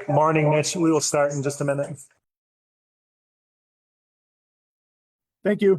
Morning, Mitch. We will start in just a minute. Thank you.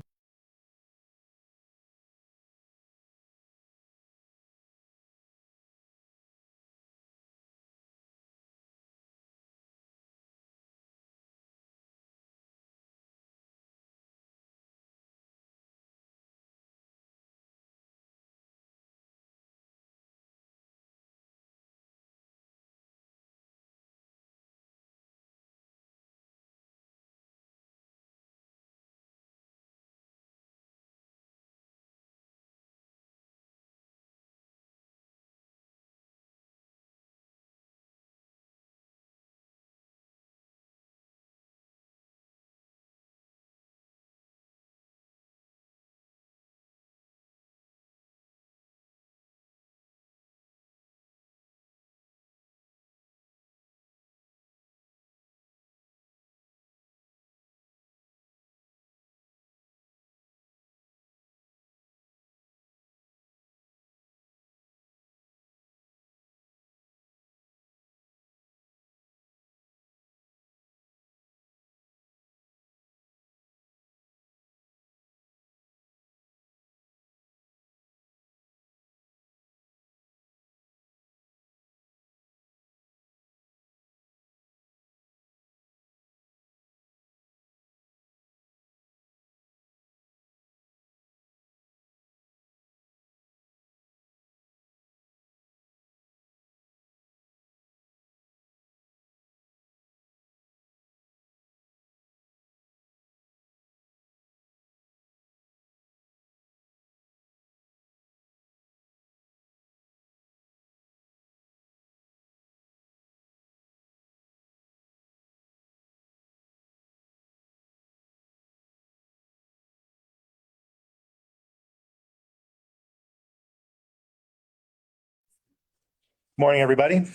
Morning, everybody.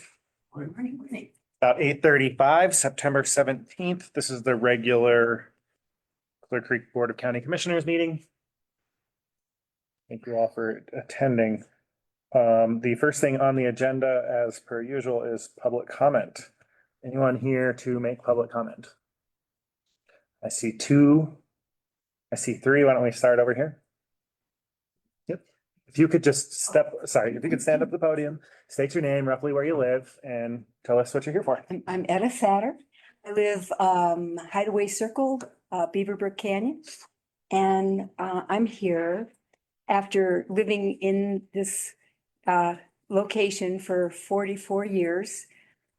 Morning. About 8:35, September 17th. This is the regular Clear Creek Board of County Commissioners meeting. Thank you all for attending. The first thing on the agenda, as per usual, is public comment. Anyone here to make public comment? I see two. I see three. Why don't we start over here? Yep. If you could just if you could stand up to the podium, state your name, roughly where you live, and tell us what you're here for. I'm Etta Satter. I live Hideaway Circle, Beaverbrook Canyon. And I'm here after living in this location for 44 years.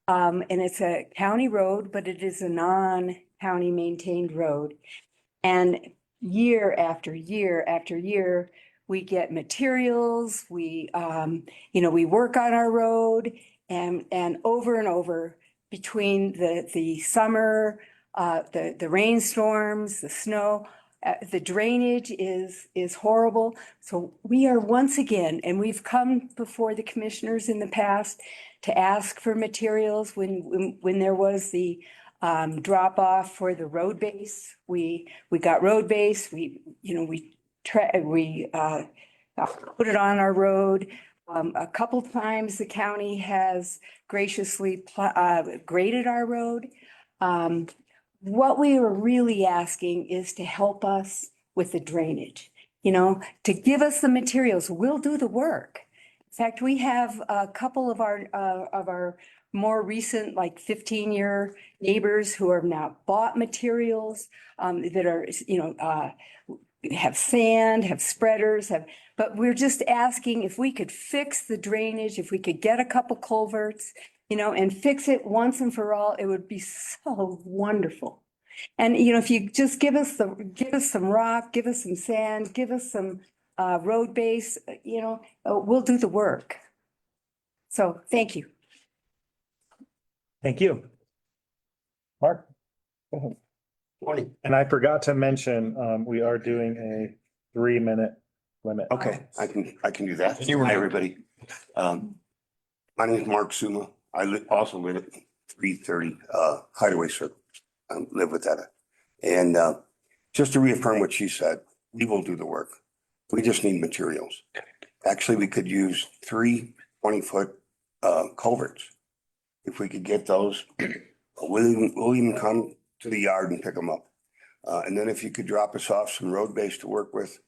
And it's a county road, but it is a non-county maintained road. And year after year after year, we get materials, we work on our road and over between the summer, the rainstorms, the snow, the drainage is horrible. So we are once again, and we've come before the commissioners in the past to ask for materials when there was the drop off for the road base. We got road base. We put it on our road. A couple times the county has graciously graded our road. What we are really asking is to help us with the drainage, to give us the materials. We'll do the work. In fact, we have a couple of our more recent, like 15-year neighbors who have now bought materials that are, have sand, have spreaders, but we're just asking if we could fix the drainage, if we could get a couple culverts, and fix it once and for all, it would be so wonderful. And, if you just give us some rock, give us some sand, give us some road base, we'll do the work. So thank you. Thank you. Mark? Go ahead. Morning. And I forgot to mention, we are doing a 3-minute limit. Okay, I can do that. Hi, everybody. My name is Mark Suma. I also live at 330 Hideaway Circle. I live with that. And just to reaffirm what she said, we will do the work. We just need materials. Actually, we could use 3 20-foot culverts. if we could get those, we'll even come to the yard and pick them up. And then if you could drop us off some road base to work with,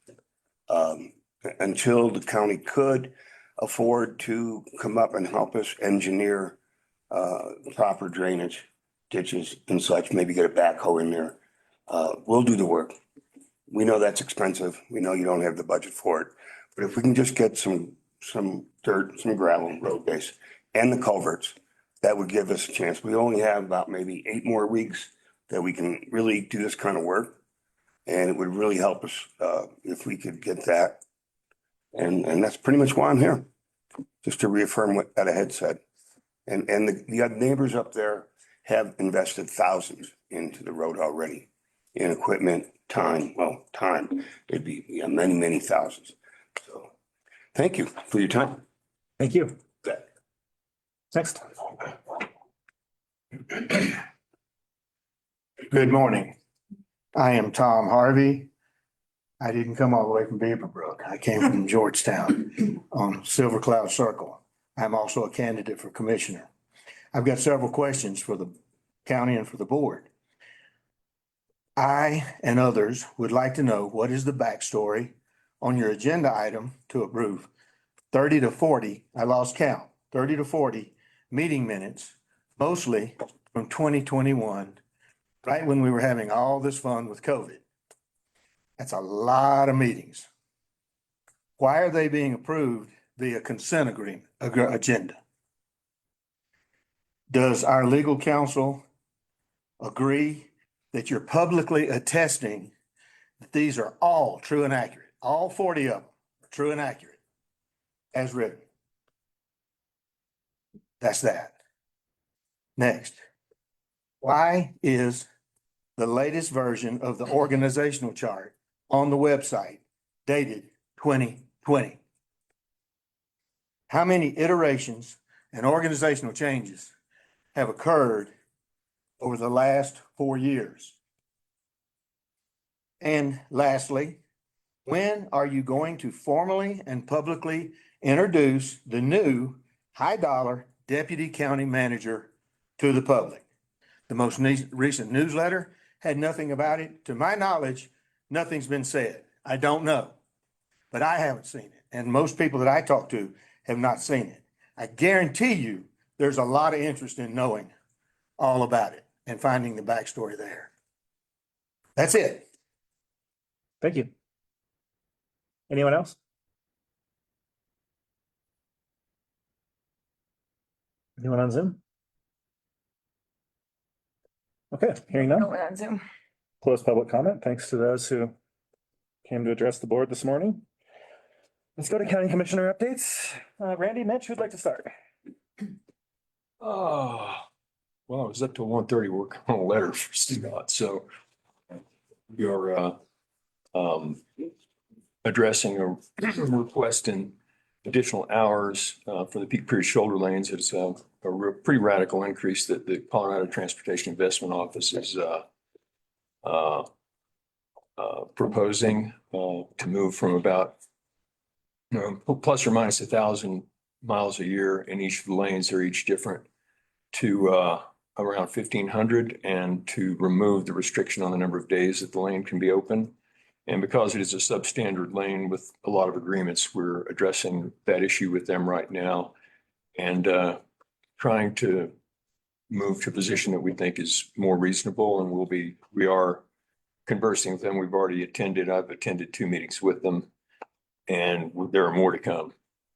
until the county could afford to come up and help us engineer proper drainage, ditches and such, maybe get a backhoe in there. We'll do the work. We know that's expensive. We know you don't have the budget for it. But if we can just get some dirt, some gravel, road base, and the culverts, that would give us a chance. We only have about maybe 8 more weeks that we can really do this kind of work. And it would really help us if we could get that. And that's pretty much why I'm here, just to reaffirm what Ed had said. And the neighbors up there have invested thousands into the road already in equipment, time. Well, time, it'd be many, many thousands. So thank you for your time. Thank you. Next. Good morning. I am Tom Harvey. I didn't come all the way from Beaverbrook. I came from Georgetown on Silver Cloud Circle. I'm also a candidate for commissioner. I've got several questions for the county and for the board. I and others would like to know what is the backstory on your agenda item to approve 30 to 40, I lost count, 30 to 40 meeting minutes, mostly from 2021, right when we were having all this fun with COVID. That's a lot of meetings. Why are they being approved via consent agenda? Does our legal counsel agree that you're publicly attesting that these are all true and accurate? All 40 of them are true and accurate as written. That's that. Next, why is the latest version of the organizational chart on the website dated 2020? How many iterations and organizational changes have occurred over the last 4 years? And lastly, when are you going to formally and publicly introduce the new high-dollar deputy county manager to the public? The most recent newsletter had nothing about it. To my knowledge, nothing's been said. I don't know, but I haven't seen it. And most people that I talk to have not seen it. I guarantee you there's a lot of interest in knowing all about it and finding the backstory there. That's it. Thank you. Anyone else? Anyone on Zoom? Okay, hearing none. No, on Zoom. Close public comment. Thanks to those who came to address the board this morning. Let's go to county commissioner updates. Randy, Mitch, who'd like to start? Oh, well, it was up to 1:30 working on a letter for CDOT, so you're addressing a request in additional hours for the peak period shoulder lanes. It's a pretty radical increase that the Colorado Transportation Investment Office is proposing to move from about plus or minus 1,000 miles a year in each of the lanes. They're each different, to around 1,500, and to remove the restriction on the number of days that the lane can be open. And because it is a substandard lane with a lot of agreements, we're addressing that issue with them right now and trying to move to a position that we think is more reasonable. And we are conversing with them. I've attended 2 meetings with them, and there are more to come.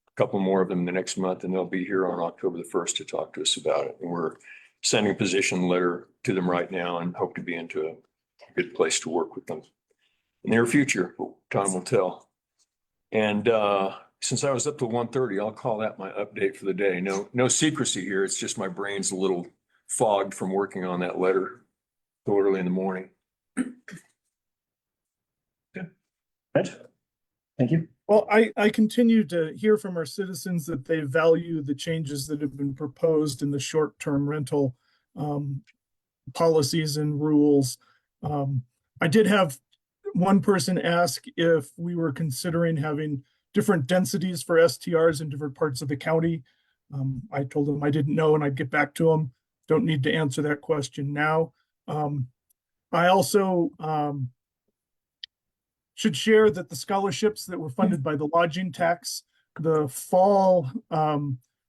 A couple more of them in the next month, and they'll be here on October the 1st to talk to us about it. And we're sending a position letter to them right now and hope to be into a good place to work with them in the near future. Time will tell. And since I was up to 1:30, I'll call that my update for the day. No secrecy here. It's just my brain's a little fogged from working on that letter so early in the morning. Mitch? Thank you. Well, I continue to hear from our citizens that they value the changes that have been proposed in the short-term rental policies and rules. I did have one person ask if we were considering having different densities for STRs in different parts of the county. I told him I didn't know and I'd get back to him. Don't need to answer that question now. I also should share that the scholarships that were funded by the lodging tax, the fall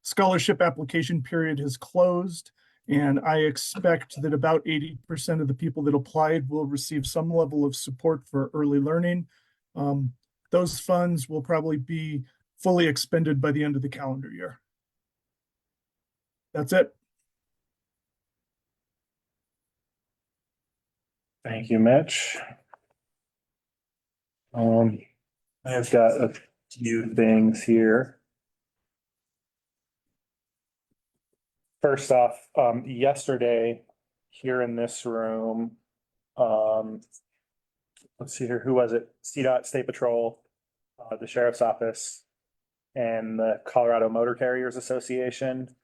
scholarship application period has closed. And I expect that about 80% of the people that applied will receive some level of support for early learning. Those funds will probably be fully expended by the end of the calendar year. That's it. Thank you, Mitch. I've got a few things here. First off, yesterday here in this room, let's see here, who was it? CDOT, State Patrol, the Sheriff's Office, and the Colorado Motor Carriers Association,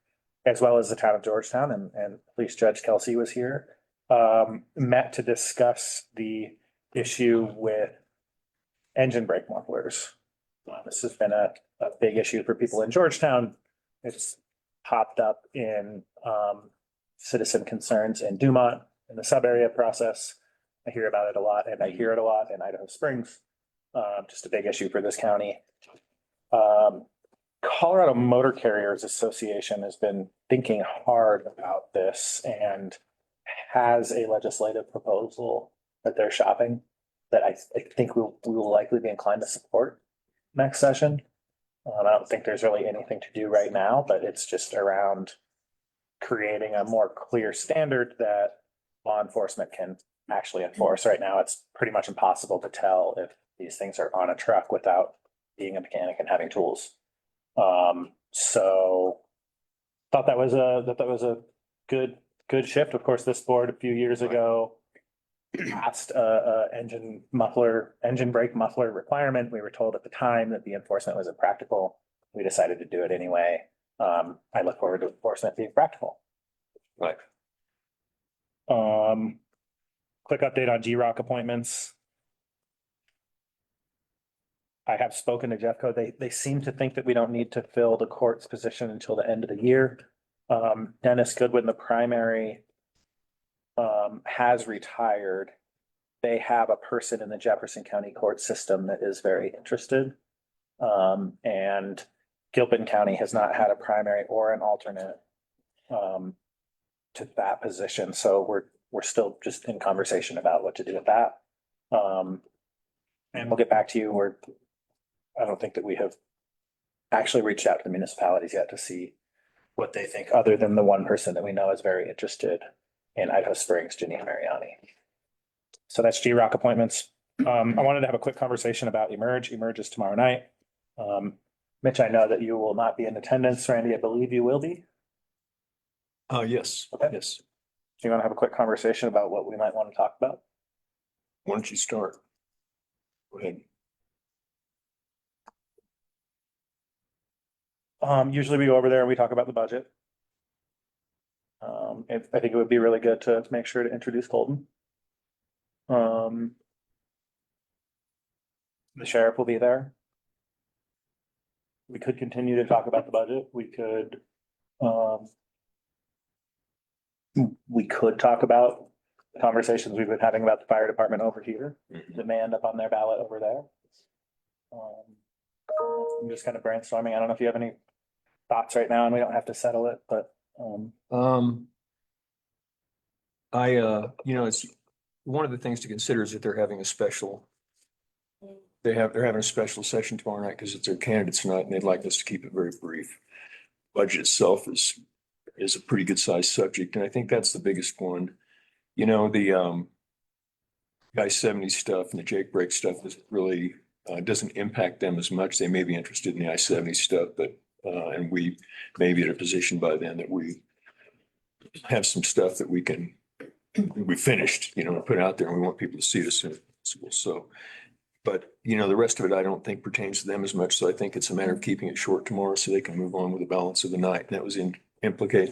as well as the town of Georgetown, and Police Judge Kelsey was here, met to discuss the issue with engine brake mufflers. This has been a big issue for people in Georgetown. It's popped up in citizen concerns in Dumont in the sub area process. I hear about it a lot, and I hear it a lot in Idaho Springs. Just a big issue for this county. Colorado Motor Carriers Association has been thinking hard about this and has a legislative proposal that they're shopping that I think we will likely be inclined to support next session. I don't think there's really anything to do right now, but it's just around creating a more clear standard that law enforcement can actually enforce. Right now, it's pretty much impossible to tell if these things are on a truck without being a mechanic and having tools. So thought that was a good shift. Of course, this board a few years ago passed engine brake muffler requirement. We were told at the time that the enforcement was impractical. We decided to do it anyway. I look forward to enforcement being practical. Right. Quick update on GROC appointments. I have spoken to Jeffco. They seem to think that we don't need to fill the court's position until the end of the year. Dennis Goodwin, the primary, has retired. They have a person in the Jefferson County court system that is very interested. And Gilpin County has not had a primary or an alternate to that position. So we're still just in conversation about what to do with that. And we'll get back to you. I don't think that we have actually reached out to the municipalities yet to see what they think, other than the one person that we know is very interested in Idaho Springs, Janine Mariani. So that's GROC appointments. I wanted to have a quick conversation about Emerge. Emerge is tomorrow night. Mitch, I know that you will not be in attendance. Randy, I believe you will be. Yes, Okay. yes. Do you want to have a quick conversation about what we might want to talk about? Why don't you start? Go ahead. Usually we go over there and we talk about the budget. I think it would be really good to make sure to introduce Colton. The sheriff will be there. We could continue to talk about the budget. We could talk about the conversations we've been having about the fire department over here, demand up on their ballot over there. I'm just kind of brainstorming. I don't know if you have any thoughts right now, and we don't have to settle it, but it's one of the things to consider is that they're having a special. They're having a special session tomorrow night because it's their candidates night, and they'd like us to keep it very brief. Budget itself is a pretty good sized subject, and I think that's the biggest one. The I-70 stuff and the Jake Brake stuff is really doesn't impact them as much. They may be interested in the I-70 stuff, but and we may be in a position by then that we have some stuff that we finished, and put out there, and we want people to see it as soon as possible. So, but the rest of it, I don't think pertains to them as much. So I think it's a matter of keeping it short tomorrow so they can move on with the balance of the night. And that was the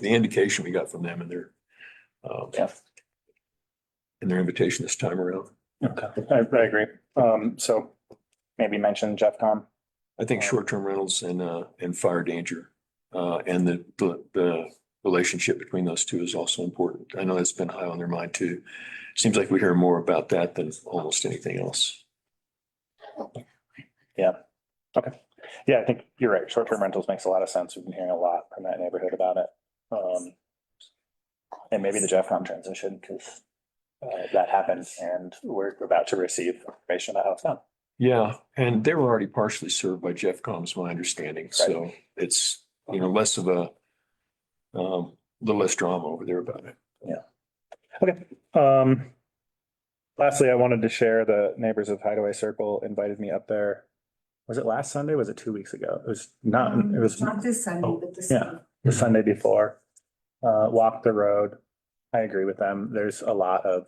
indication we got from them and their invitation this time around. okay, I agree. So maybe mention Jeff Com. I think short-term rentals and fire danger And the relationship between those two is also important. I know that's been high on their mind too. Seems like we hear more about that than almost anything else. Yeah. Okay. Yeah, I think you're right. Short-term rentals makes a lot of sense. We've been hearing a lot from that neighborhood about it. And maybe the Jeffcom transition, because that happened and we're about to receive information about how it's done. Yeah, and they were already partially served by Jeffcom, is my understanding. So it's, less of a little less drama over there about it. Okay. Lastly, I wanted to share the neighbors of Hideaway Circle invited me up there. Was it last Sunday? Was it 2 weeks ago? It was not, it was Not this Sunday, but this. yeah, the Sunday before. Walked the road. I agree with them. There's a lot of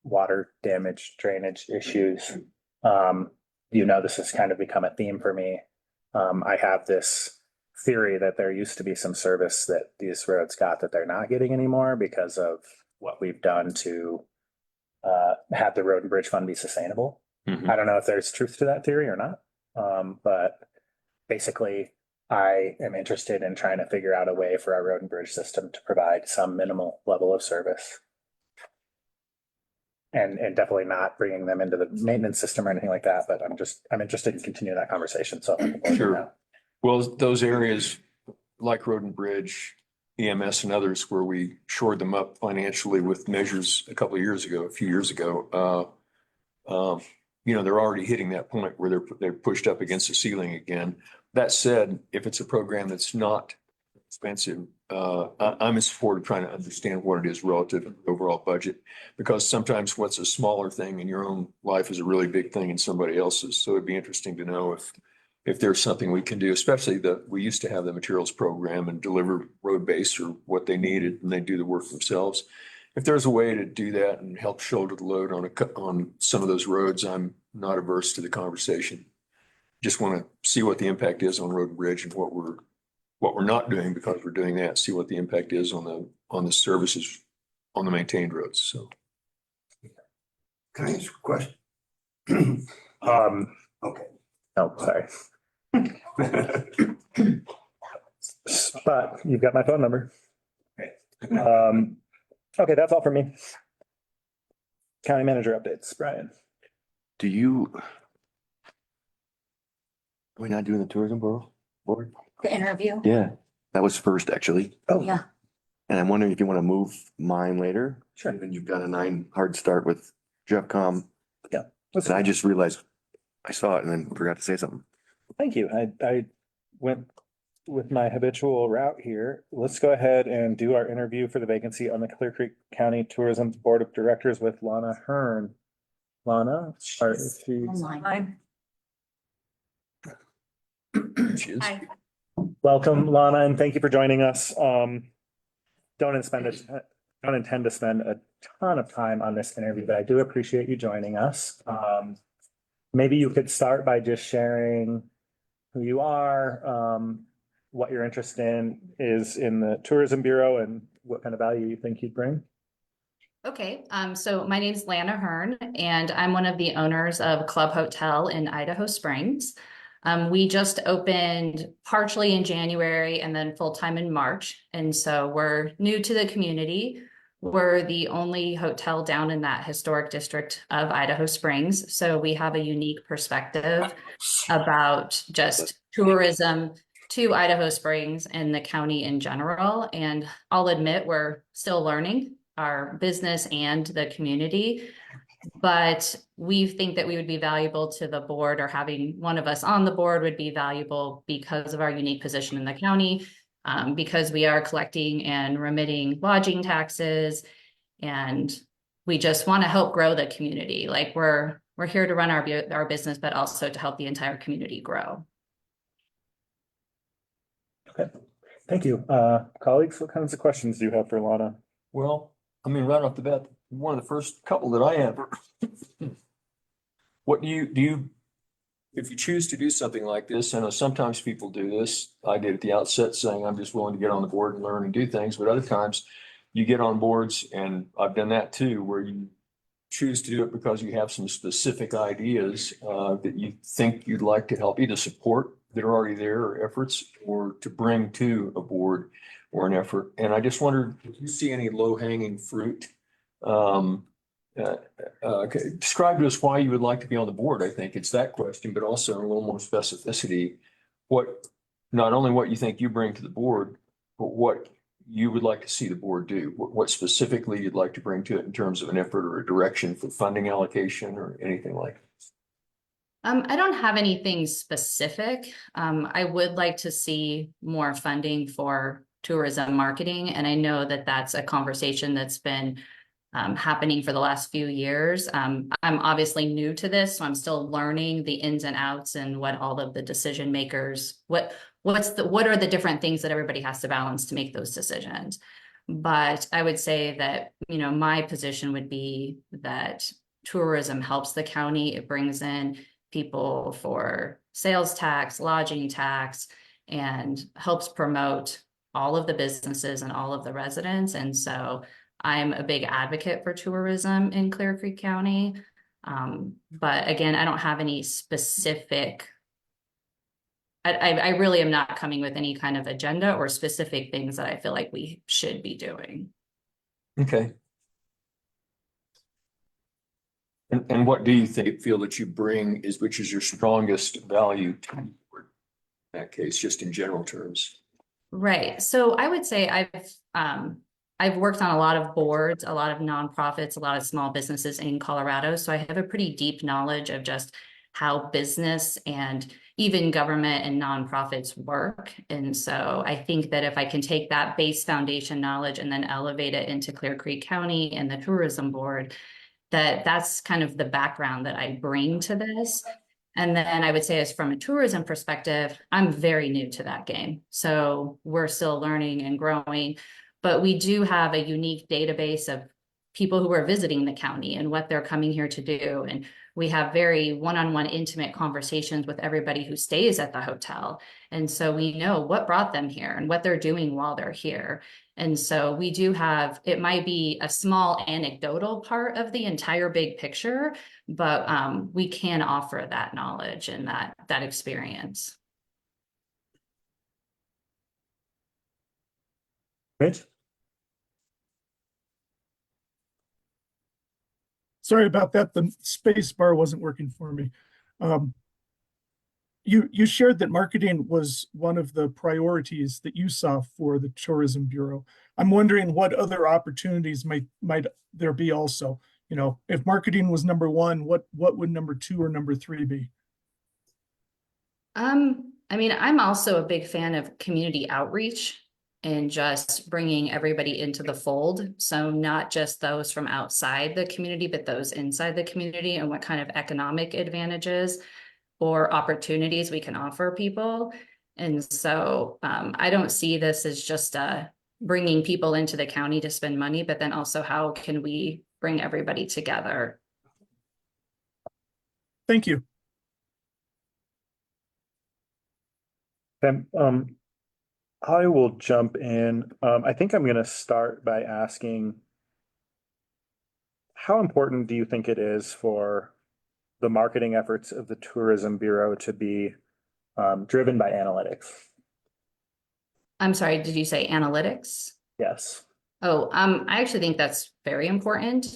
water damage, drainage issues. This has kind of become a theme for me. I have this theory that there used to be some service that these roads got that they're not getting anymore because of what we've done to have the road and bridge fund be sustainable. I don't know if there's truth to that theory or not. But basically I am interested in trying to figure out a way for our road and bridge system to provide some minimal level of service. And definitely not bringing them into the maintenance system or anything like that, but I'm interested in continuing that conversation, so. Sure. Well, those areas like Road and Bridge, EMS and others where we shored them up financially with measures a few years ago, they're already hitting that point where they're pushed up against the ceiling again. That said, if it's a program that's not expensive, I'm in support of trying to understand what it is relative to the overall budget, because sometimes what's a smaller thing in your own life is a really big thing in somebody else's. So it'd be interesting to know if there's something we can do, especially we used to have the materials program and deliver road base or what they needed and they do the work themselves. If there's a way to do that and help shoulder the load on some of those roads, I'm not averse to the conversation. Just want to see what the impact is on Road and Bridge and what we're not doing because we're doing that, see what the impact is on the services on the maintained roads. So. Can I ask a question? Okay. Oh, sorry. But you've got my phone number. Okay, that's all for me. County manager updates, Brian. We're not doing the tourism board? The interview? Yeah, that was first, actually. Oh, Yeah. And I'm wondering if you want to move mine later. Sure. And you've got a 9 hard start with Jeffcom. Let's- And I just realized I saw it and then forgot to say something. Thank you. I went with my habitual route here. Let's go ahead and do our interview for the vacancy on the Clear Creek County Tourism Board of Directors with Lana Hearn. Lana, Online. Hi. welcome, Lana, and thank you for joining us. Don't intend to spend a ton of time on this interview, but I do appreciate you joining us. Maybe you could start by just sharing who you are, what your interest is in the Tourism Bureau and what kind of value you think you'd bring. Okay, so my name's Lana Hearn, and I'm one of the owners of Club Hotel in Idaho Springs. We just opened partially in January and then full-time in March. And so we're new to the community. We're the only hotel down in that historic district of Idaho Springs. So we have a unique perspective about just tourism to Idaho Springs and the county in general. And I'll admit we're still learning our business and the community. But we think that we would be valuable to the board, or having one of us on the board would be valuable because of our unique position in the county, because we are collecting and remitting lodging taxes, and we just want to help grow the community. Like we're here to run our business, but also to help the entire community grow. Okay, thank you. Colleagues, what kinds of questions do you have for Lana? Well, right off the bat, one of the first couple that I have. What do you, if you choose to do something like this, I know sometimes people do this. I did at the outset saying, I'm just willing to get on the board and learn and do things, but other times you get on boards, and I've done that too, where you choose to do it because you have some specific ideas that you think you'd like to help either support that are already there or efforts or to bring to a board or an effort. And I just wondered, do you see any low hanging fruit? Describe to us why you would like to be on the board. I think it's that question, but also a little more specificity. What, not only what you think you bring to the board, but what you would like to see the board do, what specifically you'd like to bring to it in terms of an effort or a direction for funding allocation or anything like that. I don't have anything specific. I would like to see more funding for tourism marketing, and I know that that's a conversation that's been happening for the last few years. I'm obviously new to this, so I'm still learning the ins and outs and what all of the decision makers, what are the different things that everybody has to balance to make those decisions. But I would say that, you know, my position would be that tourism helps the county. It brings in people for sales tax, lodging tax, and helps promote all of the businesses and all of the residents. And so I'm a big advocate for tourism in Clear Creek County. But again, I don't have any specific, I really am not coming with any kind of agenda or specific things that I feel like we should be doing. Okay. And what do you feel that you bring which is your strongest value to the board in that case, just in general terms? Right. So I would say I've worked on a lot of boards, a lot of nonprofits, a lot of small businesses in Colorado. So I have a pretty deep knowledge of just how business and even government and nonprofits work. And so I think that if I can take that base foundation knowledge and then elevate it into Clear Creek County and the tourism board, that's kind of the background that I bring to this. And then I would say, as from a tourism perspective, I'm very new to that game. So we're still learning and growing, but we do have a unique database of people who are visiting the county and what they're coming here to do. And we have very one-on-one intimate conversations with everybody who stays at the hotel. And so we know what brought them here and what they're doing while they're here. And so we do have, it might be a small anecdotal part of the entire big picture, but we can offer that knowledge and that experience. Great. Sorry about that. The space bar wasn't working for me. You shared that marketing was one of the priorities that you saw for the Tourism Bureau. I'm wondering what other opportunities might there be also. You know, if marketing was number one, what would number two or number three be? I mean, I'm also a big fan of community outreach and just bringing everybody into the fold. So not just those from outside the community, but those inside the community, and what kind of economic advantages or opportunities we can offer people. And so I don't see this as just bringing people into the county to spend money, but then also how can we bring everybody together? Thank you. I will jump in. I think I'm going to start by asking, how important do you think it is for the marketing efforts of the Tourism Bureau to be driven by analytics? I'm sorry, did you say analytics? Yes. Oh, I actually think that's very important.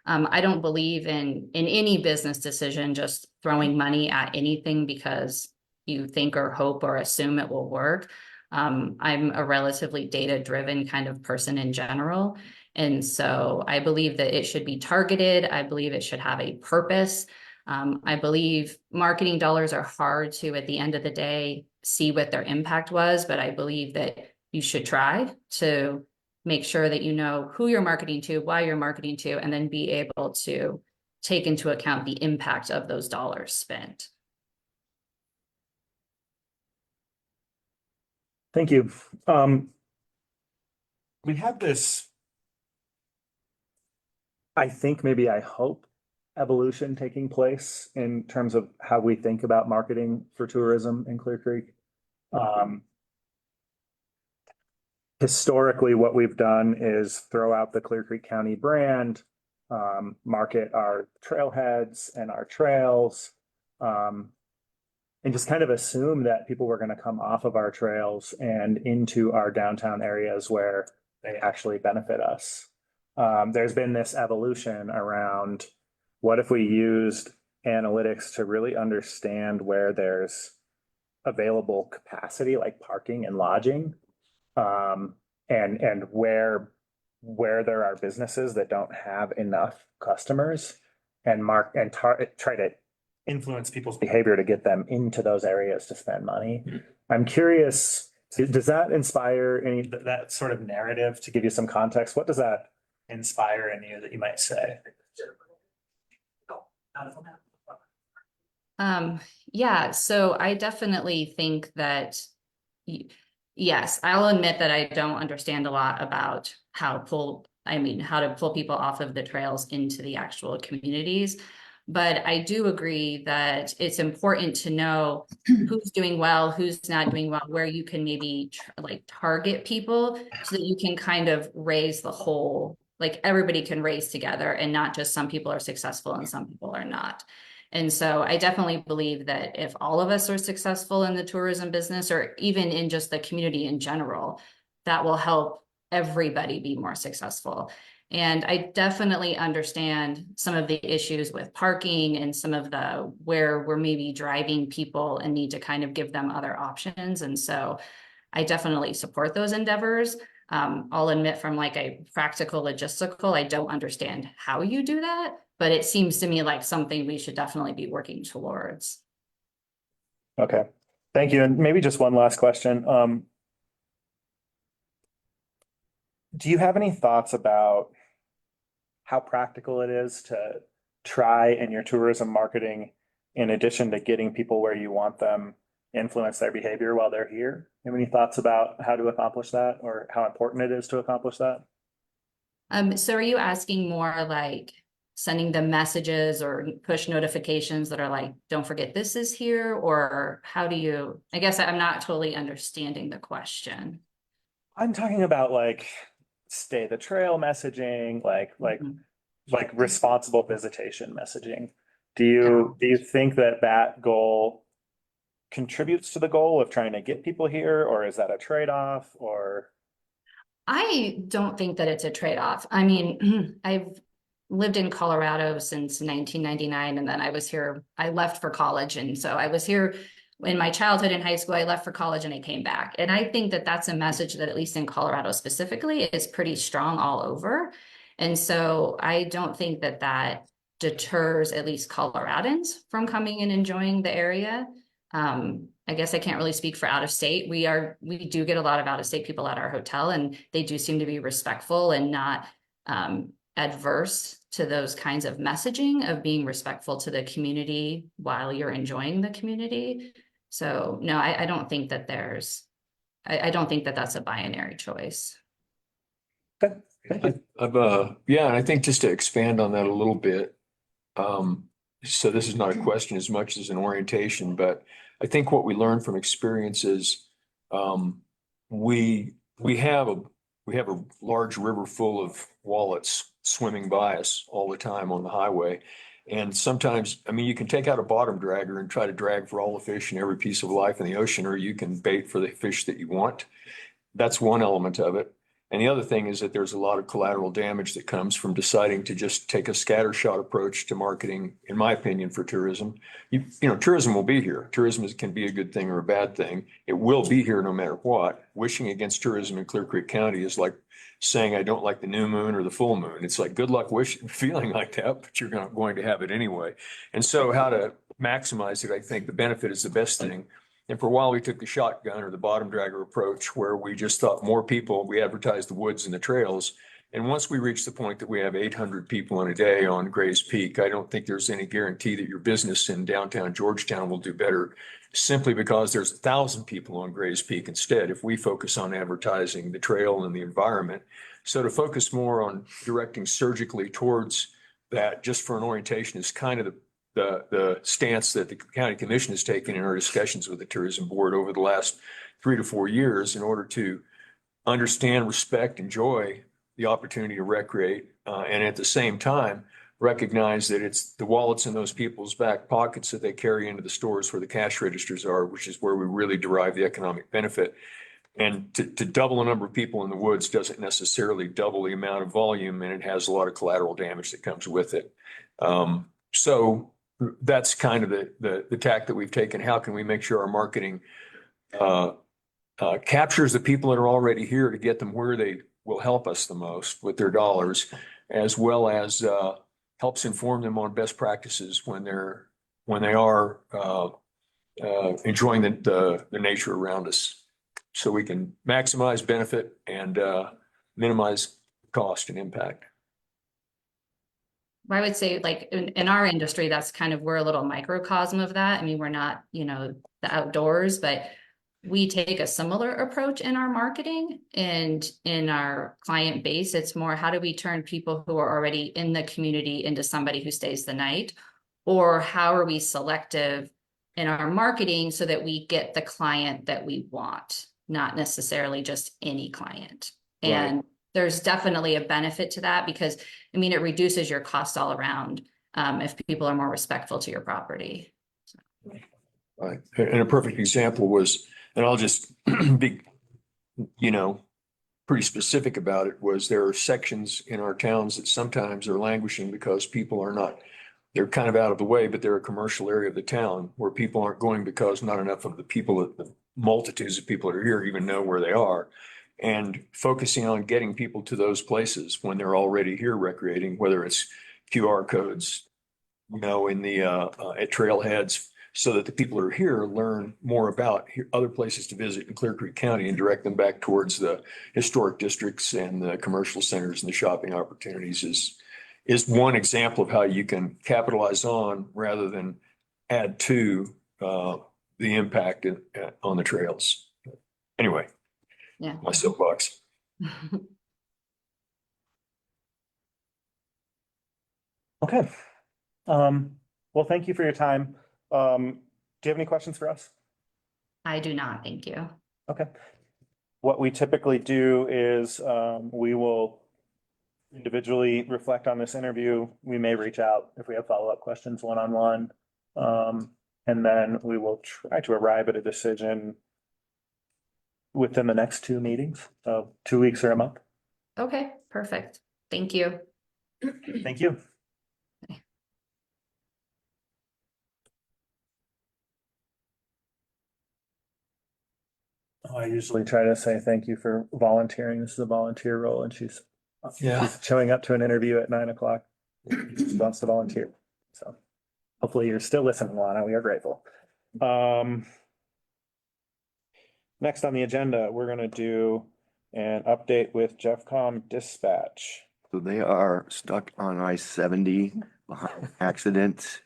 I don't believe in any business decision just throwing money at anything because you think or hope or assume it will work. I'm a relatively data-driven kind of person in general. And so I believe that it should be targeted. I believe it should have a purpose. I believe marketing dollars are hard to, at the end of the day, see what their impact was, but I believe that you should try to make sure that you know who you're marketing to, why you're marketing to, and then be able to take into account the impact of those dollars spent. Thank you. We have this, I think, maybe I hope, evolution taking place in terms of how we think about marketing for tourism in Clear Creek. Historically, what we've done is throw out the Clear Creek County brand, market our trailheads and our trails, and just kind of assume that people were going to come off of our trails and into our downtown areas where they actually benefit us. There's been this evolution around what if we used analytics to really understand where there's available capacity, like parking and lodging, and where there are businesses that don't have enough customers, and try to influence people's behavior to get them into those areas to spend money. I'm curious, does that inspire any, that sort of narrative, to give you some context? What does that inspire in you that you might say? Yeah, so I definitely think that, yes, I'll admit that I don't understand a lot about how to pull people off of the trails into the actual communities. But I do agree that it's important to know who's doing well, who's not doing well, where you can maybe target people so that you can kind of raise the whole, like everybody can raise together, and not just some people are successful and some people are not. And so I definitely believe that if all of us are successful in the tourism business, or even in just the community in general, that will help everybody be more successful. And I definitely understand some of the issues with parking and some of the where we're maybe driving people and need to kind of give them other options. And so I definitely support those endeavors. I'll admit, from like a practical logistical, I don't understand how you do that, but it seems to me like something we should definitely be working towards. Okay, thank you. And maybe just one last question. Do you have any thoughts about how practical it is to try in your tourism marketing, in addition to getting people where you want them, influence their behavior while they're here? Have any thoughts about how to accomplish that, or how important it is to accomplish that? So are you asking more like sending them messages or push notifications that are like, don't forget this is here? Or how do you, I guess I'm not totally understanding the question. I'm talking about like stay the trail messaging, like responsible visitation messaging. Do you think that goal contributes to the goal of trying to get people here, or is that a trade-off? Or I don't think that it's a trade-off. I mean, I've lived in Colorado since 1999, and then I left for college. And so I was here in my childhood in high school. I left for college and I came back. And I think that that's a message that, at least in Colorado specifically, is pretty strong all over. And so I don't think that that deters at least Coloradans from coming and enjoying the area. I guess I can't really speak for out of state. We do get a lot of out of state people at our hotel, and they do seem to be respectful and not adverse to those kinds of messaging of being respectful to the community while you're enjoying the community. So no, I don't think that I don't think that that's a binary choice. thank you. Yeah, and I think just to expand on that a little bit, so this is not a question as much as an orientation, but I think what we learn from experience is we have a large river full of wallets swimming by us all the time on the highway. And sometimes, I mean, you can take out a bottom dragger and try to drag for all the fish and every piece of life in the ocean, or you can bait for the fish that you want. That's one element of it. And the other thing is that there's a lot of collateral damage that comes from deciding to just take a scattershot approach to marketing, in my opinion, for tourism. You know, tourism will be here. Tourism can be a good thing or a bad thing. It will be here no matter what. Wishing against tourism in Clear Creek County is like saying I don't like the new moon or the full moon. It's like, good luck feeling like that, but you're going to have it anyway. And so how to maximize it, I think the benefit is the best thing. And for a while, we took the shotgun or the bottom dragger approach, where we just thought more people, we advertised the woods and the trails. And once we reach the point that we have 800 people in a day on Gray's Peak, I don't think there's any guarantee that your business in downtown Georgetown will do better, simply because there's 1,000 people on Gray's Peak instead, if we focus on advertising the trail and the environment. So to focus more on directing surgically towards that, just for an orientation, is kind of the stance that the county commission has taken in our discussions with the tourism board over the last 3 to 4 years, in order to understand, respect, enjoy the opportunity to recreate, and at the same time recognize that it's the wallets in those people's back pockets that they carry into the stores where the cash registers are, which is where we really derive the economic benefit. And to double the number of people in the woods doesn't necessarily double the amount of volume, and it has a lot of collateral damage that comes with it. So that's kind of the tack that we've taken. How can we make sure our marketing captures the people that are already here to get them where they will help us the most with their dollars, as well as helps inform them on best practices when they are enjoying the nature around us, so we can maximize benefit and minimize cost and impact. I would say like in our industry, that's kind of, we're a little microcosm of that. I mean, we're not, the outdoors, but we take a similar approach in our marketing and in our client base. It's more, how do we turn people who are already in the community into somebody who stays the night? Or how are we selective in our marketing so that we get the client that we want, not necessarily just any client? And there's definitely a benefit to that because, I mean, it reduces your cost all around if people are more respectful to your property. Right. And a perfect example was, and I'll just be, pretty specific about it, was there are sections in our towns that sometimes are languishing because people are not, they're kind of out of the way, but they're a commercial area of the town where people aren't going because not enough of the people, the multitudes of people that are here even know where they are. And focusing on getting people to those places when they're already here recreating, whether it's QR codes, in the at trailheads, so that the people who are here learn more about other places to visit in Clear Creek County and direct them back towards the historic districts and the commercial centers and the shopping opportunities is one example of how you can capitalize on rather than add to the impact on the trails. Anyway. Yeah. My soapbox. Okay. Well, thank you for your time. Do you have any questions for us? I do not, thank you. Okay. What we typically do is we will individually reflect on this interview. We may reach out if we have follow-up questions one-on-one. And then we will try to arrive at a decision within the next 2 meetings, so 2 weeks or a month. Okay, perfect. Thank you. Thank you. I usually try to say thank you for volunteering. This is a volunteer role and she's showing up to an interview at 9 o'clock. She wants to volunteer. So hopefully you're still listening, Lana. We are grateful. Next on the agenda, we're going to do an update with Jeffcom Dispatch. So they are stuck on I-70 behind accident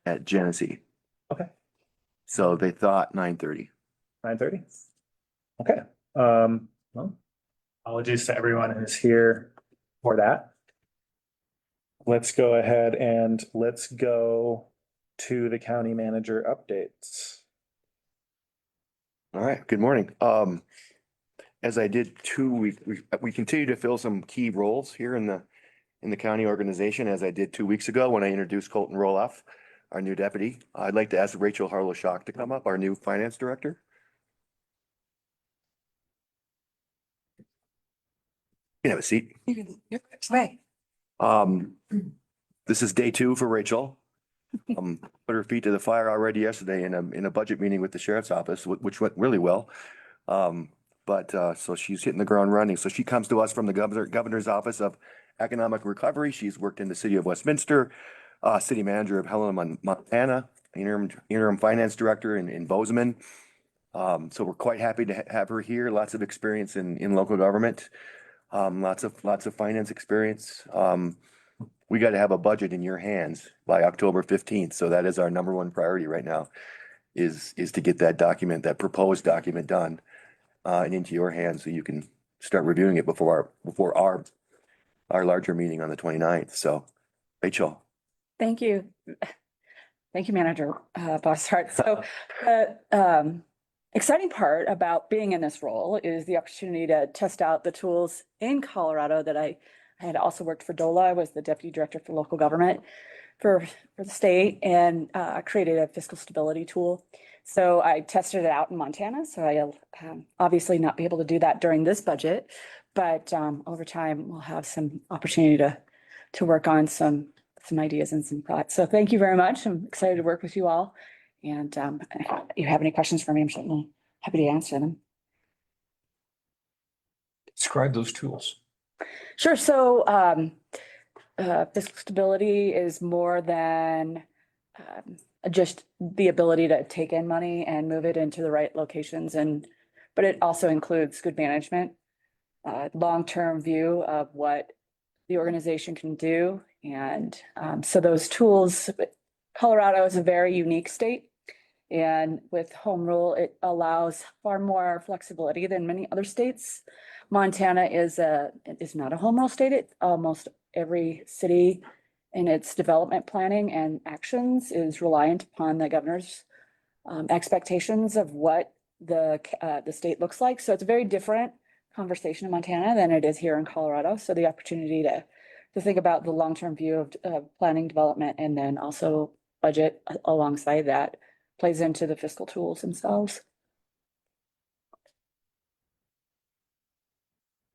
at Genesee. Okay. So they thought 9:30. 9:30? Okay. Well, apologies to everyone who's here for that. Let's go ahead and let's go to the county manager updates. All right, good morning. As I did we continue to fill some key roles here in the county organization, as I did 2 weeks ago when I introduced Colton Roloff, our new deputy. I'd like to ask Rachel Harlow-Schock to come up, our new finance director. You can have a seat. Right. This is day 2 for Rachel. Put her feet to the fire already yesterday in a budget meeting with the sheriff's office, which went really well. So she's hitting the ground running. So she comes to us from the governor's office of economic recovery. She's worked in the city of Westminster, city manager of Helena, Montana, interim finance director in Bozeman. So we're quite happy to have her here. Lots of experience in local government. Lots of finance experience. We got to have a budget in your hands by October 15th. So that is our number one priority right now is to get that proposed document done and into your hands so you can start reviewing it before our larger meeting on the 29th. So Rachel. Thank you. Thank you, Manager Bossart. So the exciting part about being in this role is the opportunity to test out the tools in Colorado that I I had also worked for DOLA. I was the deputy director for local government for the state and created a fiscal stability tool. So I tested it out in Montana. So I'll obviously not be able to do that during this budget, but over time we'll have some opportunity to work on some ideas and some thoughts. So thank you very much. I'm excited to work with you all. And if you have any questions for me, I'm certainly happy to answer them. Describe those tools. Sure. So fiscal stability is more than just the ability to take in money and move it into the right locations, but it also includes good management, long-term view of what the organization can do. And so those tools, Colorado is a very unique state. And with home rule, it allows far more flexibility than many other states. Montana is not a home rule state. It almost every city in its development planning and actions is reliant upon the governor's expectations of what the state looks like. So it's a very different conversation in Montana than it is here in Colorado. So the opportunity to think about the long-term view of planning development and then also budget alongside that plays into the fiscal tools themselves.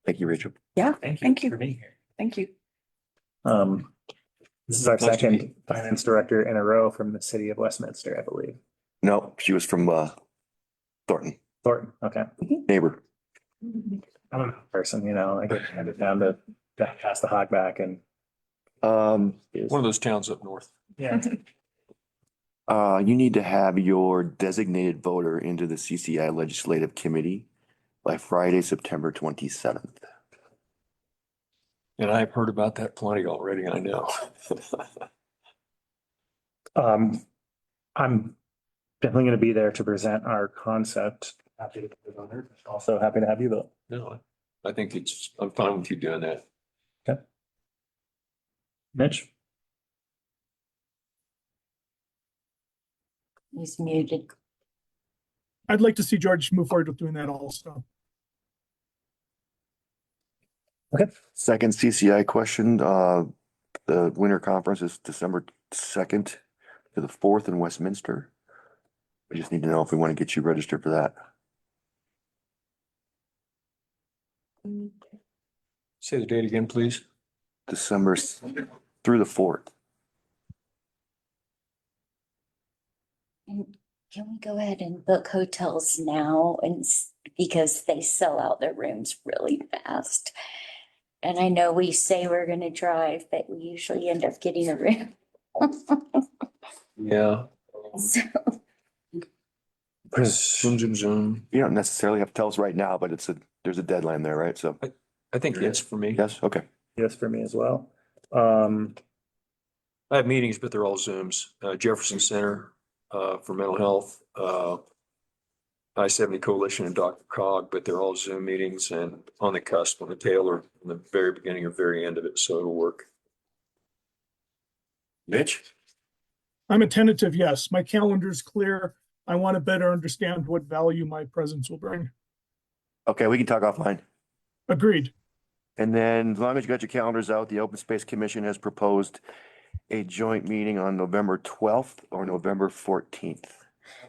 Thank you, Rachel. Yeah, thank you. For being here. Thank you. This is our Nice to meet second you. finance director in a row from the city of Westminster, I believe. No, she was from Thornton, Thornton, okay. neighbor. I'm a person, I get handed down to pass the hog back and. Um, One of those towns up north. Yeah. You need to have your designated voter into the CCI Legislative Committee by Friday, September 27th. And I've heard about that plenty already, I know. I'm definitely gonna be there to present our concept. Also happy to have you vote. No, I think I'm fine with you doing that. Mitch? He's muted. I'd like to see George move forward with doing that also. Second CCI question, the winter conference is December 2nd to the 4th in Westminster. We just need to know if we want to get you registered for that. Say the date again, please. December through the 4th. And can we go ahead and book hotels now because they sell out their rooms really fast? And I know we say we're gonna drive, but we usually end up getting a room. Yeah. So, Zoom, zoom, zoom. You don't necessarily have to tell us right now, but there's a deadline there, right? So, I think yes for me. yes, okay. Yes, for me as well. I have meetings, but they're all Zooms. Jefferson Center for mental health, I-70 Coalition and Dr. Cog, but they're all Zoom meetings and on the cusp, on the tail or in the very beginning or very end of it, so it'll work. Mitch? I'm a tentative yes. My calendar's clear. I want to better understand what value my presence will bring. Okay, we can talk offline. Agreed. And then as long as you got your calendars out, the Open Space Commission has proposed a joint meeting on November 12th or November 14th.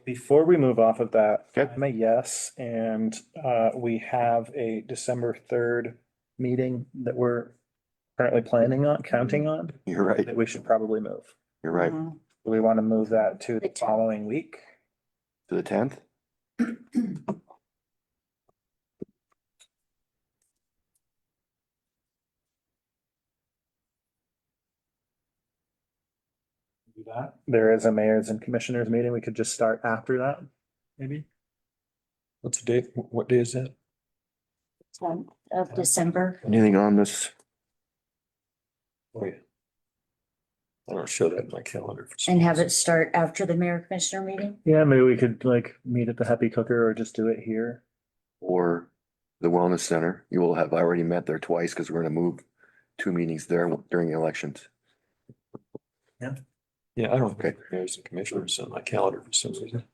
Before we move off of that, Okay. I'm a yes, and we have a December 3rd meeting that we're currently counting on, You're right. that we should probably move. You're right. Mhm. Do we want to move that to the The 10th. following week? To the 10th? Do that. There is a mayors and commissioners meeting. We could just start after that, maybe? What's the date? What day is that? 10th of December. Anything on this? Oh, yeah. I don't show that in my calendar. for some And have reason. it start after the mayor commissioner meeting? Yeah, maybe we could meet at the Happy Cooker or just do it here. Or the Wellness Center? You will have already met there twice because we're going to move 2 meetings there during the elections. Yeah, I don't Okay. think there's a commissioners on my calendar for some reason.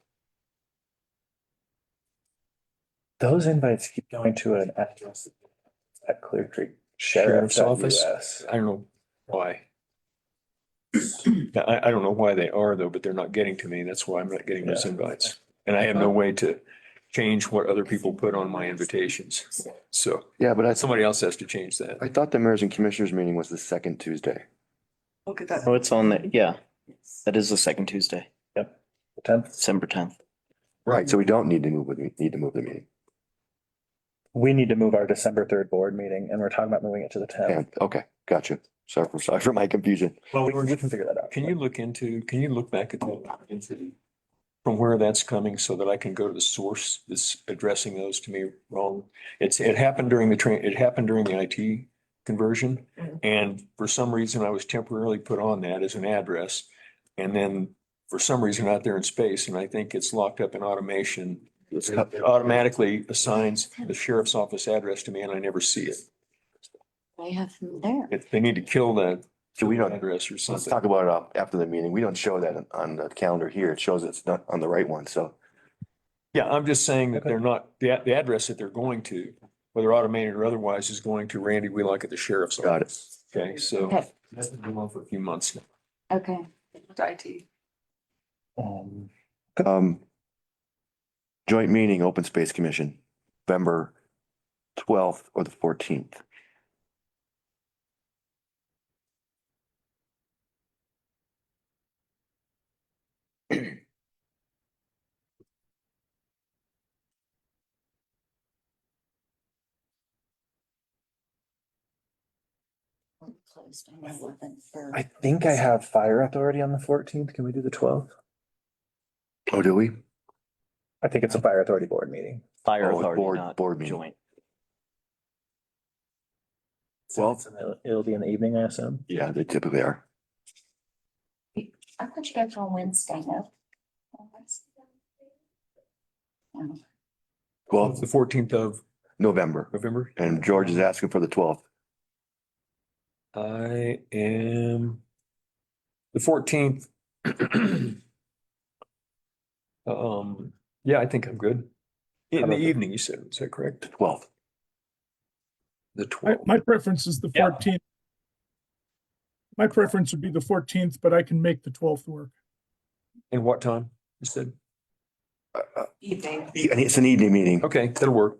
Those invites keep going to an address at Clear Creek Sheriff's office. Sheriff.us. I don't know why. I don't know why they are though, but they're not getting to me. That's why I'm not getting those Yeah. invites. And I have no way to change what other people put on my invitations. So Yeah, but somebody else has to change that. I thought the mayors and commissioners meeting was the second Tuesday. Look at that. Oh, it's on the, yeah, that is the second Tuesday, The 10th. December 10th. Right, so we don't need to move the meeting. We need to move our December 3rd board meeting and we're talking about moving it to the 10th. And, okay, gotcha. Sorry for my confusion. Well, we can figure that out. Can you look back at that from where that's coming so that I can go to the source that's addressing those to me wrong? It happened during the IT conversion. And for some reason, I was temporarily put on that as an address. And then for some reason out there in space, and I think it's locked up in automation. It automatically assigns the sheriff's office address to me and I never see it. I have them there. They need to kill that So we don't, address or let's something. talk about it after the meeting. We don't show that on the calendar here. It shows it's not on the right one, so. Yeah, I'm just saying that Okay. they're not, the address that they're going to, whether automated or otherwise, is going to Randy Wheelock at the sheriff's Got it. office. Okay, so Okay. that's been going on for a few months now. Okay. IT. Joint meeting, Open Space Commission, November 12th or the 14th. Closed on the 11th for- I think I have fire authority on the 14th. Can we do the 12th? Oh, do we? I think it's a fire authority board meeting. Fire Oh, authority, board- not board meeting. joint. So it'll be in the evening, I assume. Yeah, they typically are. I thought you guys were on Wednesday, no? No. Well, The 14th of November, November. and George is asking for the 12th. I am the 14th. Yeah, I think I'm good. In the evening, you said, is that correct? 12th. The 12th. My preference is the Yeah. 14th. My preference would be the 14th, but I can make the 12th work. And what time? You said, Evening. And it's an evening meeting. okay, that'll work.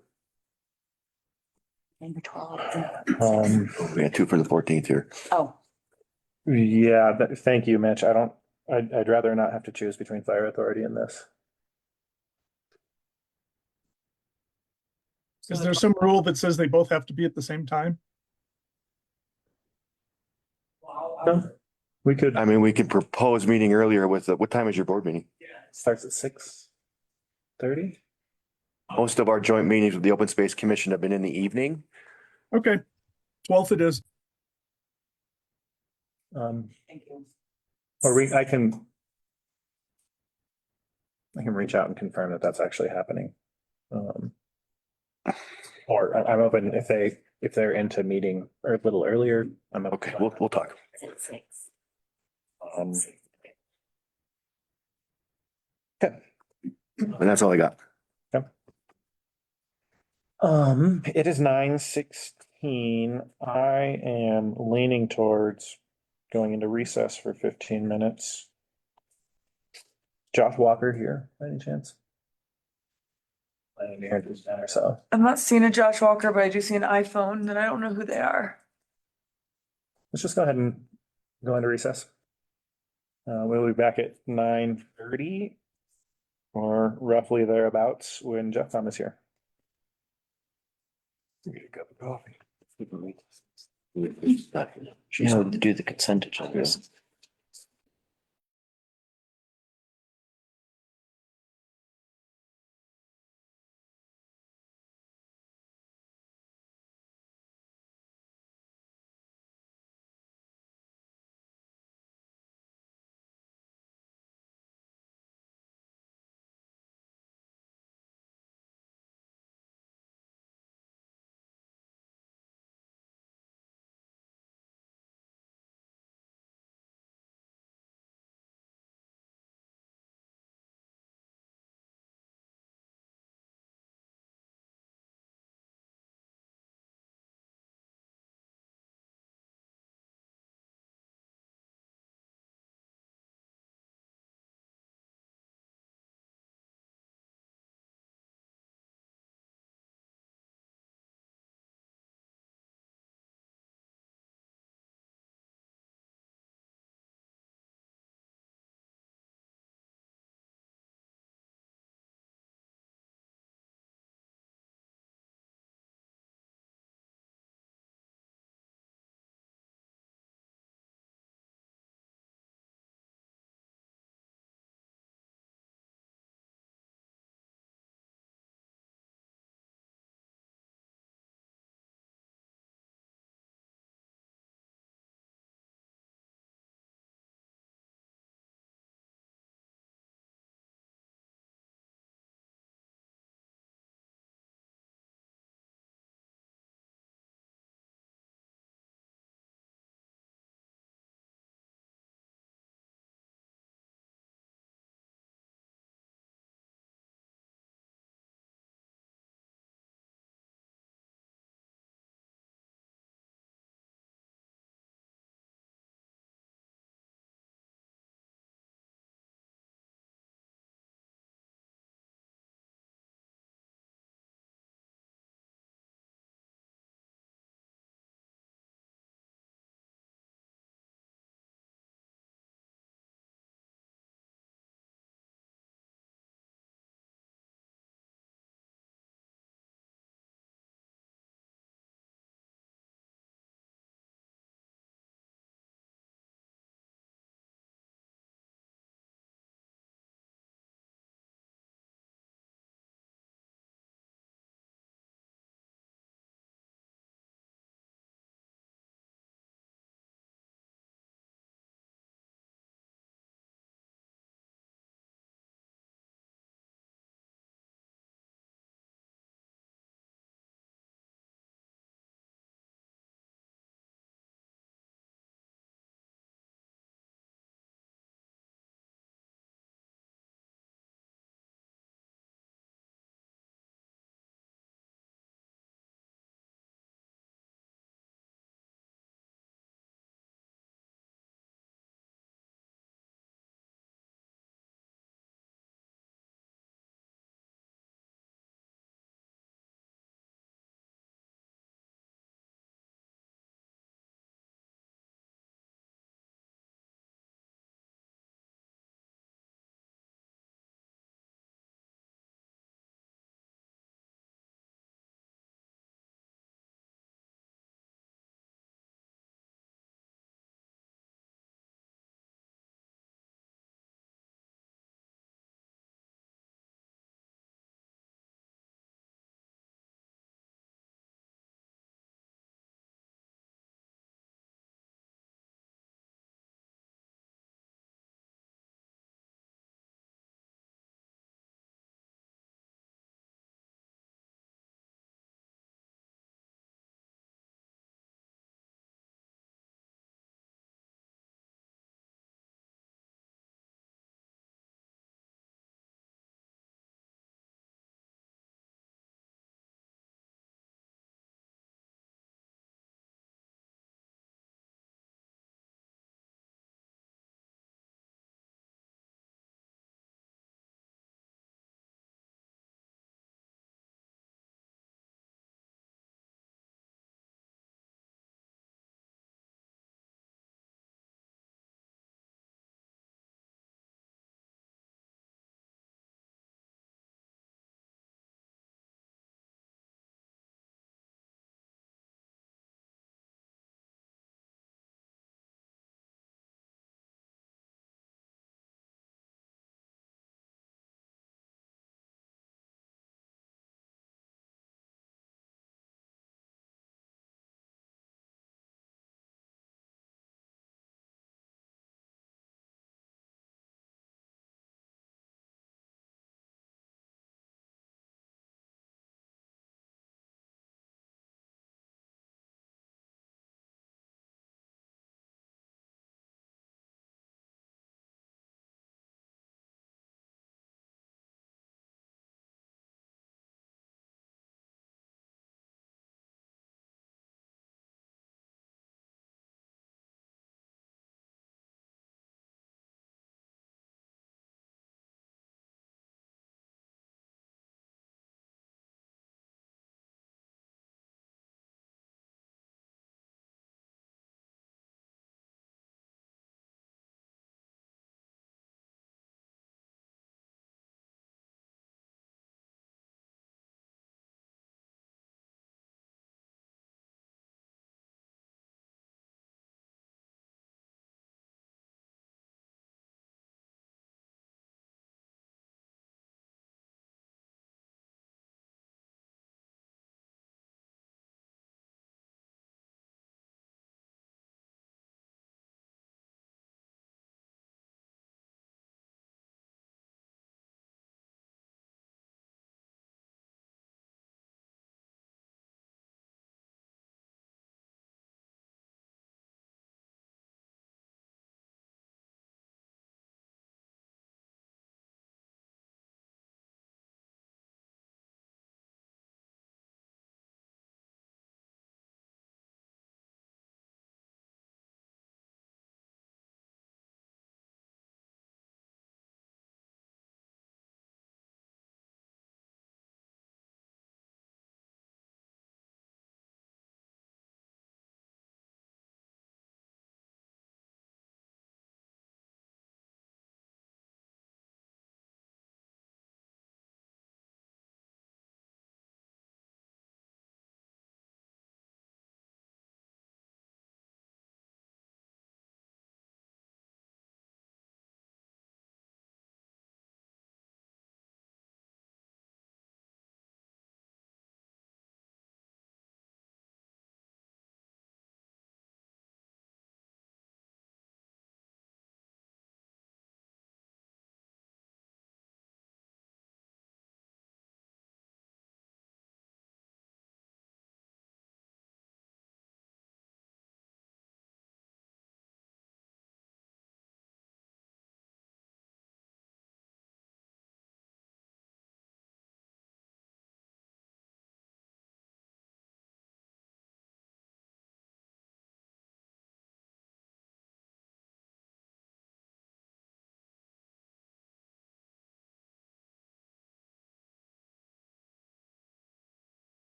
Number 12. We had two for the 14th here. Oh, Yeah, thank you, Mitch. I'd rather not have to choose between fire authority and this. Is there some rule that says they both have to be at the same time? No, we could, I mean, we could propose meeting earlier with, what time is your board meeting? starts at 6:30. Most of our joint meetings with the Open Space Commission have been in the evening. Okay, 12th it is. Thank you. Or I can reach out and confirm that that's actually happening. Or I'm open if they're into meeting or a little earlier, I'm open. Okay, we'll talk. it's at 6. Um, And that's all I got. It is 9:16. I am leaning towards going into recess for 15 minutes. Josh Walker here, by any chance? I didn't hear this matter, so I'm not seeing a Josh Walker, but I do see an iPhone, and I don't know who they are. let's just go ahead and go into recess. We'll be back at 9:30 or roughly thereabouts when Jeff Tom is here. Get a cup of coffee. No, do the consent agenda.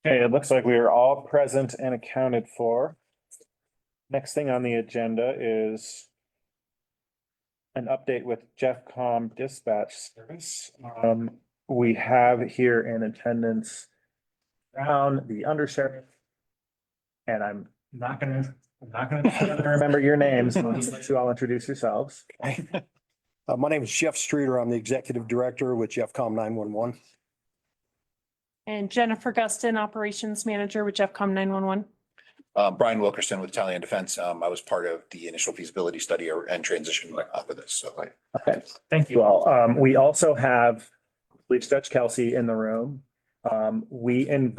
Okay, it looks like we are all present and accounted for. Next thing on the agenda is an update with Jeffcom dispatch service. We have here in attendance Brown, the undersheriff. And I'm not gonna remember your names. I'll just let you all introduce yourselves. My name is Jeff Streeter. I'm the Executive Director with Jeffcom 911. And Jennifer Gustin, Operations Manager with Jeffcom 911. Brian Wilkerson with Italian Defense. I was part of the initial feasibility study and transition off of this, so. Okay, thank you all. We also have Police Judge Kelsey in the room. We have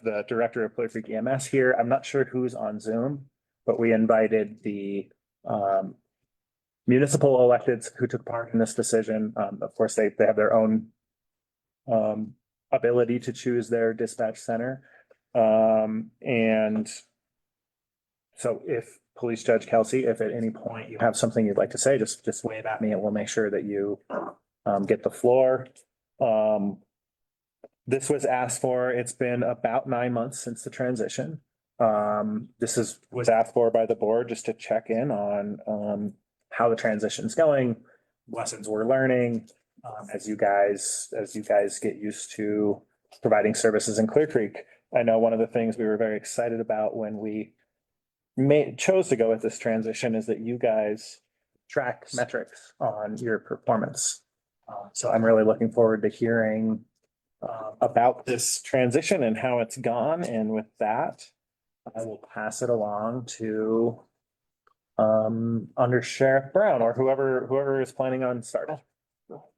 the Director of Clear Creek EMS here. I'm not sure who's on Zoom, but we invited the municipal electeds who took part in this decision. Of course, they have their own ability to choose their dispatch center. And so if Police Judge Kelsey, if at any point you have something you'd like to say, just wave at me and we'll make sure that you get the floor. This was asked for. It's been about 9 months since the transition. Was asked for by the board just to check in on how the transition's going, lessons we're learning, as you guys get used to providing services in Clear Creek. I know one of the things we were very excited about when we chose to go with this transition is that you guys track metrics on your performance. So I'm really looking forward to hearing about this transition and how it's gone. And with that, I will pass it along to Under Sheriff Brown or whoever is planning on starting.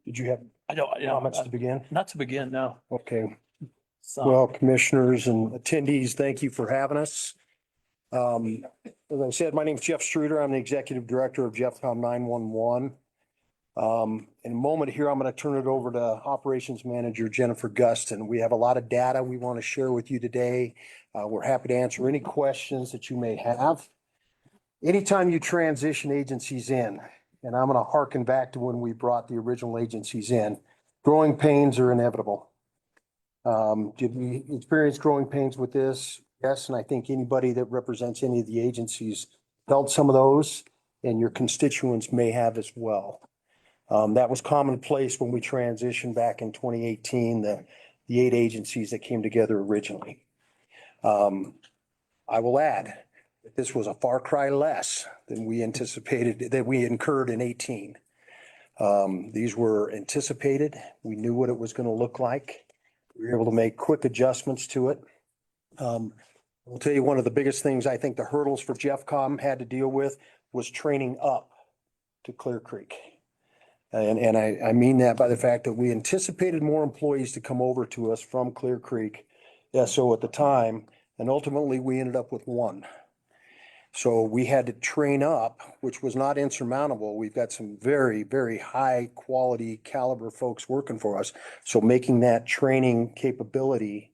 Did you have comments to begin? Not to begin, no. Okay. So, Well, commissioners and attendees, thank you for having us. As I said, my name is Jeff Streeter. I'm the Executive Director of Jeffcom 911. In a moment here, I'm going to turn it over to Operations Manager Jennifer Gustin. We have a lot of data we want to share with you today. We're happy to answer any questions that you may have. Anytime you transition agencies in, and I'm going to harken back to when we brought the original agencies in, growing pains are inevitable. Did we experience growing pains with this? Yes, and I think anybody that represents any of the agencies felt some of those, and your constituents may have as well. That was commonplace when we transitioned back in 2018, the 8 agencies that came together originally. I will add that this was a far cry less than we anticipated, that we incurred in 18. These were anticipated. We knew what it was going to look like. We were able to make quick adjustments to it. I'll tell you, one of the biggest things I think the hurdles for Jeffcom had to deal with was training up to Clear Creek. And I mean that by the fact that we anticipated more employees to come over to us from Clear Creek, SO at the time, and ultimately we ended up with 1. So we had to train up, which was not insurmountable. We've got some very, very high quality caliber folks working for us. So making that training capability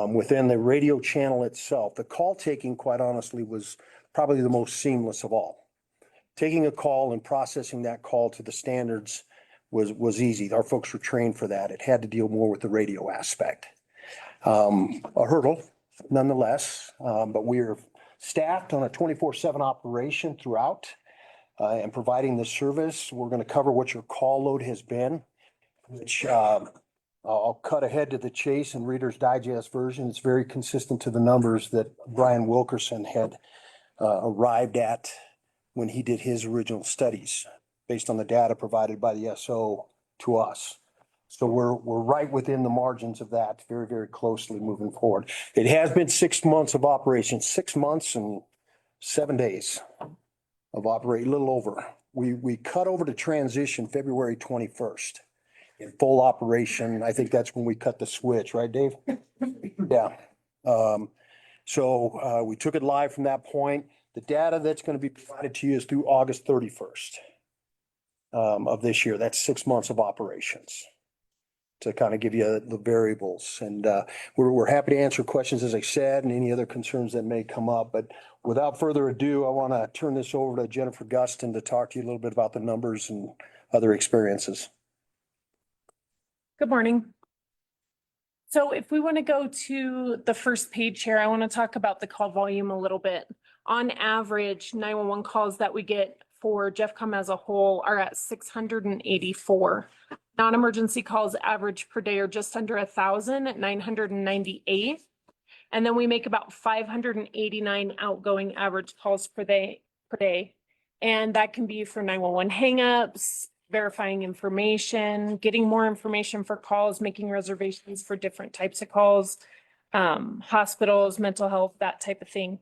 within the radio channel itself, the call taking, quite honestly, was probably the most seamless of all. Taking a call and processing that call to the standards was easy. Our folks were trained for that. It had to deal more with the radio aspect. A hurdle nonetheless, but we're staffed on a 24/7 operation throughout and providing the service. We're going to cover what your call load has been, which I'll cut ahead to the chase and Reader's Digest version. It's very consistent to the numbers that Brian Wilkerson had arrived at when he did his original studies based on the data provided by the SO to us. So we're right within the margins of that very, very closely moving forward. It has been 6 months of operation, 6 months and 7 days of operate, a little over. We cut over to transition February 21st in full operation. I think that's when we cut the switch, right, Dave? Yeah. So we took it live from that point. The data that's going to be provided to you is through August 31st of this year. That's 6 months of operations to kind of give you the variables. And we're happy to answer questions, as I said, and any other concerns that may come up. But without further ado, I want to turn this over to Jennifer Gustin to talk to you a little bit about the numbers and other experiences. Good morning. So if we want to go to the first page here, I want to talk about the call volume a little bit. On average, 911 calls that we get for Jeffcom as a whole are at 684. Non-emergency calls average per day are just under 1,000 at 998. And then we make about 589 outgoing average calls per day. And that can be for 911 hangups, verifying information, getting more information for calls, making reservations for different types of calls, hospitals, mental health, that type of thing.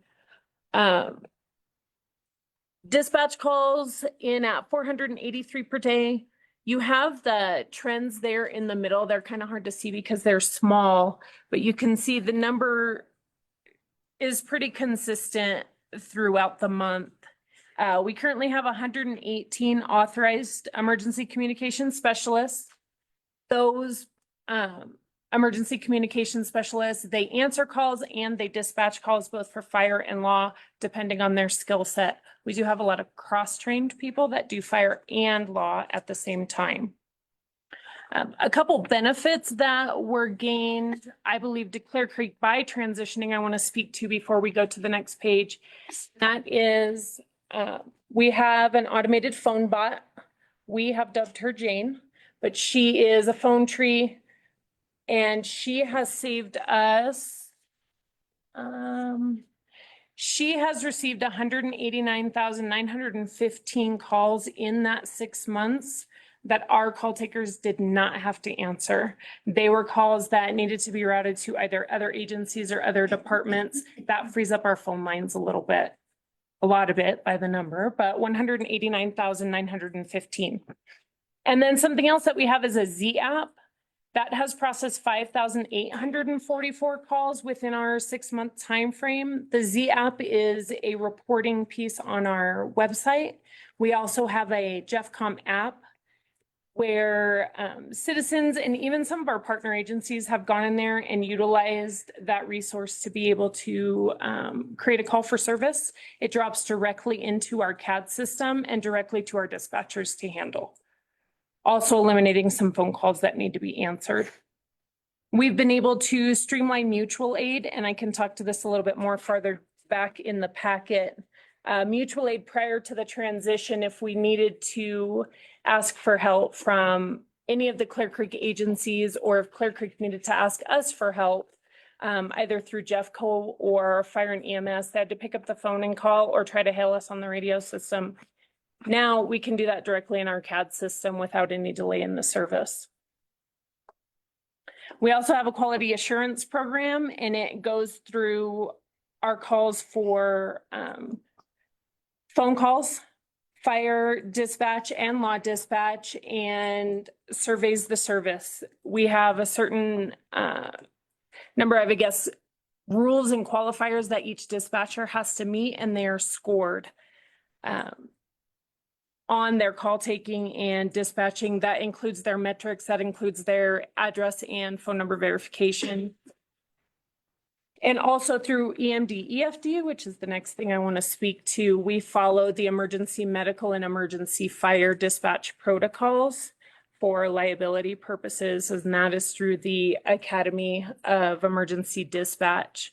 Dispatch calls in at 483 per day. You have the trends there in the middle. They're kind of hard to see because they're small, but you can see the number is pretty consistent throughout the month. We currently have 118 authorized emergency communication specialists. Those emergency communication specialists, they answer calls and they dispatch calls both for fire and law, depending on their skill set. We do have a lot of cross-trained people that do fire and law at the same time. A couple benefits that were gained, I believe, to Clear Creek by transitioning, I want to speak to before we go to the next page. That is, we have an automated phone bot. We have dubbed her Jane, but she is a phone tree and she has saved us. She has received 189,915 calls in that 6 months that our call takers did not have to answer. They were calls that needed to be routed to either other agencies or other departments. That frees up our phone lines a little bit, a lot of it by the number, but 189,915. And then something else that we have is a Z app that has processed 5,844 calls within our 6-month time frame. The Z app is a reporting piece on our website. We also have a Jeffcom app where citizens and even some of our partner agencies have gone in there and utilized that resource to be able to create a call for service. It drops directly into our CAD system and directly to our dispatchers to handle. Also eliminating some phone calls that need to be answered. We've been able to streamline mutual aid, and I can talk to this a little bit more farther back in the packet. Mutual aid prior to the transition, if we needed to ask for help from any of the Clear Creek agencies, or if Clear Creek needed to ask us for help, either through Jeffco or Fire and EMS, they had to pick up the phone and call or try to hail us on the radio system. Now we can do that directly in our CAD system without any delay in the service. We also have a quality assurance program, and it goes through our calls for phone calls, fire dispatch and law dispatch, and surveys the service. We have a certain number of, I guess, rules and qualifiers that each dispatcher has to meet, and they are scored on their call taking and dispatching. That includes their metrics, that includes their address and phone number verification. And also through EMD, EFD, which is the next thing I want to speak to, we follow the emergency medical and emergency fire dispatch protocols for liability purposes, and that is through the Academy of Emergency Dispatch.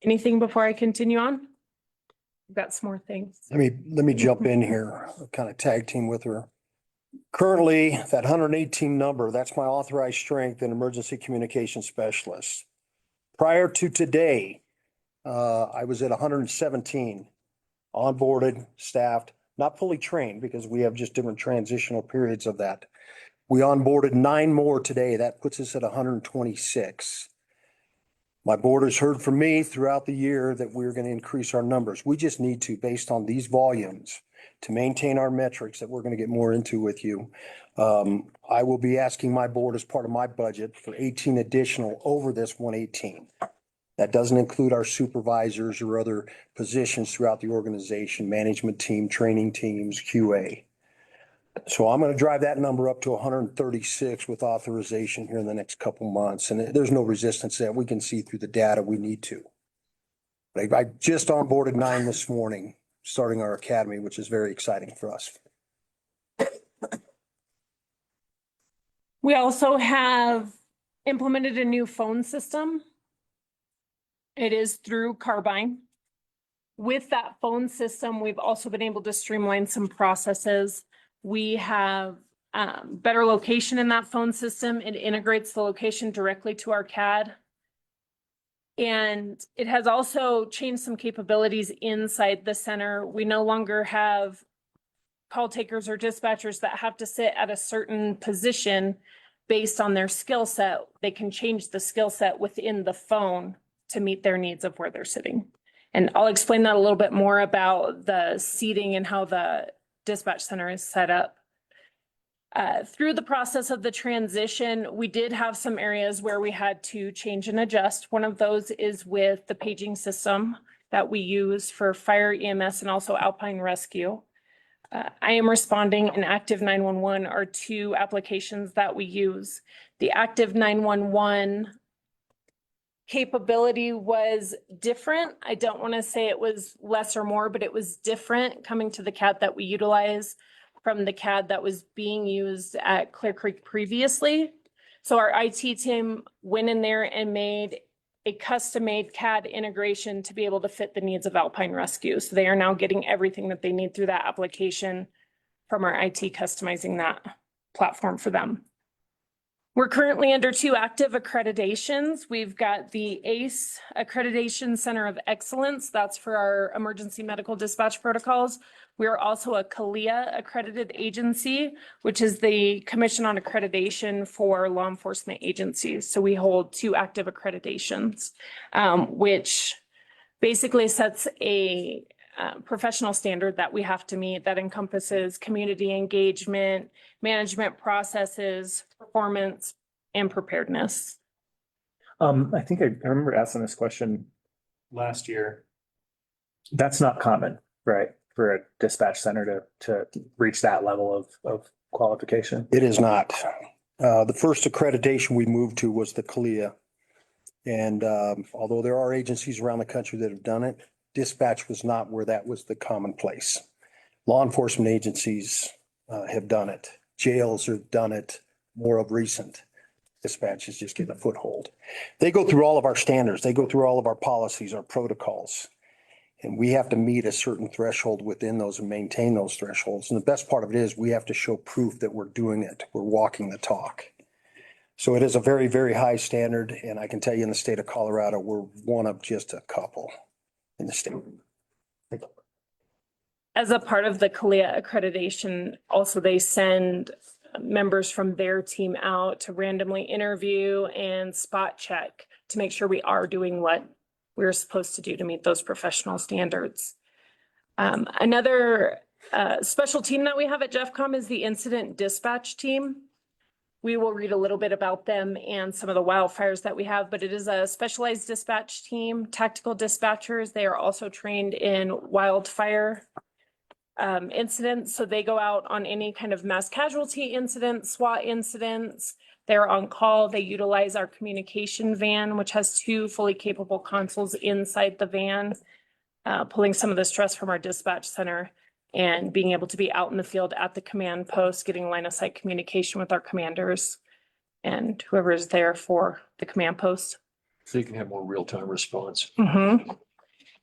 Anything before I continue on? I've got some more things. Let me jump in here, kind of tag team with her. Currently, that 118 number, that's my authorized strength in emergency communication specialist. Prior to today, I was at 117 onboarded, staffed, not fully trained because we have just different transitional periods of that. We onboarded 9 more today. That puts us at 126. My board has heard from me throughout the year that we're going to increase our numbers. We just need to, based on these volumes, to maintain our metrics that we're going to get more into with you. I will be asking my board as part of my budget for 18 additional over this 118. That doesn't include our supervisors or other positions throughout the organization, management team, training teams, QA. So I'm going to drive that number up to 136 with authorization here in the next couple months. And there's no resistance to that. We can see through the data we need to. I just onboarded 9 this morning, starting our academy, which is very exciting for us. We also have implemented a new phone system. It is through Carbine. With that phone system, we've also been able to streamline some processes. We have better location in that phone system. It integrates the location directly to our CAD. And it has also changed some capabilities inside the center. We no longer have call takers or dispatchers that have to sit at a certain position based on their skill set. They can change the skill set within the phone to meet their needs of where they're sitting. And I'll explain that a little bit more about the seating and how the dispatch center is set up. Through the process of the transition, we did have some areas where we had to change and adjust. One of those is with the paging system that we use for fire, EMS, and also Alpine Rescue. I Am Responding and Active 911 are two applications that we use. The Active 911 capability was different. I don't want to say it was less or more, but it was different coming to the CAD that we utilize from the CAD that was being used at Clear Creek previously. So our IT team went in there and made a custom-made CAD integration to be able to fit the needs of Alpine Rescue. So they are now getting everything that they need through that application from our IT customizing that platform for them. We're currently under 2 active accreditations. We've got the ACE Accreditation Center of Excellence. That's for our emergency medical dispatch protocols. We are also a CALIA accredited agency, which is the Commission on Accreditation for Law Enforcement Agencies. So we hold 2 active accreditations, which basically sets a professional standard that we have to meet that encompasses community engagement, management processes, performance, and preparedness. I think I remember asking this question last year. That's not common, right? For a dispatch center to reach that level of qualification. It is not. The first accreditation we moved to was the CALIA. And although there are agencies around the country that have done it, dispatch was not where that was the commonplace. Law enforcement agencies have done it. Jails have done it more of recent. Dispatch is just getting a foothold. They go through all of our standards. They go through all of our policies, our protocols. And we have to meet a certain threshold within those and maintain those thresholds. And the best part of it is we have to show proof that we're doing it. We're walking the talk. So it is a very, very high standard. And I can tell you in the state of Colorado, we're one of just a couple in the state. As a part of the CALIA accreditation, also they send members from their team out to randomly interview and spot check to make sure we are doing what we're supposed to do to meet those professional standards. Another special team that we have at JeffCom is the incident dispatch team. We will read a little bit about them and some of the wildfires that we have, but it is a specialized dispatch team, tactical dispatchers. They are also trained in wildfire incidents. So they go out on any kind of mass casualty incidents, SWAT incidents. They're on call. They utilize our communication van, which has 2 fully capable consoles inside the van, pulling some of the stress from our dispatch center and being able to be out in the field at the command post, getting line of sight communication with our commanders and whoever is there for the command post. So you can have more real-time response. Mm-hmm.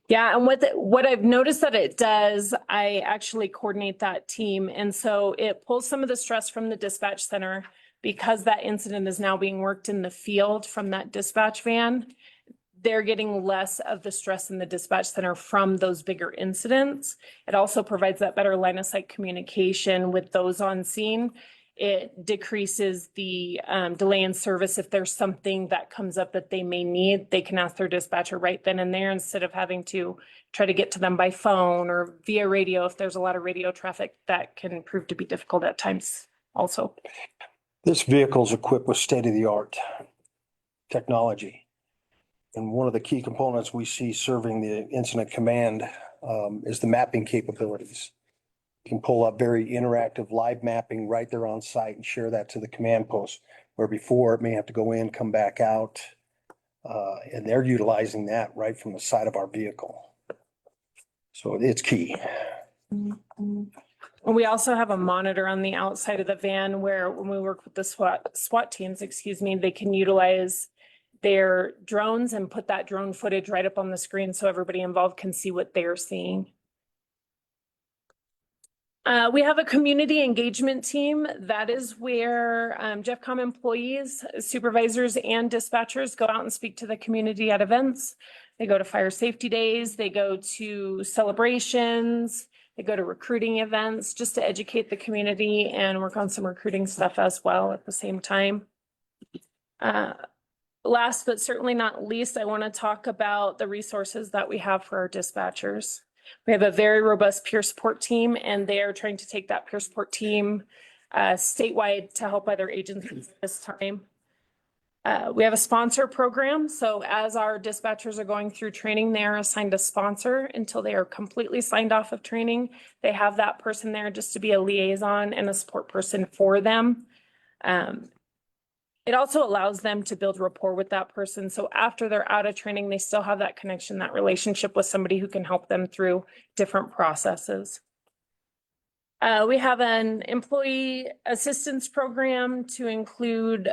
Yeah, and what I've noticed that it does, I actually coordinate that team. And so it pulls some of the stress from the dispatch center because that incident is now being worked in the field from that dispatch van. They're getting less of the stress in the dispatch center from those bigger incidents. It also provides that better line of sight communication with those on scene. It decreases the delay in service. If there's something that comes up that they may need, they can ask their dispatcher right then and there instead of having to try to get to them by phone or via radio. If there's a lot of radio traffic, that can prove to be difficult at times also. This vehicle is equipped with state-of-the-art technology. And one of the key components we see serving the incident command is the mapping capabilities. You can pull up very interactive live mapping right there on site and share that to the command post, where before it may have to go in, come back out. And they're utilizing that right from the side of our vehicle. So it's key. And we also have a monitor on the outside of the van where when we work with the SWAT teams, excuse me, they can utilize their drones and put that drone footage right up on the screen so everybody involved can see what they're seeing. We have a community engagement team. That is where JeffCom employees, supervisors, and dispatchers go out and speak to the community at events. They go to fire safety days, they go to celebrations, they go to recruiting events just to educate the community and work on some recruiting stuff as well at the same time. Last but certainly not least, I want to talk about the resources that we have for our dispatchers. We have a very robust peer support team, and they are trying to take that peer support team statewide to help other agencies at this time. We have a sponsor program. So as our dispatchers are going through training, they are assigned a sponsor until they are completely signed off of training. They have that person there just to be a liaison and a support person for them. It also allows them to build rapport with that person. So after they're out of training, they still have that connection, that relationship with somebody who can help them through different processes. We have an employee assistance program to include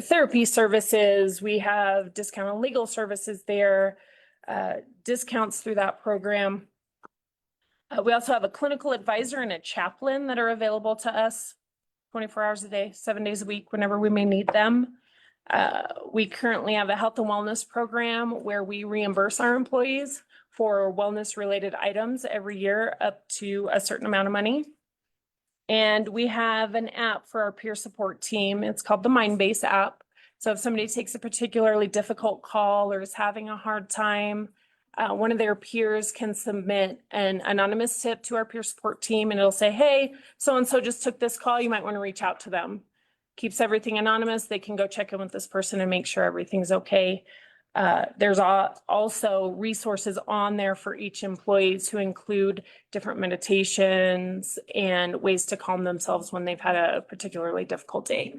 therapy services. We have discounted legal services there, discounts through that program. We also have a clinical advisor and a chaplain that are available to us 24 hours a day, 7 days a week, whenever we may need them. We currently have a health and wellness program where we reimburse our employees for wellness related items every year up to a certain amount of money. And we have an app for our peer support team. It's called the Mindbase app. So if somebody takes a particularly difficult call or is having a hard time, one of their peers can submit an anonymous tip to our peer support team and it'll say, hey, so-and-so just took this call. You might want to reach out to them. Keeps everything anonymous. They can go check in with this person and make sure everything's okay. There's also resources on there for each employee to include different meditations and ways to calm themselves when they've had a particularly difficult day.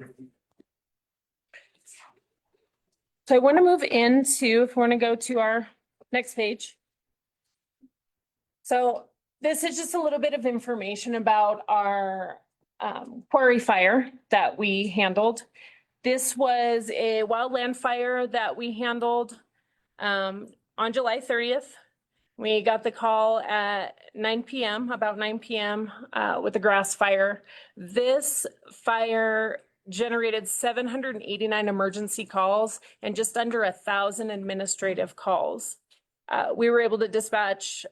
So I want to move into, if we want to go to our next page. So this is just a little bit of information about our quarry fire that we handled. This was a wildland fire that we handled on July 30th. We got the call at 9 p.m., about 9 p.m. With a grass fire. This fire generated 789 emergency calls and just under 1,000 administrative calls. We were able to dispatch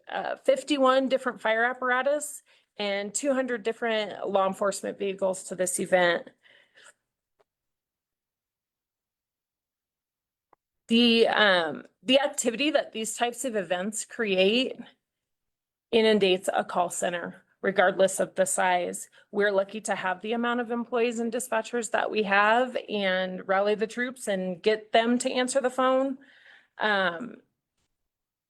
51 different fire apparatus and 200 different law enforcement vehicles to this event. The activity that these types of events create inundates a call center, regardless of the size. We're lucky to have the amount of employees and dispatchers that we have and rally the troops and get them to answer the phone.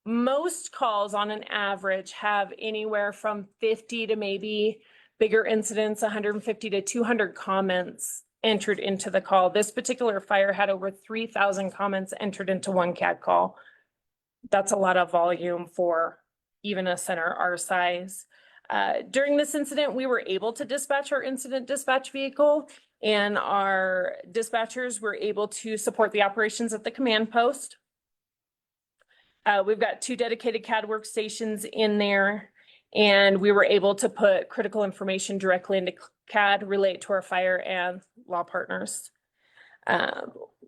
Most calls on an average have anywhere from 50 to maybe bigger incidents, 150 to 200 comments entered into the call. This particular fire had over 3,000 comments entered into one CAD call. That's a lot of volume for even a center our size. During this incident, we were able to dispatch our incident dispatch vehicle, and our dispatchers were able to support the operations at the command post. We've got 2 dedicated CAD workstations in there, and we were able to put critical information directly into CAD, relate to our fire and law partners.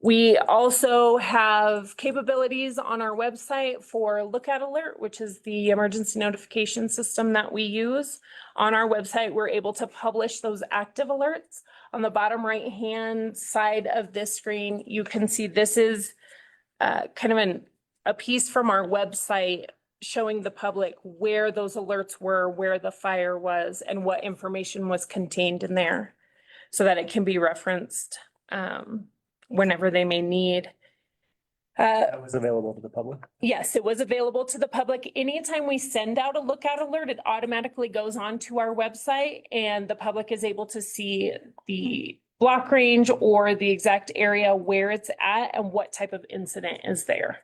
We also have capabilities on our website for Lookout Alert, which is the emergency notification system that we use. On our website, we're able to publish those active alerts. On the bottom right-hand side of this screen, you can see this is kind of a piece from our website showing the public where those alerts were, where the fire was, and what information was contained in there so that it can be referenced whenever they may need. That was available to the public. Yes, it was available to the public. Anytime we send out a lookout alert, it automatically goes onto our website and the public is able to see the block range or the exact area where it's at and what type of incident is there.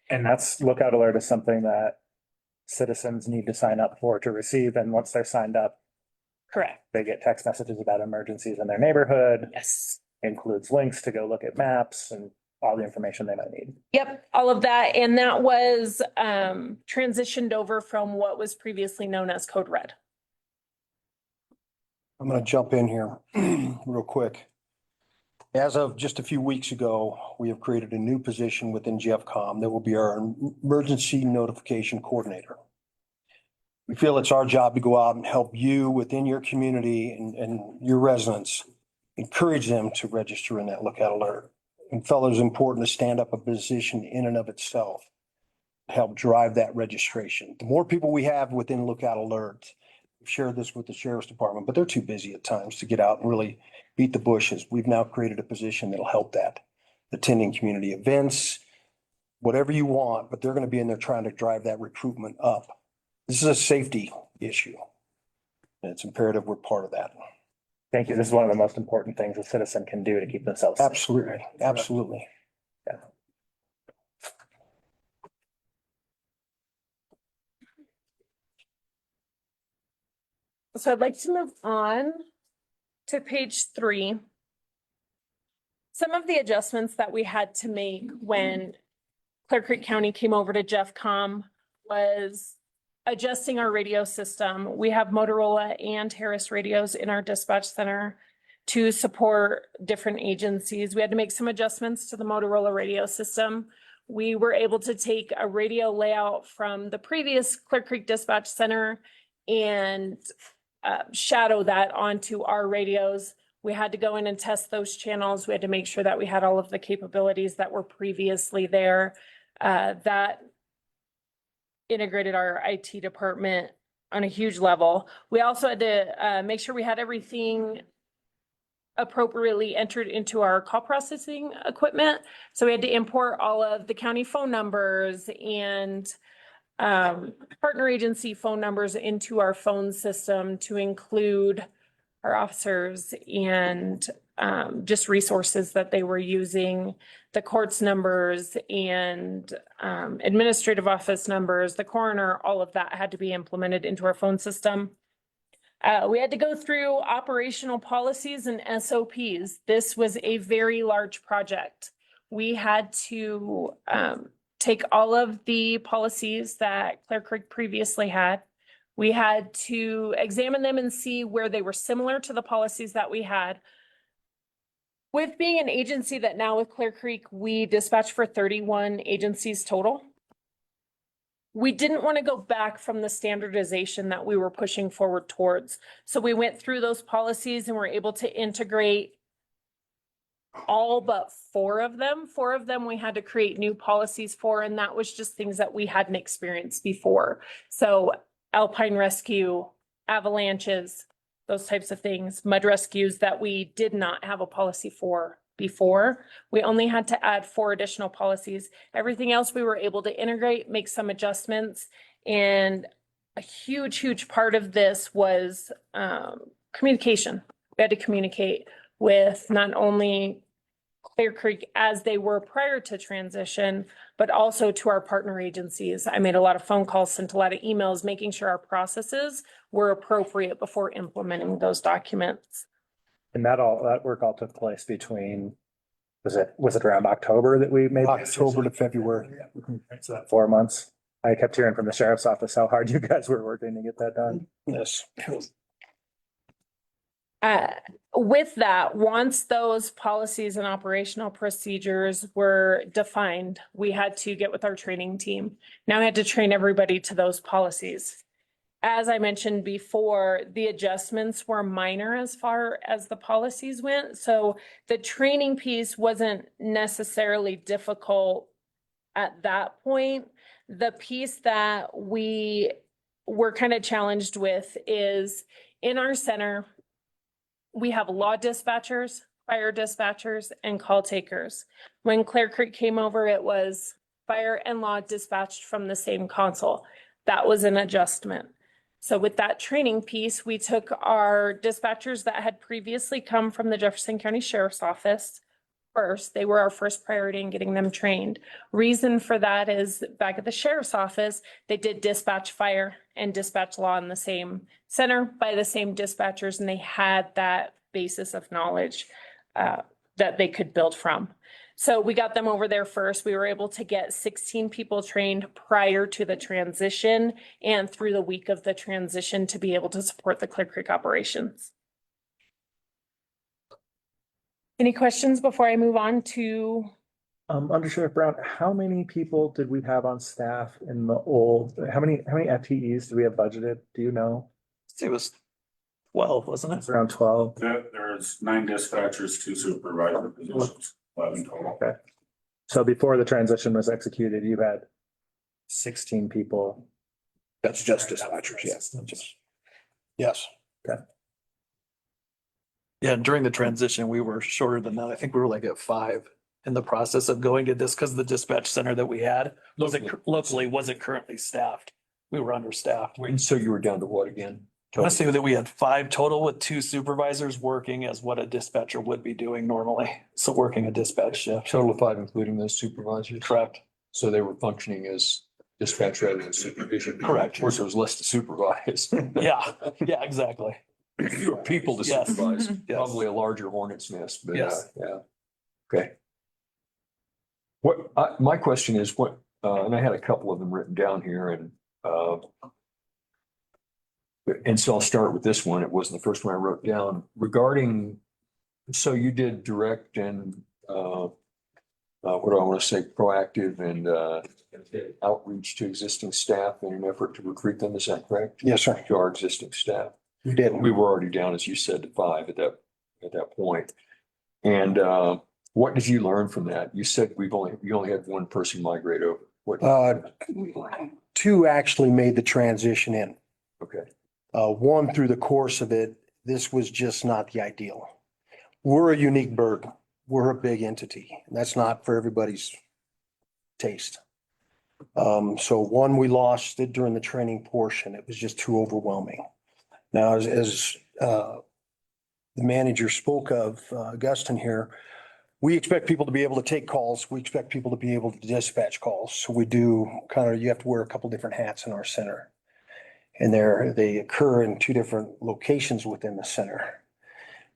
And that's lookout alert is something that citizens need to sign up for to receive, and once they're signed up, Correct. they get text messages about emergencies in their neighborhood. Yes. Includes links to go look at maps and all the information they might need. Yep, all of that. And that was transitioned over from what was previously known as Code Red. I'm going to jump in here real quick. As of just a few weeks ago, we have created a new position within GFCOM that will be our emergency notification coordinator. We feel it's our job to go out and help you within your community and your residents, encourage them to register in that lookout alert. And fellow, it's important to stand up a position in and of itself, to help drive that registration. The more people we have within lookout alert, we've shared this with the sheriff's department, but they're too busy at times to get out and really beat the bushes. We've now created a position that'll help that. Attending community events, whatever you want, but they're going to be in there trying to drive that recruitment up. This is a safety issue. And it's imperative we're part of that. Thank you. This is one of the most important things a citizen can do to keep themselves safe. Absolutely, absolutely. Yeah. So I'd like to move on to page 3. Some of the adjustments that we had to make when Clear Creek County came over to GFCOM was adjusting our radio system. We have Motorola and Harris radios in our dispatch center to support different agencies. We had to make some adjustments to the Motorola radio system. We were able to take a radio layout from the previous Clear Creek Dispatch Center and shadow that onto our radios. We had to go in and test those channels. We had to make sure that we had all of the capabilities that were previously there. That integrated our IT department on a huge level. We also had to make sure we had everything appropriately entered into our call processing equipment. So we had to import all of the county phone numbers and partner agency phone numbers into our phone system to include our officers and just resources that they were using, the court's numbers and administrative office numbers, the coroner, all of that had to be implemented into our phone system. We had to go through operational policies and SOPs. This was a very large project. We had to take all of the policies that Clear Creek previously had. We had to examine them and see where they were similar to the policies that we had. With being an agency that now with Clear Creek, we dispatch for 31 agencies total. We didn't want to go back from the standardization that we were pushing forward towards. So we went through those policies and were able to integrate all but 4 of them. 4 of them we had to create new policies for, and that was just things that we hadn't experienced before. So alpine rescue, avalanches, those types of things, mud rescues that we did not have a policy for before. We only had to add 4 additional policies. Everything else we were able to integrate, make some adjustments. And a huge part of this was communication. We had to communicate with not only Clear Creek as they were prior to transition, but also to our partner agencies. I made a lot of phone calls, sent a lot of emails, making sure our processes were appropriate before implementing those documents. And that work all took place between, was it around October that we made? October to February. So that 4 months. I kept hearing from the sheriff's office how hard you guys were working to get that done. Yes. With that, once those policies and operational procedures were defined, we had to get with our training team. Now we had to train everybody to those policies. As I mentioned before, the adjustments were minor as far as the policies went. So the training piece wasn't necessarily difficult at that point. The piece that we were kind of challenged with is in our center, we have law dispatchers, fire dispatchers, and call takers. When Clear Creek came over, it was fire and law dispatched from the same console. That was an adjustment. So with that training piece, we took our dispatchers that had previously come from the Jefferson County Sheriff's Office. first. They were our first priority in getting them trained. Reason for that is back at the sheriff's office, they did dispatch fire and dispatch law in the same center by the same dispatchers, and they had that basis of knowledge that they could build from. So we got them over there first. We were able to get 16 people trained prior to the transition and through the week of the transition to be able to support the Clear Creek operations. Any questions before I move on to? Under Sheriff Brown, how many people did we have on staff in the old, how many FTEs do we have budgeted? Do you know? It was 12, wasn't It's around 12. There's 9 dispatchers, 2 supervisor positions, 11 total. Okay. So before the transition was executed, you had 16 people. That's just dispatchers, yes. Yes. Okay. Yeah, during the transition, we were shorter than that. I think we were like at 5 in the process of going to this because the dispatch center that we had wasn't currently staffed. We were understaffed. Wait, so you were down to what again? I want to say that we had 5 total with 2 supervisors working as what a dispatcher would be doing normally. So working a dispatch shift. Total of 5, including those supervisors? Correct. So they were functioning as dispatch rather than supervision? Correct. Of course, there was less to supervise. Yeah, exactly. Fewer people to Yes. supervise, Yes. probably a larger hornet's nest, but Yes. yeah. Okay. My question is and I had a couple of them written down here and so I'll start with this one. It wasn't the first one I wrote down regarding, so you did direct and what do I want to say, proactive and outreach to existing staff in an effort to recruit them, is that correct? Yes, sir. To our existing staff. We did. We were already down, as you said, to 5 at that point. And what did you learn from that? You said you only had 1 person migrate over. What? 2 actually made the transition in. Okay. 1 through the course of it, this was just not the ideal. We're a unique bird. We're a big entity. And that's not for everybody's taste. So 1 we lost it during the training portion. It was just too overwhelming. Now, as the manager spoke of, Augustine here, we expect people to be able to take calls. We expect people to be able to dispatch calls. So we do you have to wear a couple different hats in our center. And they occur in 2 different locations within the center.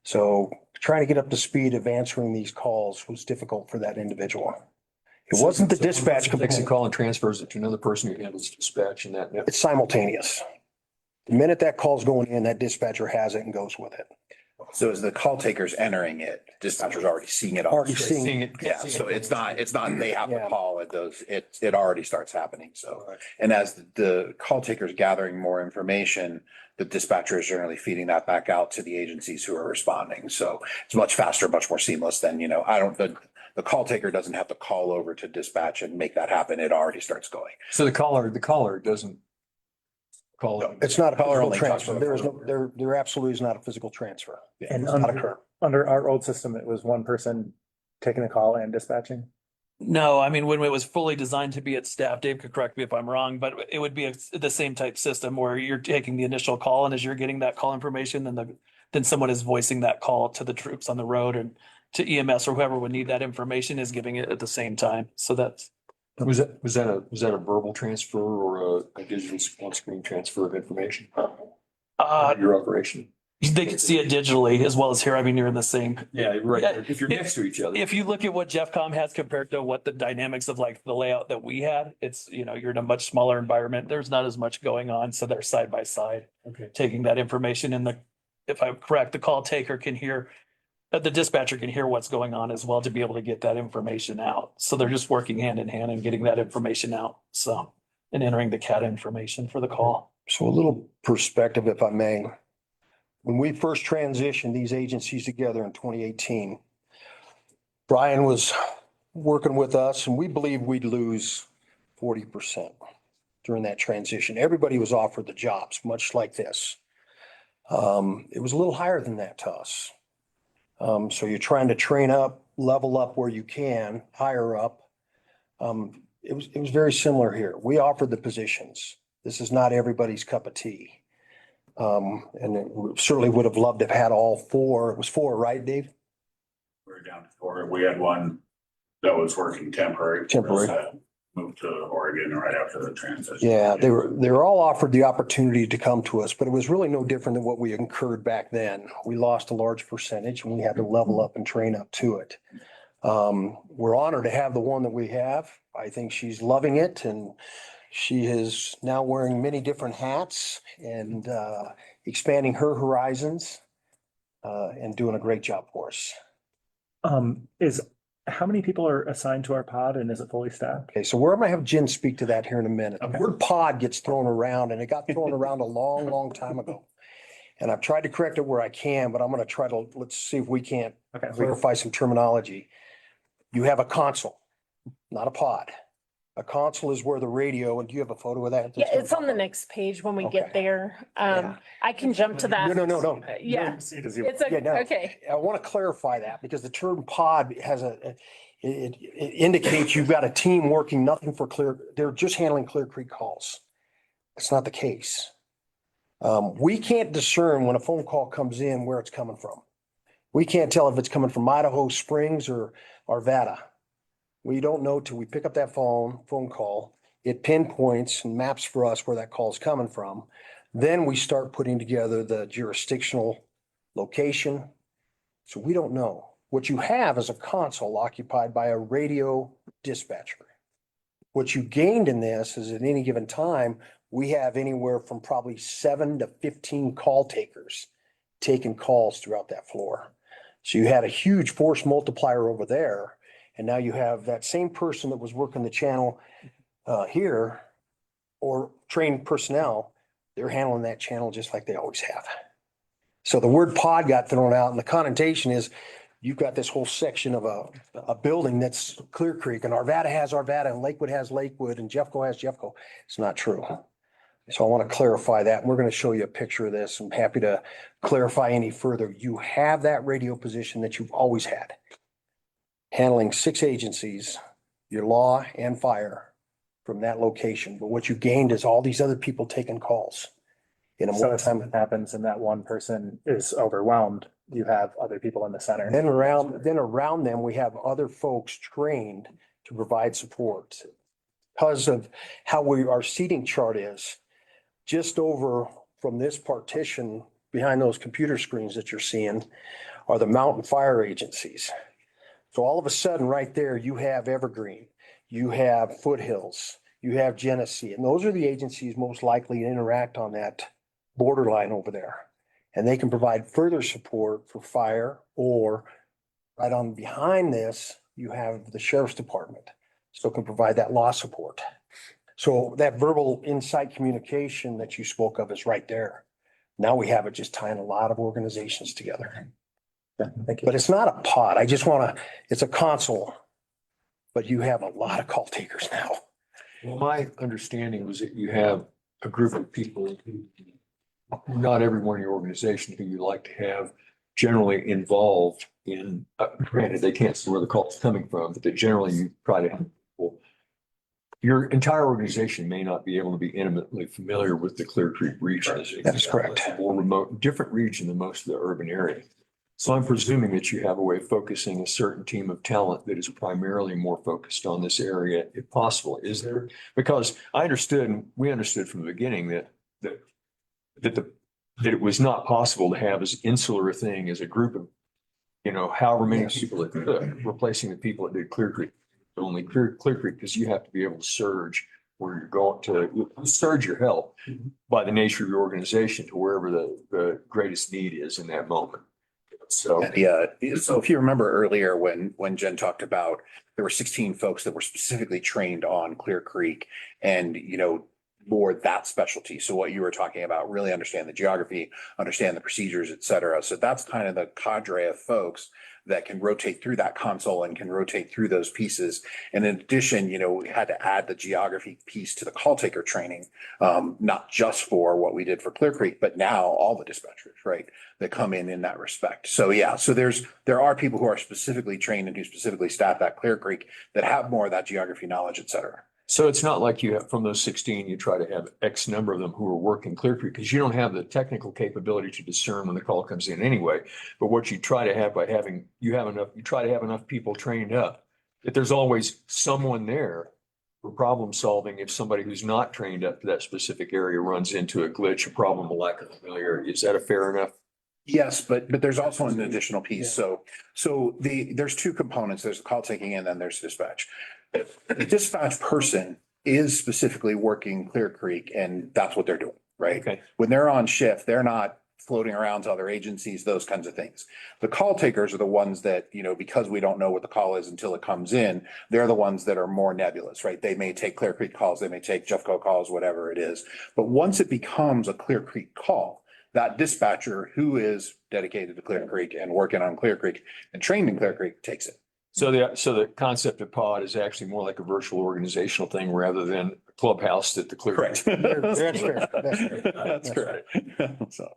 So trying to get up to speed of answering these calls was difficult for that individual. It wasn't the dispatch Takes a component. call and transfers it to another person who handles dispatch and that. It's simultaneous. The minute that call's going in, that dispatcher has it and goes with it. So as the call taker's entering it, dispatcher's already seeing it. Already seeing it. Yeah, so it's not they have to Yeah. call, it already starts happening, so. And as the call taker's gathering more information, the dispatcher is generally feeding that back out to the agencies who are responding, so it's much faster, much more seamless than, the call taker doesn't have to call over to dispatch and make that happen, it already starts going. So the caller doesn't call it. It's not a Caller physical only transfer. talks There is to no, there absolutely is not a physical transfer. And It's not occur. under our old system, it was 1 person taking a call and dispatching. No, I mean, when it was fully designed to be at staff, Dave could correct me if I'm wrong, but it would be the same type system where you're taking the initial call and as you're getting that call information, then someone is voicing that call to the troops on the road and to EMS or whoever would need that information is giving it at the same time. So that's. Was that a verbal transfer or a digital on-screen transfer of information? Your operation? They can see it digitally as well as here. I mean, you're in the same. Yeah, right. If you're next to each other. If you look at what Jeffcom has compared to what the dynamics of like the layout that we had, it's, you're in a much smaller environment. There's not as much going on. So they're side by side. Okay. Taking that information and if I'm correct, the call taker can hear, the dispatcher can hear what's going on as well to be able to get that information out. So they're just working hand in hand and getting that information out. So, and entering the CAT information for the call. So a little perspective, if I may. When we first transitioned these agencies together in 2018, Brian was working with us and we believed we'd lose 40% during that transition. Everybody was offered the jobs, much like this. It was a little higher than that to us. So you're trying to train up, level up where you can, higher up. It was very similar here. We offered the positions. This is not everybody's cup of tea. And it certainly would have loved to have had all 4. It was 4, right, Dave? We're down down, or we had one that was working temporary. Temporary. that Moved to Oregon right after the transition. Yeah, they were all offered the opportunity to come to us, but it was really no different than what we incurred back then. We lost a large percentage and we had to level up and train up to it. We're honored to have the one that we have. I think she's loving it and she is now wearing many different hats and expanding her horizons and doing a great job for us. How many people are assigned to our pod and is it fully staffed? Okay, so we're gonna have Jen speak to that here in a minute. The Okay. word pod gets thrown around and it got thrown around a long, long time ago. And I've tried to correct it where I can, but I'm gonna try to, let's see if we can't Okay. clarify some terminology. You have a console, not a pod. A console is where the radio, and do you have a photo of that? Yeah, it's on the next page when we get Okay. there. Yeah. I can jump to that. No. Yeah, It's it's Yeah, no. okay. I want to clarify that because the term pod has it indicates you've got a team working nothing for they're just handling Clear Creek calls. That's not the case. We can't discern when a phone call comes in where it's coming from. We can't tell if it's coming from Idaho Springs or Arvada. We don't know till we pick up that phone call. It pinpoints and maps for us where that call is coming from. Then we start putting together the jurisdictional location. So we don't know. What you have is a console occupied by a radio dispatcher. What you gained in this is at any given time, we have anywhere from probably 7 to 15 call takers taking calls throughout that floor. So you had a huge force multiplier over there. And now you have that same person that was working the channel here or trained personnel, they're handling that channel just like they always have. So the word pod got thrown out and the connotation is you've got this whole section of a building that's Clear Creek and Arvada has Arvada and Lakewood has Lakewood and Jeffco has Jeffco. It's not true. So I want to clarify that. We're going to show you a picture of this. I'm happy to clarify any further. You have that radio position that you've always had. Handling 6 agencies, your law and fire from that location. But what you gained is all these other people taking calls. In a So more if time. something happens and that one person is overwhelmed, you have other people in the center. Then around them, we have other folks trained to provide support. Because of how our seating chart is, just over from this partition behind those computer screens that you're seeing are the mountain fire agencies. So all of a sudden, right there, you have Evergreen, you have Foothills, you have Genesee, and those are the agencies most likely to interact on that borderline over there. And they can provide further support for fire, or right on behind this, you have the sheriff's department. So it can provide that law support. So that verbal insight communication that you spoke of is right there. Now we have it just tying a lot of organizations together. Thank you. But it's not a pod. It's a console. But you have a lot of call takers now. Well, my understanding was that you have a group of people who, not everyone in your organization who you like to have generally involved in, granted, they can't see where the call is coming from, but that generally you try to have people. Your entire organization may not be able to be intimately familiar with the Clear Creek region. That is correct. It's a more remote, different region than most of the urban area. So I'm presuming that you have a way of focusing a certain team of talent that is primarily more focused on this area, if possible. Is there? Because I understood, and we understood from the beginning that it was not possible to have as insular a thing as a group of, however many people that could, replacing the people that did Clear Creek. Only Clear Creek, because you have to be able to surge where you're going to surge your help by the nature of your organization to wherever the greatest need is in that moment. So, Yeah, so if you remember earlier when Jen talked about, there were 16 folks that were specifically trained on Clear Creek and, more that specialty. So what you were talking about, really understand the geography, understand the procedures, et cetera. So that's kind of the cadre of folks that can rotate through that console and can rotate through those pieces. And in addition, we had to add the geography piece to the call taker training, not just for what we did for Clear Creek, but now all the dispatchers, right, that come in that respect. So yeah, so there are people who are specifically trained and who specifically staff that Clear Creek that have more of that geography knowledge, et cetera. So it's not like you have, from those 16, you try to have X number of them who are working Clear Creek, because you don't have the technical capability to discern when the call comes in anyway. But what you try to have by having, you try to have enough people trained up, that there's always someone there for problem solving if somebody who's not trained up to that specific area runs into a glitch, a problem, a lack of familiarity. Is that a fair enough? Yes, but there's also an additional piece. So there's two components. There's the call taking and then there's dispatch. The dispatch person is specifically working Clear Creek and that's what they're doing, right? Okay. When they're on shift, they're not floating around to other agencies, those kinds of things. The call takers are the ones that, because we don't know what the call is until it comes in, they're the ones that are more nebulous, right? They may take Clear Creek calls, they may take Jeffco calls, whatever it is. But once it becomes a Clear Creek call, that dispatcher who is dedicated to Clear Creek and working on Clear Creek and trained in Clear Creek takes it. So the concept of pod is actually more like a virtual organizational thing rather than a clubhouse that the Clear. Correct. That's fair. That's correct. So.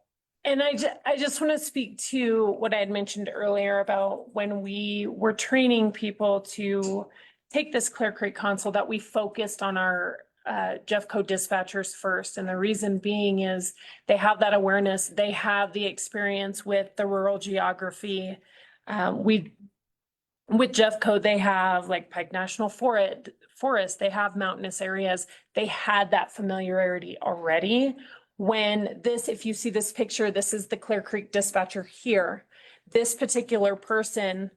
And I just want to speak to what I had mentioned earlier about when we were training people to take this Clear Creek console, that we focused on our Jeffco dispatchers first. And the reason being is they have that awareness, they have the experience with the rural geography. With Jeffco, they have like Pike National Forest, they have mountainous areas. They had that familiarity already. When this, if you see this picture, this is the Clear Creek dispatcher here. This particular person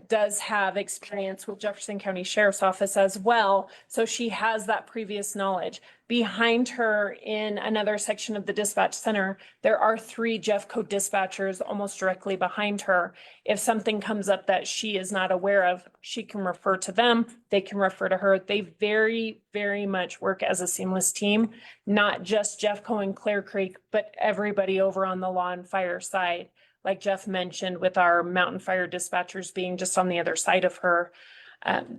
does have experience with Jefferson County Sheriff's Office as well. So she has that previous knowledge. Behind her in another section of the dispatch center, there are 3 Jeffco dispatchers almost directly behind her. If something comes up that she is not aware of, she can refer to them. They can refer to her. They very, very much work as a seamless team, not just Jeffco and Clear Creek, but everybody over on the law and fire side. Like Jeff mentioned, with our mountain fire dispatchers being just on the other side of her,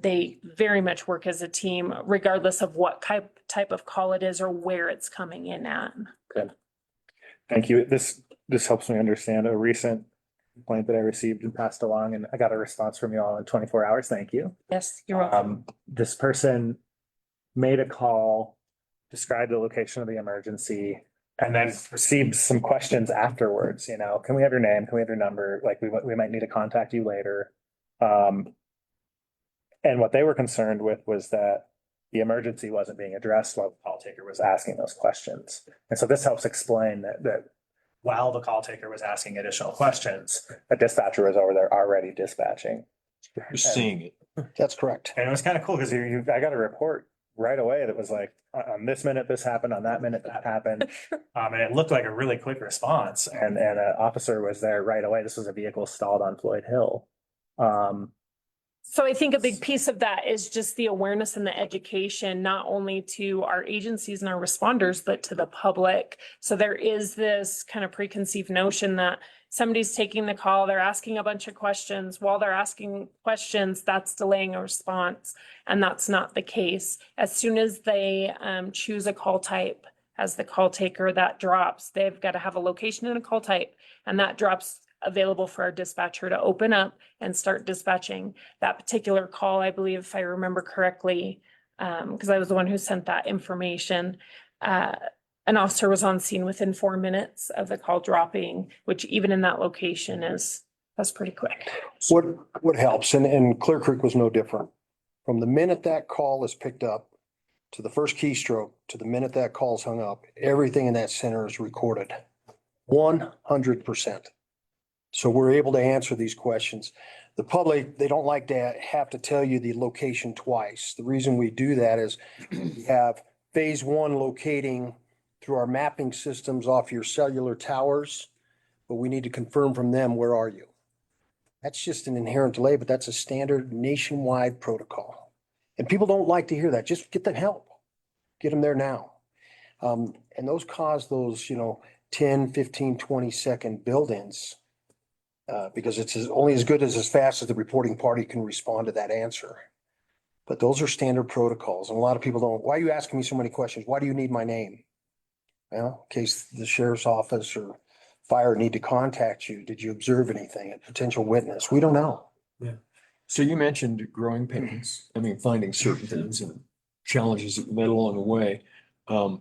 they very much work as a team, regardless of what type of call it is or where it's coming in at. Good. Thank you. This helps me understand a recent complaint that I received and passed along, and I got a response from you all in 24 hours. Thank you. Yes, you're welcome. This person made a call, described the location of the emergency, and then received some questions afterwards, can we have your name? Can we have your number? Like we might need to contact you later. And what they were concerned with was that the emergency wasn't being addressed while the call taker was asking those questions. And so this helps explain that while the call taker was asking additional questions, a dispatcher was over there already dispatching. You're seeing it. That's correct. And it was kind of cool because I got a report right away that was like, on this minute, this happened, on that minute, that happened. And it looked like a really quick response, and an officer was there right away. This was a vehicle stalled on Floyd Hill. So I think a big piece of that is just the awareness and the education, not only to our agencies and our responders, but to the public. So there is this kind of preconceived notion that somebody's taking the call, they're asking a bunch of questions. While they're asking questions, that's delaying a response. And that's not the case. As soon as they choose a call type as the call taker, that drops. They've got to have a location and a call type, and that drops available for our dispatcher to open up and start dispatching. That particular call, I believe, if I remember correctly, because I was the one who sent that information, an officer was on scene within 4 minutes of the call dropping, which even in that location that's pretty quick. What helps, and Clear Creek was no different. From the minute that call is picked up to the first keystroke to the minute that call is hung up, everything in that center is recorded. 100%. So we're able to answer these questions. The public, they don't like to have to tell you the location twice. The reason we do that is we have phase 1 locating through our mapping systems off your cellular towers, but we need to confirm from them, where are you? That's just an inherent delay, but that's a standard nationwide protocol. And people don't like to hear that. Just get them help. Get them there now. And those cause those, 10, 15, 20-second build-ins. Because it's only as good as fast as the reporting party can respond to that answer. But those are standard protocols. And a lot of people don't, why are you asking me so many questions? Why do you need my name? Well, in case the sheriff's office or fire need to contact you. Did you observe anything? A potential witness? We don't know. Yeah. So you mentioned growing pains. Finding certain things and challenges that you met along the way. The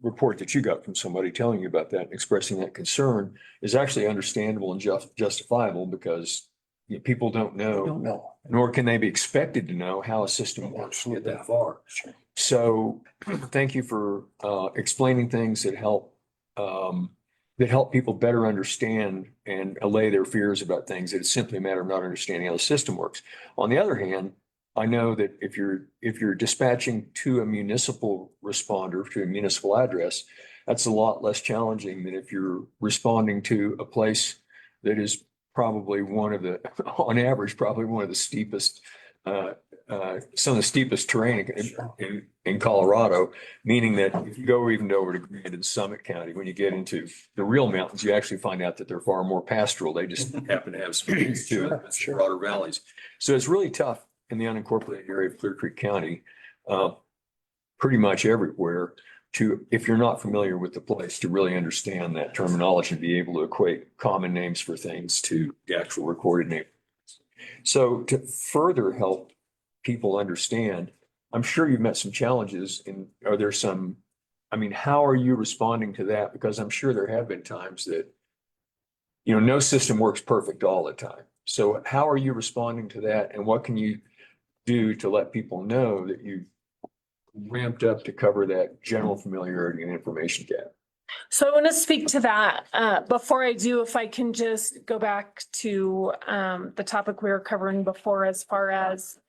report that you got from somebody telling you about that and expressing that concern is actually understandable and justifiable because people don't know, nor can they be expected to know how a system works to get that far. So thank you for explaining things that help people better understand and allay their fears about things. It's simply a matter of not understanding how the system works. On the other hand, I know that if you're dispatching to a municipal responder, to a municipal address, that's a lot less challenging than if you're responding to a place that is probably on average, probably one of the steepest, some of the steepest terrain in Colorado, meaning that if you go even over to Grand and Summit County, when you get into the real mountains, you actually find out that they're far more pastoral. They just happen to have some broader valleys. So it's really tough in the unincorporated area of Clear Creek County, pretty much everywhere, if you're not familiar with the place, to really understand that terminology and be able to equate common names for things to the actual recorded name. So to further help people understand, I'm sure you've met some challenges, and are there some, how are you responding to that? Because I'm sure there have been times that, no system works perfect all the time. So how are you responding to that, and what can you do to let people know that you ramped up to cover that general familiarity and information gap? So I want to speak to that. Before I do, if I can just go back to the topic we were covering before, as far as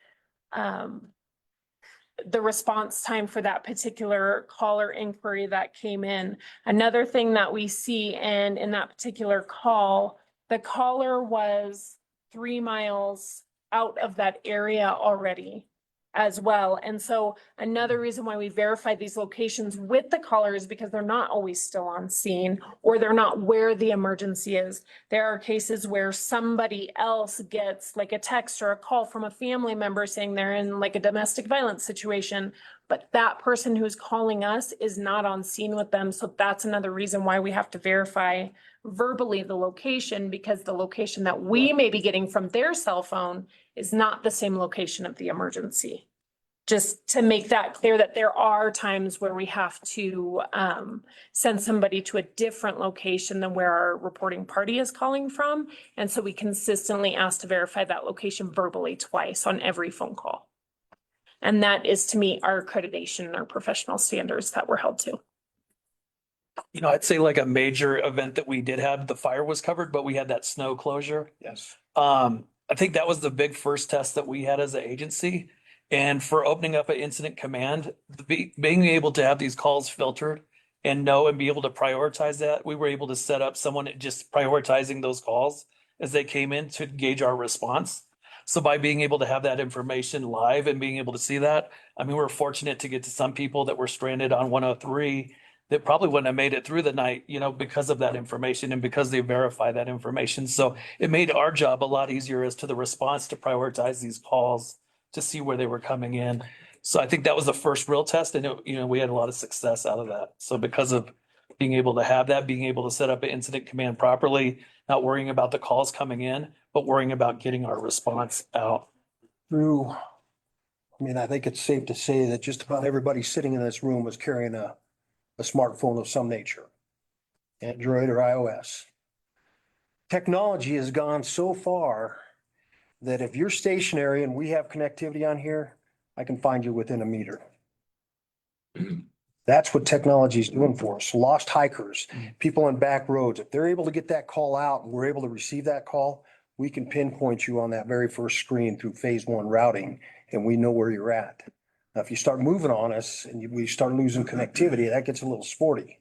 the response time for that particular call or inquiry that came in. Another thing that we see, and in that particular call, the caller was 3 miles out of that area already as well. And so another reason why we verify these locations with the caller is because they're not always still on scene, or they're not where the emergency is. There are cases where somebody else gets like a text or a call from a family member saying they're in like a domestic violence situation, but that person who's calling us is not on scene with them. So that's another reason why we have to verify verbally the location, because the location that we may be getting from their cell phone is not the same location of the emergency. Just to make that clear, that there are times where we have to send somebody to a different location than where our reporting party is calling from. And so we consistently ask to verify that location verbally twice on every phone call. And that is to meet our accreditation and our professional standards that we're held to. I'd say like a major event that we did have, the fire was covered, but we had that snow closure. Yes. I think that was the big first test that we had as an agency. And for opening up an incident command, being able to have these calls filtered and know and be able to prioritize that, we were able to set up someone just prioritizing those calls as they came in to gauge our response. So by being able to have that information live and being able to see that, we're fortunate to get to some people that were stranded on 103 that probably wouldn't have made it through the night, because of that information and because they verify that information. So it made our job a lot easier as to the response to prioritize these calls to see where they were coming in. So I think that was the first real test, and we had a lot of success out of that. So because of being able to have that, being able to set up an incident command properly, not worrying about the calls coming in, but worrying about getting our response out. Drew, I think it's safe to say that just about everybody sitting in this room was carrying a smartphone of some nature, Android or iOS. Technology has gone so far that if you're stationary and we have connectivity on here, I can find you within a meter. That's what technology is doing for us. Lost hikers, people on back roads, if they're able to get that call out and we're able to receive that call, we can pinpoint you on that very first screen through phase 1 routing, and we know where you're at. Now, if you start moving on us and we start losing connectivity, that gets a little sporty.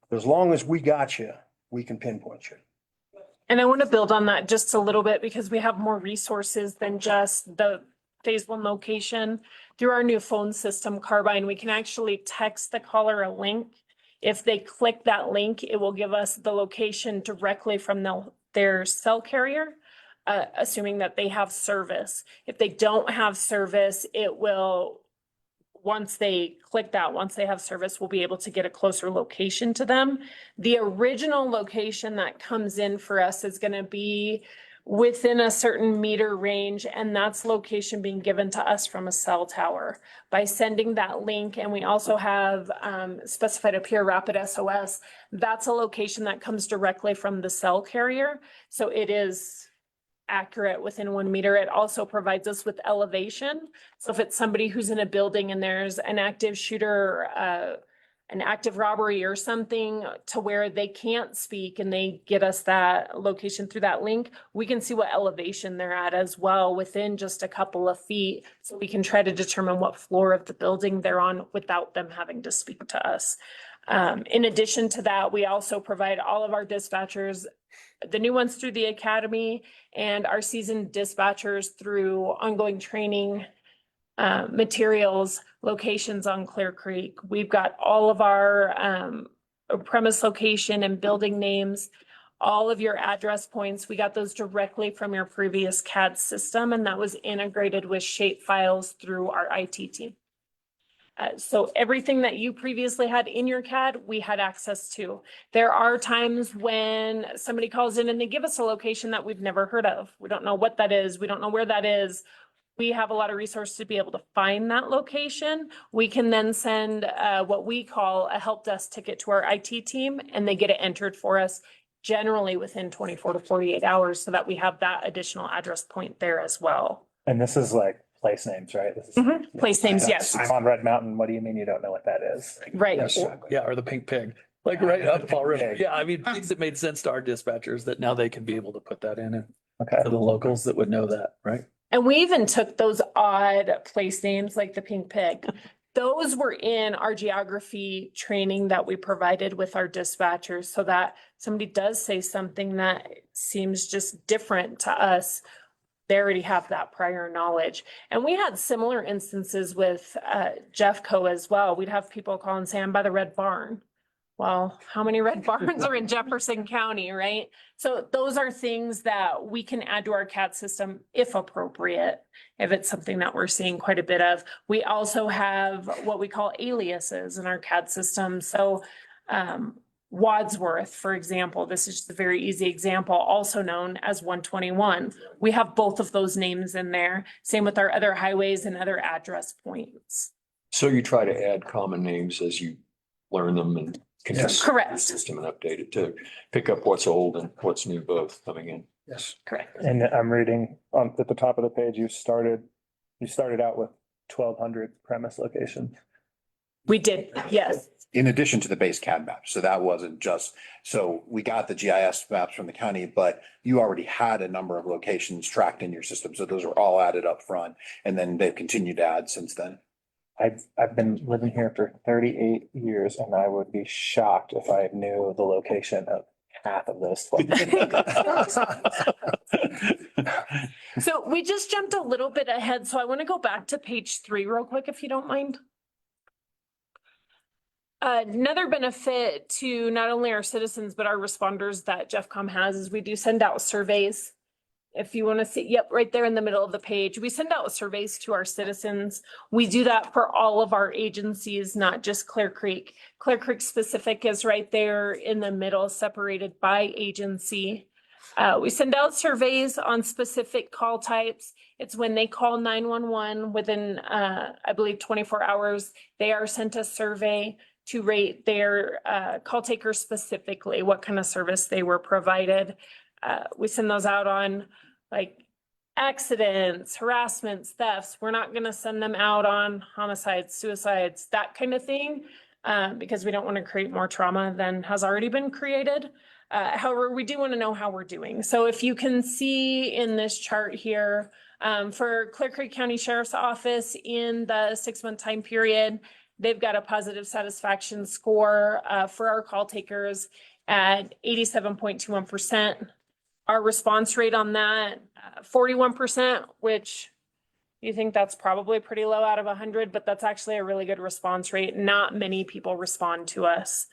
But as long as we got you, we can pinpoint you. And I want to build on that just a little bit, because we have more resources than just the phase 1 location. Through our new phone system, Carbine, we can actually text the caller a link. If they click that link, it will give us the location directly from their cell carrier, assuming that they have service. If they don't have service, it will, once they click that, once they have service, we'll be able to get a closer location to them. The original location that comes in for us is going to be within a certain meter range, and that's location being given to us from a cell tower. By sending that link, and we also have specified up here, Rapid SOS, that's a location that comes directly from the cell carrier. So it is accurate within 1 meter. It also provides us with elevation. So if it's somebody who's in a building and there's an active shooter, an active robbery or something to where they can't speak and they get us that location through that link, we can see what elevation they're at as well within just a couple of feet. So we can try to determine what floor of the building they're on without them having to speak to us. In addition to that, we also provide all of our dispatchers, the new ones through the academy, and our seasoned dispatchers through ongoing training, materials, locations on Clear Creek. We've got all of our premise location and building names, all of your address points. We got those directly from your previous CAD system, and that was integrated with shape files through our IT team. So everything that you previously had in your CAD, we had access to. There are times when somebody calls in and they give us a location that we've never heard of. We don't know what that is. We don't know where that is. We have a lot of resources to be able to find that location. We can then send what we call a help desk ticket to our IT team, and they get it entered for us generally within 24 to 48 hours so that we have that additional address point there as well. And this is like place names, right? This is Place names, yes. I'm on Red Mountain. What do you mean you don't know what that is? Right. Yeah, or the pink pig, like right up Fall River. Yeah, I mean, things that made sense to our dispatchers that now they can be able to put that in, and Okay. for the locals that would know that, right? And we even took those odd place names like the pink pig. Those were in our geography training that we provided with our dispatchers, so that somebody does say something that seems just different to us, they already have that prior knowledge. And we had similar instances with Jeffco as well. We'd have people call and say, I'm by the Red Barn. Well, how many red barns are in Jefferson County, right? So those are things that we can add to our CAD system if appropriate, if it's something that we're seeing quite a bit of. We also have what we call aliases in our CAD system. So Wadsworth, for example, this is just a very easy example, also known as 121. We have both of those names in there. Same with our other highways and other address points. So you try to add common names as you learn them and Yes. Correct. the system and update it to pick up what's old and what's new both coming in. Yes. Correct. And I'm reading on at the top of the page, you started out with 1,200 premise locations. We did, yes. In addition to the base CAD map. So that wasn't just, so we got the GIS maps from the county, but you already had a number of locations tracked in your system. So those were all added up front, and then they've continued to add since then. I've been living here for 38 years, and I would be shocked if I knew the location of half of those. So we just jumped a little bit ahead. So I want to go back to page 3 real quick, if you don't mind. Another benefit to not only our citizens, but our responders that JeffCom has is we do send out surveys. If you want to see, yep, right there in the middle of the page, we send out surveys to our citizens. We do that for all of our agencies, not just Clear Creek. Clear Creek specific is right there in the middle, separated by agency. We send out surveys on specific call types. It's when they call 911 within, I believe, 24 hours, they are sent a survey to rate their call taker specifically, what kind of service they were provided. We send those out on like accidents, harassments, thefts. We're not going to send them out on homicides, suicides, that kind of thing, because we don't want to create more trauma than has already been created. However, we do want to know how we're doing. So if you can see in this chart here, for Clear Creek County Sheriff's Office in the 6-month time period, they've got a positive satisfaction score for our call takers at 87.21%. Our response rate on that, 41%, which you think that's probably pretty low out of 100, but that's actually a really good response rate. Not many people respond to us.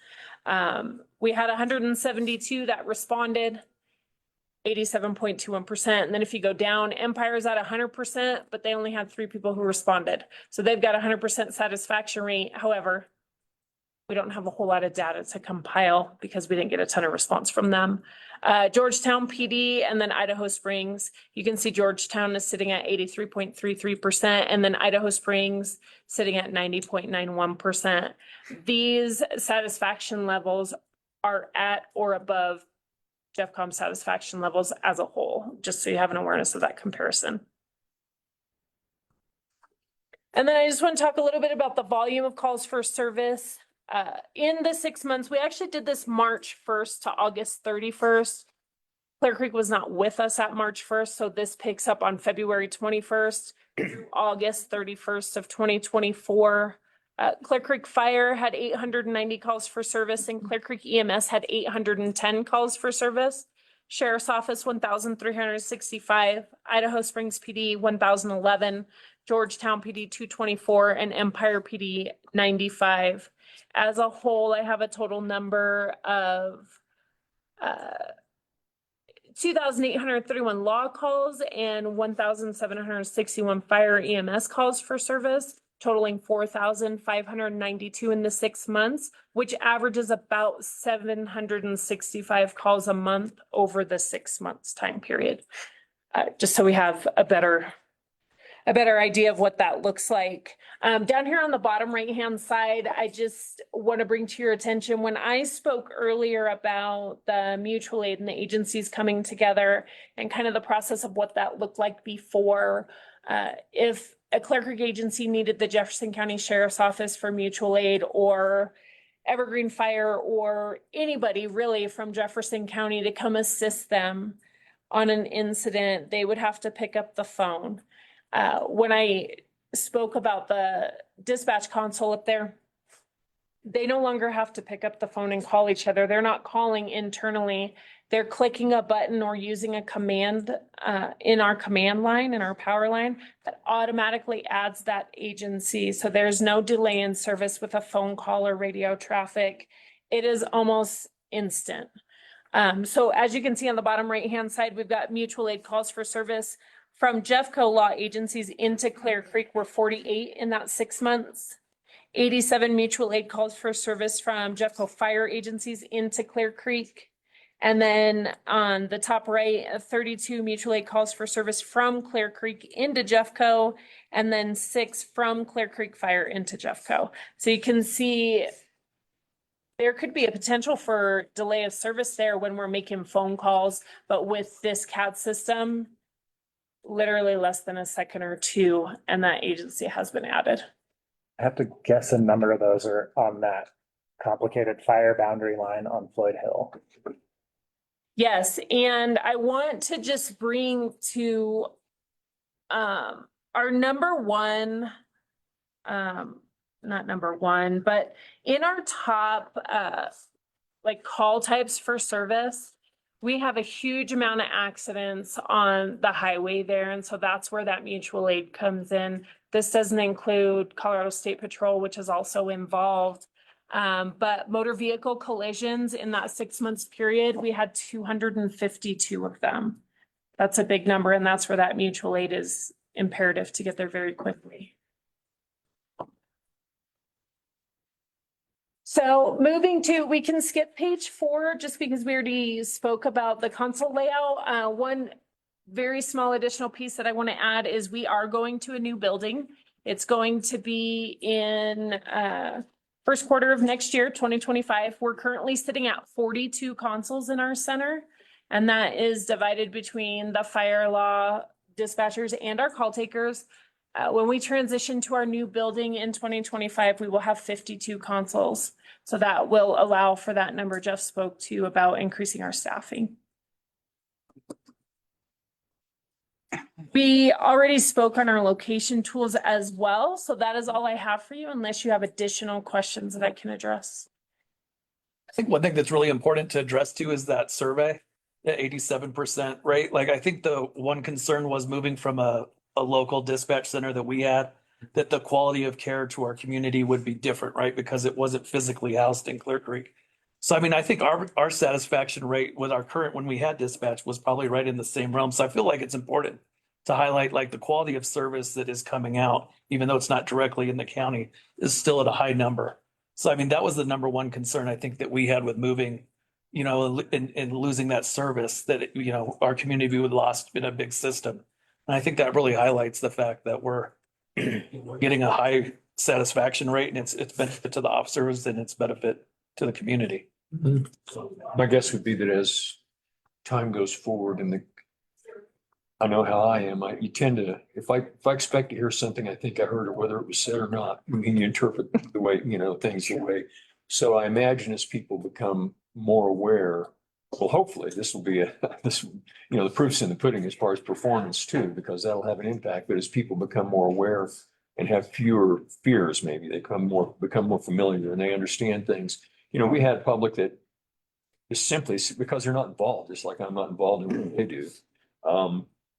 We had 172 that responded, 87.21%. And then if you go down, Empire's at 100%, but they only had 3 people who responded. So they've got 100% satisfaction rate. However, we don't have a whole lot of data to compile because we didn't get a ton of response from them. Georgetown PD and then Idaho Springs. You can see Georgetown is sitting at 83.33%, and then Idaho Springs sitting at 90.91%. These satisfaction levels are at or above GEFCOM satisfaction levels as a whole, just so you have an awareness of that comparison. And then I just want to talk a little bit about the volume of calls for service. In the 6 months, we actually did this March 1st to August 31st. Clear Creek was not with us at March 1st, so this picks up on February 21st through August 31st of 2024. Clear Creek Fire had 890 calls for service, and Clear Creek EMS had 810 calls for service. Sheriff's Office, 1,365, Idaho Springs PD, 1,011, Georgetown PD, 224, and Empire PD, 95. As a whole, I have a total number of 2,831 law calls and 1,761 fire EMS calls for service, totaling 4,592 in the 6 months, which averages about 765 calls a month over the 6 months time period. Just so we have a better idea of what that looks like. Down here on the bottom right-hand side, I just want to bring to your attention, when I spoke earlier about the mutual aid and the agencies coming together and kind of the process of what that looked like before, if a Clear Creek agency needed the Jefferson County Sheriff's Office for mutual aid, or Evergreen Fire, or anybody really from Jefferson County to come assist them on an incident, they would have to pick up the phone. When I spoke about the dispatch console up there, they no longer have to pick up the phone and call each other. They're not calling internally. They're clicking a button or using a command in our command line, in our power line, that automatically adds that agency. So there's no delay in service with a phone call or radio traffic. It is almost instant. So as you can see on the bottom right-hand side, we've got mutual aid calls for service from Jeffco law agencies into Clear Creek were 48 in that 6 months. 87 mutual aid calls for service from Jeffco fire agencies into Clear Creek. And then on the top right, 32 mutual aid calls for service from Clear Creek into Jeffco, and then 6 from Clear Creek Fire into Jeffco. So you can see there could be a potential for delay of service there when we're making phone calls, but with this CAD system, literally less than a second or two, and that agency has been added. I have to guess a number of those are on that complicated fire boundary line on Floyd Hill. Yes, and I want to just bring to our number one, not number one, but in our top like call types for service, we have a huge amount of accidents on the highway there. And so that's where that mutual aid comes in. This doesn't include Colorado State Patrol, which is also involved. But motor vehicle collisions in that 6 months period, we had 252 of them. That's a big number. And that's where that mutual aid is imperative to get there very quickly. So moving to, we can skip page 4 just because we already spoke about the console layout. One very small additional piece that I want to add is we are going to a new building. It's going to be in first quarter of next year, 2025. We're currently sitting at 42 consoles in our center, and that is divided between the fire law dispatchers and our call takers. When we transition to our new building in 2025, we will have 52 consoles. So that will allow for that number Jeff spoke to about increasing our staffing. We already spoke on our location tools as well. So that is all I have for you, unless you have additional questions that I can address. I think one thing that's really important to address too is that survey, the 87%, right? Like, I think the one concern was moving from a local dispatch center that we had, that the quality of care to our community would be different, right? Because it wasn't physically housed in Clear Creek. So, I mean, I think our satisfaction rate with our current, when we had dispatch, was probably right in the same realm. So I feel like it's important to highlight, like, the quality of service that is coming out, even though it's not directly in the county, is still at a high number. So I mean, that was the number one concern I think that we had with moving, you know, and losing that service that, you know, our community would lost in a big system. And I think that really highlights the fact that we're getting a high satisfaction rate and it's benefit to the officers and it's benefit to the community. My guess would be that as time goes forward and I know how I am, you tend to, if I expect to hear something, I think I heard it, whether it was said or not, I mean, you interpret the way, you know, things the way. So I imagine as people become more aware, well, hopefully this will be this, you know, the proof's in the pudding as far as performance too, because that'll have an impact. But as people become more aware and have fewer fears, maybe they become more familiar and they understand things. You know, we had public that is simply because they're not involved, just like I'm not involved in what they do.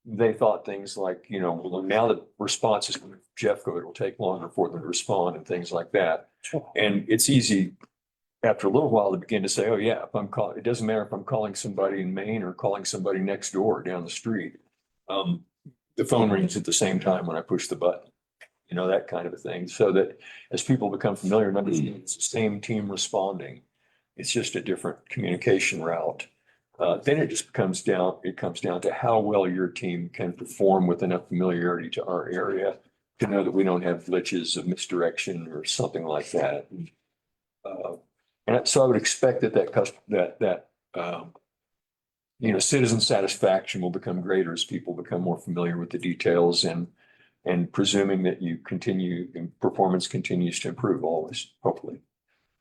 They thought things like, you know, well, now that response is Jeff go, it'll take longer for them to respond and things like that. And it's easy after a little while to begin to say, oh yeah, if I'm calling, it doesn't matter if I'm calling somebody in Maine or calling somebody next door down the street. The phone rings at the same time when I push the button, you know, that kind of a thing. So that as people become familiar and understand it's the same team responding, it's just a different communication route. Then it just comes down to how well your team can perform with enough familiarity to our area to know that we don't have glitches of misdirection or something like that. And so I would expect that you know, citizen satisfaction will become greater as people become more familiar with the details and presuming that performance continues to improve always, hopefully.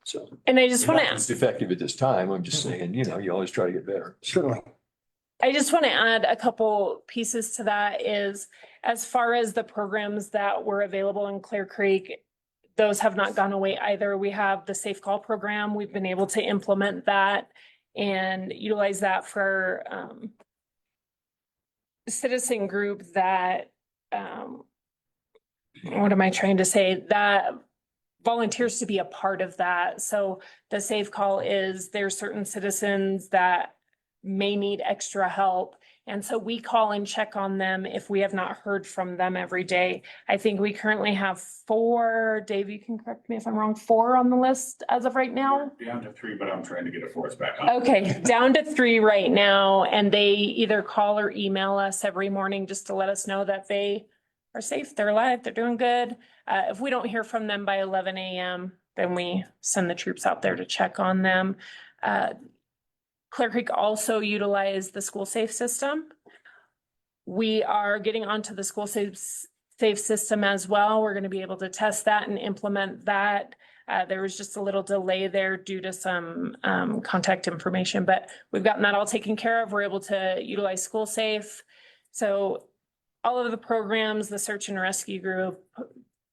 So. And I just want to It's effective at this time. I'm just saying, you know, you always try to get better. Certainly. I just want to add a couple pieces to that is as far as the programs that were available in Clear Creek, those have not gone away either. We have the Safe Call program. We've been able to implement that and utilize that for citizen group that what am I trying to say? That volunteers to be a part of that. So the Safe Call is there's certain citizens that may need extra help. And so we call and check on them if we have not heard from them every day. I think we currently have 4, Dave, you can correct me if I'm wrong, 4 on the list as of right now. Down to 3, but I'm trying to get a 4th back up. Okay, down to 3 right now. And they either call or email us every morning just to let us know that they are safe, they're alive, they're doing good. If we don't hear from them by 11 a.m., then we send the troops out there to check on them. Clear Creek also utilized the school safe system. We are getting onto the school safe system as well. We're going to be able to test that and implement that. There was just a little delay there due to some contact information, but we've gotten that all taken care of. We're able to utilize school safe. So all of the programs, the search and rescue group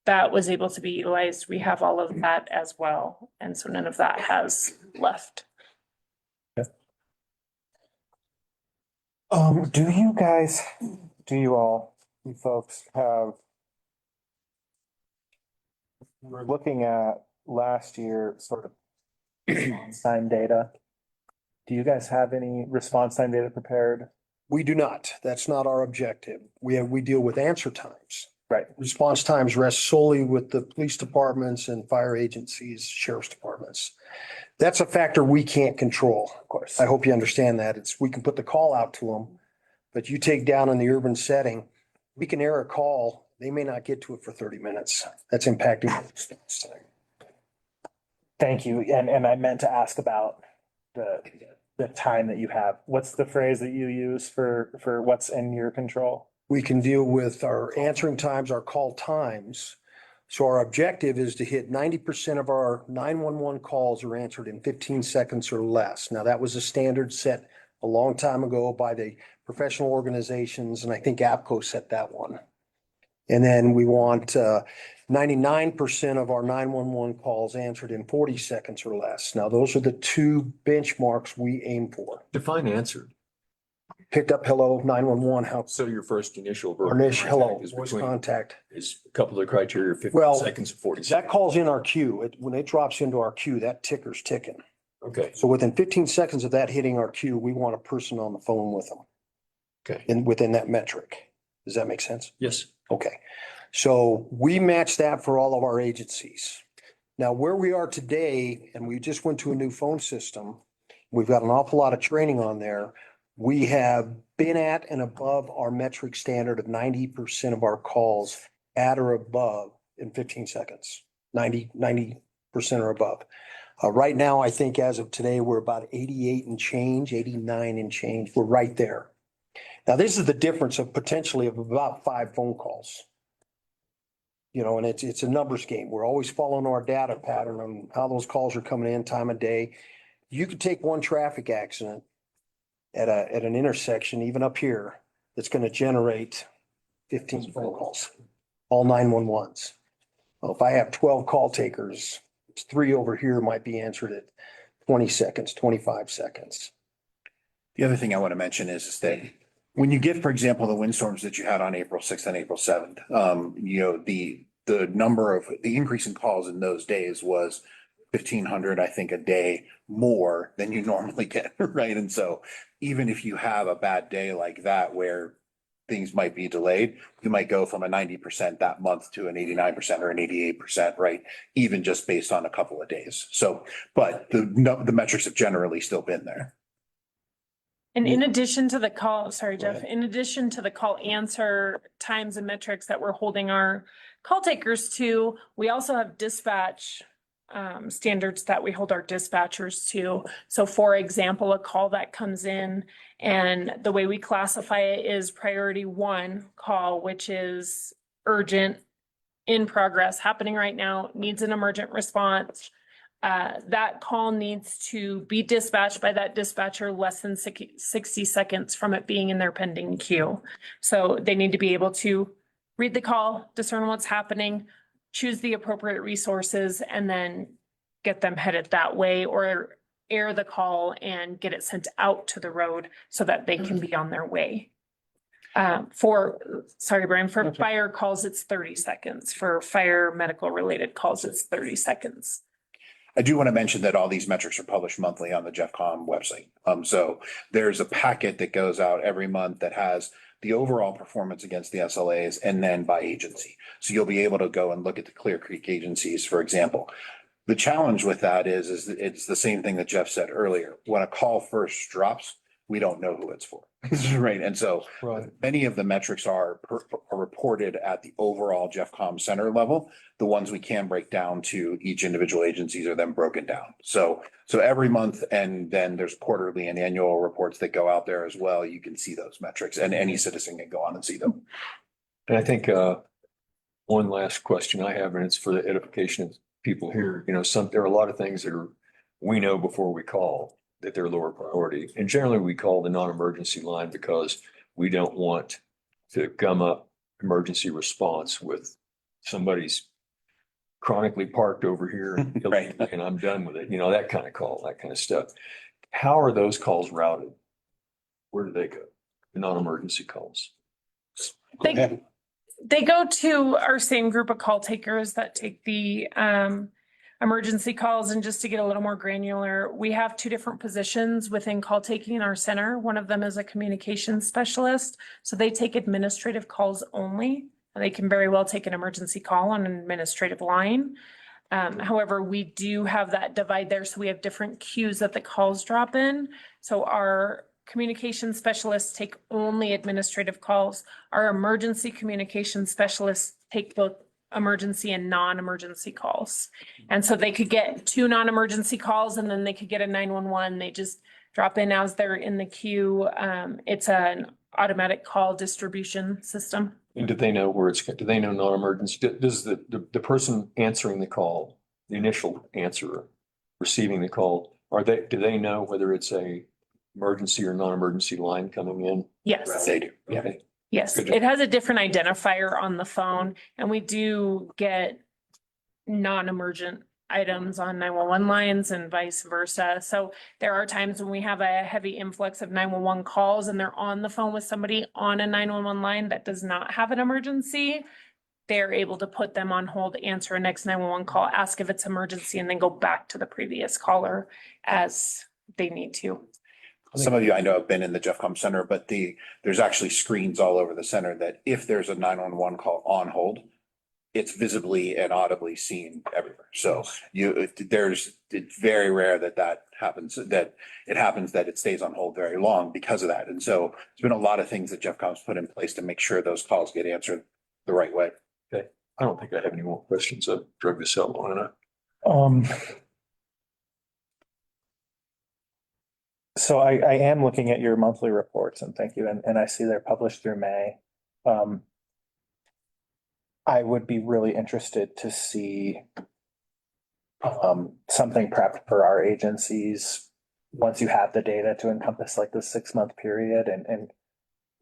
that was able to be utilized, we have all of that as well. And so none of that has left. Do you all, you folks have, we're looking at last year sort of response time data. Do you guys have any response time data prepared? We do not. That's not our objective. We deal with answer times. Right. Response times rest solely with the police departments and fire agencies, sheriff's departments. That's a factor we can't control. Of course. I hope you understand that. We can put the call out to them, but you take down in the urban setting, we can air a call. They may not get to it for 30 minutes. That's impacting. Thank you. And I meant to ask about the time that you have. What's the phrase that you use for what's in your control? We can deal with our answering times, our call times. So our objective is to hit 90% of our 911 calls are answered in 15 seconds or less. Now, that was a standard set a long time ago by the professional organizations, and I think APCO set that one. And then we want 99% of our 911 calls answered in 40 seconds or less. Now, those are the 2 benchmarks we aim for. Define answered. Picked up, hello, 911, how? So your first initial. Hello, voice contact. Is a couple of criteria, 50 Well, seconds and 40 seconds. That calls in our queue. When it drops into our queue, that ticker's ticking. Okay. So within 15 seconds of that hitting our queue, we want a person on the phone with them. Okay. Within that metric. Does that make sense? Yes. Okay. So we match that for all of our agencies. Now, where we are today, and we just went to a new phone system, we've got an awful lot of training on there. We have been at and above our metric standard of 90% of our calls at or above in 15 seconds, 90% or above. Right now, I think as of today, we're about 88 and change, 89 and change. We're right there. Now, this is the difference of potentially of about 5 phone calls. You know, and it's a numbers game. We're always following our data pattern on how those calls are coming in, time of day. You could take one traffic accident at an intersection, even up here, that's going to generate 15 phone calls, all 911s. Well, if I have 12 call takers, 3 over here might be answered at 20 seconds, 25 seconds. The other thing I want to mention is that when you get, for example, the windstorms that you had on April 6th and April 7th, you know, the increase in calls in those days was 1,500, I think, a day more than you normally get, right? And so even if you have a bad day like that where things might be delayed, you might go from a 90% that month to an 89% or an 88%, right? Even just based on a couple of days. So, but the metrics have generally still been there. And in addition to the call, sorry, Jeff, in addition to the call answer times and metrics that we're holding our call takers to, we also have dispatch standards that we hold our dispatchers to. So for example, a call that comes in and the way we classify it is priority 1 call, which is urgent, in progress, happening right now, needs an emergent response. That call needs to be dispatched by that dispatcher less than 60 seconds from it being in their pending queue. So they need to be able to read the call, discern what's happening, choose the appropriate resources, and then get them headed that way, or air the call and get it sent out to the road so that they can be on their way. Sorry, Brian, for fire calls, it's 30 seconds. For fire medical related calls, it's 30 seconds. I do want to mention that all these metrics are published monthly on the JeffCom website. So there's a packet that goes out every month that has the overall performance against the SLAs and then by agency. So you'll be able to go and look at the Clear Creek agencies, for example. The challenge with that is it's the same thing that Jeff said earlier. When a call first drops, we don't know who it's for, right? And so many of the metrics are reported at the overall JeffCom center level. The ones we can break down to each individual agencies are then broken down. So every month, and then there's quarterly and annual reports that go out there as well. You can see those metrics, and any citizen can go on and see them. And I think one last question I have, and it's for the edification of people here. You know, there are a lot of things that we know before we call that they're lower priority. And generally we call the non-emergency line because we don't want to gum up emergency response with somebody's chronically parked over here Right. and I'm done with it. You know, that kind of call, that kind of stuff. How are those calls routed? Where do they go? The non-emergency calls. They go to our same group of call takers that take the emergency calls. And just to get a little more granular, we have 2 different positions within call taking in our center. One of them is a communications specialist. So they take administrative calls only. They can very well take an emergency call on an administrative line. However, we do have that divide there. So we have different queues that the calls drop in. So our communication specialists take only administrative calls. Our emergency communication specialists take both emergency and non-emergency calls. And so they could get 2 non-emergency calls and then they could get a 911. They just drop in as they're in the queue. It's an automatic call distribution system. And do they know where do they know non-emergency? Does the person answering the call, the initial answerer receiving the call, do they know whether it's a emergency or non-emergency line coming in? Yes. They do. Yeah. Okay. Yes, Good job. it has a different identifier on the phone, and we do get non-emergent items on 911 lines and vice versa. So there are times when we have a heavy influx of 911 calls and they're on the phone with somebody on a 911 line that does not have an emergency. They're able to put them on hold, answer a next 911 call, ask if it's emergency, and then go back to the previous caller as they need to. Some of you I know have been in the JeffCom center, but there's actually screens all over the center that if there's a 911 call on hold, it's visibly and audibly seen everywhere. So it's very rare that happens, that it stays on hold very long because of that. And so there's been a lot of things that Jeff Combs put in place to make sure those calls get answered the right way. Okay. I don't think I have any more questions. I've drug this out long enough. So I am looking at your monthly reports, and thank you, and I see they're published through May. I would be really interested to see something prepped for our agencies once you have the data to encompass like the 6-month period. And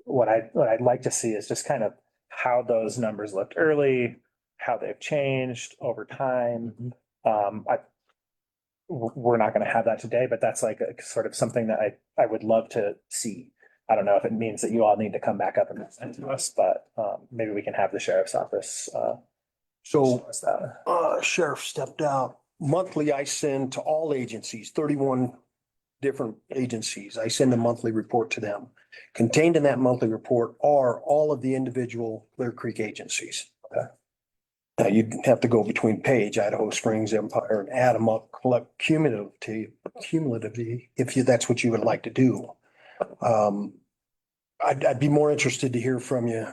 what I'd like to see is just kind of how those numbers looked early, how they've changed over time. We're not going to have that today, but that's like a sort of something that I would love to see. I don't know if it means that you all need to come back up and present to us, but maybe we can have the sheriff's office. So sheriff stepped out. Monthly, I send to all agencies, 31 different agencies. I send a monthly report to them. Contained in that monthly report are all of the individual Clear Creek agencies. Now you'd have to go between Page, Idaho Springs, Empire, and add them up, collect cumulatively, if that's what you would like to do. I'd be more interested to hear from you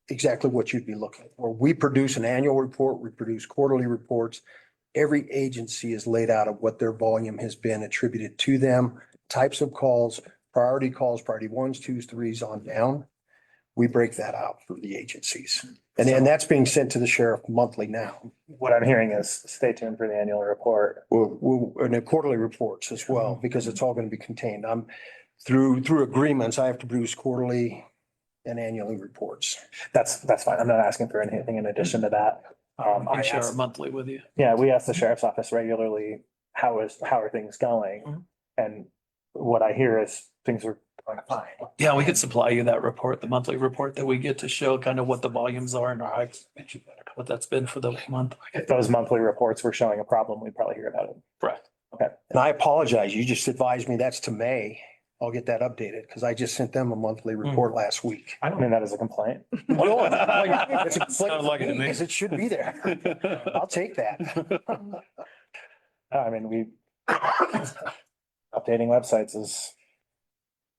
exactly what you'd be looking for. We produce an annual report, we produce quarterly reports. Every agency is laid out of what their volume has been attributed to them, types of calls, priority 1s, 2s, 3s on down. We break that out for the agencies. And that's being sent to the sheriff monthly now. What I'm hearing is stay tuned for the annual report. And the quarterly reports as well, because it's all going to be contained. I'm through agreements, I have to produce quarterly and annually reports. That's fine. I'm not asking for anything in addition to that. I share it monthly with you. Yeah, we ask the sheriff's office regularly, how are things going? And what I hear is things are going fine. Yeah, we could supply you that report, the monthly report that we get to show kind of what the volumes are and what that's been for the month. If those monthly reports were showing a problem, we'd probably hear about it. Correct. Okay. And I apologize. You just advised me that's to May. I'll get that updated because I just sent them a monthly report last week. I don't mean that as a complaint. No, it's a complaint Sounded like it to me. because it should be there. I'll take that. I mean, updating websites is.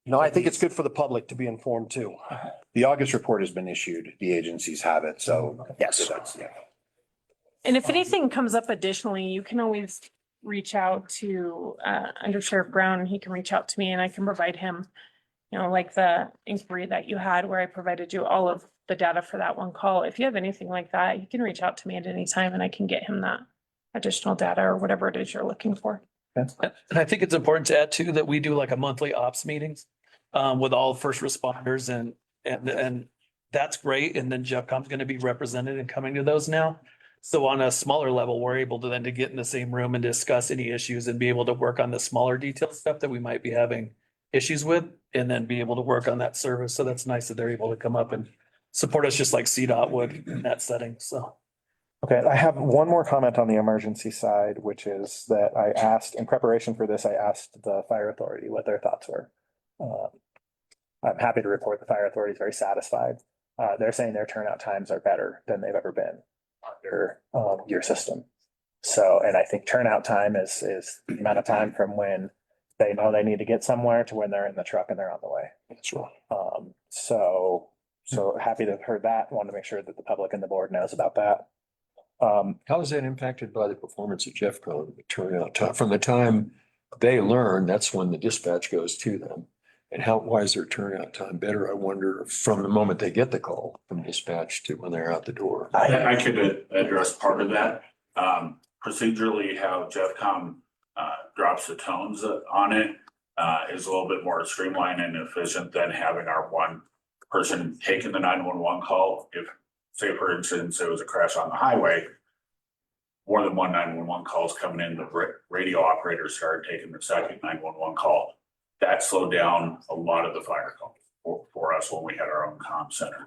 No, I think it's good for the public to be informed too. The August report has been issued. The agencies have it. So Yes. And if anything comes up additionally, you can always reach out to Under Sheriff Brown. He can reach out to me and I can provide him, like the inquiry that you had where I provided you all of the data for that one call. If you have anything like that, you can reach out to me at any time and I can get him that additional data or whatever it is you're looking for. And I think it's important to add too, that we do like a monthly ops meetings with all first responders and that's great. And then Jeff Combs going to be represented and coming to those now. So on a smaller level, we're able to then to get in the same room and discuss any issues and be able to work on the smaller detailed stuff that we might be having issues with and then be able to work on that service. So that's nice that they're able to come up and support us just like CDOT would in that setting. So. Okay, I have one more comment on the emergency side, which is that I asked, in preparation for this, I asked the fire authority what their thoughts were. I'm happy to report the fire authority is very satisfied. They're saying their turnout times are better than they've ever been under your system. So, and I think turnout time is the amount of time from when they know they need to get somewhere to when they're in the truck and they're on the way. That's right. So happy to have heard that. Want to make sure that the public and the board knows about that. How is that impacted by the performance of Jeff Combs, the turnout time? From the time they learn, that's when the dispatch goes to them. And why is their turnout time better? I wonder from the moment they get the call from dispatch to when they're out the door. I could address part of that. Procedurally, how Jeff Combs drops the tones on it is a little bit more streamlined and efficient than having our one person taking the 911 call. If, say, for instance, it was a crash on the highway, more than one 911 calls coming in, the radio operator started taking the second 911 call. That slowed down a lot of the fire calls for us when we had our own comm center.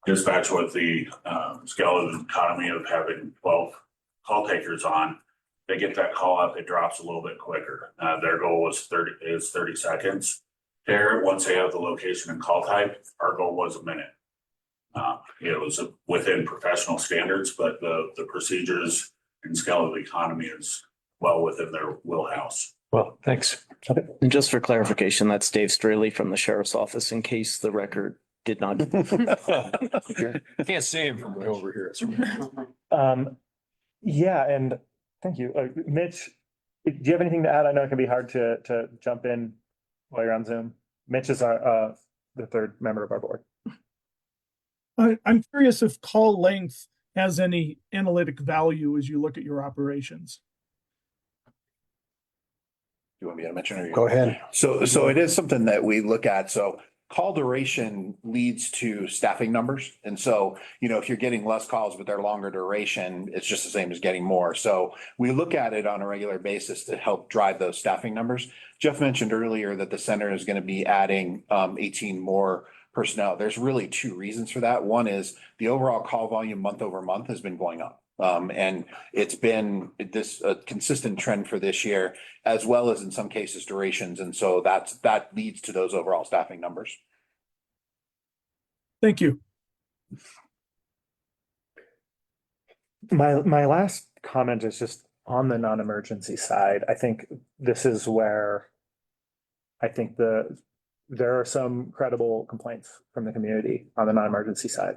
Dispatch with the skeleton economy of having 12 call takers on, they get that call out, it drops a little bit quicker. Their goal was 30 seconds. There, once they have the location and call type, our goal was a minute. It was within professional standards, but the procedures and scale of the economy is well within their wheelhouse. Well, thanks. And just for clarification, that's Dave Straley from the sheriff's office, in case the record did not. Can't see him from way over here. Yeah, and thank you. Mitch, do you have anything to add? I know it can be hard to jump in while you're on Zoom. Mitch is our the third member of our board. I'm curious if call length has any analytic value as you look at your operations. You want me to mention or? Go ahead. So it is something that we look at. So call duration leads to staffing numbers. And so, if you're getting less calls, but they're longer duration, it's just the same as getting more. So we look at it on a regular basis to help drive those staffing numbers. Jeff mentioned earlier that the center is going to be adding 18 more personnel. There's really two reasons for that. One is the overall call volume month over month has been going up. And it's been a consistent trend for this year, as well as in some cases durations. And so that leads to those overall staffing numbers. Thank you. My last comment is just on the non-emergency side. I think this is where I think there are some credible complaints from the community on the non-emergency side.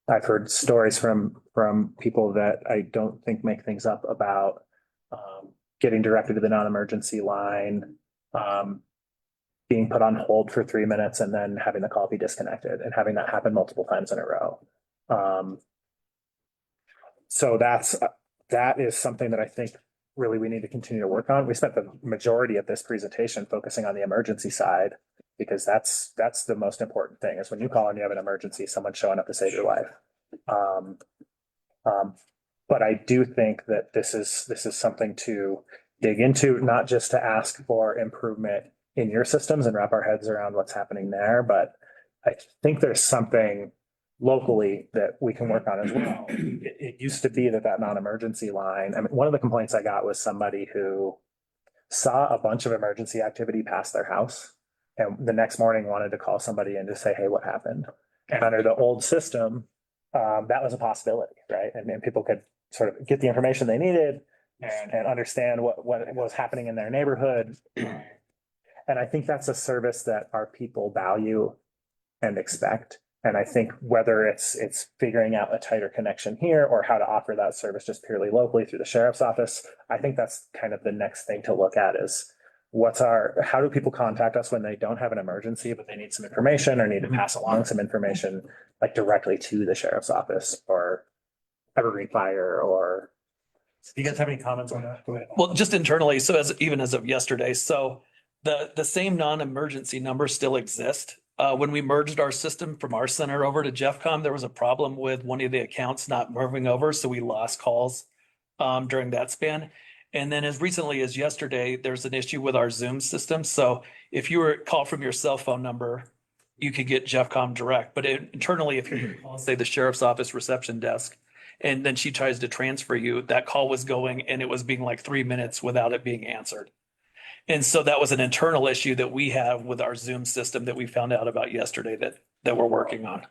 I've heard stories from people that I don't think make things up about getting directed to the non-emergency line, being put on hold for 3 minutes and then having the call be disconnected and having that happen multiple times in a row. So that is something that I think really we need to continue to work on. We spent the majority of this presentation focusing on the emergency side, because that's the most important thing, is when you call and you have an emergency, someone's showing up to save your life. But I do think that this is something to dig into, not just to ask for improvement in your systems and wrap our heads around what's happening there, but I think there's something locally that we can work on as well. It used to be that non-emergency line, I mean, one of the complaints I got was somebody who saw a bunch of emergency activity pass their house and the next morning wanted to call somebody and to say, hey, what happened? And under the old system, that was a possibility, right? And people could sort of get the information they needed and understand what was happening in their neighborhood. And I think that's a service that our people value and expect. And I think whether it's figuring out a tighter connection here or how to offer that service just purely locally through the sheriff's office, I think that's kind of the next thing to look at is how do people contact us when they don't have an emergency, but they need some information or need to pass along some information like directly to the sheriff's office or Evergreen Fire or. Do you guys have any comments on that? Go ahead. Well, just internally, so even as of yesterday, so the same non-emergency numbers still exist. When we merged our system from our center over to Jeffcom, there was a problem with one of the accounts not moving over, so we lost calls during that span. And then as recently as yesterday, there's an issue with our Zoom system. So if you were called from your cell phone number, you could get Jeffcom direct. But internally, if you call, say, the sheriff's office reception desk, and then she tries to transfer you, that call was going and it was being like 3 minutes without it being answered. And so that was an internal issue that we have with our Zoom system that we found out about yesterday that we're working on.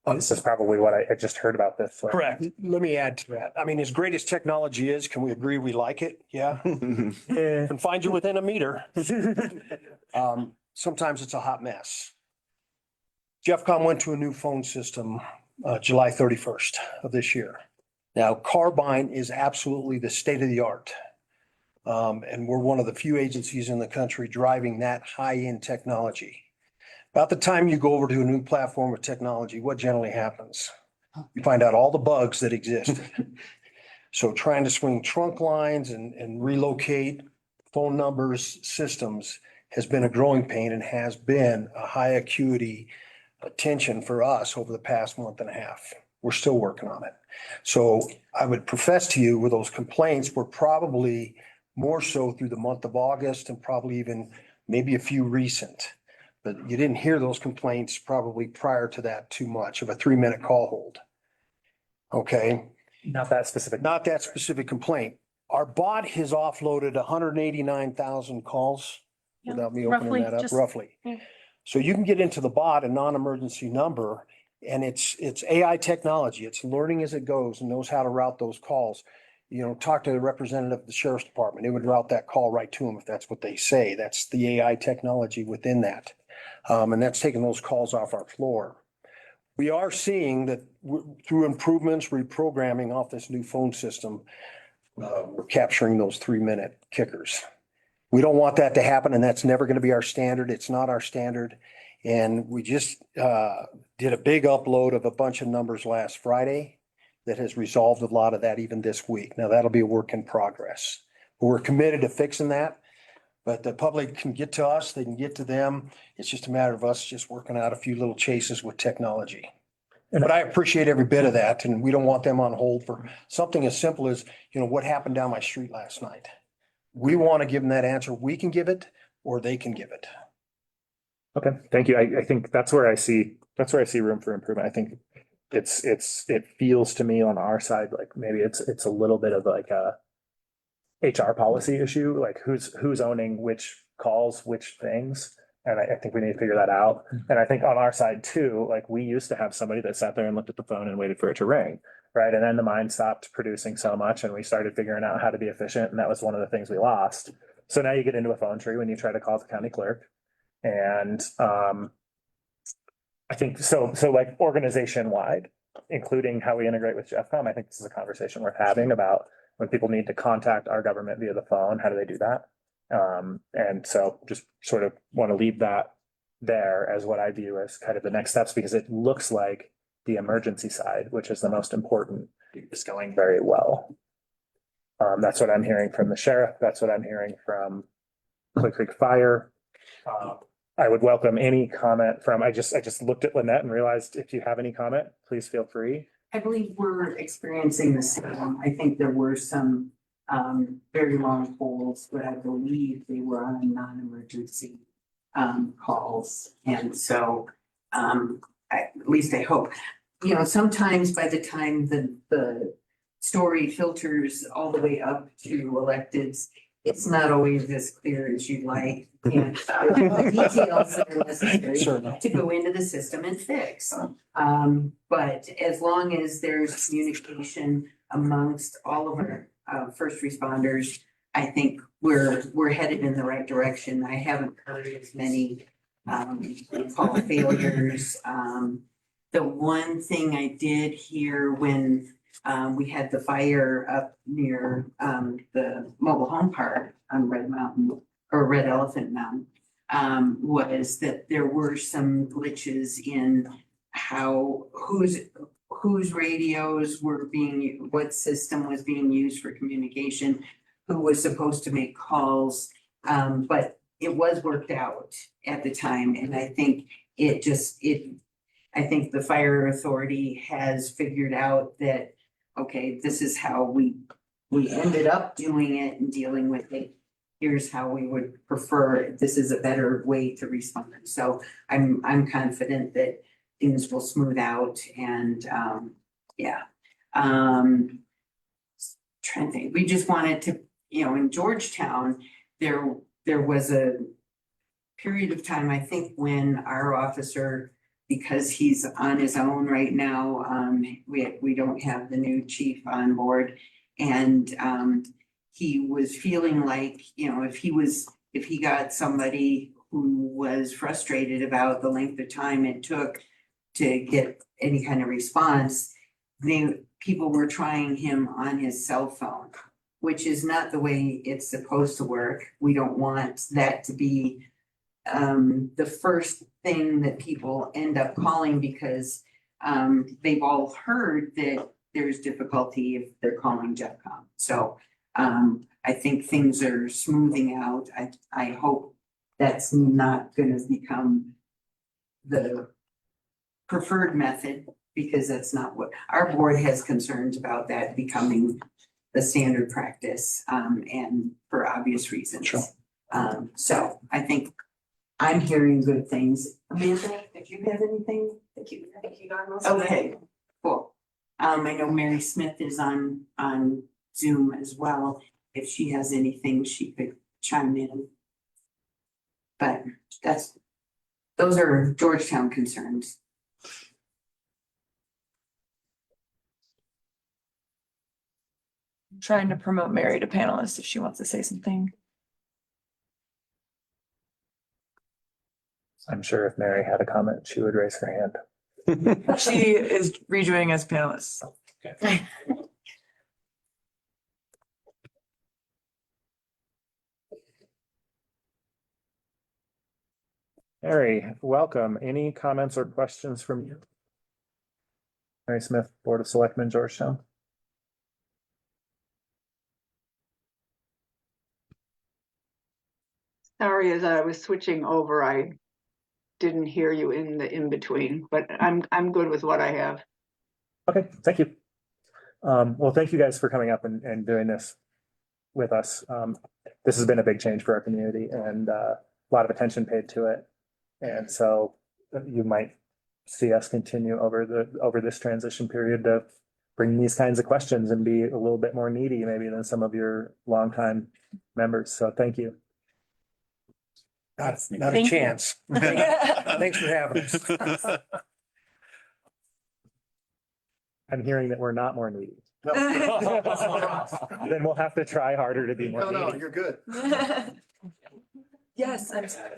This is probably what I just heard about this. Correct. Let me add to that. I mean, as great as technology is, can we agree we like it? Yeah. Can find you within a meter. Sometimes it's a hot mess. Jeffcom went to a new phone system July 31st of this year. Now, Carbine is absolutely the state of the art. And we're one of the few agencies in the country driving that high-end technology. About the time you go over to a new platform with technology, what generally happens? You find out all the bugs that exist. So trying to swing trunk lines and relocate phone numbers, systems has been a growing pain and has been a high acuity attention for us over the past month and a half. We're still working on it. So I would profess to you with those complaints were probably more so through the month of August and probably even maybe a few recent. But you didn't hear those complaints probably prior to that too much of a 3-minute call hold. Okay. Not that specific complaint. Our bot has offloaded 189,000 calls without me opening that up, roughly. Yeah. So you can get into the bot, a non-emergency number, And it's AI technology. It's learning as it goes and knows how to route those calls. You know, talk to the representative of the sheriff's department. It would route that call right to them if that's what they say. That's the AI technology within that. And that's taking those calls off our floor. We are seeing that through improvements, reprogramming off this new phone system, we're capturing those 3-minute kickers. We don't want that to happen, and that's never going to be our standard. It's not our standard. And we just did a big upload of a bunch of numbers last Friday that has resolved a lot of that even this week. Now, that'll be a work in progress. We're committed to fixing that, but the public can get to us, they can get to them. It's just a matter of us just working out a few little chases with technology. But I appreciate every bit of that, and we don't want them on hold for something as simple as, you know, what happened down my street last night. We want to give them that answer. We can give it, or they can give it. Okay, thank you. I think that's where I see room for improvement. I think it feels to me on our side like maybe it's a little bit of like a HR policy issue, like who's owning which calls, which things. And I think we need to figure that out. And I think on our side too, like we used to have somebody that sat there and looked at the phone and waited for it to ring. Right. And then the mind stopped producing so much and we started figuring out how to be efficient. And that was one of the things we lost. So now you get into a phone tree when you try to call the county clerk. And I think so like organization wide, including how we integrate with JeffCom, I think this is a conversation worth having about when people need to contact our government via the phone, how do they do that? And so just sort of want to leave that there as what I view as kind of the next steps, because it looks like the emergency side, which is the most important, is going very well. That's what I'm hearing from the sheriff. That's what I'm hearing from Clear Creek Fire. I would welcome any comment from, I just looked at Lynette and realized if you have any comment, please feel free. I believe we're experiencing the same. I think there were some very long polls, but I believe they were on non-emergency calls. And so at least I hope, you know, sometimes by the time the story filters all the way up to electeds, it's not always as clear as you'd like. And details that are necessary to go into the system and fix. But as long as there's communication amongst all of our first responders, I think we're headed in the right direction. I haven't heard as many call failures. The one thing I did hear when we had the fire up near the mobile home park on Red Mountain or Red Elephant Mountain was that there were some glitches in how whose radios were being, what system was being used for communication, who was supposed to make calls. But it was worked out at the time. And I think I think the fire authority has figured out that, okay, this is how we ended up doing it and dealing with it. Here's how we would prefer, this is a better way to respond. So I'm confident that things will smooth out and trying to think, we just wanted to, you know, in Georgetown, there was a period of time, I think, when our officer, because he's on his own right now, we don't have the new chief on board, and he was feeling like, you know, if he got somebody who was frustrated about the length of time it took to get any kind of response, people were trying him on his cell phone, which is not the way it's supposed to work. We don't want that to be the first thing that people end up calling, because they've all heard that there's difficulty if they're calling JeffCom. So I think things are smoothing out. I hope that's not going to become the preferred method, because that's not what our board has concerns about, that becoming the standard practice, and for obvious reasons. Sure. So I think I'm hearing good things. Amanda, did you have anything? I think you got most of it. Okay, cool. I know Mary Smith is on Zoom as well. If she has anything, she could chime in. But those are Georgetown concerns. trying to promote Mary to panelist if she wants to say something. I'm sure if Mary had a comment, she would raise her hand. She is rejoining as panelist. Mary, welcome. Any comments or questions from you? Mary Smith, Board of Selectmen, Georgetown. Sorry, as I was switching over, I didn't hear you in the in-between, but I'm good with what I have. Okay, thank you. Well, thank you guys for coming up and doing this with us. This has been a big change for our community and a lot of attention paid to it. And so you might see us continue over this transition period to bring these kinds of questions and be a little bit more needy maybe than some of your longtime members. So thank you. Not a Thank you. chance. Thanks for having us. I'm hearing that we're not more needy. Then we'll have to try harder to be more needy. You're good. Yes, I'm sorry.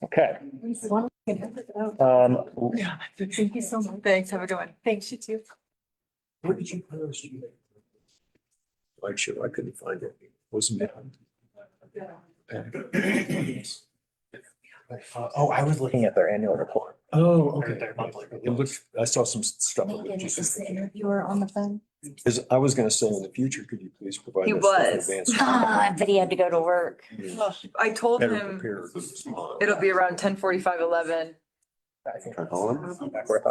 Okay. Thank you so much. Thanks, have a good one. Thanks, you too. Where did you post? Like, sure, I couldn't find it. Wasn't it? Oh, I was looking at their annual report. Oh, okay. It looks, I saw some stuff. Megan, is the interviewer on the phone? Because I was gonna say in the future, could you please provide? He us with was. advance- But he had to go to work. I told Better him prepared to respond. it'll be around 10:45, 11. I think Colin?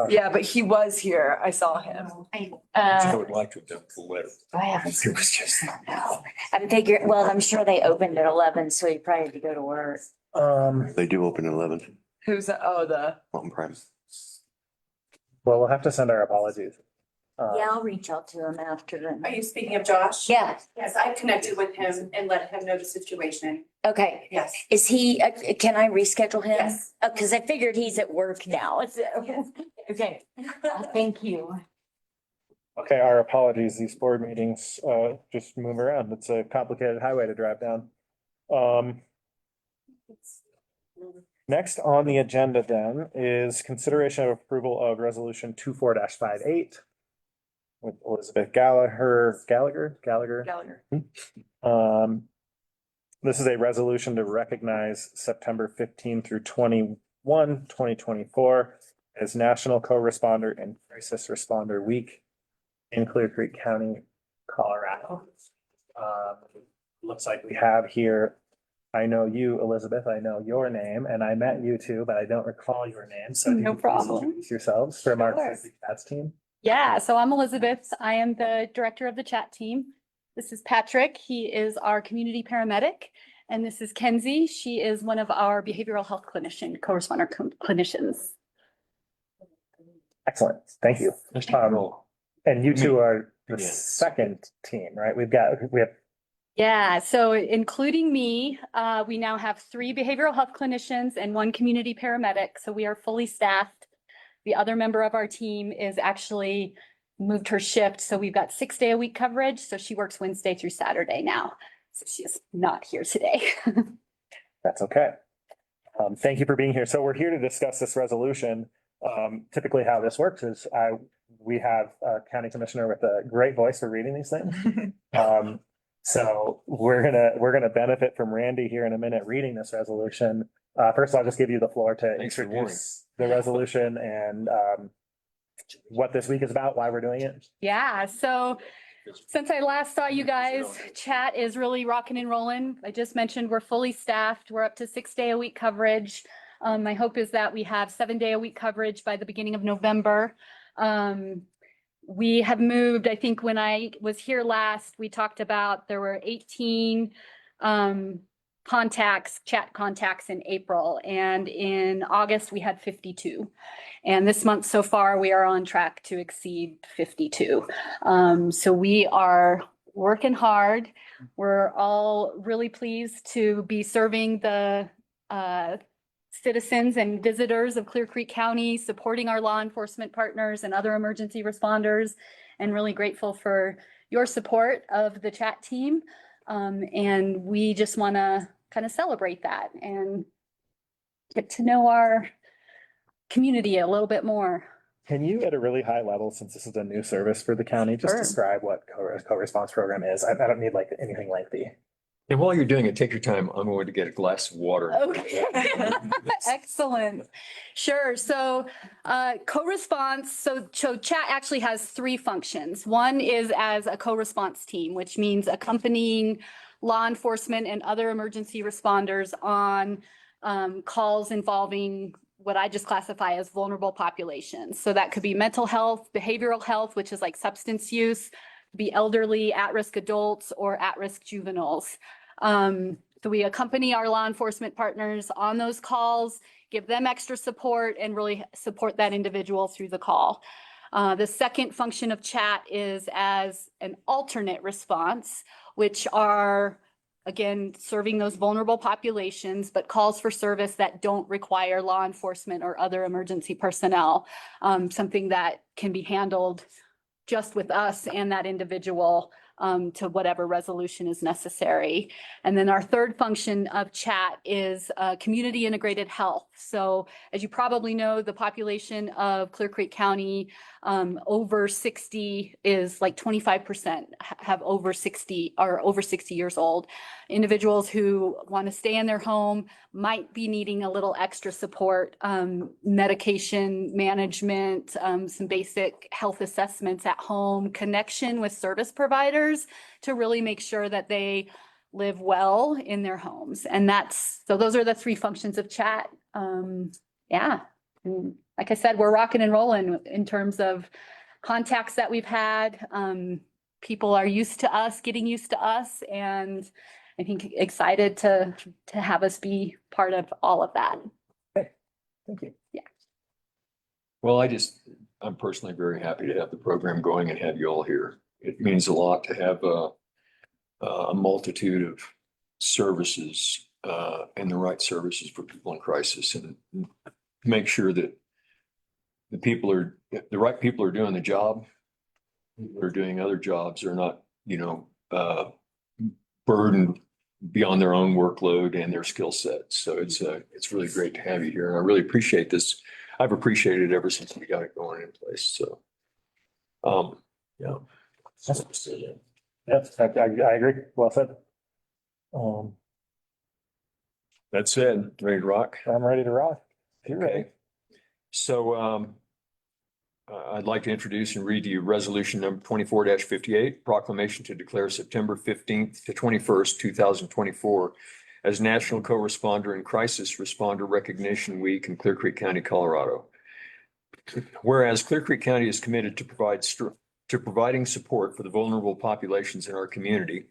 Yeah, but he was here. I saw him. I would like to have done the letter. I haven't seen this just now. I'm figuring, well, I'm sure they opened at 11, so he probably had to go to work. They do open at 11, Who's that? Oh, the. Mountain Prime. Well, we'll have to send our apologies. Yeah, I'll reach out to him after then. Are you speaking of Josh? Yeah, Yes, I connected with him and let him know the situation. okay. Yes. Is he, can I reschedule him? Yes. Oh, because I figured he's at work now. Okay, thank you. Okay, our apologies. These board meetings just move around. It's a complicated highway to drive down. Next on the agenda then is consideration of approval of resolution 24-58 with Elizabeth Gallagher. This is a resolution to recognize September 15 through 21, 2024 as National Co-Responder and Crisis Responder Week in Clear Creek County, Colorado. Looks like we have here, I know you, Elizabeth, I know your name, and I met you too, but I don't recall your name. So No problem. introduce yourselves from our Sure. Cats team. Yeah, so I'm Elizabeth. I am the director of the chat team. This is Patrick. He is our community paramedic. And this is Kenzie. She is one of our behavioral health co-responder clinicians. Excellent, thank you. And you two are the Yeah. second team, right? we have Yeah, so including me, we now have 3 behavioral health clinicians and 1 community paramedic. So we are fully staffed. The other member of our team is actually moved her shift. So we've got 6-day-a-week coverage. So she works Wednesday through Saturday now. So she is not here today. That's okay. Thank you for being here. So we're here to discuss this resolution. Typically how this works is we have a county commissioner with a great voice for reading these things. So we're gonna benefit from Randy here in a minute reading this resolution. First, I'll just give you the floor to Thanks for introduce the resolution and what this week is about, why we're doing it. Yeah, so since I last saw you guys, chat is really rocking and rolling. I just mentioned we're fully staffed. We're up to 6-day-a-week coverage. My hope is that we have 7-day-a-week coverage by the beginning of November. We have moved, I think when I was here last, we talked about there were 18 chat contacts in April, and in August we had 52. And this month so far, we are on track to exceed 52. So we are working hard. We're all really pleased to be serving the citizens and visitors of Clear Creek County, supporting our law enforcement partners and other emergency responders, and really grateful for your support of the chat team. And we just want to kind of celebrate that and get to know our community a little bit more. Can you, at a really high level, since this is a new service for the county, just Sure. describe what co-response program is? I don't need like anything lengthy. And while you're doing it, take your time. I'm going to get a glass of water. Okay. Excellent. Sure. So co-response, so chat actually has three functions. One is as a co-response team, which means accompanying law enforcement and other emergency responders on calls involving what I just classify as vulnerable populations. So that could be mental health, behavioral health, which is like substance use, be elderly, at-risk adults, or at-risk juveniles. So we accompany our law enforcement partners on those calls, give them extra support, and really support that individual through the call. The second function of chat is as an alternate response, which are, again, serving those vulnerable populations, but calls for service that don't require law enforcement or other emergency personnel. Something that can be handled just with us and that individual to whatever resolution is necessary. And then our third function of chat is community integrated health. So as you probably know, the population of Clear Creek County over 60 is like 25% have over 60 years old. Individuals who want to stay in their home might be needing a little extra support, medication management, some basic health assessments at home, connection with service providers to really make sure that they live well in their homes. And so those are the three functions of chat. Yeah. And like I said, we're rocking and rolling in terms of contacts that we've had. People are getting used to us, and I think excited to have us be part of all of that. Thank you. Yeah. Well, I'm personally very happy to have the program going and have you all here. It means a lot to have a multitude of services and the right services for people in crisis, and make sure that the right people are doing the job, people are doing other jobs, are not, burdened beyond their own workload and their skill sets. So it's really great to have you here. And I really appreciate this. I've appreciated it ever since we got it going in place. So, yeah. Yes, I agree. Well said. That said, ready to rock? I'm ready to rock. You're ready. Okay. So, I'd like to introduce and read to you resolution number 24-58, proclamation to declare September 15th to 21st, 2024 as National Co-Responder and Crisis Responder Recognition Week in Clear Creek County, Colorado. Whereas Clear Creek County is committed to providing support for the vulnerable populations in our community,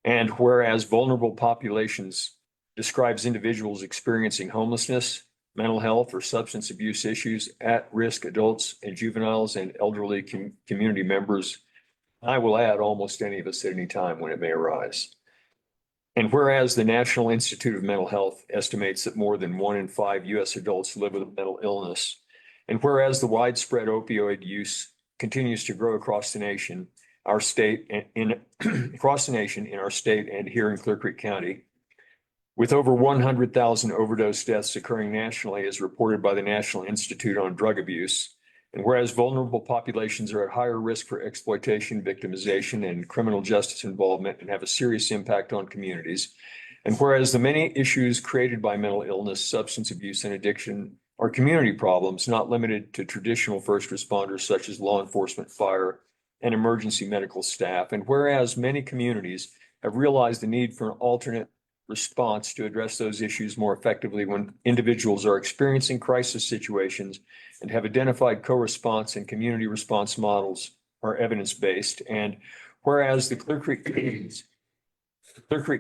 and whereas vulnerable populations describes individuals experiencing homelessness, mental health, or substance abuse issues, at-risk adults and juveniles and elderly community members. I will add almost any of us at any time when it may arise. And whereas the National Institute of Mental Health estimates that more than 1 in 5 U.S. adults live with a mental illness, and whereas the widespread opioid use continues to grow across the nation, our state and across the nation, in our state and here in Clear Creek County, with over 100,000 overdose deaths occurring nationally as reported by the National Institute on Drug Abuse. And whereas vulnerable populations are at higher risk for exploitation, victimization, and criminal justice involvement and have a serious impact on communities. And whereas the many issues created by mental illness, substance abuse, and addiction are community problems not limited to traditional first responders such as law enforcement, fire, and emergency medical staff. And whereas many communities have realized the need for an alternate response to address those issues more effectively when individuals are experiencing crisis situations, and have identified co-response and community response models are evidence-based. And whereas the Clear Creek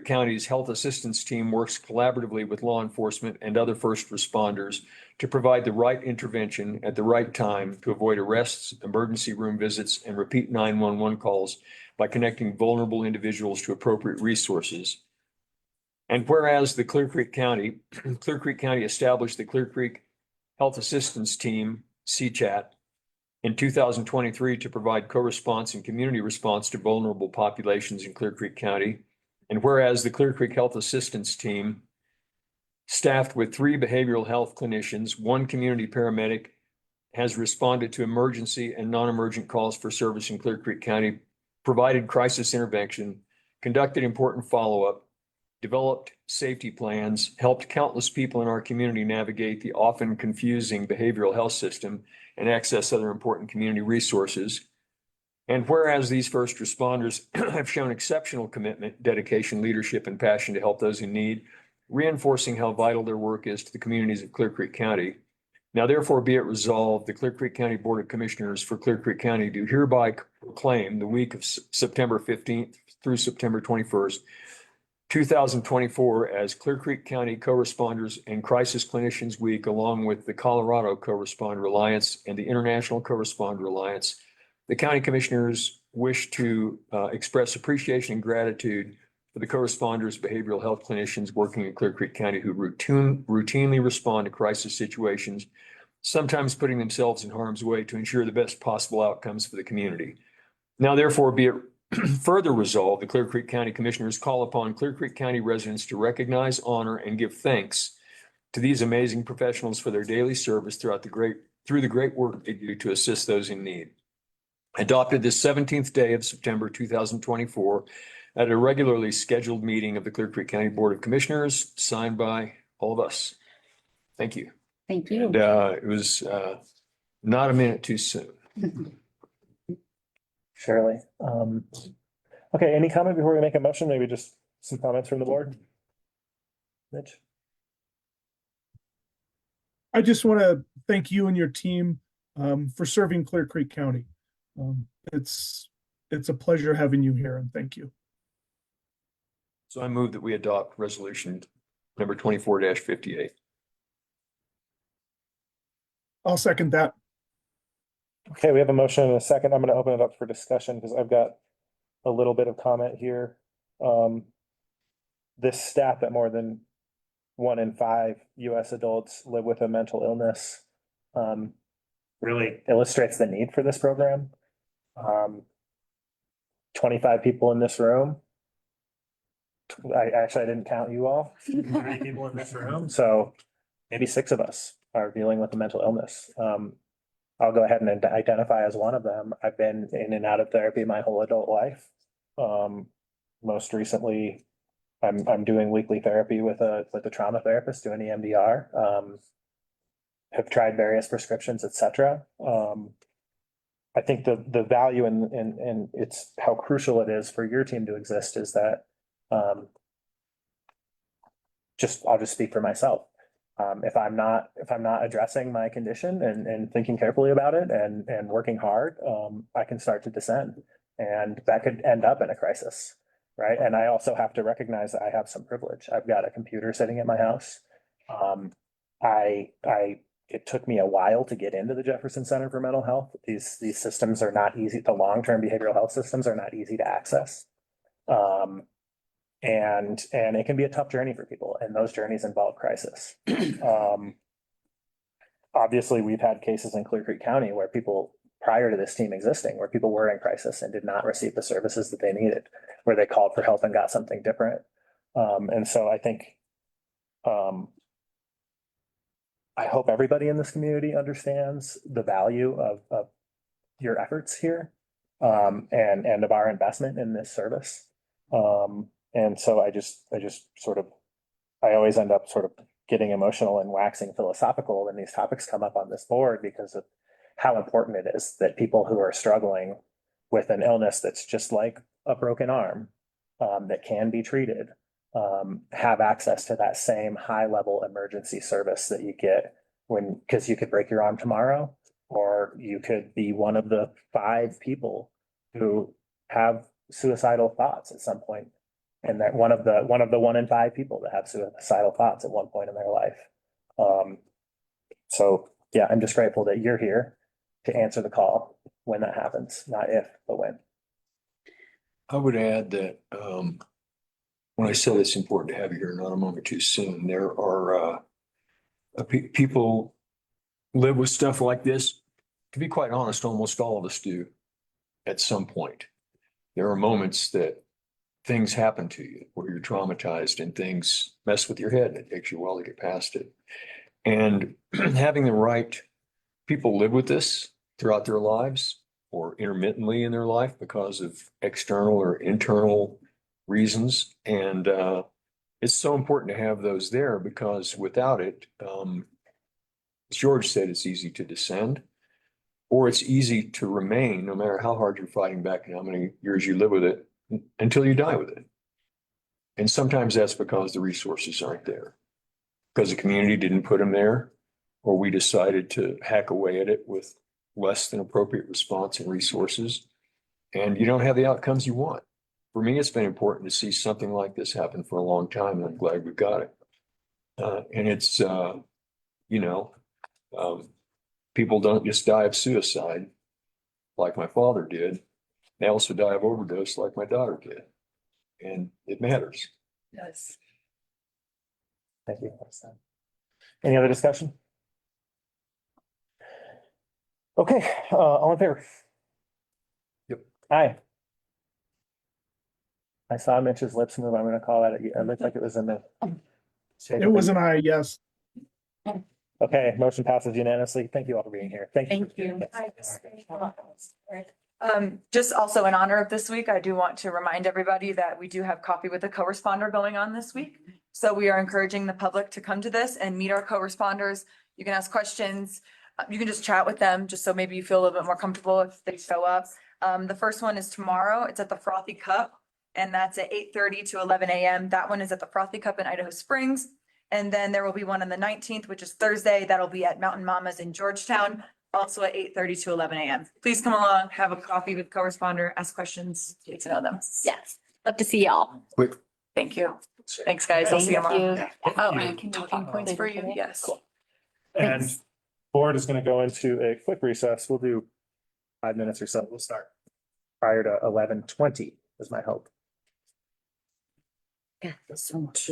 County's Health Assistance Team works collaboratively with law enforcement and other first responders to provide the right intervention at the right time to avoid arrests, emergency room visits, and repeat 911 calls by connecting vulnerable individuals to appropriate resources. And whereas the Clear Creek County established the Clear Creek Health Assistance Team, CCHAT, in 2023 to provide co-response and community response to vulnerable populations in Clear Creek County. And whereas the Clear Creek Health Assistance Team, staffed with 3 behavioral health clinicians, 1 community paramedic, has responded to emergency and non-emergent calls for service in Clear Creek County, provided crisis intervention, conducted important follow-up, developed safety plans, helped countless people in our community navigate the often confusing behavioral health system and access other important community resources. And whereas these first responders have shown exceptional commitment, dedication, leadership, and passion to help those in need, reinforcing how vital their work is to the communities of Clear Creek County. Now therefore be it resolved, the Clear Creek County Board of Commissioners for Clear Creek County do hereby proclaim the week of September 15th through September 21st, 2024 as Clear Creek County Co-Responders and Crisis Clinicians Week, along with the Colorado Co-Responder Alliance and the International Co-Responder Alliance. The county commissioners wish to express appreciation and gratitude for the co-responders, behavioral health clinicians working in Clear Creek County who routinely respond to crisis situations, sometimes putting themselves in harm's way to ensure the best possible outcomes for the community. Now, therefore, be it further resolved, the Clear Creek County Commissioners call upon Clear Creek County residents to recognize, honor, and give thanks to these amazing professionals for their daily service through the great work they do to assist those in need. Adopted this 17th day of September 2024 at a regularly scheduled meeting of the Clear Creek County Board of Commissioners, signed by all of us. Thank you. Thank you. And it was not a minute too soon. Shirley. Okay, any comment before we make a motion? Maybe just some comments from the board? Mitch? I just want to thank you and your team for serving Clear Creek County. It's a pleasure having you here, and thank you. So I move that we adopt resolution number 24-58. I'll second that. Okay, we have a motion and a second. I'm going to open it up for discussion because I've got a little bit of comment here. This stat that more than 1 in 5 US adults live with a mental illness really illustrates the need for this program. 25 people in this room. I didn't count you all. 30 people in this room. So maybe 6 of us are dealing with a mental illness. I'll go ahead and identify as one of them. I've been in and out of therapy my whole adult life. Most recently, I'm doing weekly therapy with a trauma therapist doing EMDR. Have tried various prescriptions, etc. I think the value and it's how crucial it is for your team to exist is that I'll just speak for myself. If I'm not addressing my condition and thinking carefully about it and working hard, I can start to descend, and that could end up in a crisis, right? And I also have to recognize that I have some privilege. I've got a computer sitting at my house. It took me a while to get into the Jefferson Center for Mental Health. These systems are not easy. The long-term behavioral health systems are not easy to access. And it can be a tough journey for people, and those journeys involve crisis. Obviously, we've had cases in Clear Creek County where people, prior to this team existing, where people were in crisis and did not receive the services that they needed, where they called for help and got something different. And so I think, I hope everybody in this community understands the value of your efforts here, and of our investment in this service. And so I always end up sort of getting emotional and waxing philosophical when these topics come up on this board because of how important it is that people who are struggling with an illness that's just like a broken arm, that can be treated, have access to that same high level emergency service that you get because you could break your arm tomorrow, or you could be one of the 5 people who have suicidal thoughts at some point. And that one of the 1 in 5 people that have suicidal thoughts at one point in their life. So yeah, I'm just grateful that you're here to answer the call when that happens, not if, but when. I would add that when I said it's important to have you here, not a moment too soon, there are people live with stuff like this to be quite honest, almost all of us do at some point. There are moments that things happen to you where you're traumatized and things mess with your head and it takes you a while to get past it. And having the right people live with this throughout their lives or intermittently in their life because of external or internal reasons. And it's so important to have those there because without it, as George said, it's easy to descend or it's easy to remain no matter how hard you're fighting back and how many years you live with it until you die with it. And sometimes that's because the resources aren't there, because the community didn't put them there, or we decided to hack away at it with less than appropriate response and resources, and you don't have the outcomes you want. For me, it's been important to see something like this happen for a long time, and I'm glad we got it. And it's, people don't just die of suicide like my father did. They also die of overdose like my daughter did. And it matters. Yes. Thank you. Any other discussion? Okay, all in favor? Yep. Aye. I saw Mitch's lips move. I'm gonna call that. It looked like it was in the. It was an aye, yes. Okay, motion passes unanimously. Thank you all for being here. Thank you. Just also in honor of this week, I do want to remind everybody that we do have Coffee with a Co-Responder going on this week. So we are encouraging the public to come to this and meet our co-responders. You can ask questions. You can just chat with them, just so maybe you feel a little bit more comfortable if they show up. The first one is tomorrow. It's at the Frothy Cup, and that's at 8:30 to 11 a.m. That one is at the Frothy Cup in Idaho Springs. And then there will be one on the 19th, which is Thursday. That'll be at Mountain Mamas in Georgetown, also at 8:30 to 11 a.m. Please come along, have a coffee with co-responder, ask questions, get to know them. Yes, love to see y'all. Quick. Thank you. Thanks, guys. I'll see you tomorrow. Oh, you. and talking points for you, yes. And Thanks. board is gonna go into a quick recess. We'll do 5 minutes or so. We'll start prior to 11:20 is my hope. Yeah, so much.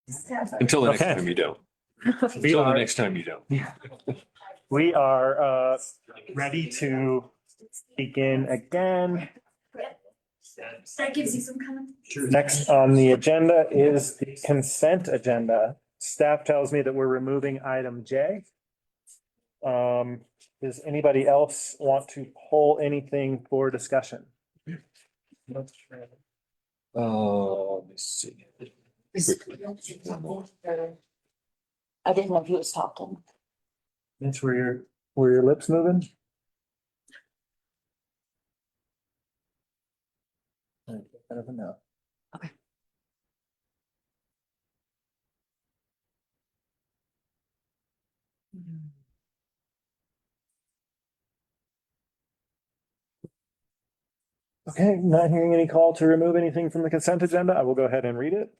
Until the next Okay. time you don't. We Until the are, next time you don't. we are ready to begin again. That gives you some kind of. Next on the agenda is the consent agenda. Staff tells me that we're removing item J. Does anybody else want to pull anything for discussion? Let me see. I didn't know he was talking. Mitch, were your lips moving? I don't know. Okay, not hearing any call to remove anything from the consent agenda. I will go ahead and read it.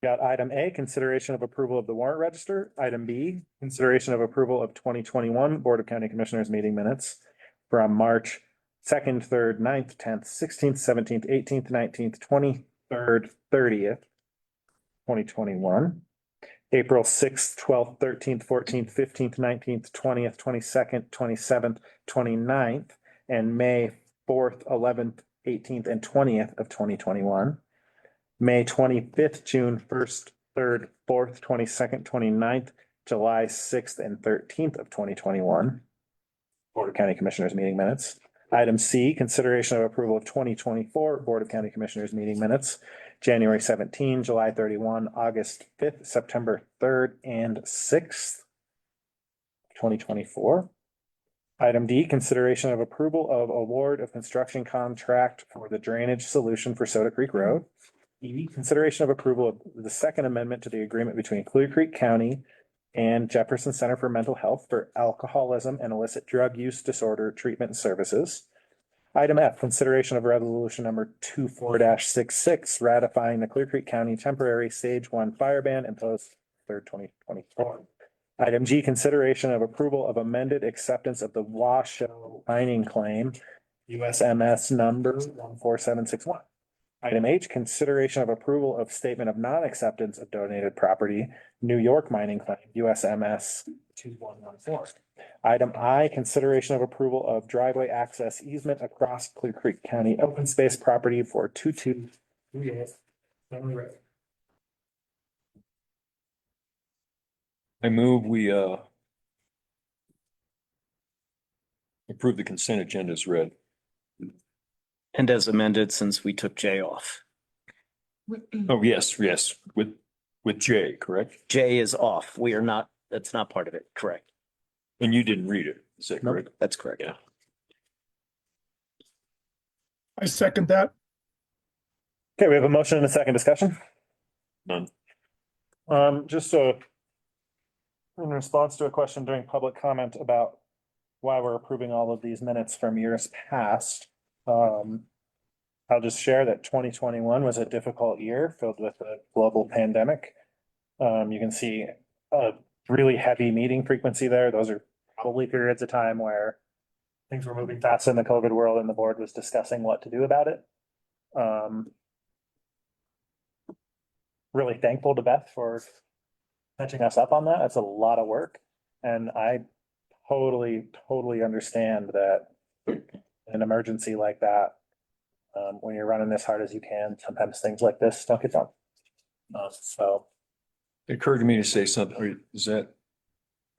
Got item A, consideration of approval of the warrant register. Item B, consideration of approval of 2021 Board of County Commissioners meeting minutes from March 2nd, 3rd, 9th, 10th, 16th, 17th, 18th, 19th, 23rd, 30th, 2021. April 6th, 12th, 13th, 14th, 15th, 19th, 20th, 22nd, 27th, 29th, and May 4th, 11th, 18th, and 20th of 2021. May 25th, June 1st, 3rd, 4th, 22nd, 29th, July 6th, and 13th of 2021. Board of County Commissioners meeting minutes. Item C, consideration of approval of 2024 Board of County Commissioners meeting minutes, January 17, July 31, August 5th, September 3rd, and 6th, 2024. Item D, consideration of approval of award of construction contract for the drainage solution for Soda Creek Road. E, consideration of approval of the second amendment to the agreement between Clear Creek County and Jefferson Center for Mental Health for alcoholism and illicit drug use disorder treatment and services. Item F, consideration of resolution number 24-66, ratifying the Clear Creek County temporary stage 1 fire ban imposed 3rd, 2024. Item G, consideration of approval of amended acceptance of the Washoe mining claim, USMS number 14761. Item H, consideration of approval of statement of non-acceptance of donated property, New York mining claim, USMS 2114. Item I, consideration of approval of driveway access easement across Clear Creek County open space property for 2238 Family Road. I move we approve the consent agenda as read. And as amended, since we took J off. Oh, yes, with J, correct? J is off. We are not, that's not part of it. Correct. And you didn't read it, is that Nope, correct? that's correct. Yeah. I second that. Okay, we have a motion and a second discussion. None. Just in response to a question during public comment about why we're approving all of these minutes from years past. I'll just share that 2021 was a difficult year filled with a global pandemic. You can see a really heavy meeting frequency there. Those are probably periods of time where things were moving fast in the COVID world and the board was discussing what to do about it. Really thankful to Beth for catching us up on that. That's a lot of work. And I totally understand that in an emergency like that, when you're running as hard as you can, sometimes things like this don't get done. So It occurred to me to say something, are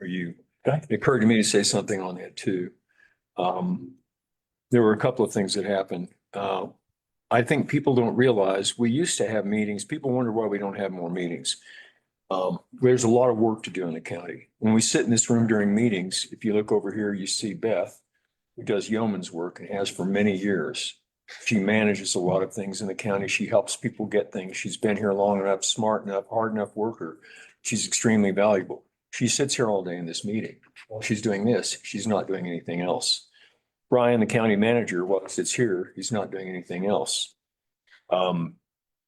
you? Go ahead. It occurred to me to say something on that too. There were a couple of things that happened. I think people don't realize we used to have meetings. People wonder why we don't have more meetings. There's a lot of work to do in the county. When we sit in this room during meetings, if you look over here, you see Beth, who does yeoman's work and has for many years. She manages a lot of things in the county. She helps people get things. She's been here long enough, smart enough, hard enough worker. She's extremely valuable. She sits here all day in this meeting. While she's doing this, she's not doing anything else. Brian, the county manager, while he sits here, he's not doing anything else.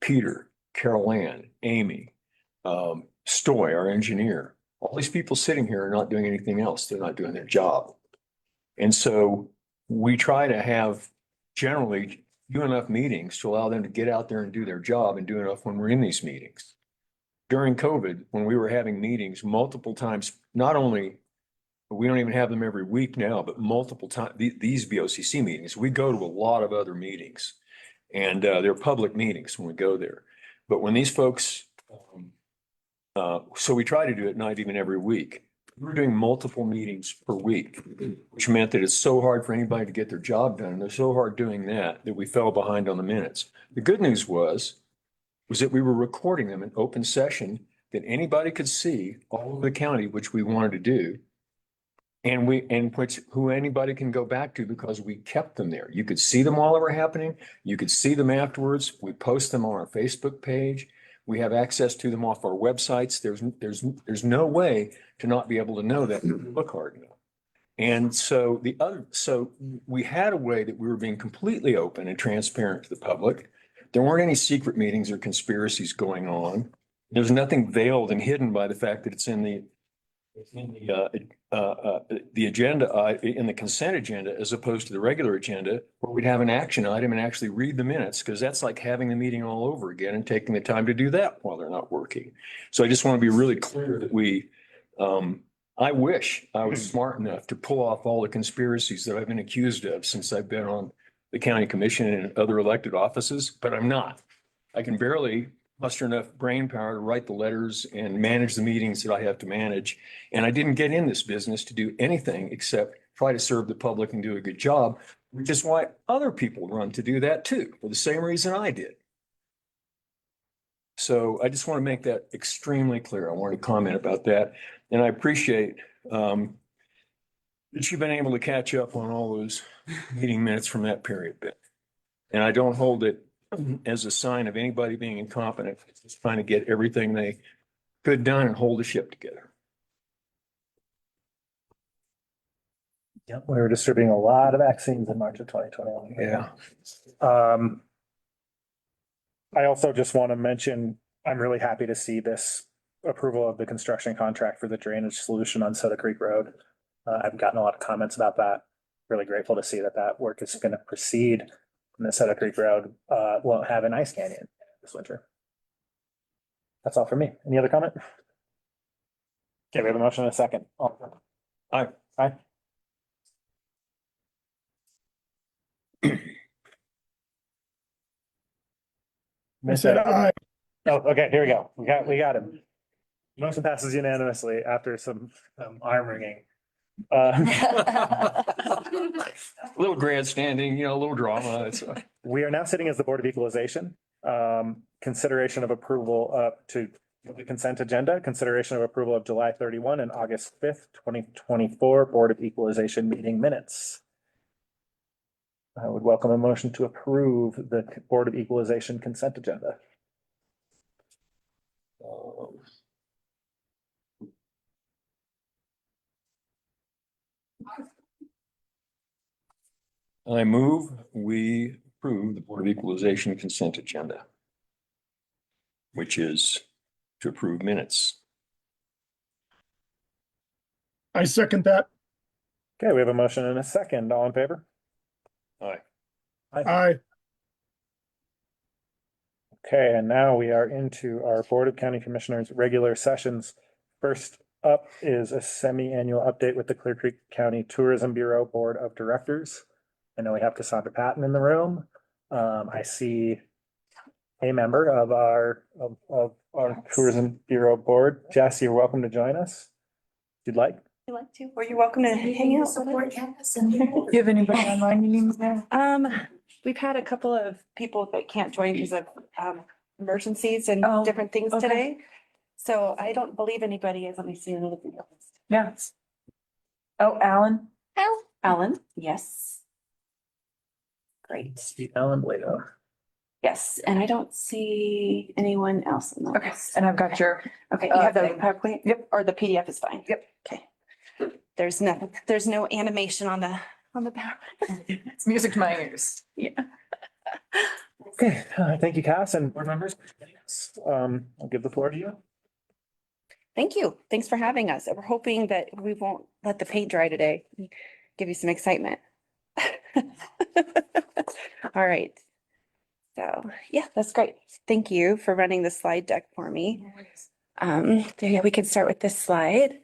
Peter, Carol Ann, Amy, Stoy, our engineer, all these people sitting here are not doing anything else. They're not doing their job. And so we try to have generally do enough meetings to allow them to get out there and do their job and do enough when we're in these meetings. during COVID, when we were having meetings multiple times, not only, we don't even have them every week now, but multiple times, these BOCC meetings, we go to a lot of other meetings. And they're public meetings when we go there. But when these folks, so we try to do it not even every week. We're doing multiple meetings per week, which meant that it's so hard for anybody to get their job done. And they're so hard doing that we fell behind on the minutes. The good news was that we were recording them in open session that anybody could see all over the county, which we wanted to do. And who anybody can go back to because we kept them there. You could see them while they were happening. You could see them afterwards. We post them on our Facebook page. We have access to them off our websites. There's no way to not be able to know that if you look hard enough. And so we had a way that we were being completely open and transparent to the public. There weren't any secret meetings or conspiracies going on. There's nothing veiled and hidden by the fact that it's in the agenda, in the consent agenda, as opposed to the regular agenda, where we'd have an action item and actually read the minutes, because that's like having the meeting all over again and taking the time to do that while they're not working. So I just want to be really clear that I wish I was smart enough to pull off all the conspiracies that I've been accused of since I've been on the county commission and other elected offices, but I'm not. I can barely muster enough brain power to write the letters and manage the meetings that I have to manage. And I didn't get in this business to do anything except try to serve the public and do a good job, which is why other people run to do that too, for the same reason I did. So I just want to make that extremely clear. I wanted to comment about that. And I appreciate that you've been able to catch up on all those meeting minutes from that period bit. And I don't hold it as a sign of anybody being incompetent. It's just trying to get everything they could done and hold the ship together. Yep, we were distributing a lot of vaccines in March of 2021. Yeah. I also just want to mention, I'm really happy to see this approval of the construction contract for the drainage solution on Soda Creek Road. I've gotten a lot of comments about that. Really grateful to see that work is going to proceed. And the Soda Creek Road won't have an ice canyon this winter. That's all for me. Any other comment? Okay, we have a motion and a second. Aye. Aye. I said aye. Oh, okay, here we go. We got him. Motion passes unanimously after some arm wringing. A little grandstanding, a little drama. We are now sitting as the Board of Equalization. Consideration of approval up to the consent agenda, consideration of approval of July 31 and August 5th, 2024 Board of Equalization meeting minutes. I would welcome a motion to approve the Board of Equalization consent agenda. I move we approve the Board of Equalization consent agenda, which is to approve minutes. I second that. Okay, we have a motion and a second. All in favor? Aye. Aye. Okay, and now we are into our Board of County Commissioners regular sessions. First up is a semi-annual update with the Clear Creek County Tourism Bureau Board of Directors. I know we have Cassandra Patton in the room. I see a member of our Tourism Bureau Board. Jess, you're welcome to join us if you'd like. You like to, or you're welcome to hang out. Do you have anybody online you need there? We've had a couple of people that can't join because of emergencies and Oh, different things okay. today. So I don't believe anybody is. Let me see. Yeah. Oh, Alan? Alan, yes. Great. Alan Blato. Yes, and I don't see anyone else in the Okay, list. and I've got your, Okay, you have the thing. PowerPoint? Yep. Or the PDF is fine? Yep. Okay. There's no animation on the PowerPoint. It's music to my ears. Yeah. Okay, thank you, Cass and board members. I'll give the floor to you. Thank you. Thanks for having us. We're hoping that we won't let the paint dry today. Give you some excitement. All right. So, yeah, that's great. Thank you for running the slide deck for me. So yeah, we could start with this slide.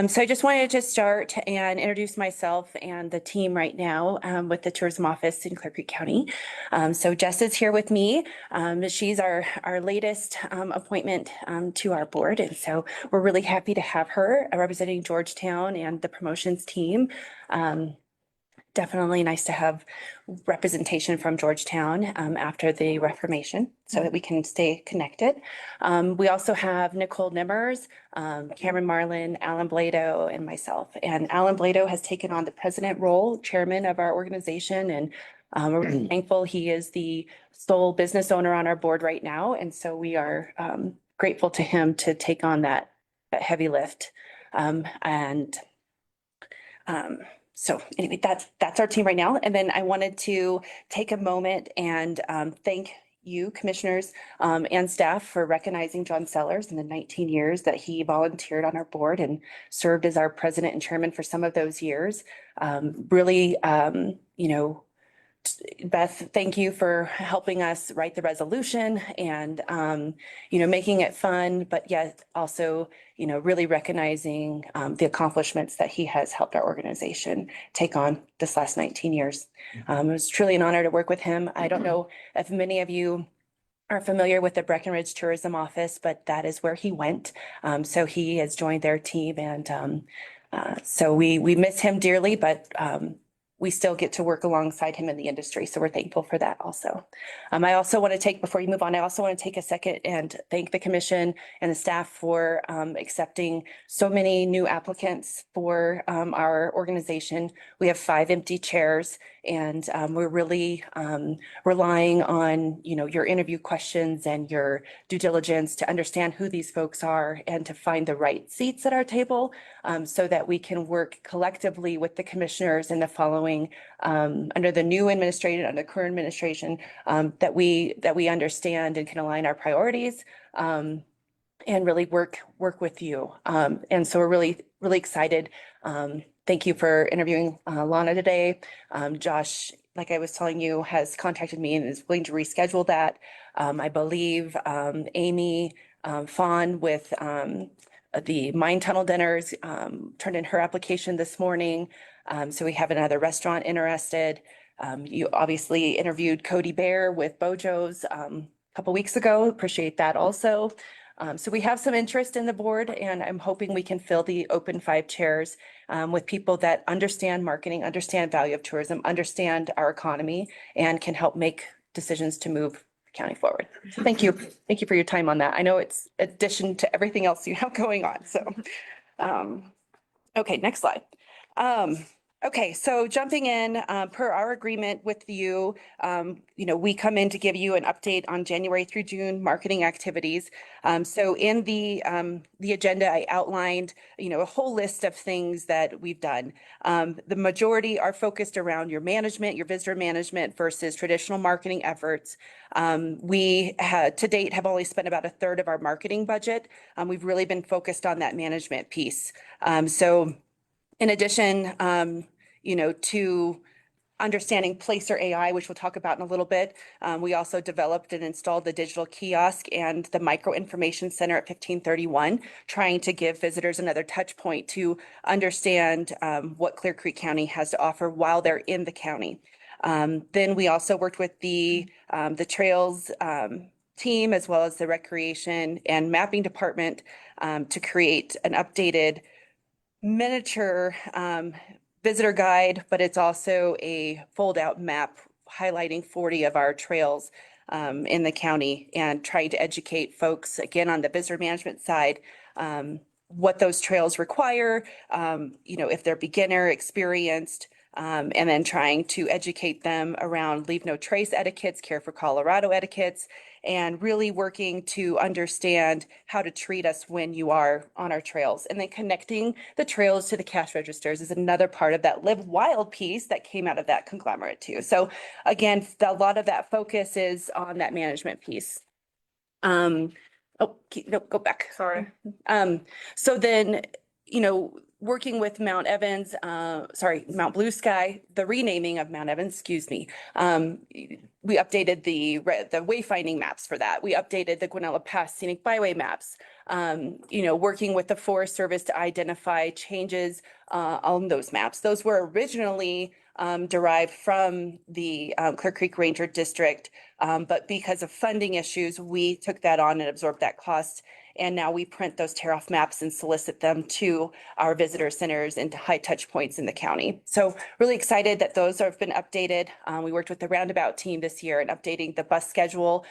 So I just wanted to start and introduce myself and the team right now with the tourism office in Clear Creek County. So Jess is here with me. She's our latest appointment to our board. And so we're really happy to have her representing Georgetown and the promotions team. Definitely nice to have representation from Georgetown after the Reformation so that we can stay connected. We also have Nicole Nimmers, Cameron Marlin, Alan Blado, and myself. And Alan Blado has taken on the president role, chairman of our organization, and we're really thankful. He is the sole business owner on our board right now. And so we are grateful to him to take on that heavy lift. So anyway, that's our team right now. And then I wanted to take a moment and thank you, commissioners and staff, for recognizing John Sellers in the 19 years that he volunteered on our board and served as our president and chairman for some of those years. Really, Beth, thank you for helping us write the resolution and, making it fun, but yet also, really recognizing the accomplishments that he has helped our organization take on this last 19 years. It was truly an honor to work with him. I don't know if many of you are familiar with the Breckenridge Tourism Office, but that is where he went. So he has joined their team, and so we miss him dearly, but we still get to work alongside him in the industry. So we're thankful for that also. I also want to take, before you move on, I also want to take a second and thank the commission and the staff for accepting so many new applicants for our organization. We have 5 empty chairs, and we're really relying on, your interview questions and your due diligence to understand who these folks are and to find the right seats at our table so that we can work collectively with the commissioners in the following under the new administration, under the current administration, that we understand and can align our priorities and really work with you. And so we're really excited. Thank you for interviewing Lana today. Josh, like I was telling you, has contacted me and is willing to reschedule that. I believe Amy Fawn with the mine tunnel dinners turned in her application this morning. So we have another restaurant interested. You obviously interviewed Cody Bear with Bojo's a couple weeks ago. Appreciate that also. So we have some interest in the board, and I'm hoping we can fill the open 5 chairs with people that understand marketing, understand value of tourism, understand our economy, and can help make decisions to move the county forward. So thank you. Thank you for your time on that. I know it's addition to everything else you have going on. So, okay, next slide. Okay, so jumping in, per our agreement with you, we come in to give you an update on January through June marketing activities. So in the agenda, I outlined, a whole list of things that we've done. The majority are focused around your management, your visitor management versus traditional marketing efforts. We to date have only spent about 1/3 of our marketing budget. We've really been focused on that management piece. So in addition, to understanding Placer AI, which we'll talk about in a little bit, we also developed and installed the digital kiosk and the micro information center at 1531, trying to give visitors another touch point to understand what Clear Creek County has to offer while they're in the county. Then we also worked with the trails team as well as the recreation and mapping department to create an updated miniature visitor guide, but it's also a fold-out map highlighting 40 of our trails in the county and trying to educate folks, again, on the visitor management side, what those trails require, if they're beginner, experienced, and then trying to educate them around leave no trace etiquettes, Care for Colorado etiquettes, and really working to understand how to treat us when you are on our trails. And then connecting the trails to the cash registers is another part of that Live Wild piece that came out of that conglomerate too. So again, a lot of that focus is on that management piece. No, go back. Sorry. So then, working with Mount Evans, Mount Blue Sky, the renaming of Mount Evans, excuse me. We updated the wayfinding maps for that. We updated the Guanella Pass Scenic Byway maps. working with the Forest Service to identify changes on those maps. Those were originally derived from the Clear Creek Ranger District. But because of funding issues, we took that on and absorbed that cost. And now we print those tear-off maps and solicit them to our visitor centers and to high touch points in the county. So really excited that those have been updated. We worked with the Roundabout team this year in updating the bus schedule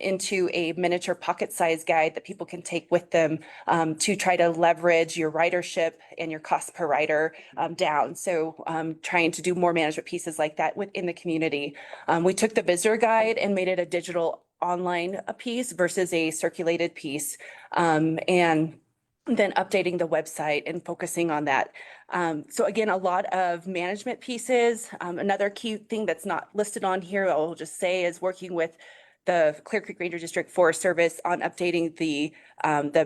into a miniature pocket-sized guide that people can take with them to try to leverage your ridership and your cost per rider down. So trying to do more management pieces like that within the community. We took the visitor guide and made it a digital online piece versus a circulated piece, and then updating the website and focusing on that. So again, a lot of management pieces. Another key thing that's not listed on here, I'll just say, is working with the Clear Creek Ranger District Forest Service on updating the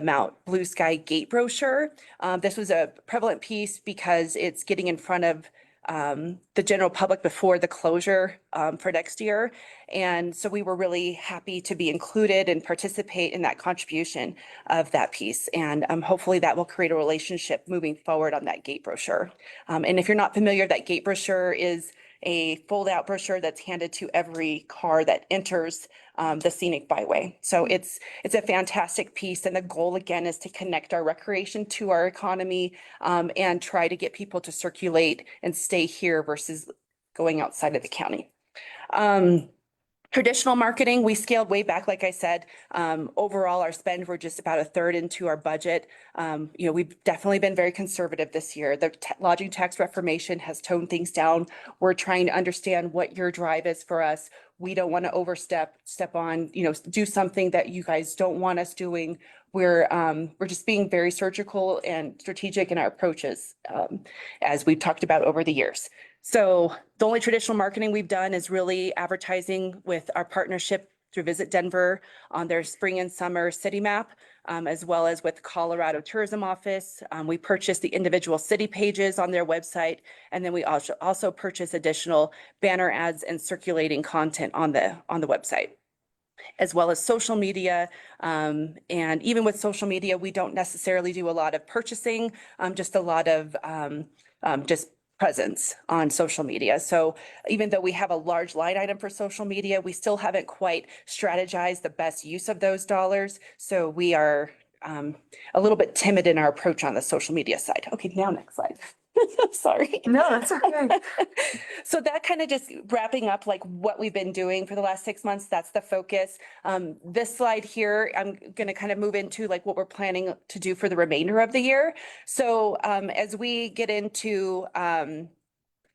Mount Blue Sky Gate brochure. This was a prevalent piece because it's getting in front of the general public before the closure for next year. And so we were really happy to be included and participate in that contribution of that piece. And hopefully that will create a relationship moving forward on that gate brochure. And if you're not familiar, that gate brochure is a fold-out brochure that's handed to every car that enters the scenic byway. So it's a fantastic piece. And the goal, again, is to connect our recreation to our economy and try to get people to circulate and stay here versus going outside of the county. Traditional marketing, we scaled way back, like I said. Overall, our spend, we're just about a third into our budget. We've definitely been very conservative this year. The lodging tax reformation has toned things down. We're trying to understand what your drive is for us. We don't want to step on, do something that you guys don't want us doing. We're just being very surgical and strategic in our approaches, as we've talked about over the years. So the only traditional marketing we've done is really advertising with our partnership through Visit Denver on their spring and summer city map, as well as with Colorado Tourism Office. We purchased the individual city pages on their website, and then we also purchase additional banner ads and circulating content on the website, as well as social media. And even with social media, we don't necessarily do a lot of purchasing, just a lot of just presence on social media. So even though we have a large line item for social media, we still haven't quite strategized the best use of those dollars. So we are a little bit timid in our approach on the social media side. Okay, now next slide. Sorry. No, that's okay. So that kind of just wrapping up like what we've been doing for the last 6 months, that's the focus. This slide here, I'm going to kind of move into like what we're planning to do for the remainder of the year. So as we get into,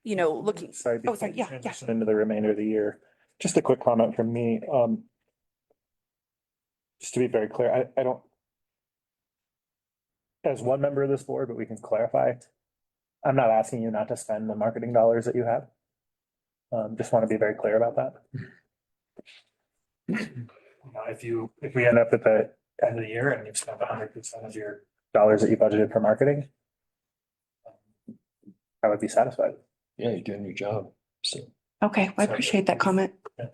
looking. Sorry, Oh, sorry. Yeah. transition into the remainder of the year. Just a quick comment from me. Just to be very clear, I don't, as one member of this board, but we can clarify. I'm not asking you not to spend the marketing dollars that you have. Just want to be very clear about that. If we end up at the end of the year and you've spent 100% of your dollars that you budgeted for marketing, I would be satisfied. Yeah, you're doing your job. So. Okay, I appreciate that comment. Yeah.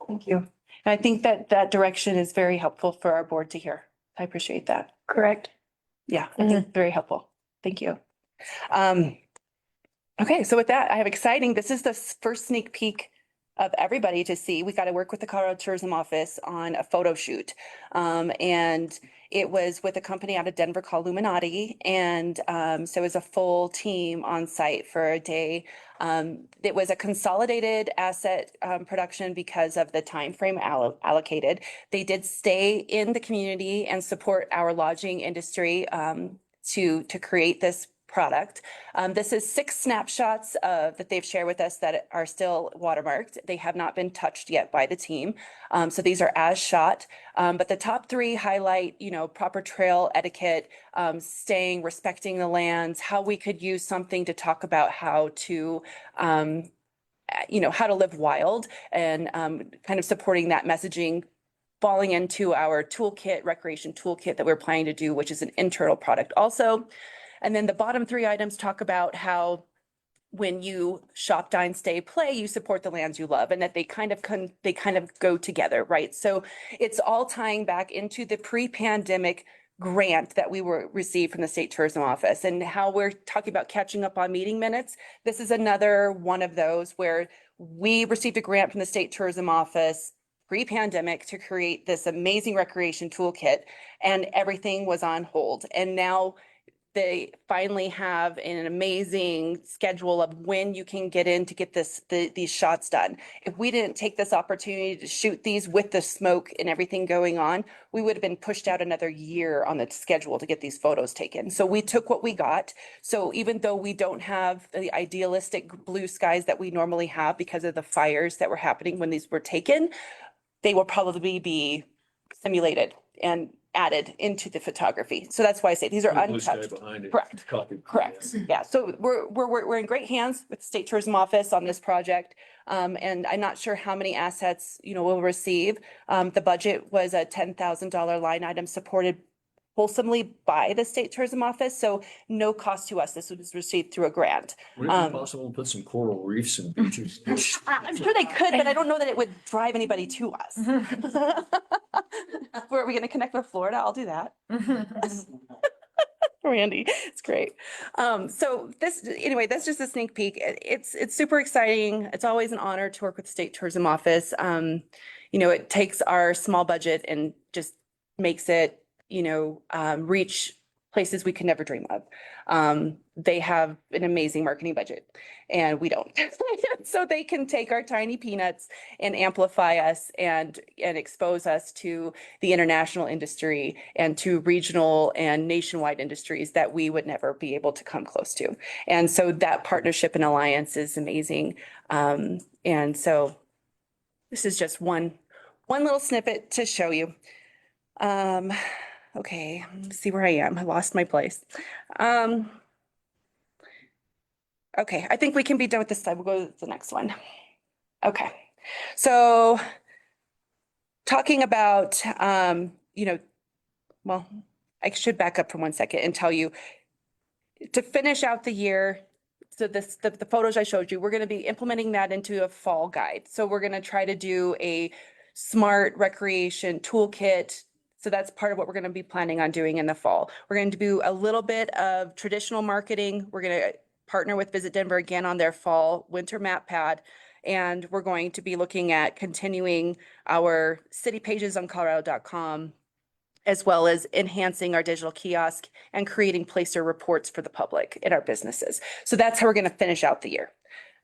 Thank you. And I think that direction is very helpful for our board to hear. I appreciate that. Correct. Yeah, I think very helpful. Thank you. Okay, so with that, I have exciting. This is the first sneak peek of everybody to see. We got to work with the Colorado Tourism Office on a photo shoot. And it was with a company out of Denver called Illuminati. And so it was a full team on site for a day. It was a consolidated asset production because of the time frame allocated. They did stay in the community and support our lodging industry to create this product. This is 6 snapshots that they've shared with us that are still watermarked. They have not been touched yet by the team. So these are as shot. But the top 3 highlight, proper trail etiquette, respecting the lands, how we could use something to talk about how to how to live wild, and kind of supporting that messaging, falling into our toolkit, recreation toolkit that we're planning to do, which is an internal product also. And then the bottom 3 items talk about how when you shop, dine, stay, play, you support the lands you love, and that they kind of go together, right? So it's all tying back into the pre-pandemic grant that we were received from the State Tourism Office, and how we're talking about catching up on meeting minutes. This is another one of those where we received a grant from the State Tourism Office pre-pandemic to create this amazing recreation toolkit, and everything was on hold. And now they finally have an amazing schedule of when you can get in to get these shots done. If we didn't take this opportunity to shoot these with the smoke and everything going on, we would have been pushed out another year on the schedule to get these photos taken. So we took what we got. So even though we don't have the idealistic blue skies that we normally have because of the fires that were happening when these were taken, they will probably be simulated and added into the photography. So that's why I say these are Blue sky untouched. behind it. Correct. Copy. Correct. Yeah. So we're in great hands with the State Tourism Office on this project. And I'm not sure how many assets, we'll receive. The budget was a $10,000 line item supported wholesomely by the State Tourism Office. So no cost to us. This was received through a grant. Would it be possible to put some coral reefs and beaches? I'm sure they could, but I don't know that it would drive anybody to us. Where are we going to connect with Florida? I'll do that. Randy, it's great. So anyway, that's just a sneak peek. It's super exciting. It's always an honor to work with the State Tourism Office. It takes our small budget and just makes it, reach places we could never dream of. They have an amazing marketing budget and we don't. So they can take our tiny peanuts and amplify us and expose us to the international industry and to regional and nationwide industries that we would never be able to come close to. And so that partnership and alliance is amazing. And so this is just one little snippet to show you. Okay, let's see where I am. I lost my place. Okay, I think we can be done with this slide. We'll go to the next one. Okay, so talking about, well, I should back up for 1 second and tell you to finish out the year. So the photos I showed you, we're going to be implementing that into a fall guide. So we're going to try to do a smart recreation toolkit. So that's part of what we're going to be planning on doing in the fall. We're going to do a little bit of traditional marketing. We're going to partner with Visit Denver again on their fall winter map pad. And we're going to be looking at continuing our city pages on colorado.com, as well as enhancing our digital kiosk and creating placer reports for the public in our businesses. So that's how we're going to finish out the year.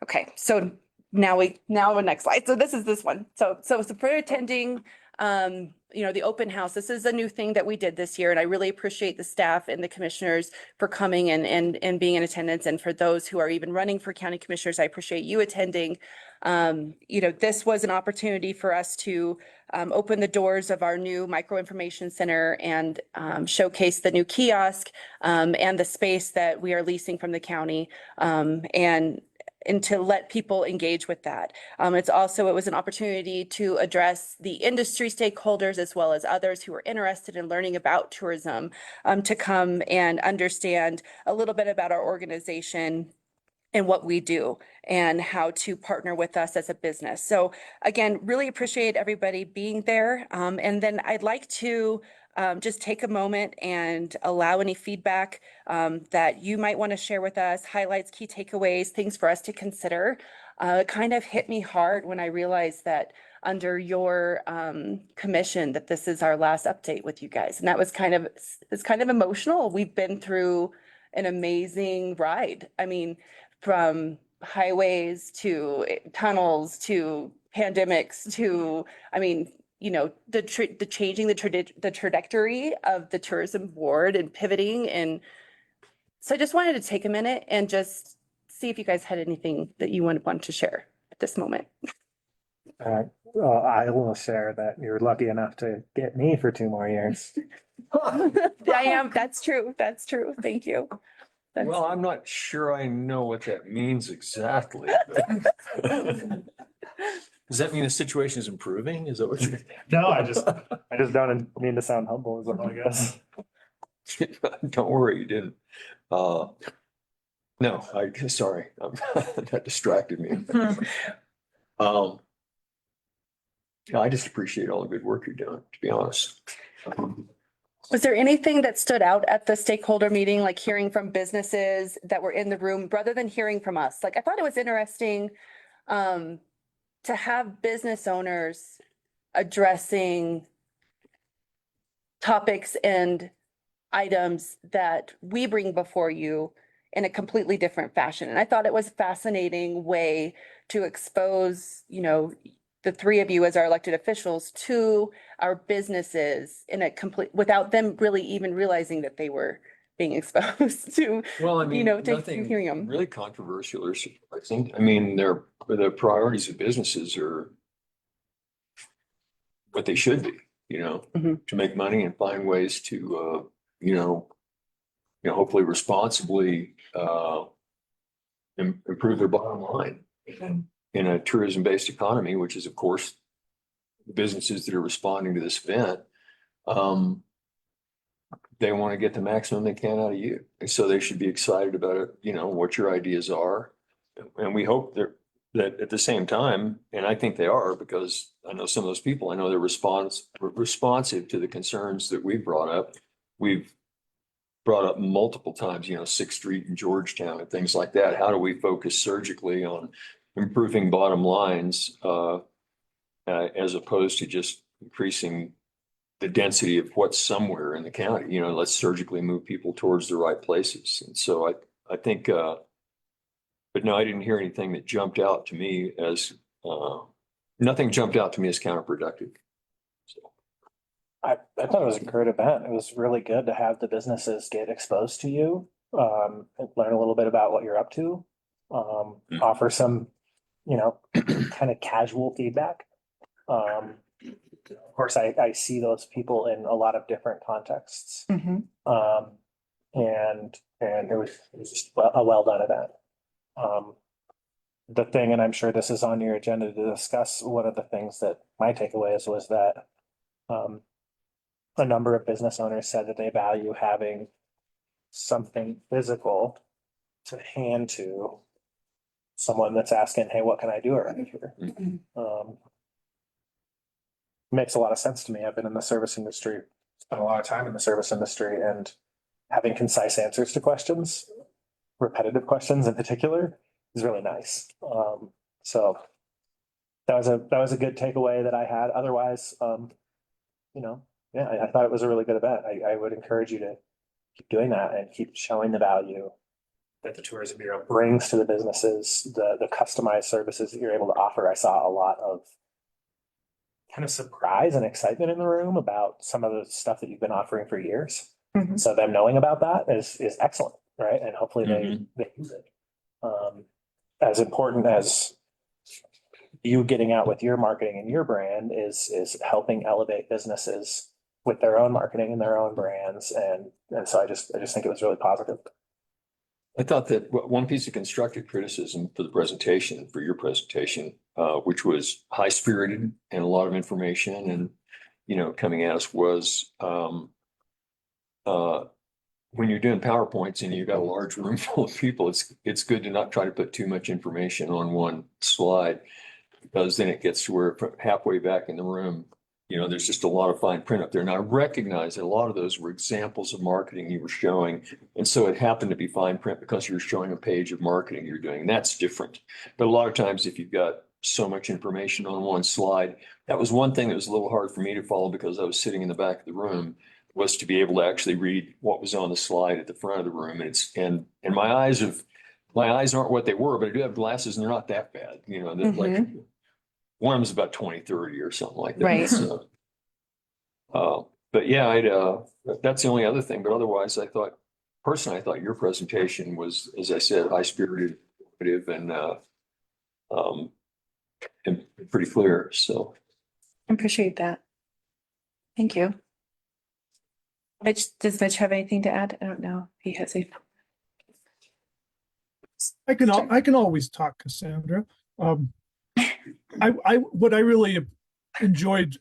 Okay, so now the next slide. So this is this one. So for attending, the open house, this is a new thing that we did this year. And I really appreciate the staff and the commissioners for coming and being in attendance. And for those who are even running for county commissioners, I appreciate you attending. This was an opportunity for us to open the doors of our new micro information center and showcase the new kiosk and the space that we are leasing from the county and to let people engage with that. It was an opportunity to address the industry stakeholders as well as others who are interested in learning about tourism to come and understand a little bit about our organization and what we do and how to partner with us as a business. So again, really appreciate everybody being there. And then I'd like to just take a moment and allow any feedback that you might want to share with us, highlights, key takeaways, things for us to consider. It kind of hit me hard when I realized that under your commission that this is our last update with you guys. And that was it's kind of emotional. We've been through an amazing ride. I mean, from highways to tunnels to pandemics to, the changing the trajectory of the tourism board and pivoting. And so I just wanted to take a minute and just see if you guys had anything that you want to share at this moment. I will share that you're lucky enough to get me for 2 more years. I am. That's true. That's true. Thank you. Well, I'm not sure I know what that means exactly. Does that mean the situation is improving? Is that what you're? No, I just don't mean to sound humble, is all I guess. Don't worry, you didn't. No, sorry, that distracted me. I just appreciate all the good work you're doing, to be honest. Was there anything that stood out at the stakeholder meeting, like hearing from businesses that were in the room rather than hearing from us? Like, I thought it was interesting to have business owners addressing topics and items that we bring before you in a completely different fashion. And I thought it was a fascinating way to expose, you know, the three of you as our elected officials to our businesses in a complete, without them really even realizing that they were being exposed to, Well, I mean, you know, to nothing hearing them. really controversial or surprising. I mean, the priorities of businesses are what they should be, you know, to make money and find ways to, hopefully responsibly improve their bottom line in a tourism-based economy, which is, of course, the businesses that are responding to this event. They want to get the maximum they can out of you. And so they should be excited about it, you know, what your ideas are. And we hope that at the same time, and I think they are, because I know some of those people, I know they're responsive to the concerns that we brought up. We've brought up multiple times, you know, 6th Street in Georgetown and things like that. How do we focus surgically on improving bottom lines as opposed to just increasing the density of what's somewhere in the county? You know, let's surgically move people towards the right places. And so I think, but no, I didn't hear anything that jumped out to me as, nothing jumped out to me as counterproductive. I thought it was a great event. It was really good to have the businesses get exposed to you, and learn a little bit about what you're up to, offer some, you know, kind of casual feedback. Of course, I see those people in a lot of different contexts. And it was just a well done event. The thing, and I'm sure this is on your agenda to discuss, one of the things that my takeaways was that a number of business owners said that they value having something physical to hand to someone that's asking, hey, what can I do around here? Makes a lot of sense to me. I've been in the service industry, spent a lot of time in the service industry, and having concise answers to questions, repetitive questions in particular, is really nice. So that was a good takeaway that I had. Otherwise, you know, yeah, I thought it was a really good event. I would encourage you to keep doing that and keep showing the value that the Tourism Bureau brings to the businesses, the customized services that you're able to offer. I saw a lot of kind of surprise and excitement in the room about some of the stuff that you've been offering for years. So them knowing about that is excellent, right? And hopefully they use it. As important as you getting out with your marketing and your brand is helping elevate businesses with their own marketing and their own brands. And so I just think it was really positive. I thought that one piece of constructive criticism for the presentation, for your presentation, which was high spirited and a lot of information and, you know, coming at us, was when you're doing PowerPoints and you've got a large room full of people, it's good to not try to put too much information on one slide, because then it gets to where halfway back in the room, you know, there's just a lot of fine print up there. And I recognize that a lot of those were examples of marketing you were showing. And so it happened to be fine print because you were showing a page of marketing you're doing. And that's different. But a lot of times, if you've got so much information on one slide, that was one thing that was a little hard for me to follow because I was sitting in the back of the room, was to be able to actually read what was on the slide at the front of the room. And my eyes aren't what they were, but I do have glasses and they're not that bad. You know, they're like, one of them's about 20/30 or something like that. Right. So, but yeah, that's the only other thing. But otherwise, personally, I thought your presentation was, as I said, high spirited, and pretty clear. So I appreciate that. Thank you. Does Mitch have anything to add? I don't know if he has a. I can always talk, Cassandra. What I really enjoyed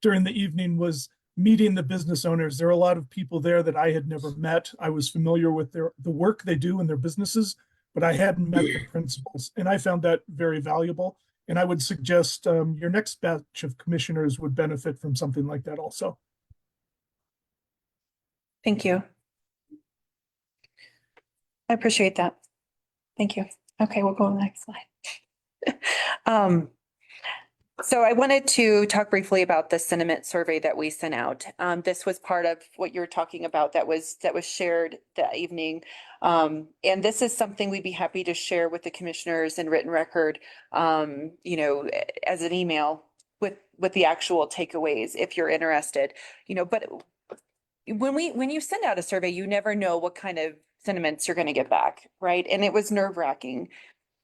during the evening was meeting the business owners. There are a lot of people there that I had never met. I was familiar with the work they do in their businesses, but I hadn't met the principals, and I found that very valuable. And I would suggest your next batch of commissioners would benefit from something like that also. Thank you. I appreciate that. Thank you. Okay, we'll go on the next slide. So I wanted to talk briefly about the sentiment survey that we sent out. This was part of what you're talking about that was shared that evening. And this is something we'd be happy to share with the commissioners in written record, you know, as an email with the actual takeaways, if you're interested, you know, but when you send out a survey, you never know what kind of sentiments you're going to get back, right? And it was nerve-wracking.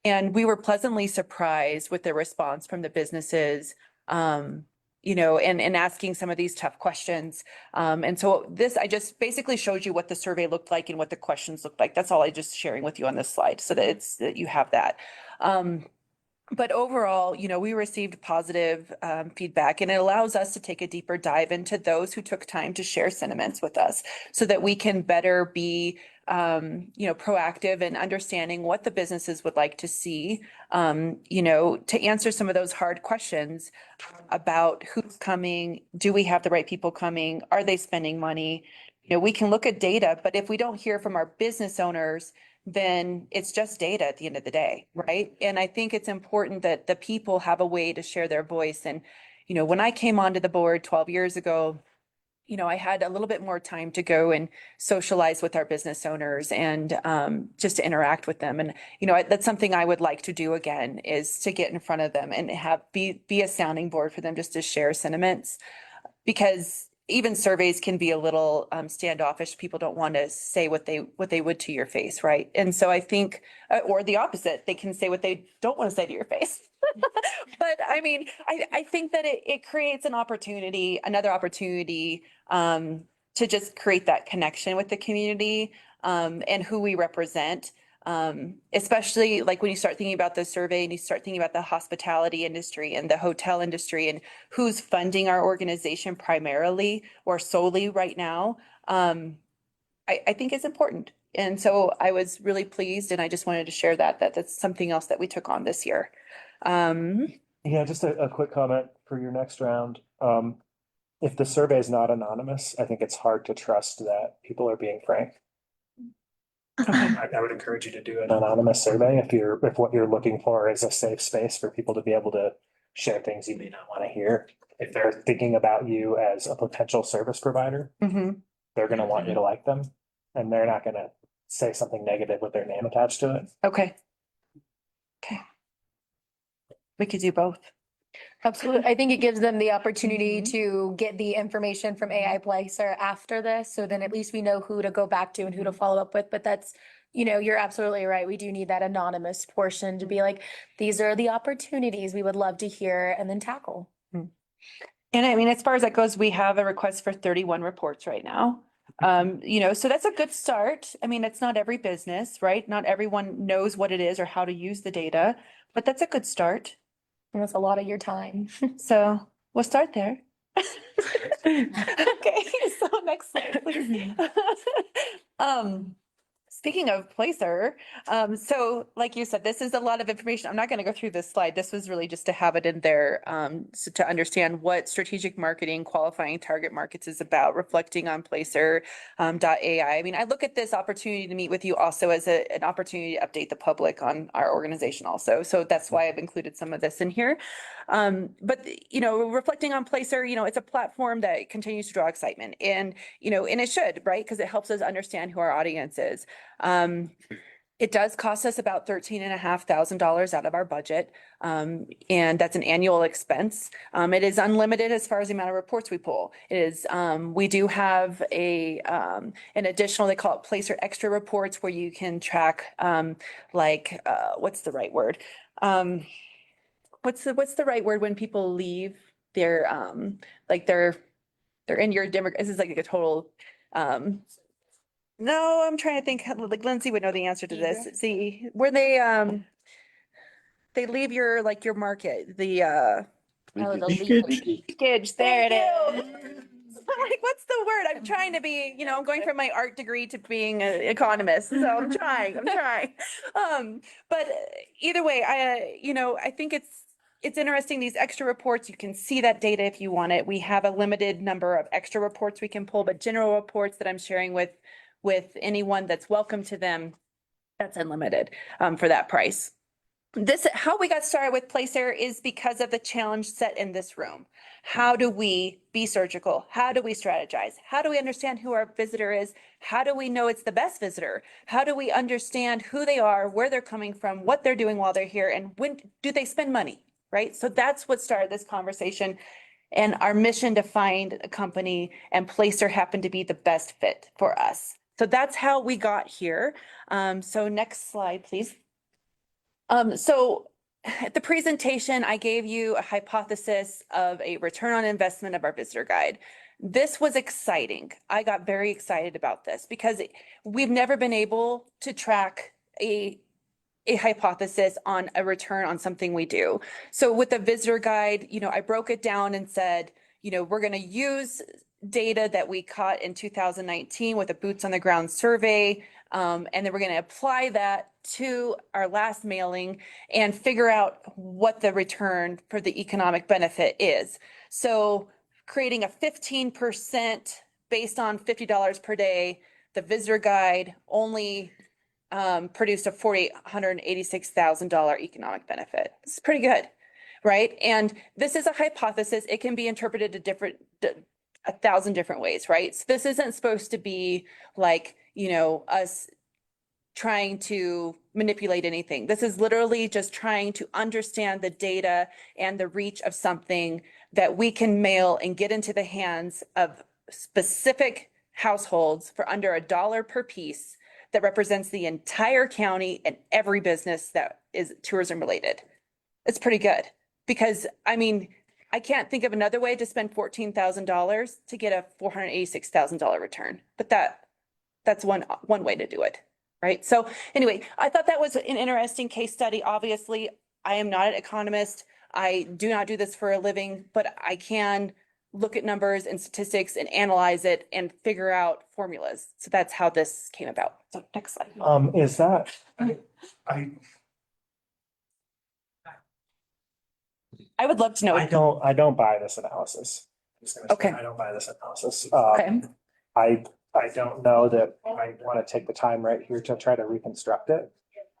And we were pleasantly surprised with the response from the businesses, you know, and asking some of these tough questions. And so this, I just basically showed you what the survey looked like and what the questions looked like. That's all I just sharing with you on this slide so that that you have that. But overall, you know, we received positive feedback, and it allows us to take a deeper dive into those who took time to share sentiments with us so that we can better be, you know, proactive in understanding what the businesses would like to see, you know, to answer some of those hard questions about who's coming, do we have the right people coming, are they spending money? You know, we can look at data, but if we don't hear from our business owners, then it's just data at the end of the day, right? And I think it's important that the people have a way to share their voice. And, you know, when I came onto the board 12 years ago, you know, I had a little bit more time to go and socialize with our business owners and just to interact with them. And, you know, that's something I would like to do again, is to get in front of them and be a sounding board for them just to share sentiments. Because even surveys can be a little standoffish. People don't want to say what they would to your face, right? And so I think, or the opposite, they can say what they don't want to say to your face. But I mean, I think that it creates an opportunity, another opportunity to just create that connection with the community and who we represent. Especially like when you start thinking about the survey and you start thinking about the hospitality industry and the hotel industry and who's funding our organization primarily or solely right now, I think it's important. And so I was really pleased, and I just wanted to share that's something else that we took on this year. Yeah, just a quick comment for your next round. If the survey is not anonymous, I think it's hard to trust that people are being frank. I would encourage you to do an anonymous survey if what you're looking for is a safe space for people to be able to share things you may not want to hear. If they're thinking about you as a potential service provider, they're going to want you to like them, and they're not going to say something negative with their name attached to it. Okay. Okay. We could do both. Absolutely. I think it gives them the opportunity to get the information from AI Placer after this. So then at least we know who to go back to and who to follow up with. But that's, you know, you're absolutely right. We do need that anonymous portion to be like, these are the opportunities we would love to hear and then tackle. And I mean, as far as that goes, we have a request for 31 reports right now. You know, so that's a good start. I mean, it's not every business, right? Not everyone knows what it is or how to use the data, but that's a good start. And that's a lot of your time. So we'll start there. Okay, so next slide, please. Speaking of Placer, so like you said, this is a lot of information. I'm not going to go through this slide. This was really just to have it in there so to understand what strategic marketing qualifying target markets is about, reflecting on Placer .ai. I mean, I look at this opportunity to meet with you also as an opportunity to update the public on our organization also. So that's why I've included some of this in here. But, you know, reflecting on Placer, you know, it's a platform that continues to draw excitement and, you know, and it should, right? Because it helps us understand who our audience is. It does cost us about $13,500 out of our budget. And that's an annual expense. It is unlimited as far as the amount of reports we pull. It is, we do have an additional, they call it Placer Extra reports, where you can track, what's the right word? What's the right word when people leave their, they're in your demographic, this is like a total, no, I'm trying to think, like Lindsay would know the answer to this. See, where they leave your, like your market, the leakage, there it is. I'm like, what's the word? I'm trying to be, you know, I'm going from my art degree to being an economist. So I'm trying. But either way, you know, I think it's it's interesting, these extra reports, you can see that data if you want it. We have a limited number of extra reports we can pull, but general reports that I'm sharing with anyone that's welcome to them, that's unlimited for that price. How we got started with Placer is because of the challenge set in this room. How do we be surgical? How do we strategize? How do we understand who our visitor is? How do we know it's the best visitor? How do we understand who they are, where they're coming from, what they're doing while they're here, and when do they spend money, right? So that's what started this conversation and our mission to find a company, and Placer happened to be the best fit for us. So that's how we got here. So next slide, please. So at the presentation, I gave you a hypothesis of a return on investment of our visitor guide. This was exciting. I got very excited about this because we've never been able to track a hypothesis on a return on something we do. So with the visitor guide, I broke it down and said, we're going to use data that we caught in 2019 with a boots on the ground survey. And then we're going to apply that to our last mailing and figure out what the return for the economic benefit is. So creating a 15% based on $50 per day, the visitor guide only produced a $486,000 economic benefit. It's pretty good, right? And this is a hypothesis. It can be interpreted a 1,000 different ways, right? So this isn't supposed to be like, us trying to manipulate anything. This is literally just trying to understand the data and the reach of something that we can mail and get into the hands of specific households for under $1 per piece that represents the entire county and every business that is tourism related. It's pretty good because I can't think of another way to spend $14,000 to get a $486,000 return, but that's one way to do it, right? So anyway, I thought that was an interesting case study. Obviously, I am not an economist. I do not do this for a living, but I can look at numbers and statistics and analyze it and figure out formulas. So that's how this came about. So next slide. Is that, I would love to know. I don't buy this analysis. I'm just gonna say, Okay. I don't buy this analysis. Okay. I don't know that I want to take the time right here to try to reconstruct it.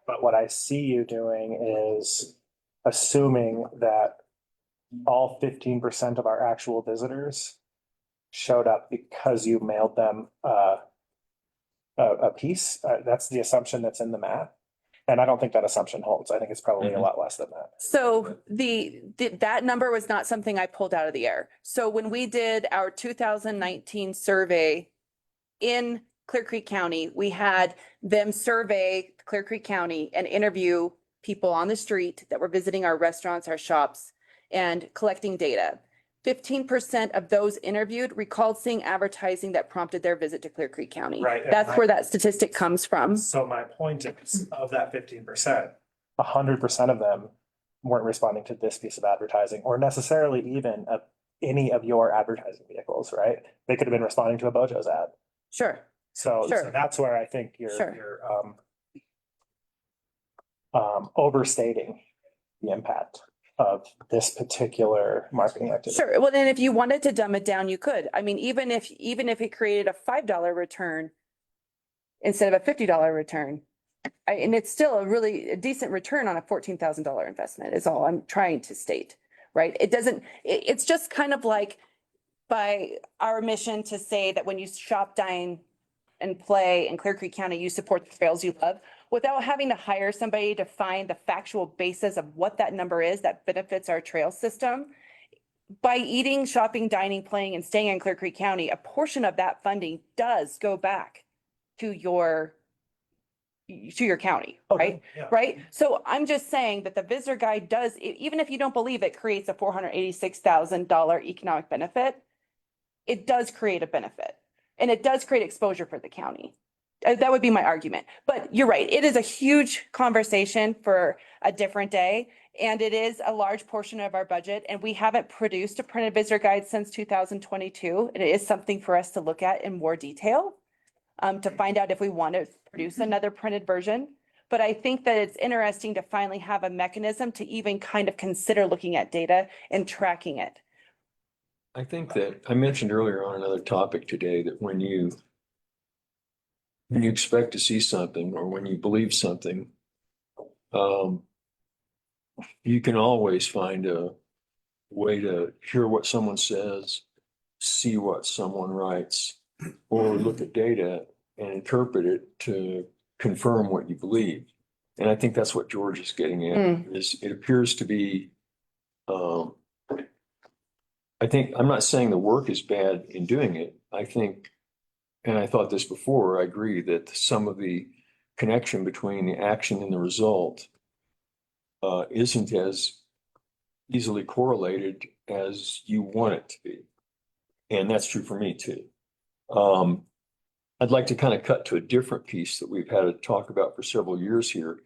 But what I see you doing is assuming that all 15% of our actual visitors showed up because you mailed them a piece. That's the assumption that's in the math. And I don't think that assumption holds. I think it's probably a lot less than that. So that number was not something I pulled out of the air. So when we did our 2019 survey in Clear Creek County, we had them survey Clear Creek County and interview people on the street that were visiting our restaurants, our shops, and collecting data. 15% of those interviewed recalled seeing advertising that prompted their visit to Clear Creek County. Right. That's where that statistic comes from. So my point is, of that 15%, 100% of them weren't responding to this piece of advertising or necessarily even any of your advertising vehicles, right? They could have been responding to a Bojo's ad. Sure. So Sure. that's where I think Sure. you're overstating the impact of this particular marketing activity. Sure. Well, then if you wanted to dumb it down, you could. Even if it created a $5 return instead of a $50 return, and it's still a decent return on a $14,000 investment is all I'm trying to state, right? It's just kind of like by our mission to say that when you shop, dine, and play in Clear Creek County, you support the trails you love without having to hire somebody to find the factual basis of what that number is that benefits our trail system. By eating, shopping, dining, playing, and staying in Clear Creek County, a portion of that funding does go back to your county, right? Yeah. Right? So I'm just saying that the visitor guide does, even if you don't believe it creates a $486,000 economic benefit, it does create a benefit. And it does create exposure for the county. That would be my argument. But you're right. It is a huge conversation for a different day. And it is a large portion of our budget. And we haven't produced a printed visitor guide since 2022. It is something for us to look at in more detail to find out if we want to produce another printed version. But I think that it's interesting to finally have a mechanism to even kind of consider looking at data and tracking it. I think that I mentioned earlier on another topic today that when you expect to see something or when you believe something, you can always find a way to hear what someone says, see what someone writes, or look at data and interpret it to confirm what you believe. And I think that's what George is getting at, is it appears to be, I think, I'm not saying the work is bad in doing it. I think, and I thought this before, I agree that some of the connection between the action and the result isn't as easily correlated as you want it to be. And that's true for me too. I'd like to kind of cut to a different piece that we've had to talk about for several years here.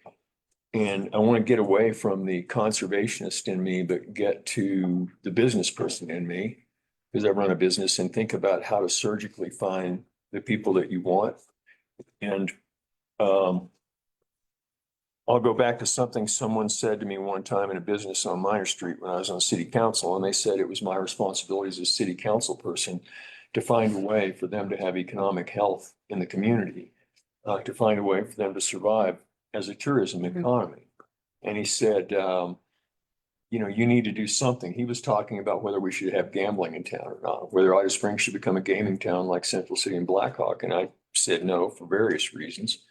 And I want to get away from the conservationist in me, but get to the business person in me, because I run a business, and think about how to surgically find the people that you want. And I'll go back to something someone said to me one time in a business on Minor Street when I was on city council, and they said it was my responsibility as a city council person to find a way for them to have economic health in the community, to find a way for them to survive as a tourism economy. And he said, you know, you need to do something. He was talking about whether we should have gambling in town or not, whether Idaho Springs should become a gaming town like Central City and Blackhawk. And I said no for various reasons.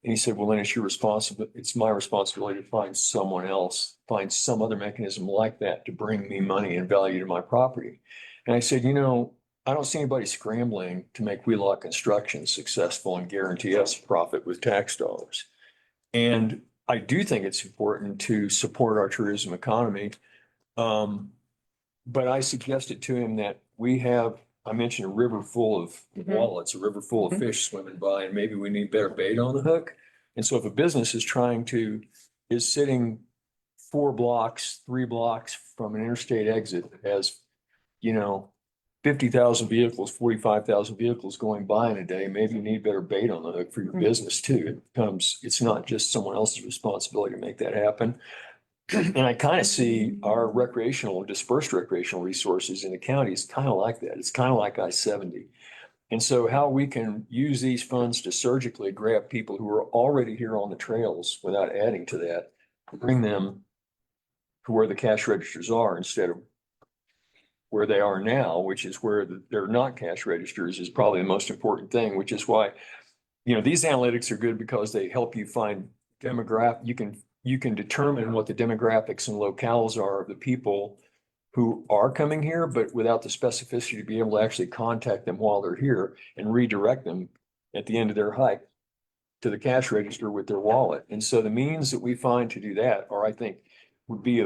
And he said, well, then it's my responsibility to find someone else, find some other mechanism like that to bring me money and value to my property. And I said, you know, I don't see anybody scrambling to make Wheelock Construction successful and guarantee us profit with tax dollars. And I do think it's important to support our tourism economy. But I suggested to him that I mentioned a river full of wallets, a river full of fish swimming by, and maybe we need better bait on the hook. And so if a business is sitting 3 blocks from an interstate exit that has, you know, 50,000 vehicles, 45,000 vehicles going by in a day, maybe you need better bait on the hook for your business too. It's not just someone else's responsibility to make that happen. And I kind of see our dispersed recreational resources in the county is kind of like that. It's kind of like I-70. And so how we can use these funds to surgically grab people who are already here on the trails without adding to that, bring them to where the cash registers are instead of where they are now, which is where they're not cash registers, is probably the most important thing, which is why, you know, these analytics are good because they help you find you can determine what the demographics and locales are of the people who are coming here, but without the specificity to be able to actually contact them while they're here and redirect them at the end of their hike to the cash register with their wallet. And so the means that we find to do that I think would be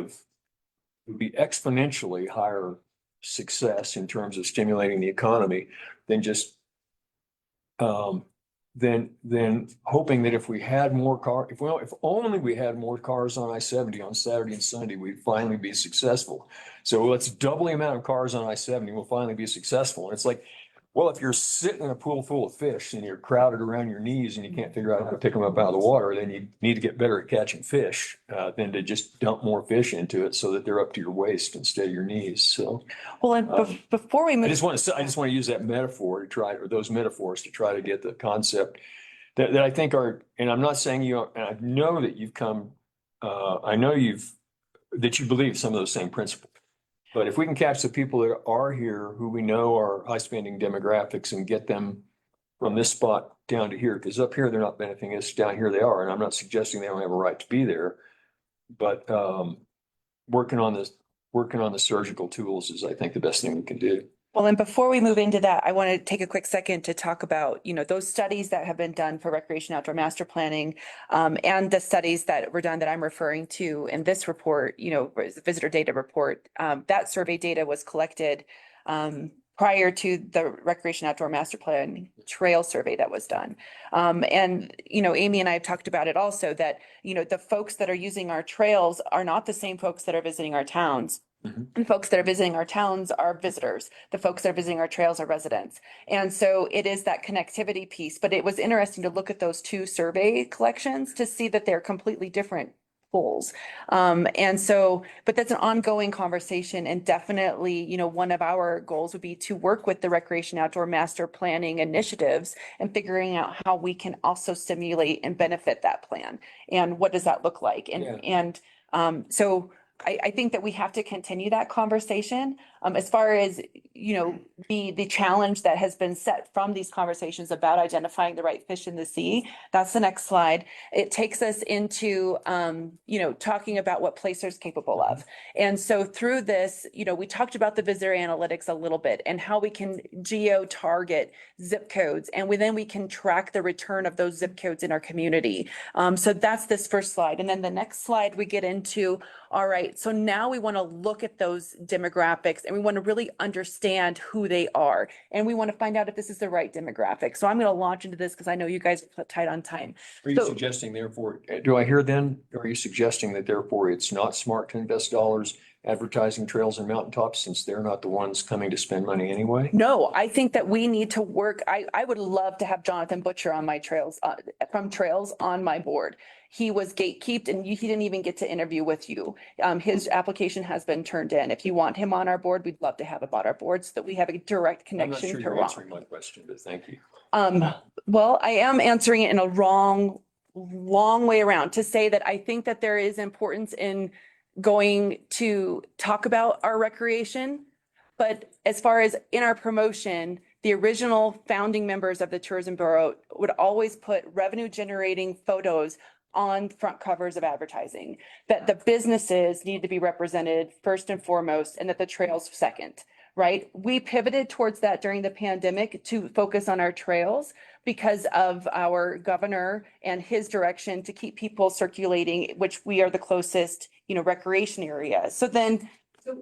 exponentially higher success in terms of stimulating the economy than just then hoping that if we had more if only we had more cars on I-70 on Saturday and Sunday, we'd finally be successful. So let's double the amount of cars on I-70, we'll finally be successful. And it's like, well, if you're sitting in a pool full of fish and you're crowded around your knees and you can't figure out how to pick them up out of the water, then you need to get better at catching fish than to just dump more fish into it so that they're up to your waist instead of your knees. So, well, and before we move, I just want to use that metaphor those metaphors to try to get the concept that I think and I'm not saying and I know that that you believe some of those same principles. But if we can catch the people that are here who we know are high spending demographics and get them from this spot down to here, because up here they're not benefiting us, down here they are. And I'm not suggesting they don't have a right to be there, but working on the surgical tools is, I think, the best thing we can do. well, and before we move into that, I want to take a quick second to talk about, you know, those studies that have been done for recreation outdoor master planning, and the studies that were done that I'm referring to in this report, you know, visitor data report. That survey data was collected prior to the recreation outdoor master plan trail survey that was done. And, you know, Amy and I have talked about it also, that, you know, the folks that are using our trails are not the same folks that are visiting our towns. And the folks that are visiting our towns are visitors. The folks that are visiting our trails are residents. And so it is that connectivity piece, but it was interesting to look at those two survey collections to see that they're completely different goals. And so, but that's an ongoing conversation, and definitely, you know, one of our goals would be to work with the recreation outdoor master planning initiatives and figuring out how we can also stimulate and benefit that plan. And what does that look like? So I think that we have to continue that conversation. As far as, you know, the challenge that has been set from these conversations about identifying the right fish in the sea, that's the next slide. It takes us into, you know, talking about what Placer's capable of. And so through this, you know, we talked about the visitor analytics a little bit and how we can geo-target zip codes, and then we can track the return of those zip codes in our community. So that's this first slide. And then the next slide, we get into, all right, so now we want to look at those demographics and we want to really understand who they are. And we want to find out if this is the right demographic. So I'm going to launch into this because I know you guys are tight on time. Are you suggesting therefore, do I hear then, are you suggesting that therefore it's not smart to invest dollars advertising trails and mountaintops since they're not the ones coming to spend money anyway? No, I think that we need to work. I would love to have Jonathan Butcher on my trails, from Trails on my board. He was gatekeeped and he didn't even get to interview with you. His application has been turned in. If you want him on our board, we'd love to have him on our board so that we have a direct I'm not connection sure to you're Ron. answering my question, but thank you. Well, I am answering it in a long way around to say that I think that there is importance in going to talk about our recreation. But as far as in our promotion, the original founding members of the Tourism Bureau would always put revenue generating photos on front covers of advertising, that the businesses need to be represented first and foremost, and that the trails second, right? We pivoted towards that during the pandemic to focus on our trails because of our governor and his direction to keep people circulating, which we are the closest, you know, recreation area. So then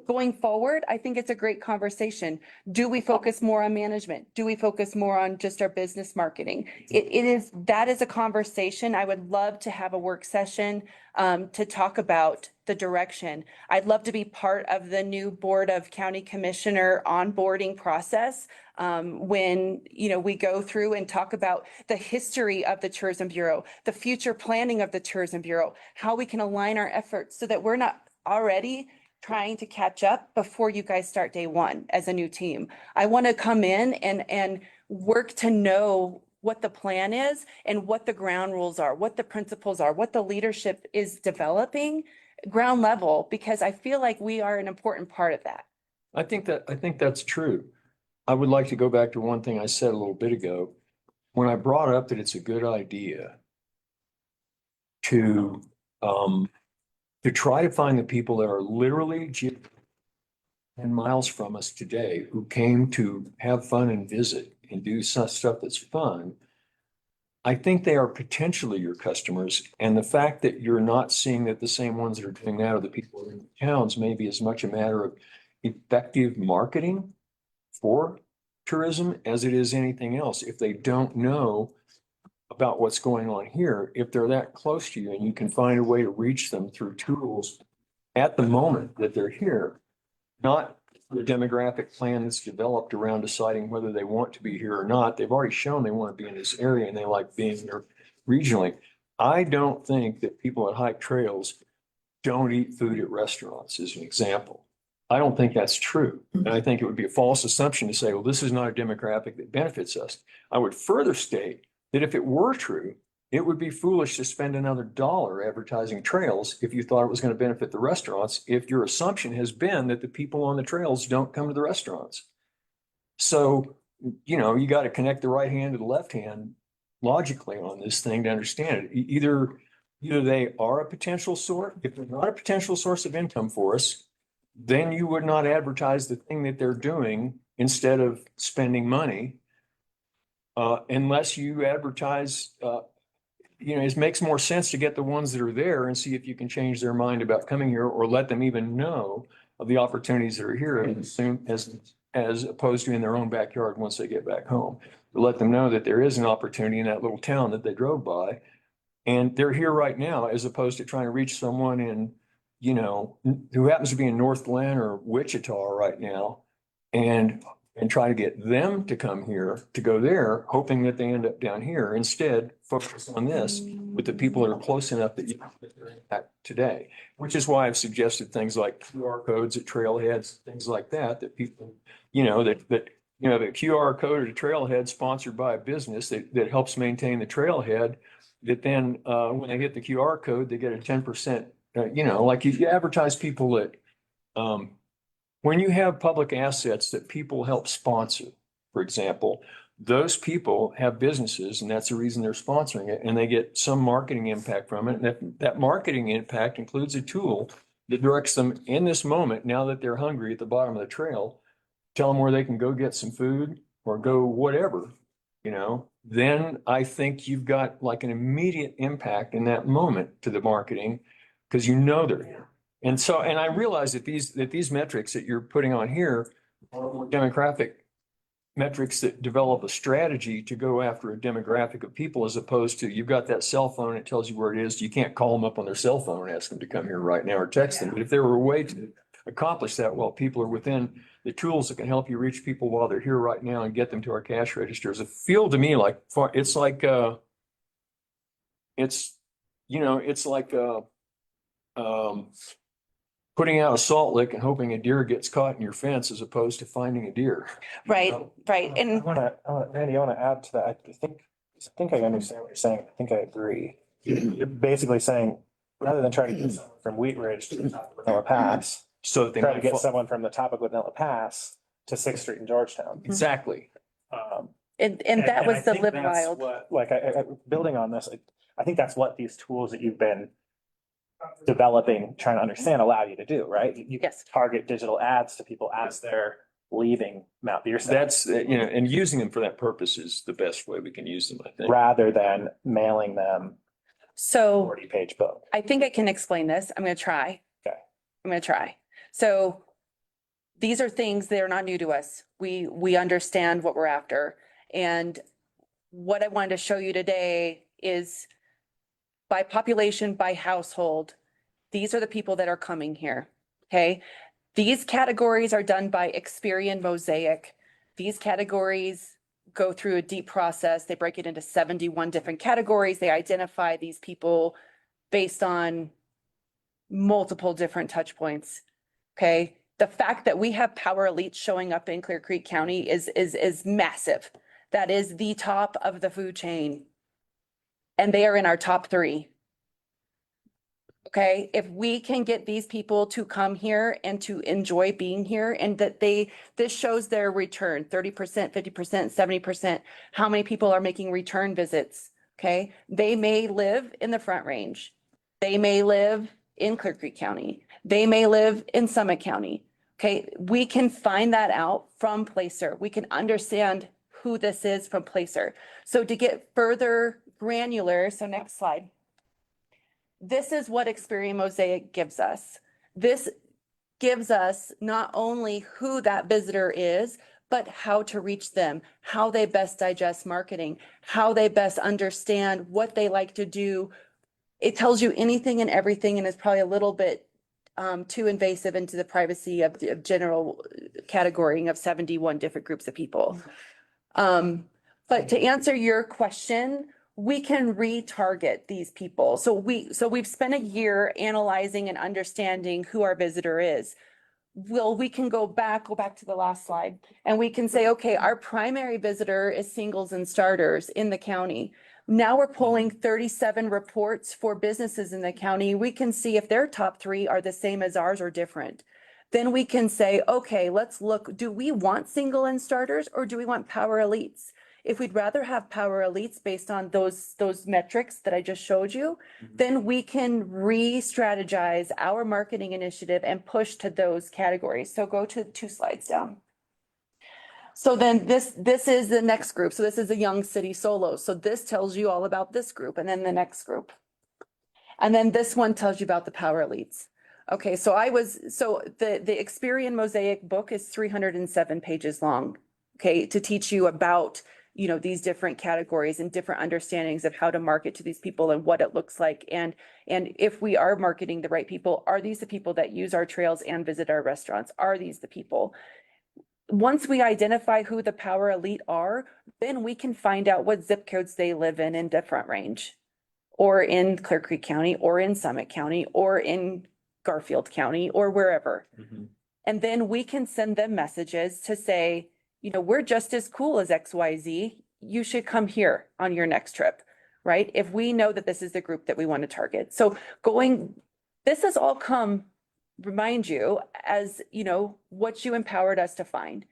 going forward, I think it's a great conversation. Do we focus more on management? Do we focus more on just our business marketing? That is a conversation. I would love to have a work session to talk about the direction. I'd love to be part of the new Board of County Commissioner onboarding process when, you know, we go through and talk about the history of the Tourism Bureau, the future planning of the Tourism Bureau, how we can align our efforts so that we're not already trying to catch up before you guys start day one as a new team. I want to come in and work to know what the plan is and what the ground rules are, what the principles are, what the leadership is developing ground level, because I feel like we are an important part of that. I think that's true. I would like to go back to one thing I said a little bit ago. When I brought up that it's a good idea to try to find the people that are literally 10 miles from us today who came to have fun and visit and do some stuff that's fun. I think they are potentially your customers. And the fact that you're not seeing that the same ones that are doing that are the people in the towns may be as much a matter of effective marketing for tourism as it is anything else. If they don't know about what's going on here, if they're that close to you and you can find a way to reach them through tools at the moment that they're here, not the demographic plan that's developed around deciding whether they want to be here or not. They've already shown they want to be in this area and they like being here regionally. I don't think that people that hike trails don't eat food at restaurants, as an example. I don't think that's true. And I think it would be a false assumption to say, well, this is not a demographic that benefits us. I would further state that if it were true, it would be foolish to spend another dollar advertising trails if you thought it was going to benefit the restaurants, if your assumption has been that the people on the trails don't come to the restaurants. So, you know, you got to connect the right hand to the left hand logically on this thing to understand it. Either they are a potential source. If they're not a potential source of income for us, then you would not advertise the thing that they're doing instead of spending money. Unless you advertise, you know, it makes more sense to get the ones that are there and see if you can change their mind about coming here, or let them even know of the opportunities that are here as soon as opposed to in their own backyard once they get back home. To let them know that there is an opportunity in that little town that they drove by and they're here right now, as opposed to trying to reach someone in, who happens to be in North Glen or Wichita right now and try to get them to come here, to go there, hoping that they end up down here. Instead, focus on this with the people that are close enough that you can get their impact today, which is why I've suggested things like QR codes at trailheads, things like that, that people, the QR code at a trailhead sponsored by a business that helps maintain the trailhead, that then, when they hit the QR code, they get a 10%, like you advertise people that, when you have public assets that people help sponsor, for example, those people have businesses and that's the reason they're sponsoring it, and they get some marketing impact from it. And that marketing impact includes a tool that directs them in this moment, now that they're hungry at the bottom of the trail, tell them where they can go get some food or go whatever, then I think you've got like an immediate impact in that moment to the marketing because they're here. And so, and I realize that these metrics that you're putting on here are more demographic metrics that develop a strategy to go after a demographic of people, as opposed to you've got that cell phone, it tells you where it is. You can't call them up on their cell phone and ask them to come here right now or text them. But if there were a way to accomplish that while people are within the tools that can help you reach people while they're here right now and get them to our cash registers, it feels to me like it's like putting out a salt lick and hoping a deer gets caught in your fence as opposed to finding a deer. Right. And Randy, I want to add to that. I think I understand what you're saying. I think I agree. You're basically saying, rather than trying to get someone from Wheat Ridge to Vanilla Pass, so that they try to might get someone from the top of Vanilla Pass to Sixth Street in Georgetown. Exactly. and that was I the think live that's wild. what, like, building on this, I think that's what these tools that you've been developing, trying to understand, allow you to do, right? You can target digital ads to people as they're leaving Mount Beerson. That's, and using them for that purpose is the best way we can use them, I think. Rather than mailing them So 40-page book. I think I can explain this. I'm going to try. Okay. I'm going to try. So these are things that are not new to us. We understand what we're after. And what I wanted to show you today is by population, by household, these are the people that are coming here. Okay. These categories are done by Experian Mosaic. These categories go through a deep process. They break it into 71 different categories. They identify these people based on multiple different touch points. Okay. The fact that we have power elites showing up in Clear Creek County is massive. That is the top of the food chain. And they are in our top 3. Okay, if we can get these people to come here and to enjoy being here, and that this shows their return, 30%, 50%, 70%, how many people are making return visits. Okay, they may live in the Front Range. They may live in Clear Creek County. They may live in Summit County. Okay, we can find that out from Placer. We can understand who this is from Placer. So to get further granular, so next slide. This is what Experian Mosaic gives us. This gives us not only who that visitor is, but how to reach them, how they best digest marketing, how they best understand what they like to do. It tells you anything and everything, and it's probably a little bit too invasive into the privacy of the general categorying of 71 different groups of people. But to answer your question, we can retarget these people. So we've spent a year analyzing and understanding who our visitor is. Well, we can go back to the last slide, and we can say, okay, our primary visitor is singles and starters in the county. Now we're pulling 37 reports for businesses in the county. We can see if their top 3 are the same as ours or different. Then we can say, okay, let's look, do we want single and starters, or do we want power elites? If we'd rather have power elites based on those metrics that I just showed you, then we can re-strategize our marketing initiative and push to those categories. So go to 2 slides down. So then this is the next group. So this is a young city solo. So this tells you all about this group, and then the next group. And then this one tells you about the power elites. Okay, so the Experian Mosaic book is 307 pages long, okay, to teach you about you know, these different categories and different understandings of how to market to these people and what it looks like. And if we are marketing the right people, are these the people that use our trails and visit our restaurants? Are these the people? Once we identify who the power elite are, then we can find out what zip codes they live in Front Range, or in Clear Creek County, or in Summit County, or in Garfield County, or wherever. And then we can send them messages to say, you know, we're just as cool as XYZ. You should come here on your next trip, right? If we know that this is the group that we want to target. So this has all come, remind you, as, you know, what you empowered us to find.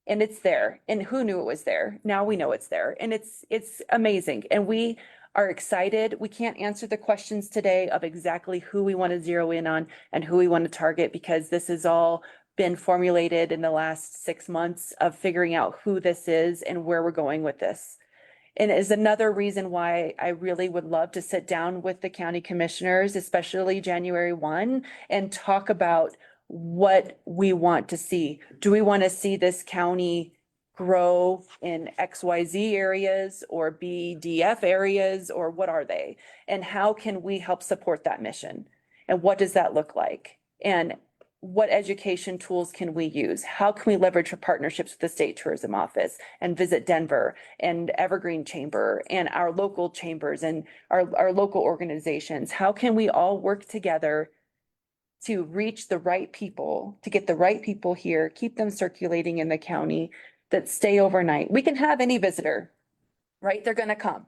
And it's there. And who knew it was there? Now we know it's there. And it's amazing. And we are excited. We can't answer the questions today of exactly who we want to zero in on and who we want to target, because this has all been formulated in the last 6 months of figuring out who this is and where we're going with this. And is another reason why I really would love to sit down with the county commissioners, especially January 1, and talk about what we want to see. Do we want to see this county grow in XYZ areas or BDF areas, or what are they? And how can we help support that mission? And what does that look like? And what education tools can we use? How can we leverage partnerships with the State Tourism Office and Visit Denver and Evergreen Chamber and our local chambers and our local organizations? How can we all work together to reach the right people, to get the right people here, keep them circulating in the county, that stay overnight? We can have any visitor, right? They're going to come.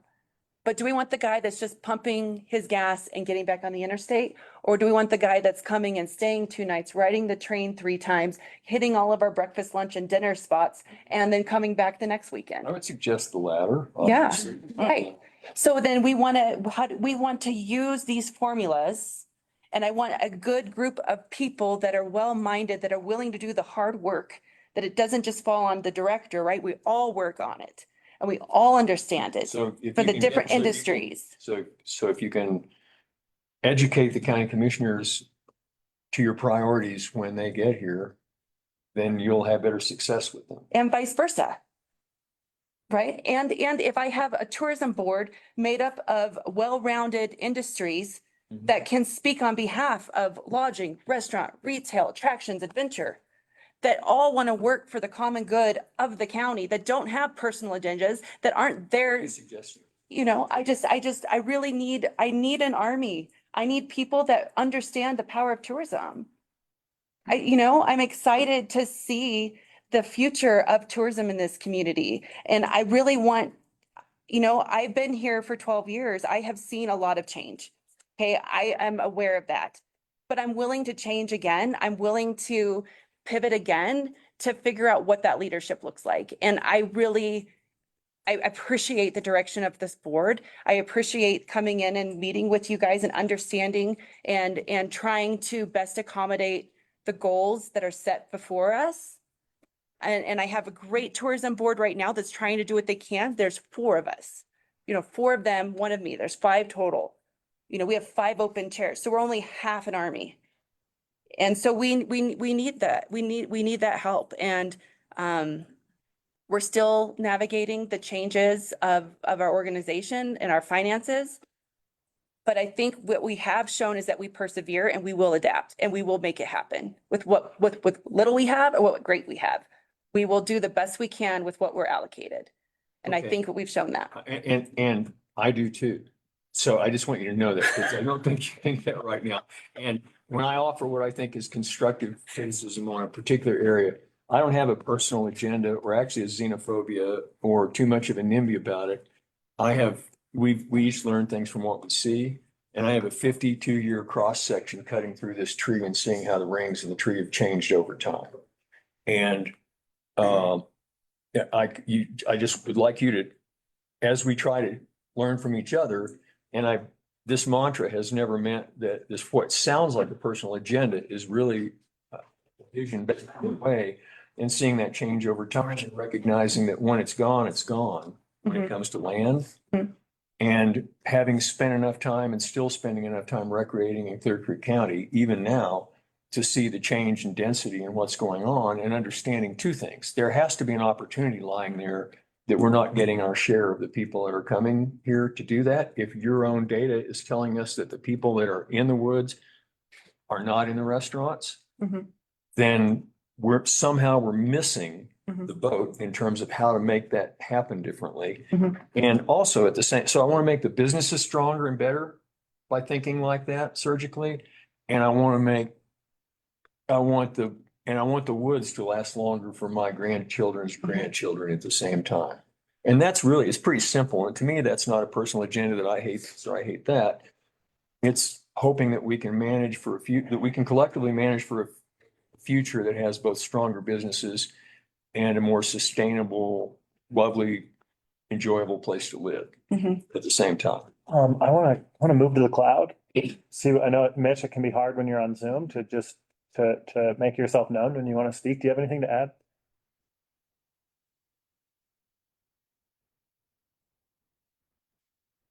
But do we want the guy that's just pumping his gas and getting back on the interstate? Or do we want the guy that's coming and staying 2 nights, riding the train 3 times, hitting all of our breakfast, lunch, and dinner spots, and then coming back the next weekend? I would suggest the latter. Yeah, obviously. right. So then we want to use these formulas, and I want a good group of people that are well-minded, that are willing to do the hard work, that it doesn't just fall on the director, right? We all work on it. And we all understand it So if for you the can different get- so if you can- industries. So if you can educate the county commissioners to your priorities when they get here, then you'll have better success with them. And vice versa. Right? And if I have a tourism board made up of well-rounded industries that can speak on behalf of lodging, restaurant, retail, attractions, adventure, that all want to work for the common good of the county, that don't have personal agendas, that aren't there. Good suggestion. You know, I really need an army. I need people that understand the power of tourism. I'm excited to see the future of tourism in this community. And I really want, I've been here for 12 years. I have seen a lot of change. Okay, I am aware of that, but I'm willing to change again. I'm willing to pivot again to figure out what that leadership looks like. And I appreciate the direction of this board. I appreciate coming in and meeting with you guys and understanding and trying to best accommodate the goals that are set before us. And I have a great tourism board right now that's trying to do what they can. There's 4 of us, 4 of them, 1 of me. There's 5 total. We have 5 open chairs, so we're only half an army. And so we need that. We need that help. And we're still navigating the changes of our organization and our finances. But I think what we have shown is that we persevere and we will adapt and we will make it happen with what little we have or what great we have. We will do the best we can with what we're allocated. And I Okay. think we've shown that. And I do too. So I just want you to know that, because I don't think you think that right now. And when I offer what I think is constructive criticism on a particular area, I don't have a personal agenda or actually a xenophobia or too much of a NIMBY about it. We each learn things from what we see. And I have a 52-year cross section cutting through this tree and seeing how the rings in the tree have changed over time. And I just would like you to, as we try to learn from each other, and this mantra has never meant that this, what sounds like a personal agenda is really a vision-based way, and seeing that change over time and recognizing that when it's gone when it comes to land. And having spent enough time and still spending enough time recreating in Clear Creek County, even now, to see the change in density and what's going on, and understanding 2 things. There has to be an opportunity lying there that we're not getting our share of the people that are coming here to do that. If your own data is telling us that the people that are in the woods are not in the restaurants, Mhm. then we're missing Mhm. the boat in terms of how to make that happen differently. Mhm. And also at the same, so I want to make the businesses stronger and better by thinking like that surgically. And I want to make, I want the woods to last longer for my grandchildren's grandchildren at the same time. And that's really, it's pretty simple. And to me, that's not a personal agenda that I hate this or I hate that. It's hoping that we can manage for that we can collectively manage for a future that has both stronger businesses and a more sustainable, lovely, enjoyable place to live Mhm. at the same time. I want to move to the cloud. See, I know, Mitch, it can be hard when you're on Zoom to just to make yourself known when you want to speak. Do you have anything to add?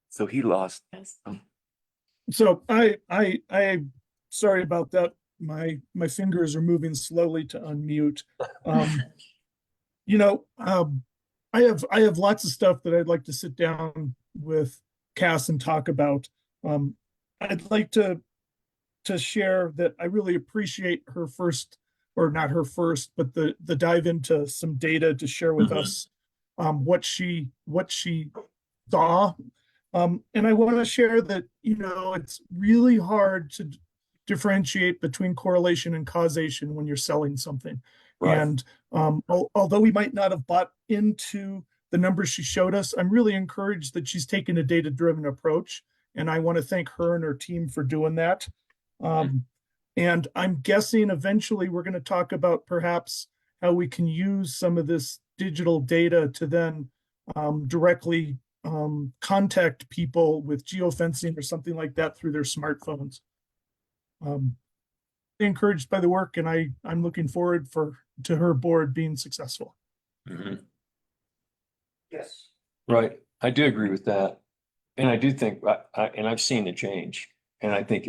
So he lost. So sorry about that. My fingers are moving slowly to unmute. You know, I have lots of stuff that I'd like to sit down with Cass and talk about. I'd like to share that I really appreciate her first, or not her first, but the dive into some data to share with us what she saw. And I want to share that, you know, it's really hard to differentiate between correlation and causation when you're selling something. Right. And although we might not have bought into the numbers she showed us, I'm really encouraged that she's taken a data-driven approach. And I want to thank her and her team for doing that. And I'm guessing eventually we're going to talk about perhaps how we can use some of this digital data to then directly contact people with geofencing or something like that through their smartphones. Encouraged by the work, and I'm looking forward to her board being successful. Yes. Right. I do agree with that. And I do think, and I've seen the change, and I've had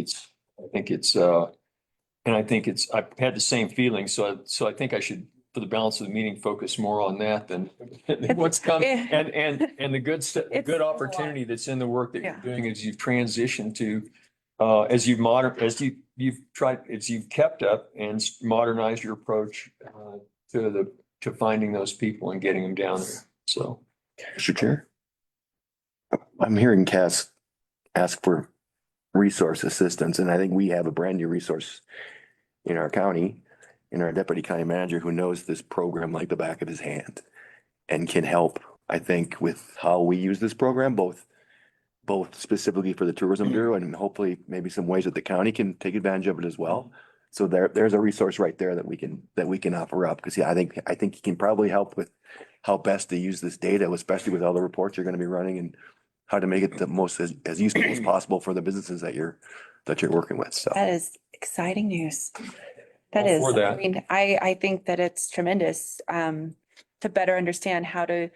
the same feeling. So I think I should, for the balance of the meeting, focus more on that than what's coming. And the good stuff, good opportunity that's in the work that you're doing as you've transitioned to, as you've kept up and modernized your approach to finding those people and getting them down there. So. Mr. Chair, I'm hearing Cass ask for resource assistance, and I think we have a brand new resource in our county, in our deputy county manager, who knows this program like the back of his hand and can help, I think, with how we use this program, both specifically for the Tourism Bureau and hopefully maybe some ways that the county can take advantage of it as well. So there's a resource right there that we can offer up, because I think he can probably help with how best to use this data, especially with all the reports you're going to be running, and how to make it the most as useful as possible for the businesses that you're working with. So That is exciting news. That All is, for that. I mean, I think that it's tremendous to better understand how to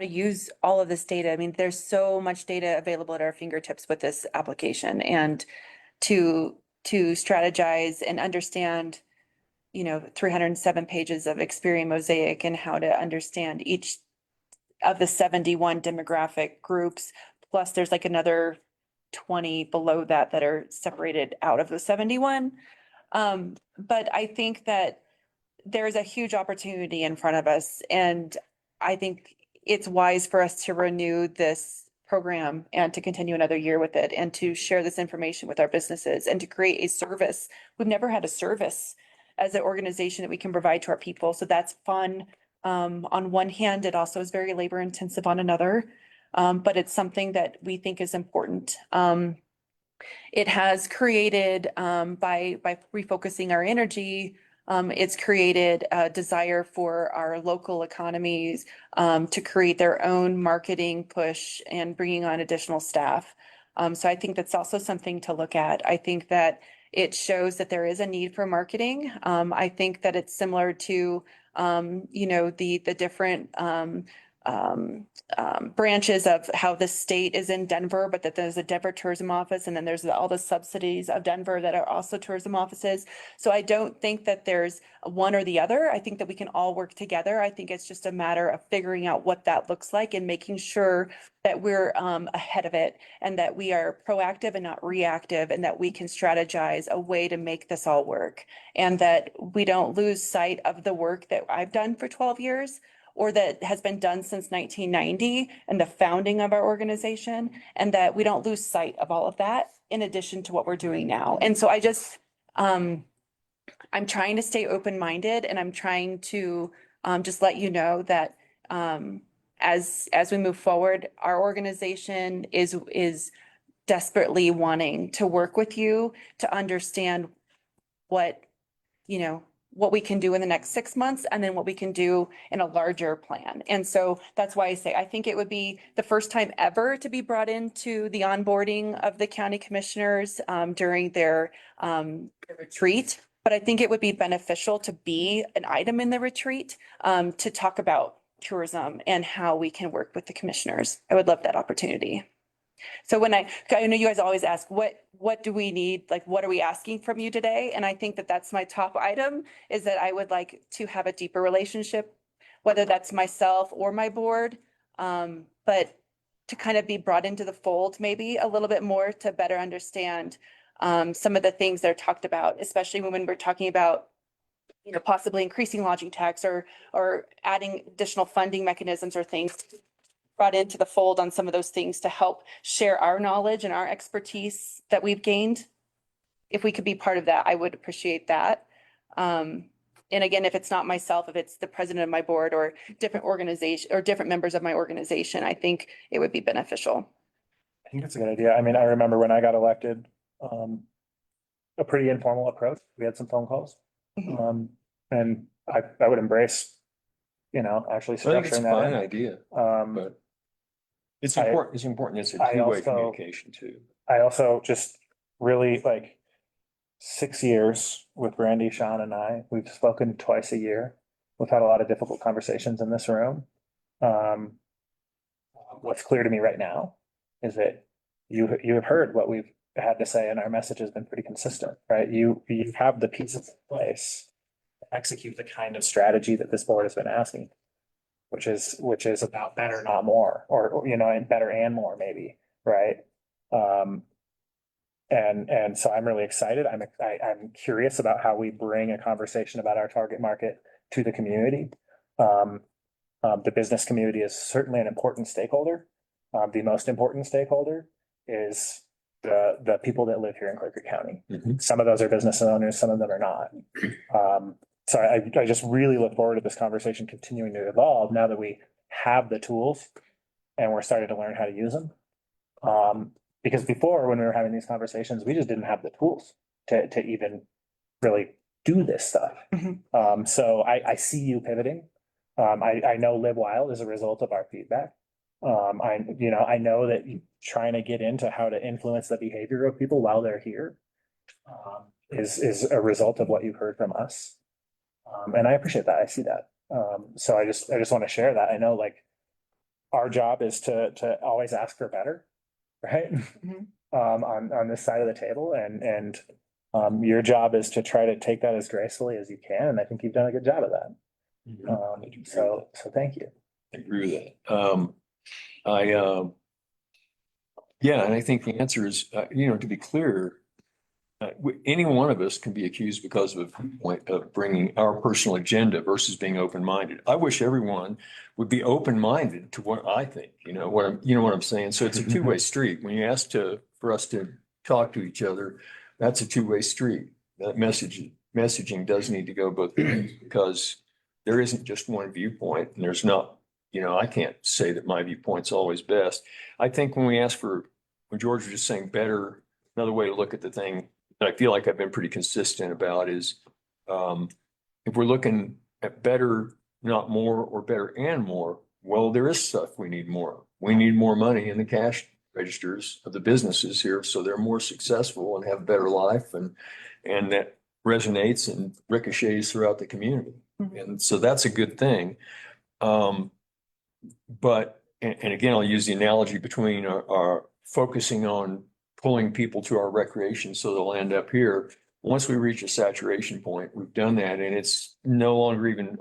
use all of this data. I mean, there's so much data available at our fingertips with this application, and to strategize and understand, you know, 307 pages of Experian Mosaic and how to understand each of the 71 demographic groups. Plus there's like another 20 below that are separated out of the 71. But I think that there's a huge opportunity in front of us, and I think it's wise for us to renew this program and to continue another year with it, and to share this information with our businesses, and to create a service. We've never had a service as an organization that we can provide to our people. So that's fun. On one hand, it also is very labor intensive on another, but it's something that we think is important. It has created, by refocusing our energy, it's created a desire for our local economies to create their own marketing push and bringing on additional staff. So I think that's also something to look at. I think that it shows that there is a need for marketing. I think that it's similar to, you know, the different branches of how the state is in Denver, but that there's a Denver tourism office, and then there's all the subsidies of Denver that are also tourism offices. So I don't think that there's one or the other. I think that we can all work together. I think it's just a matter of figuring out what that looks like and making sure that we're ahead of it and that we are proactive and not reactive, and that we can strategize a way to make this all work, and that we don't lose sight of the work that I've done for 12 years or that has been done since 1990 and the founding of our organization, and that we don't lose sight of all of that in addition to what we're doing now. And so I just, I'm trying to stay open-minded, and I'm trying to just let you know that as we move forward, our organization is desperately wanting to work with you to understand what, what we can do in the next 6 months, and then what we can do in a larger plan. And so that's why I say, I think it would be the first time ever to be brought into the onboarding of the county commissioners during their retreat. But I think it would be beneficial to be an item in the retreat to talk about tourism and how we can work with the commissioners. I would love that opportunity. So I know you guys always ask, what do we need? Like, what are we asking from you today? And I think that that's my top item, is that I would like to have a deeper relationship, whether that's myself or my board, but to kind of be brought into the fold maybe a little bit more to better understand some of the things that are talked about, especially when we're talking about possibly increasing lodging tax or adding additional funding mechanisms or things brought into the fold on some of those things to help share our knowledge and our expertise that we've gained. If we could be part of that, I would appreciate that. And again, if it's not myself, if it's the president of my board or different organization or different members of my organization, I think it would be beneficial. I think that's a good idea. I mean, I remember when I got elected, a pretty informal approach. We had some phone calls. And I would embrace, actually I think it's a structuring that fine in. idea, but it's important. It's important. It's a two-way communication too. I also just really 6 years with Randy, Sean, and we've spoken twice a year. We've had a lot of difficult conversations in this room. What's clear to me right now is that you have heard what we've had to say, and our message has been pretty consistent, right? You have the pieces in place to execute the kind of strategy that this board has been asking, which is about better, not more, or and better and more maybe, right? And so I'm really excited. I'm curious about how we bring a conversation about our target market to the community. The business community is certainly an important stakeholder. The most important stakeholder is the people that live here in Clear Creek County. Some of those are business owners, some of them are not. So I just really look forward to this conversation continuing to evolve now that we have the tools and we're starting to learn how to use them. Because before, when we were having these conversations, we just didn't have the tools to even really do this stuff. So I see you pivoting. I know Live Wild is a result of our feedback. I know that trying to get into how to influence the behavior of people while they're here is a result of what you've heard from us. And I appreciate that. I see that. So I just want to share that. I know our job is to always ask for better, right? On this side of the table, and your job is to try to take that as gracefully as you can. And I think you've done a good job of that. So thank you. I agree with that. And I think the answer is, to be clear, any one of us can be accused because of a point of bringing our personal agenda versus being open-minded. I wish everyone would be open-minded to what I think, what I'm saying. So it's a two-way street. When you ask for us to talk to each other, that's a two-way street. That messaging does need to go both ways, because there isn't just one viewpoint, and there's not, I can't say that my viewpoint's always best. I think when George was just saying better, another way to look at the thing that I feel like I've been pretty consistent about is, if we're looking at better, not more, or better and more, well, there is stuff we need more. We need more money in the cash registers of the businesses here, so they're more successful and have a better life, and that resonates and ricochets throughout the community. And so that's a good thing. But, and again, I'll use the analogy between our focusing on pulling people to our recreation so they'll end up here. Once we reach a saturation point, we've done that and it's no longer even,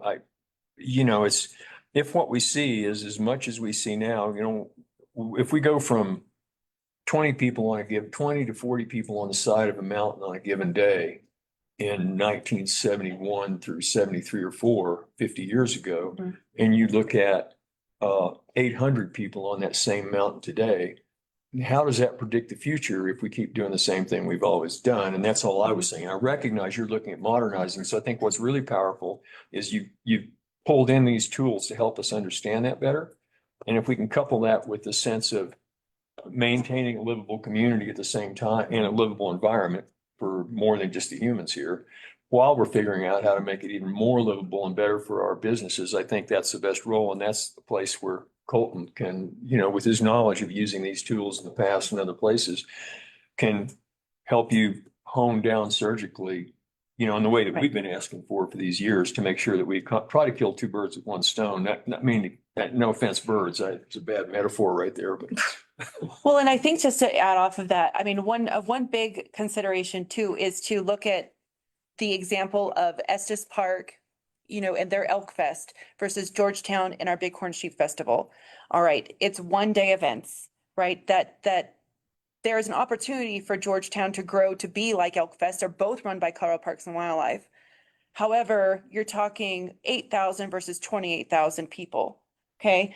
it's, if what we see is as much as we see now, if we go from 20 to 40 people on the side of a mountain on a given day in 1971 through 73 or 50 years ago, and you look at 800 people on that same mountain today, how does that predict the future if we keep doing the same thing we've always done? And that's all I was saying. I recognize you're looking at modernizing. So I think what's really powerful is you've pulled in these tools to help us understand that better. And if we can couple that with the sense of maintaining a livable community at the same time and a livable environment for more than just the humans here, while we're figuring out how to make it even more livable and better for our businesses, I think that's the best role. And that's the place where Colton can, with his knowledge of using these tools in the past and other places, can help you hone down surgically, in the way that we've been asking for these years, to make sure that we try to kill two birds with one stone. Not meaning, no offense, birds, it's a bad metaphor right there, but. Well, and I think just to add off of that, I mean, one big consideration too is to look at the example of Estes Park, and their Elk Fest versus Georgetown and our Bighorn Sheep Festival. All right, it's 1-day events, right? That there is an opportunity for Georgetown to grow to be like Elk Fest. They're both run by Colorado Parks and Wildlife. However, you're talking 8,000 versus 28,000 people. Okay.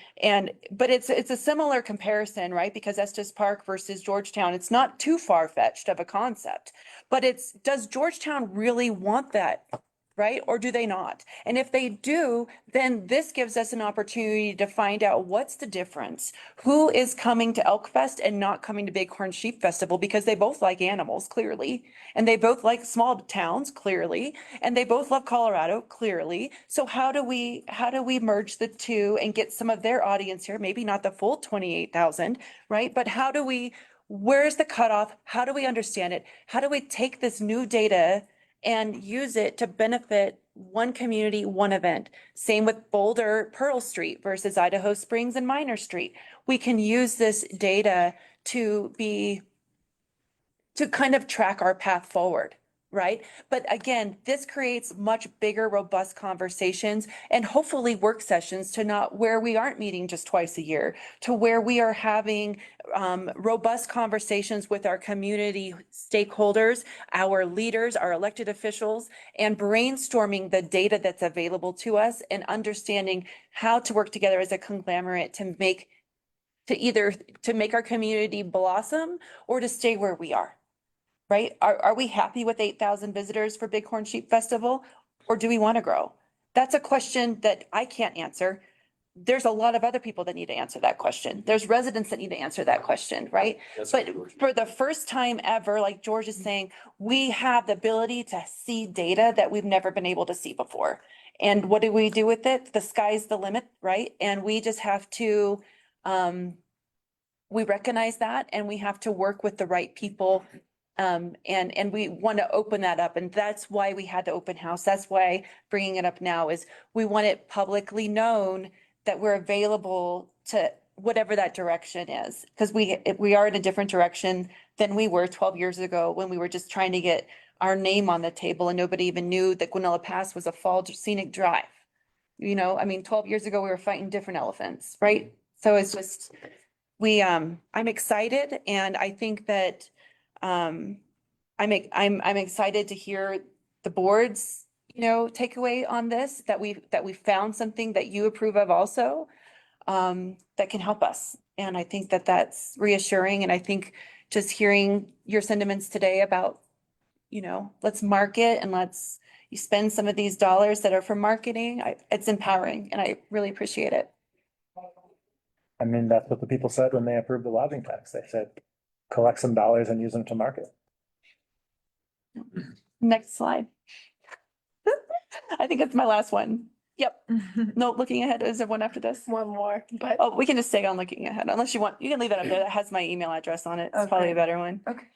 But it's a similar comparison, right? Because Estes Park versus Georgetown, it's not too far-fetched of a concept, but does Georgetown really want that? Right? Or do they not? And if they do, then this gives us an opportunity to find out what's the difference. Who is coming to Elk Fest and not coming to Bighorn Sheep Festival, because they both like animals, clearly. And they both like small towns, clearly. And they both love Colorado, clearly. So how do we merge the two and get some of their audience here? Maybe not the full 28,000, right? But where's the cutoff? How do we understand it? How do we take this new data and use it to benefit one community, one event? Same with Boulder Pearl Street versus Idaho Springs and Minor Street. We can use this data to kind of track our path forward, right? But again, this creates much bigger, robust conversations and hopefully work sessions to not where we aren't meeting just twice a year, to where we are having robust conversations with our community stakeholders, our leaders, our elected officials, and brainstorming the data that's available to us and understanding how to work together as a conglomerate to make our community blossom or to stay where we are. Right? Are we happy with 8,000 visitors for Bighorn Sheep Festival, or do we want to grow? That's a question that I can't answer. There's a lot of other people that need to answer that question. There's residents that need to answer that question, right? But for the first time ever, like George is saying, we have the ability to see data that we've never been able to see before. And what do we do with it? The sky's the limit, right? And we just have to, we recognize that, and we have to work with the right people. And we want to open that up, and that's why we had the open house. That's why bringing it up now is we want it publicly known that we're available to whatever that direction is. Because we are in a different direction than we were 12 years ago when we were just trying to get our name on the table and nobody even knew that Guanella Pass was a fall scenic drive. 12 years ago we were fighting different elephants, right? So it's just, I'm excited, and I think that I'm excited to hear the board's, takeaway on this, that we found something that you approve of also, that can help us. And I think that that's reassuring. And I think just hearing your sentiments today about, let's market and you spend some of these dollars that are for marketing, it's empowering, and I really appreciate it. I mean, that's what the people said when they approved the lodging tax. They said, collect some dollars and use them to market. Next slide. I think it's my last one. Yep. No, looking ahead. Is there one after this? One more, but. Oh, we can just stay on looking ahead unless you can leave that up there. That has my email address on it. It's probably a better one. Okay.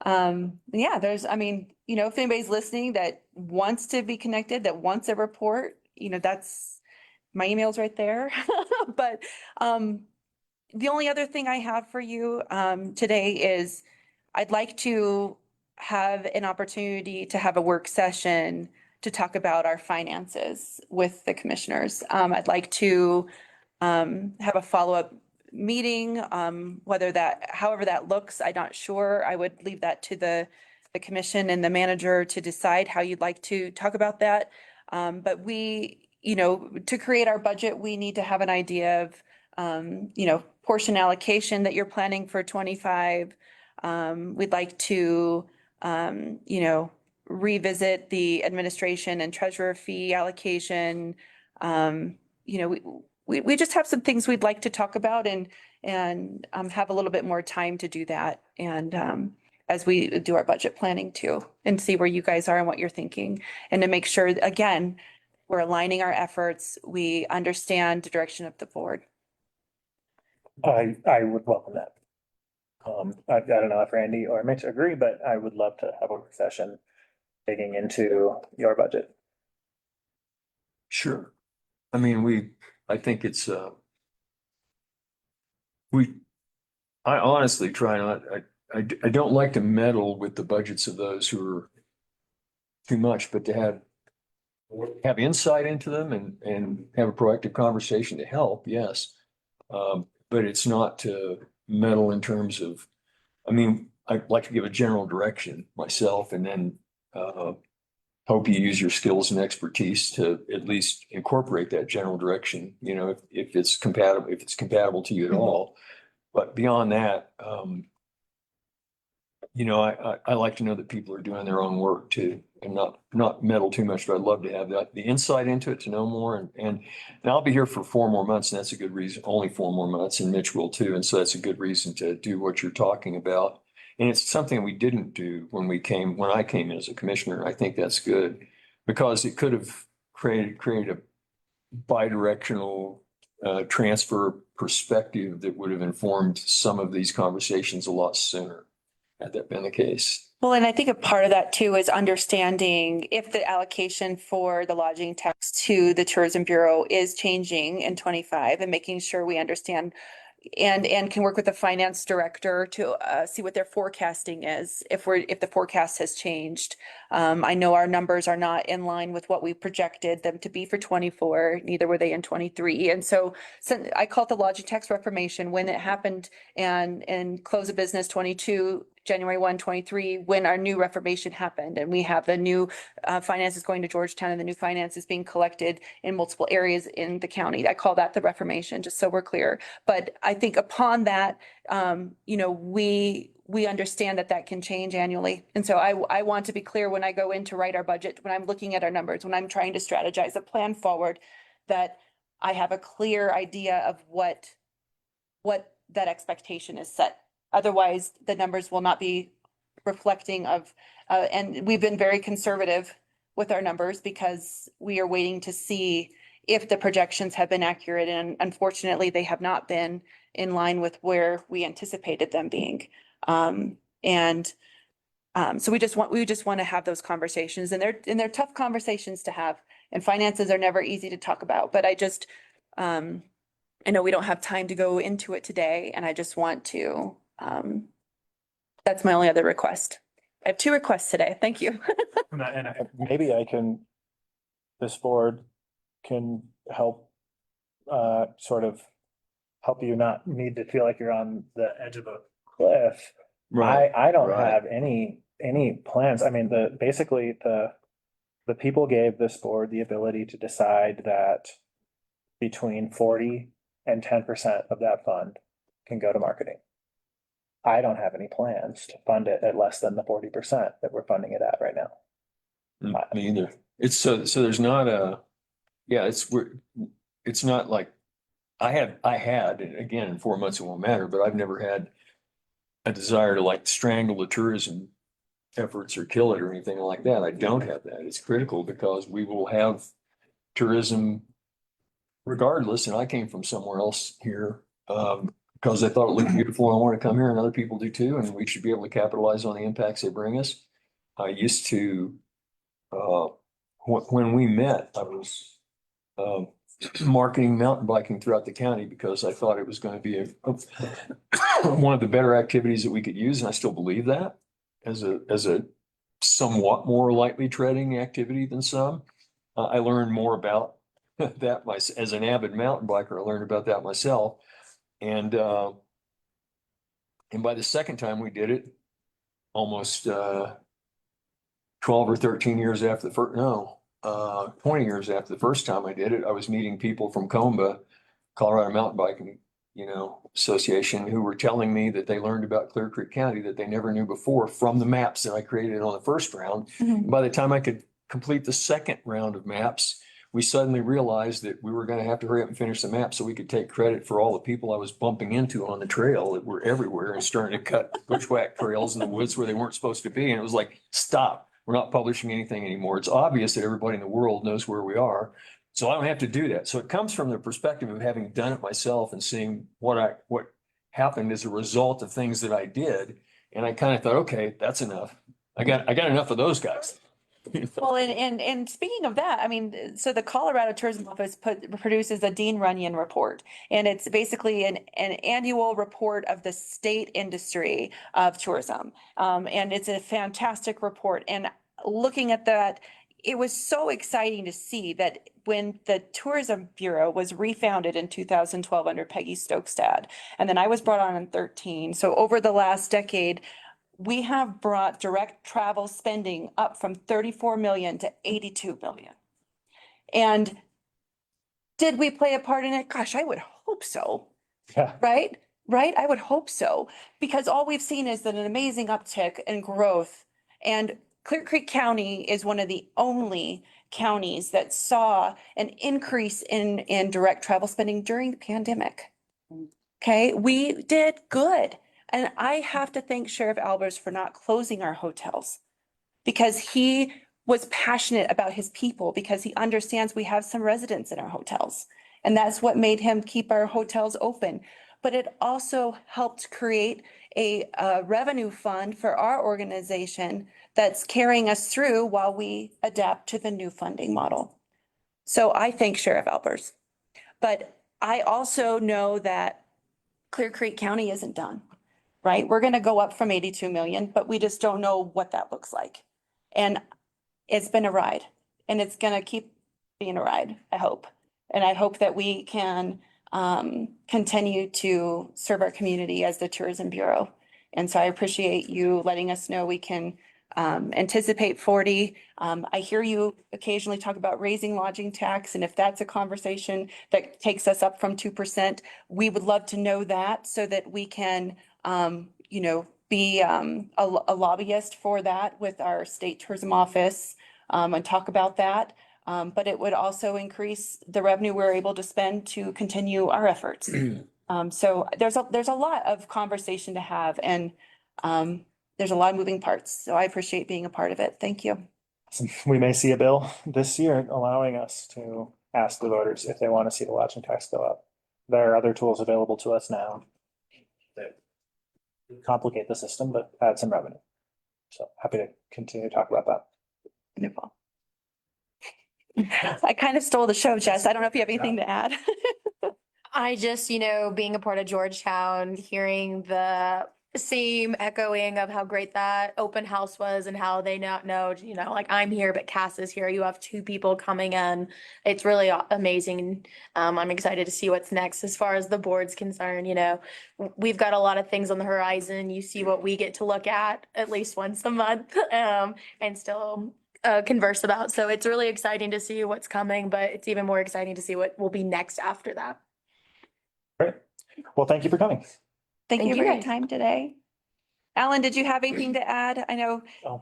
Yeah, if anybody's listening that wants to be connected, that wants a report, my email's right there. But the only other thing I have for you today is I'd like to have an opportunity to have a work session to talk about our finances with the commissioners. I'd like to have a follow-up meeting, however that looks, I'm not sure. I would leave that to the commission and the manager to decide how you'd like to talk about that. But we, to create our budget, we need to have an idea of, portion allocation that you're planning for 25. We'd like to, revisit the administration and treasurer fee allocation. We just have some things we'd like to talk about and have a little bit more time to do that. And as we do our budget planning too, and see where you guys are and what you're thinking, and to make sure, again, we're aligning our efforts, we understand the direction of the board. I would welcome that. I don't know if Randy or Mitch agree, but I would love to have a work session digging into your budget. Sure. I mean, I think it's, I honestly try not, I don't like to meddle with the budgets of those who are too much, but to have insight into them and have a proactive conversation to help, yes. But it's not to meddle in terms of, I mean, I'd like to give a general direction myself and then hope you use your skills and expertise to at least incorporate that general direction, if it's compatible to you at all. But beyond that, I like to know that people are doing their own work too, and not meddle too much, but I'd love to have the insight into it to know more. And I'll be here for 4 more months, and that's a good reason, only 4 more months, and Mitch will too. And so that's a good reason to do what you're talking about. And it's something we didn't do when I came in as a commissioner. I think that's good because it could have created a bidirectional transfer perspective that would have informed some of these conversations a lot sooner, had that been the case. Well, and I think a part of that too is understanding if the allocation for the lodging tax to the Tourism Bureau is changing in 25 and making sure we understand and can work with the finance director to see what their forecasting is, if the forecast has changed. I know our numbers are not in line with what we projected them to be for 24, neither were they in 23. And so I call it the lodging tax reformation when it happened and close of business 22, January 1, 23, when our new reformation happened. And we have the new finances going to Georgetown and the new finances being collected in multiple areas in the county. I call that the reformation, just so we're clear. But I think upon that, we understand that can change annually. And so I want to be clear when I go in to write our budget, when I'm looking at our numbers, when I'm trying to strategize a plan forward, that I have a clear idea of what that expectation is set. Otherwise, the numbers will not be reflecting of, and we've been very conservative with our numbers because we are waiting to see if the projections have been accurate. And unfortunately, they have not been in line with where we anticipated them being. So we just want to have those conversations, and they're tough conversations to have, and finances are never easy to talk about, but I know we don't have time to go into it today, and I just want to, that's my only other request. I have 2 requests today. Thank you. Maybe this board can help, sort of help you not need to feel like you're on the edge of a cliff. Right. I don't Right. have any plans. I mean, basically the people gave this board the ability to decide that between 40 and 10% of that fund can go to marketing. I don't have any plans to fund it at less than the 40% that we're funding it at right now. Me either. It's so there's not it's not like I had, and again, in 4 months it won't matter, but I've never had a desire to like strangle the tourism efforts or kill it or anything like that. I don't have that. It's critical because we will have tourism regardless. And I came from somewhere else here because I thought it looked beautiful and I want to come here, and other people do too. And we should be able to capitalize on the impacts they bring us. I used to, when we met, I was marketing mountain biking throughout the county because I thought it was going to be one of the better activities that we could use. And I still believe that as a somewhat more lightly treading activity than some. I learned more about that as an avid mountain biker. I learned about that myself. And by the second time we did it, almost 12 or 13 years after the first, 20 years after the first time I did it, I was meeting people from Comba, Colorado Mountain Biking, Association, who were telling me that they learned about Clear Creek County that they never knew before from the maps that I created on the first round. Mhm. By the time I could complete the second round of maps, we suddenly realized that we were going to have to hurry up and finish the map so we could take credit for all the people I was bumping into on the trail that were everywhere and starting to cut bushwhack trails in the woods where they weren't supposed to be. And it was like, stop, we're not publishing anything anymore. It's obvious that everybody in the world knows where we are. So I don't have to do that. So it comes from the perspective of having done it myself and seeing what happened as a result of things that I did. And I kind of thought, okay, that's enough. I got enough of those guys. Well, and speaking of that, I mean, so the Colorado Tourism Office produces a Dean Runyon report, and it's basically an annual report of the state industry of tourism. And it's a fantastic report. And looking at that, it was so exciting to see that when the Tourism Bureau was refounded in 2012 under Peggy Stokestad, and then I was brought on in 2013. So over the last decade, we have brought direct travel spending up from 34 million to 82 million. And did we play a part in it? Gosh, I would hope so. Yeah. Right? Right? I would hope so. Because all we've seen is that an amazing uptick in growth. And Clear Creek County is one of the only counties that saw an increase in direct travel spending during the pandemic. Okay, we did good. And I have to thank Sheriff Albers for not closing our hotels because he was passionate about his people, because he understands we have some residents in our hotels. And that's what made him keep our hotels open. But it also helped create a revenue fund for our organization that's carrying us through while we adapt to the new funding model. So I thank Sheriff Albers. But I also know that Clear Creek County isn't done. Right? We're going to go up from 82 million, but we just don't know what that looks like. And it's been a ride, and it's going to keep being a ride, I hope. And I hope that we can continue to serve our community as the Tourism Bureau. And so I appreciate you letting us know we can anticipate 40. I hear you occasionally talk about raising lodging tax, and if that's a conversation that takes us up from 2%, we would love to know that so that we can be a lobbyist for that with our state tourism office and talk about that. But it would also increase the revenue we're able to spend to continue our efforts. So there's a lot of conversation to have, and there's a lot of moving parts. So I appreciate being a part of it. Thank you. We may see a bill this year allowing us to ask the voters if they want to see the lodging tax go up. There are other tools available to us now that complicate the system, but add some revenue. So happy to continue to talk about that. Wonderful. I kind of stole the show, Jess. I don't know if you have anything to add. I just, being a part of Georgetown, hearing the same echoing of how great that open house was and how they not know, like I'm here, but Cass is here. You have two people coming in. It's really amazing. I'm excited to see what's next as far as the board's concerned. We've got a lot of things on the horizon. You see what we get to look at least once a month and still converse about. So it's really exciting to see what's coming, but it's even more exciting to see what will be next after that. Great. Well, thank you for coming. Thank you you for your guys. time today. Alan, did you have anything to add? I know. Oh.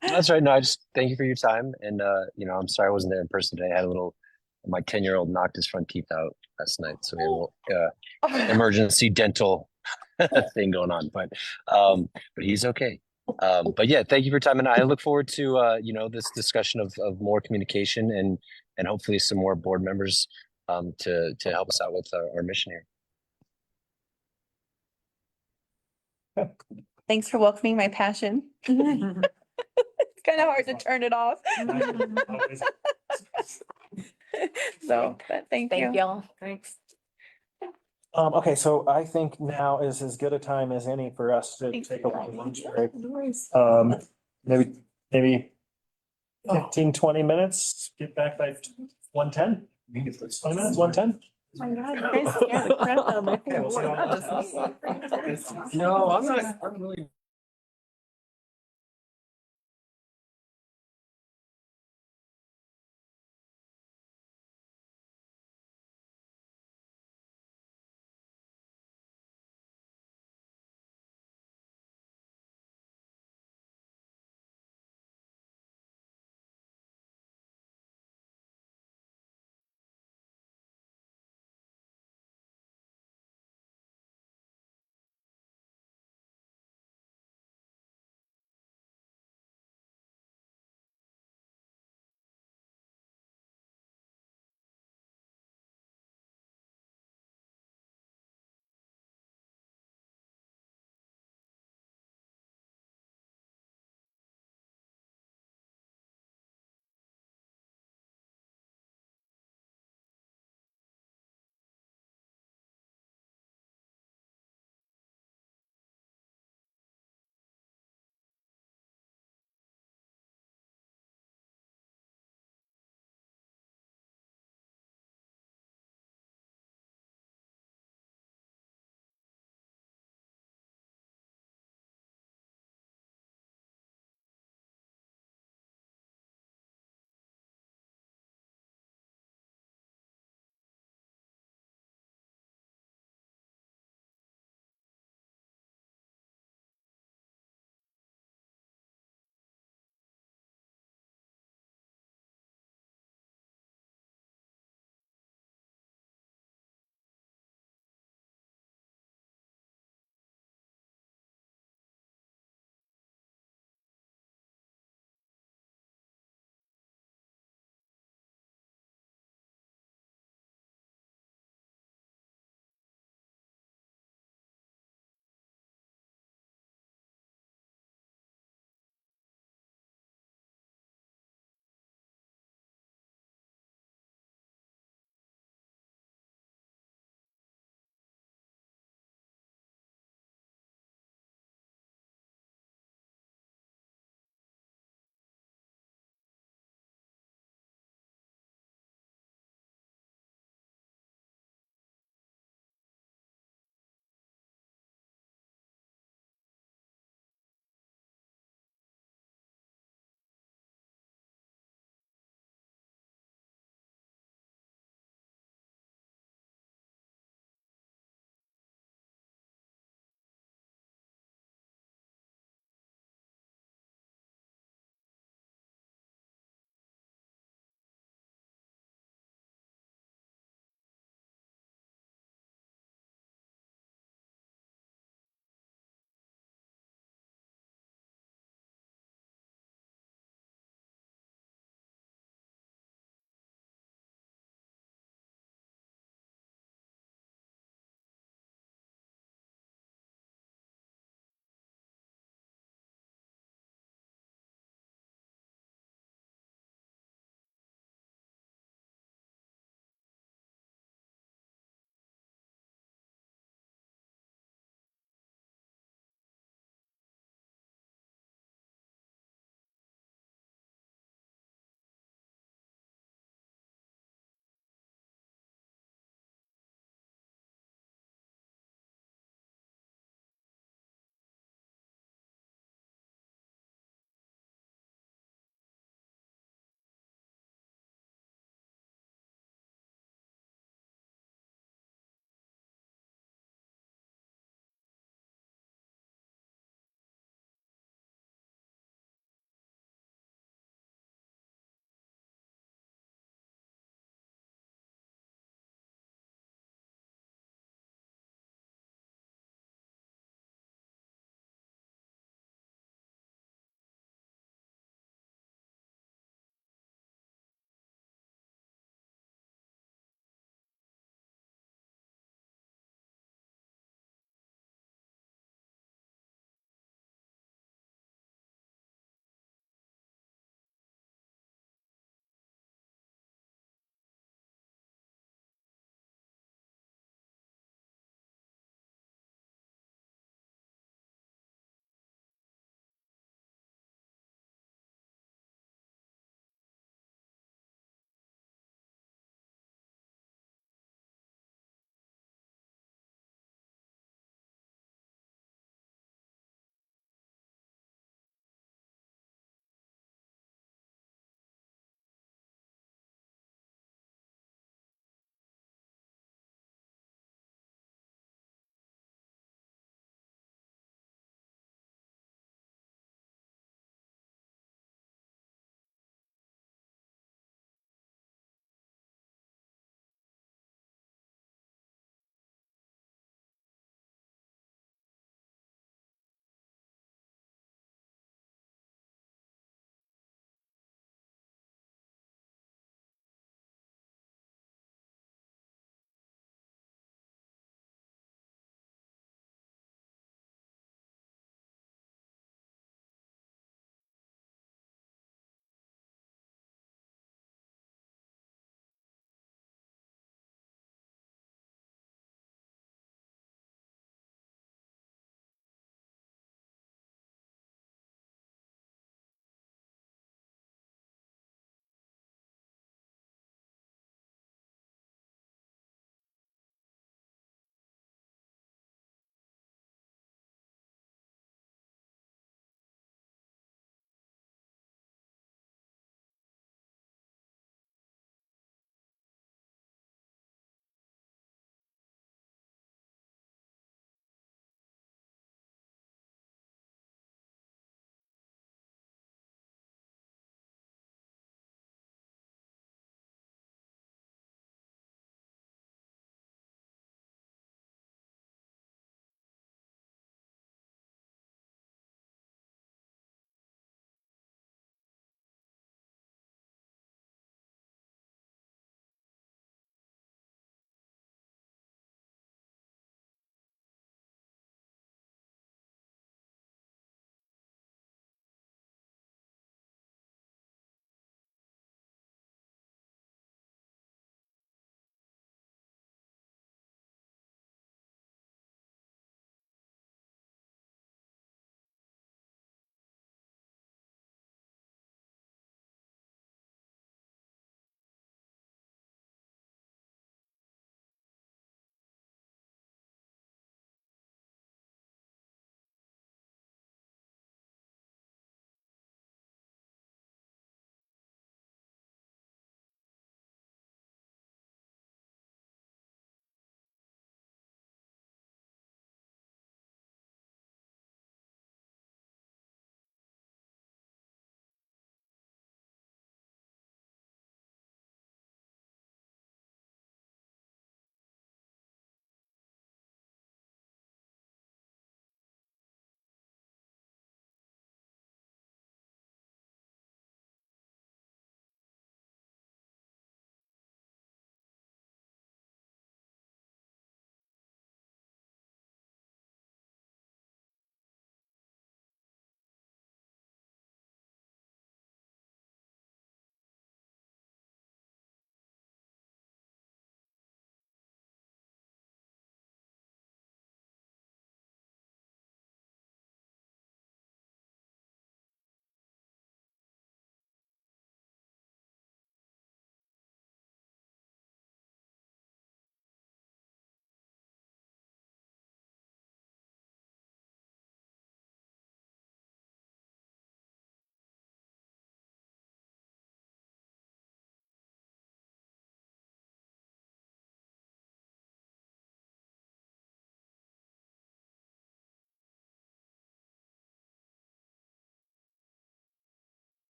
That's right. No, I just thank you for your time. And, I'm sorry I wasn't there in person today. I had my 10-year-old knocked his front teeth out last night. So we had a little emergency dental thing going on, but he's okay. But yeah, thank you for your time. And I look forward to, this discussion of more communication and hopefully some more board members to help us out with our mission here. Thanks for welcoming my passion. It's kind of hard to turn it off. So, but thank you. Thank y'all. Thanks. Okay, so I think now is as good a time as any for us to Thank take you. a little lunch break. No worries. Maybe 15, 20 minutes, get back by 1:10? 20 minutes, 1:10? Oh my God, you guys scared the crap out of me. Okay, we'll see you all. No, I'm not, I'm really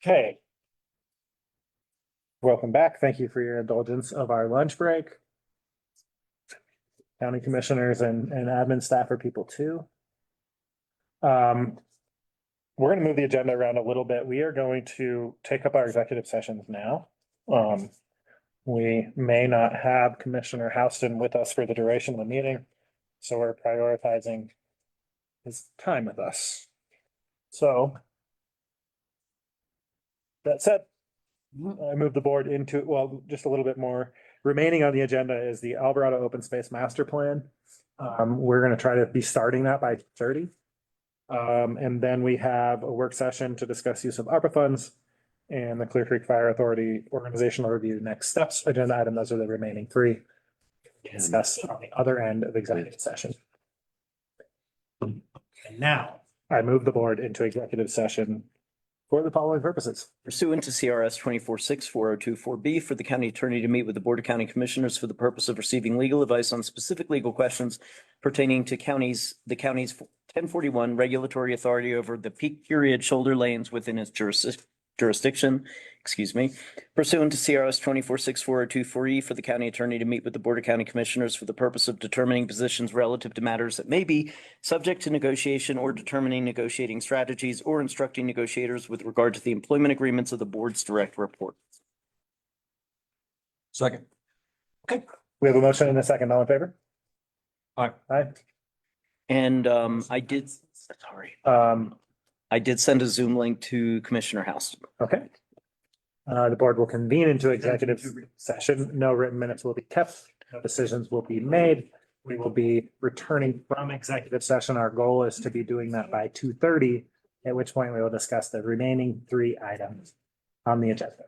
Okay. Welcome back. Thank you for your indulgence of our lunch break. County commissioners and admin staff are people too. We're going to move the agenda around a little bit. We are going to take up our executive sessions now. We may not have Commissioner Houston with us for the duration of the meeting, so we're prioritizing his time with us. So that said, I move the board into, well, just a little bit more. Remaining on the agenda is the Alvarado Open Space Master Plan. We're going to try to be starting that by 30. And then we have a work session to discuss use of ARPA funds and the Clear Creek Fire Authority organizational review next steps agenda item. Those are the remaining three. Discuss on the other end of executive session. And now I move the board into executive session for the following purposes. Pursuant to CRS 246402-4B, for the county attorney to meet with the Board of County Commissioners for the purpose of receiving legal advice on specific legal questions pertaining to the county's 1041 regulatory authority over the peak period shoulder lanes within its jurisdiction. Pursuant to CRS 246402-4E, for the county attorney to meet with the Board of County Commissioners for the purpose of determining positions relative to matters that may be subject to negotiation or determining negotiating strategies or instructing negotiators with regard to the employment agreements of the board's direct report. Second. Okay, we have a motion and a second. All in favor? Aye. Aye. And I did send a Zoom link to Commissioner Houston. Okay. The board will convene into executive session. No written minutes will be kept. No decisions will be made. We will be returning from executive session. Our goal is to be doing that by 2:30, at which point we will discuss the remaining 3 items on the agenda.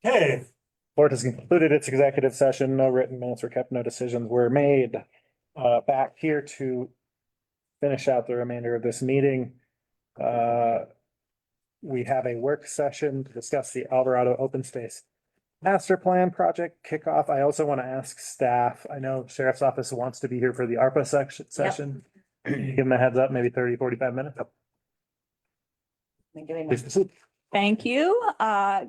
Okay. Board has concluded its executive session. No written minutes were kept, no decisions were made. Back here to finish out the remainder of this meeting. We have a work session to discuss the Alvarado Open Space Master Plan Project kickoff. I also want to ask staff, I know Sheriff's Office wants to be here for the ARPA session. Give them a heads up, maybe 30-45 minutes. Please proceed. Thank you.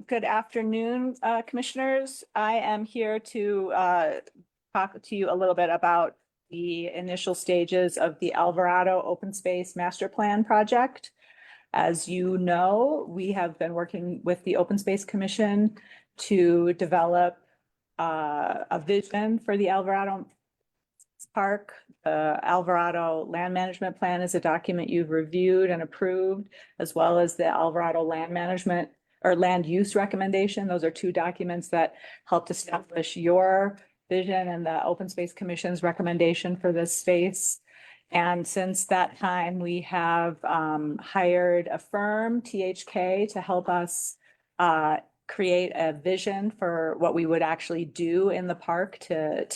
Good afternoon, commissioners. I am here to talk to you a little bit about the initial stages of the Alvarado Open Space Master Plan project. As you know, we have been working with the Open Space Commission to develop a vision for the Alvarado Park. The Alvarado Land Management Plan is a document you've reviewed and approved, as well as the Alvarado Land Management or Land Use Recommendation. Those are two documents that helped establish your vision and the Open Space Commission's recommendation for this space. And since that time, we have hired a firm, THK, to help us create a vision for what we would actually do in the park to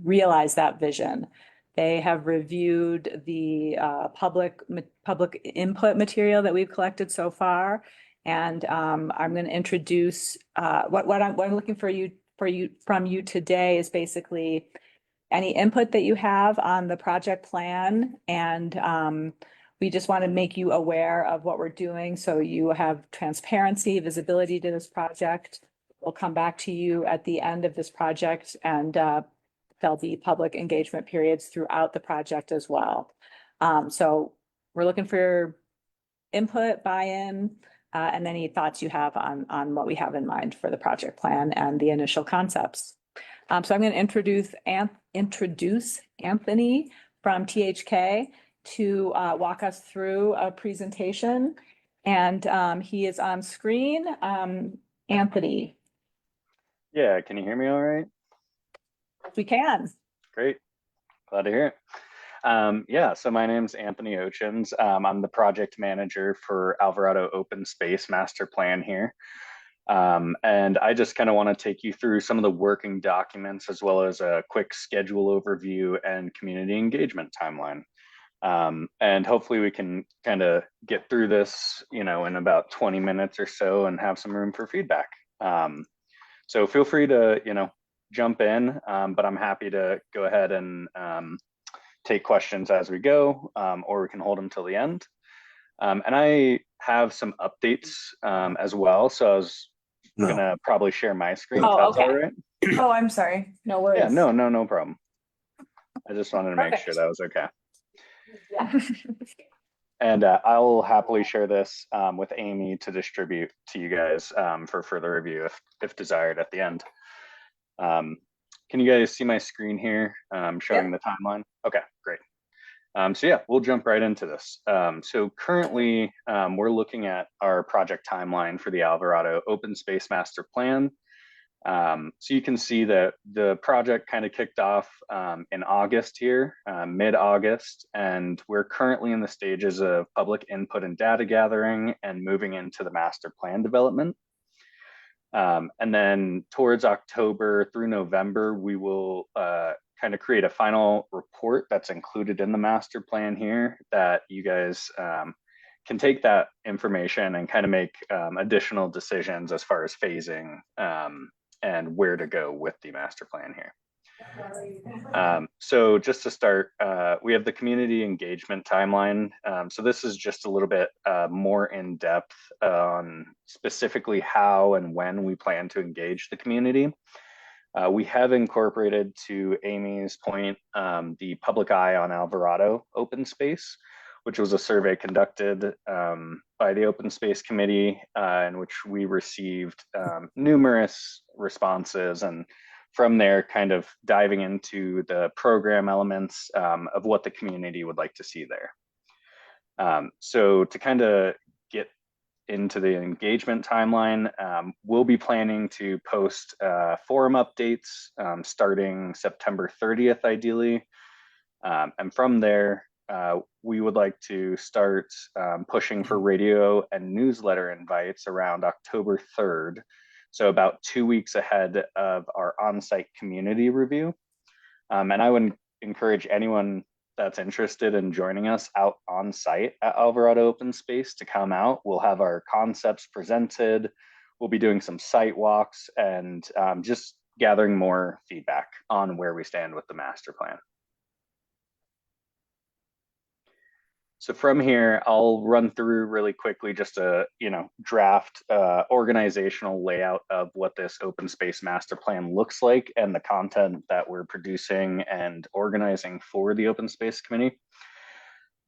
realize that vision. They have reviewed the public input material that we've collected so far. And I'm going to introduce what I'm looking from you today is basically any input that you have on the project plan. And we just want to make you aware of what we're doing so you have transparency, visibility to this project. We'll come back to you at the end of this project, and there'll be public engagement periods throughout the project as well. So we're looking for your input, buy-in, and any thoughts you have on what we have in mind for the project plan and the initial concepts. So I'm going to introduce Anthony from THK to walk us through a presentation, and he is on screen. Anthony. Yeah, can you hear me all right? We can. Great, glad to hear it. Yeah, so my name's Anthony Ochins. I'm the project manager for Alvarado Open Space Master Plan here. And I just kind of want to take you through some of the working documents as well as a quick schedule overview and community engagement timeline. And hopefully we can kind of get through this, in about 20 minutes or so and have some room for feedback. So feel free to, jump in, but I'm happy to go ahead and take questions as we go, or we can hold them till the end. And I have some updates as well. So I was gonna probably share my screen. Oh, If that's all right. Oh, I'm sorry. No worries. Yeah, no problem. I just wanted to make sure that was okay. Yeah. And I'll happily share this with Amy to distribute to you guys for further review if desired at the end. Can you guys see my screen here showing the timeline? Okay, great. So yeah, we'll jump right into this. So currently we're looking at our project timeline for the Alvarado Open Space Master Plan. So you can see that the project kind of kicked off in August here, mid-August, and we're currently in the stages of public input and data gathering and moving into the master plan development. And then towards October through November, we will kind of create a final report that's included in the master plan here that you guys can take that information and kind of make additional decisions as far as phasing and where to go with the master plan here. So just to start, we have the community engagement timeline. So this is just a little bit more in depth on specifically how and when we plan to engage the community. We have incorporated, to Amy's point, the Public Eye on Alvarado Open Space, which was a survey conducted by the Open Space Committee, in which we received numerous responses, and from there kind of diving into the program elements of what the community would like to see there. So to kind of get into the engagement timeline, we'll be planning to post forum updates starting September 30th, ideally. And from there, we would like to start pushing for radio and newsletter invites around October 3rd. So about 2 weeks ahead of our on-site community review. And I would encourage anyone that's interested in joining us out on site at Alvarado Open Space to come out. We'll have our concepts presented. We'll be doing some site walks and just gathering more feedback on where we stand with the master plan. So from here, I'll run through really quickly just a draft organizational layout of what this open space master plan looks like and the content that we're producing and organizing for the open space committee.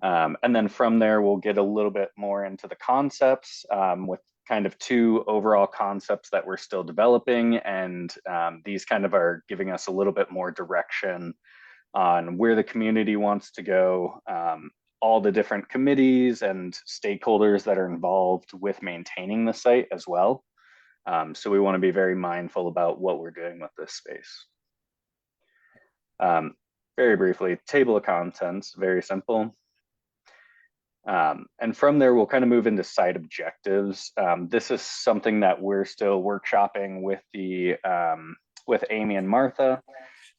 And then from there, we'll get a little bit more into the concepts with kind of 2 overall concepts that we're still developing. And these kind of are giving us a little bit more direction on where the community wants to go, all the different committees and stakeholders that are involved with maintaining the site as well. So we want to be very mindful about what we're doing with this space. Very briefly, table of contents, very simple. And from there, we'll kind of move into site objectives. This is something that we're still workshopping with with Amy and Martha.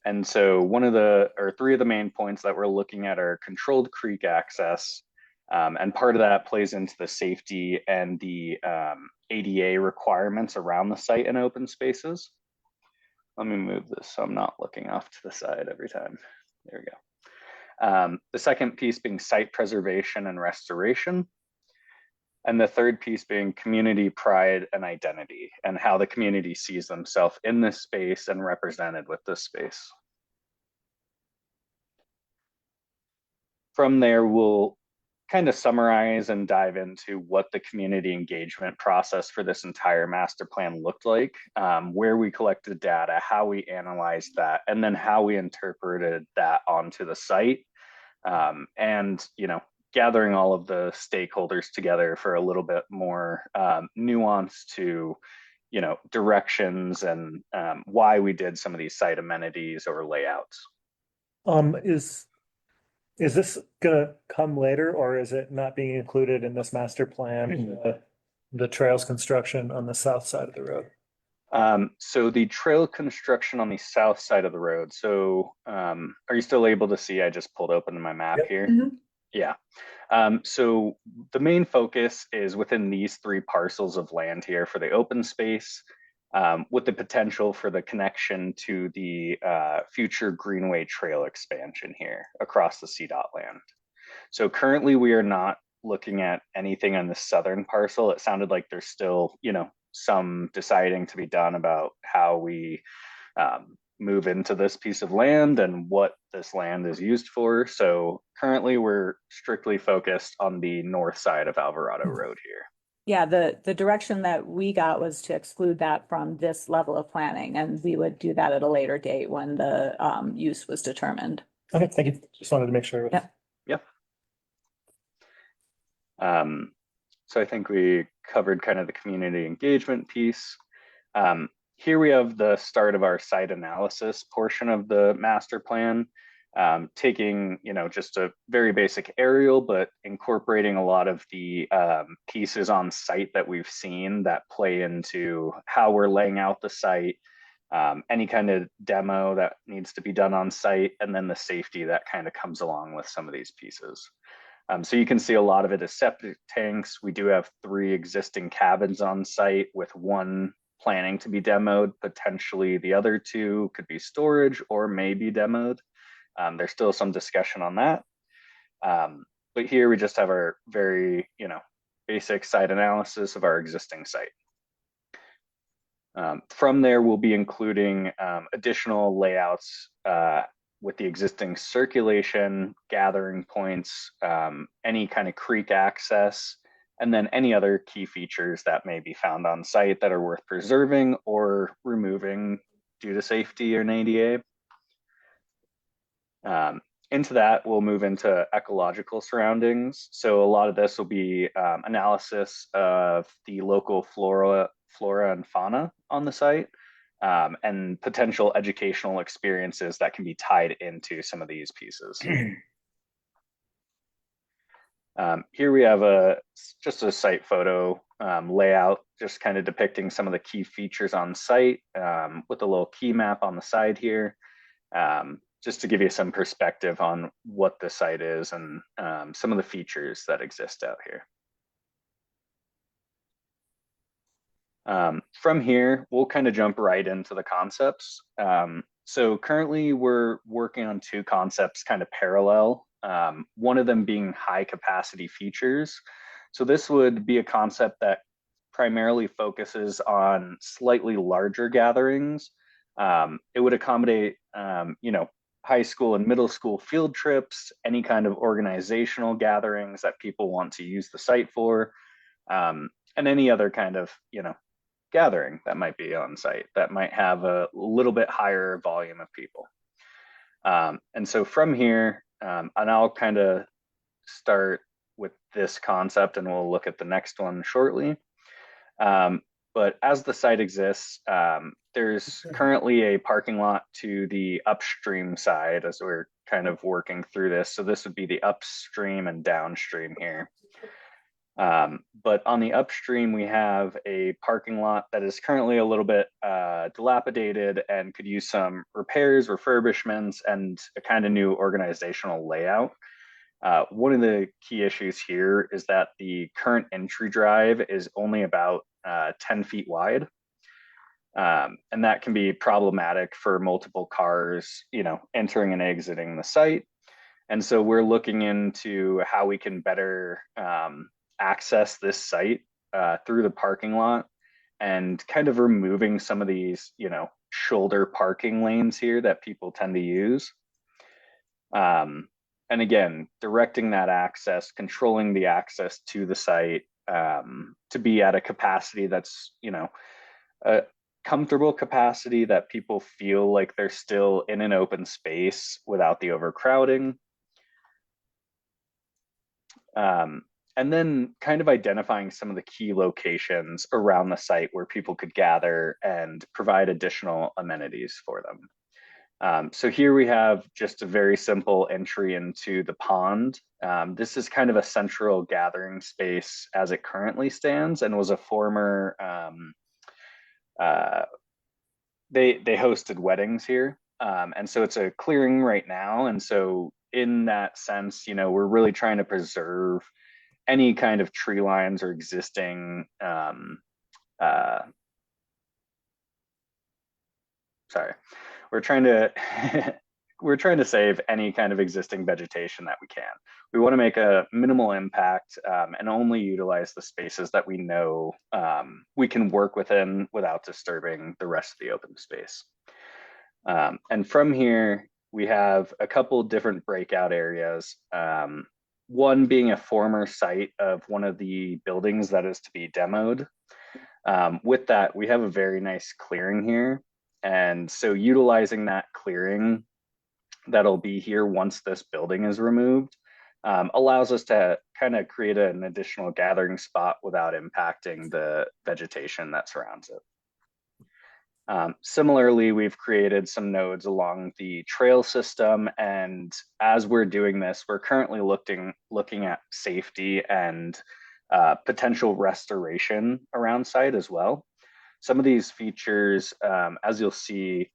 And so 3 of the main points that we're looking at are controlled creek access. And part of that plays into the safety and the ADA requirements around the site and open spaces. Let me move this so I'm not looking off to the side every time. There we go. The second piece being site preservation and restoration. And the third piece being community pride and identity and how the community sees themselves in this space and represented with this space. From there, we'll kind of summarize and dive into what the community engagement process for this entire master plan looked like, where we collected data, how we analyzed that, and then how we interpreted that onto the site. And, gathering all of the stakeholders together for a little bit more nuance to, directions and why we did some of these site amenities or layouts. Is this gonna come later, or is it not being included in this master plan, the trails construction on the south side of the road? So the trail construction on the south side of the road. So are you still able to see? I just pulled open my map here. Mm-hmm. Yeah. So the main focus is within these 3 parcels of land here for the open space, with the potential for the connection to the future Greenway Trail expansion here across the CDOT land. So currently we are not looking at anything on the southern parcel. It sounded like there's still, some deciding to be done about how we move into this piece of land and what this land is used for. So currently we're strictly focused on the north side of Alvarado Road here. Yeah, the direction that we got was to exclude that from this level of planning, and we would do that at a later date when the use was determined. Okay, thank you. Just wanted to make sure. Yep. Yep. So I think we covered kind of the community engagement piece. Here we have the start of our site analysis portion of the master plan, taking, just a very basic aerial, but incorporating a lot of the pieces on site that we've seen that play into how we're laying out the site, any kind of demo that needs to be done on site, and then the safety that kind of comes along with some of these pieces. So you can see a lot of it is septic tanks. We do have 3 existing cabins on site with 1 planning to be demoed. Potentially the other 2 could be storage or may be demoed. There's still some discussion on that. But here we just have our very, basic site analysis of our existing site. From there, we'll be including additional layouts with the existing circulation, gathering points, any kind of creek access, and then any other key features that may be found on site that are worth preserving or removing due to safety or an ADA. Into that, we'll move into ecological surroundings. So a lot of this will be analysis of the local flora and fauna on the site, and potential educational experiences that can be tied into some of these pieces. Here we have just a site photo layout, just kind of depicting some of the key features on site with a little key map on the side here, just to give you some perspective on what the site is and some of the features that exist out here. From here, we'll kind of jump right into the concepts. So currently we're working on two concepts kind of parallel, one of them being high capacity features. So this would be a concept that primarily focuses on slightly larger gatherings. It would accommodate, high school and middle school field trips, any kind of organizational gatherings that people want to use the site for, and any other kind of, gathering that might be on site that might have a little bit higher volume of people. And so from here, and I'll kind of start with this concept and we'll look at the next one shortly. But as the site exists, there's currently a parking lot to the upstream side as we're kind of working through this. So this would be the upstream and downstream here. But on the upstream, we have a parking lot that is currently a little bit dilapidated and could use some repairs, refurbishments, and a kind of new organizational layout. One of the key issues here is that the current entry drive is only about 10 feet wide. And that can be problematic for multiple cars, entering and exiting the site. And so we're looking into how we can better access this site through the parking lot and kind of removing some of these, shoulder parking lanes here that people tend to use. And again, directing that access, controlling the access to the site to be at a capacity that's, a comfortable capacity that people feel like they're still in an open space without the overcrowding. And then kind of identifying some of the key locations around the site where people could gather and provide additional amenities for them. So here we have just a very simple entry into the pond. This is kind of a central gathering space as it currently stands and was a former, they hosted weddings here. And so it's a clearing right now. And so in that sense, we're really trying to preserve any kind of tree lines or existing we're trying to save any kind of existing vegetation that we can. We want to make a minimal impact and only utilize the spaces that we know we can work within without disturbing the rest of the open space. And from here, we have a couple different breakout areas. One being a former site of one of the buildings that is to be demoed. With that, we have a very nice clearing here. And so utilizing that clearing that'll be here once this building is removed allows us to kind of create an additional gathering spot without impacting the vegetation that surrounds it. Similarly, we've created some nodes along the trail system, and as we're doing this, we're currently looking at safety and potential restoration around site as well. Some of these features, as you'll see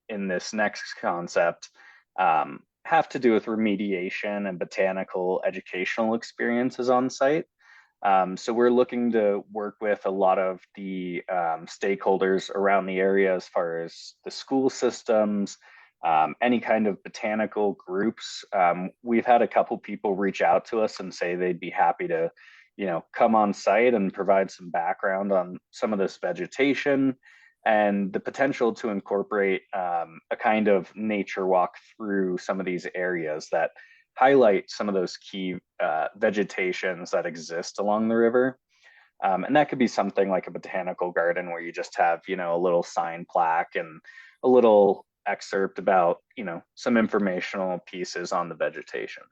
in this next concept, have to do with remediation and botanical educational experiences on site. So we're looking to work with a lot of the stakeholders around the area as far as the school systems, any kind of botanical groups. We've had a couple people reach out to us and say they'd be happy to, come on site and provide some background on some of this vegetation and the potential to incorporate a kind of nature walk through some of these areas that highlight some of those key vegetations that exist along the river. And that could be something like a botanical garden where you just have, a little sign plaque and a little excerpt about, some informational pieces on the vegetation.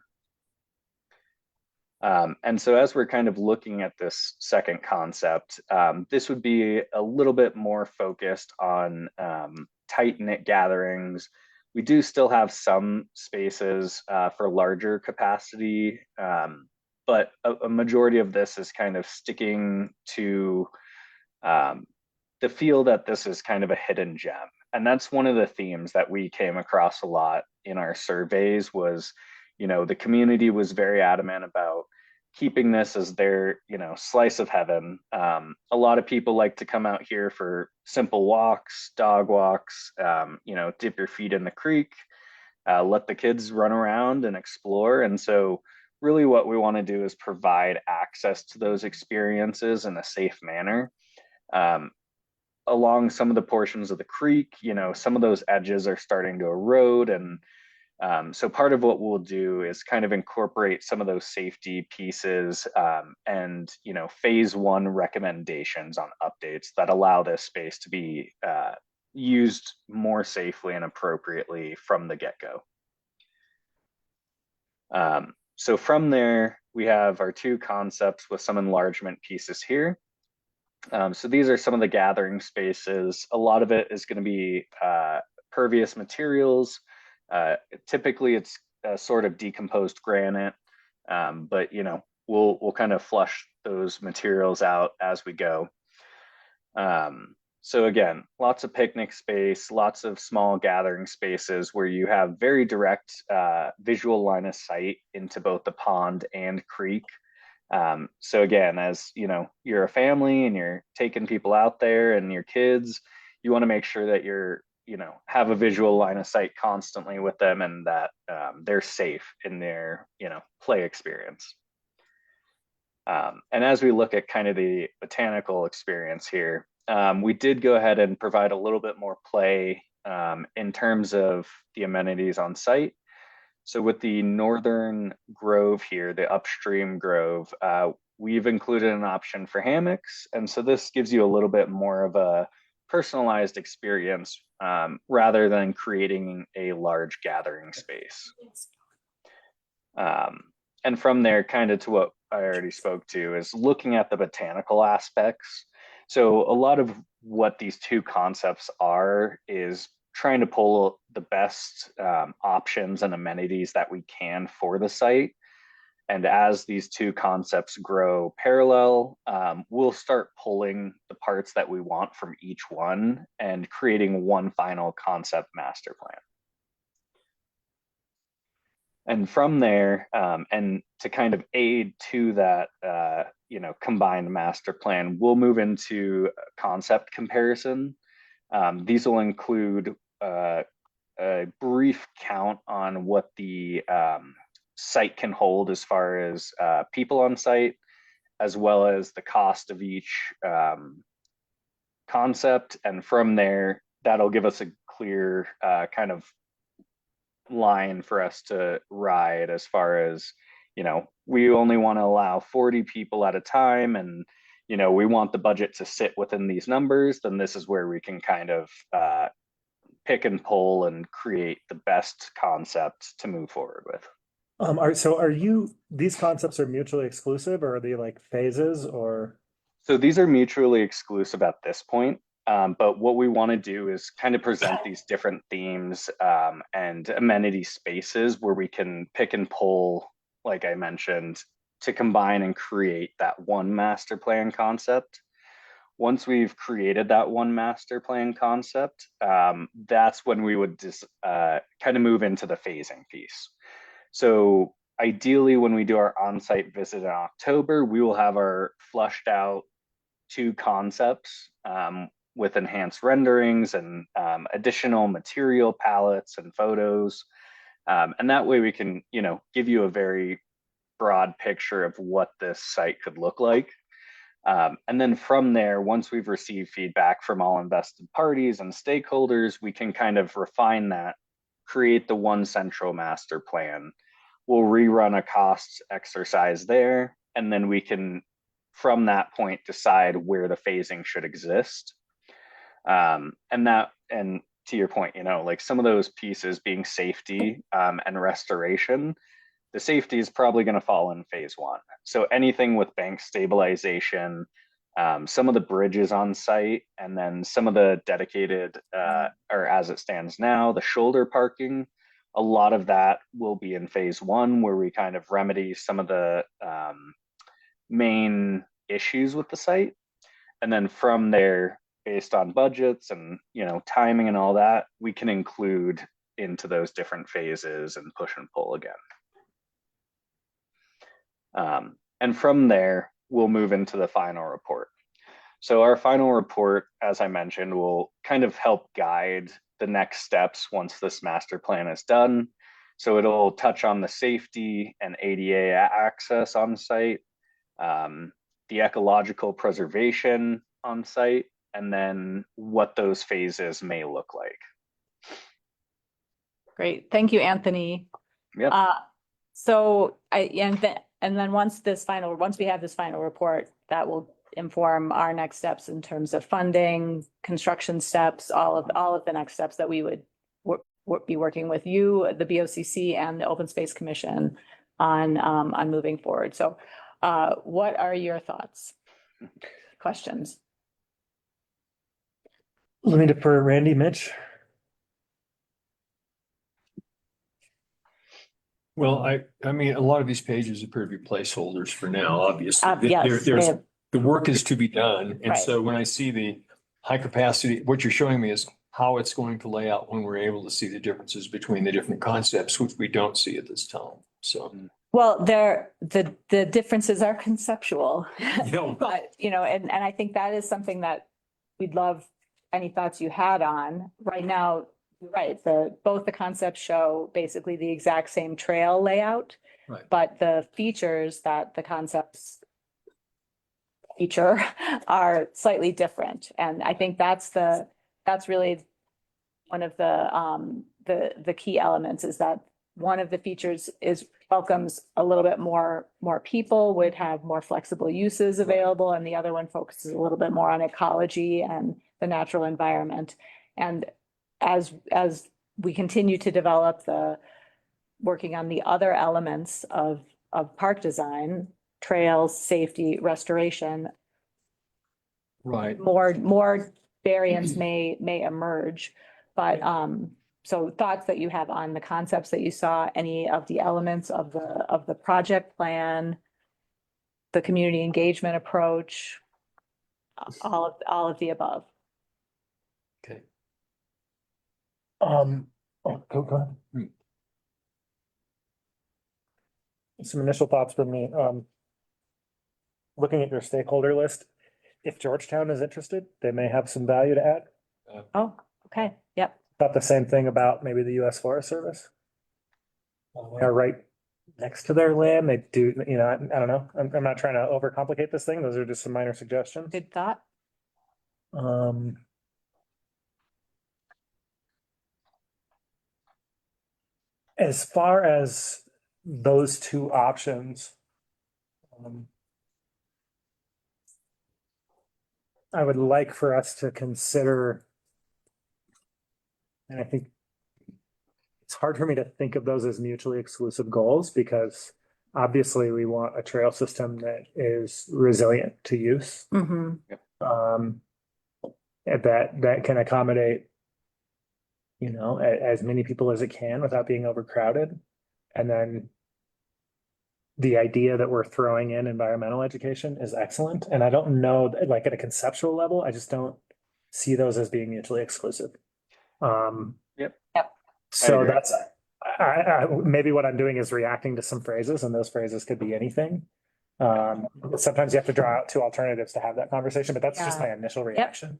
And so as we're kind of looking at this second concept, this would be a little bit more focused on tight-knit gatherings. We do still have some spaces for larger capacity but a majority of this is kind of sticking to the feel that this is kind of a hidden gem. And that's one of the themes that we came across a lot in our surveys was, the community was very adamant about keeping this as their, slice of heaven. A lot of people like to come out here for simple walks, dog walks, dip your feet in the creek, let the kids run around and explore. And so really what we want to do is provide access to those experiences in a safe manner. Along some of the portions of the creek, some of those edges are starting to erode. And so part of what we'll do is kind of incorporate some of those safety pieces and, phase 1 recommendations on updates that allow this space to be used more safely and appropriately from the get-go. So from there, we have our 2 concepts with some enlargement pieces here. So these are some of the gathering spaces. A lot of it is going to be pervious materials. Typically, it's a sort of decomposed granite, but we'll kind of flush those materials out as we go. So again, lots of picnic space, lots of small gathering spaces where you have very direct visual line of sight into both the pond and creek. So again, as you're a family and you're taking people out there and your kids, you want to make sure that you're, have a visual line of sight constantly with them and that they're safe in their, play experience. And as we look at kind of the botanical experience here, we did go ahead and provide a little bit more play in terms of the amenities on site. So with the northern grove here, the upstream grove, we've included an option for hammocks. And so this gives you a little bit more of a personalized experience rather than creating a large gathering space. And from there, kind of to what I already spoke to, is looking at the botanical aspects. So a lot of what these 2 concepts are is trying to pull the best options and amenities that we can for the site. And as these 2 concepts grow parallel, we'll start pulling the parts that we want from each one and creating one final concept master plan. And from there, and to kind of aid to that, combined master plan, we'll move into concept comparison. These will include a brief count on what the site can hold as far as people on site, as well as the cost of each concept. And from there, that'll give us a clear kind of line for us to ride as far as, we only want to allow 40 people at a time and, we want the budget to sit within these numbers, then this is where we can kind of pick and pull and create the best concept to move forward with. These concepts are mutually exclusive or are they like phases or? So these are mutually exclusive at this point. But what we want to do is kind of present these different themes and amenity spaces where we can pick and pull, like I mentioned, to combine and create that one master plan concept. Once we've created that one master plan concept, that's when we would just kind of move into the phasing piece. So ideally, when we do our on-site visit in October, we will have our flushed out 2 concepts with enhanced renderings and additional material palettes and photos. And that way we can, give you a very broad picture of what this site could look like. And then from there, once we've received feedback from all invested parties and stakeholders, we can kind of refine that, create the one central master plan. We'll rerun a cost exercise there, and then we can, from that point, decide where the phasing should exist. And to your point, like some of those pieces being safety and restoration, the safety is probably going to fall in phase 1. So anything with bank stabilization, some of the bridges on site, and then some of the dedicated, or as it stands now, the shoulder parking, A lot of that will be in phase one, where we kind of remedy some of the main issues with the site. And then from there, based on budgets and, you know, timing and all that, we can include into those different phases and push and pull again. And from there, we'll move into the final report. So our final report, as I mentioned, will kind of help guide the next steps once this master plan is done. So it'll touch on the safety and ADA access on site, the ecological preservation on site, and then what those phases may look like. Great. Thank you, Anthony. Yep. And then once we have this final report, that will inform our next steps in terms of funding, construction steps, all of the next steps that we would be working with you, the BOCC, and the Open Space Commission on moving forward. So what are your thoughts? Questions? Let me defer Randy, Mitch. Well, I mean, a lot of these pages appear to be placeholders for now, obviously. Yes, The work is to be done. And Right. so when I see the high capacity, what you're showing me is how it's going to lay out when we're able to see the differences between the different concepts, which we don't see at this time. So. Well, the differences are conceptual, Yeah. but, you know, and I think that is something that we'd love any thoughts you had on. Right now, right, both the concepts show basically the exact same trail layout. Right. But the features that the concepts feature are slightly different. And I think that's really one of the key elements, is that one of the features welcomes a little bit more people, would have more flexible uses available, and the other one focuses a little bit more on ecology and the natural environment. And as we continue to develop working on the other elements of park design, trails, safety, restoration, Right. more variants may emerge. But so thoughts that you have on the concepts that you saw, any of the elements of the project plan, the community engagement approach, all of the above. Okay. Go ahead. Some initial thoughts from me. Looking at your stakeholder list, if Georgetown is interested, they may have some value to add. Oh, okay. Yep. Thought the same thing about maybe the US Forest Service. We are right next to their land. They do, you know, I don't know. I'm not trying to overcomplicate this thing. Those are just some minor suggestions. Good thought. As far as those two options, I would like for us to consider, and I think it's hard for me to think of those as mutually exclusive goals, because obviously we want a trail system that is resilient to use. Mm-hmm. That can accommodate, you know, as many people as it can without being overcrowded. And then the idea that we're throwing in environmental education is excellent. And I don't know, like at a conceptual level, I just don't see those as being mutually exclusive. Yep. So that's, maybe what I'm doing is reacting to some phrases, and those phrases could be anything. Sometimes you have to draw out two alternatives to have that conversation, but that's just my initial reaction.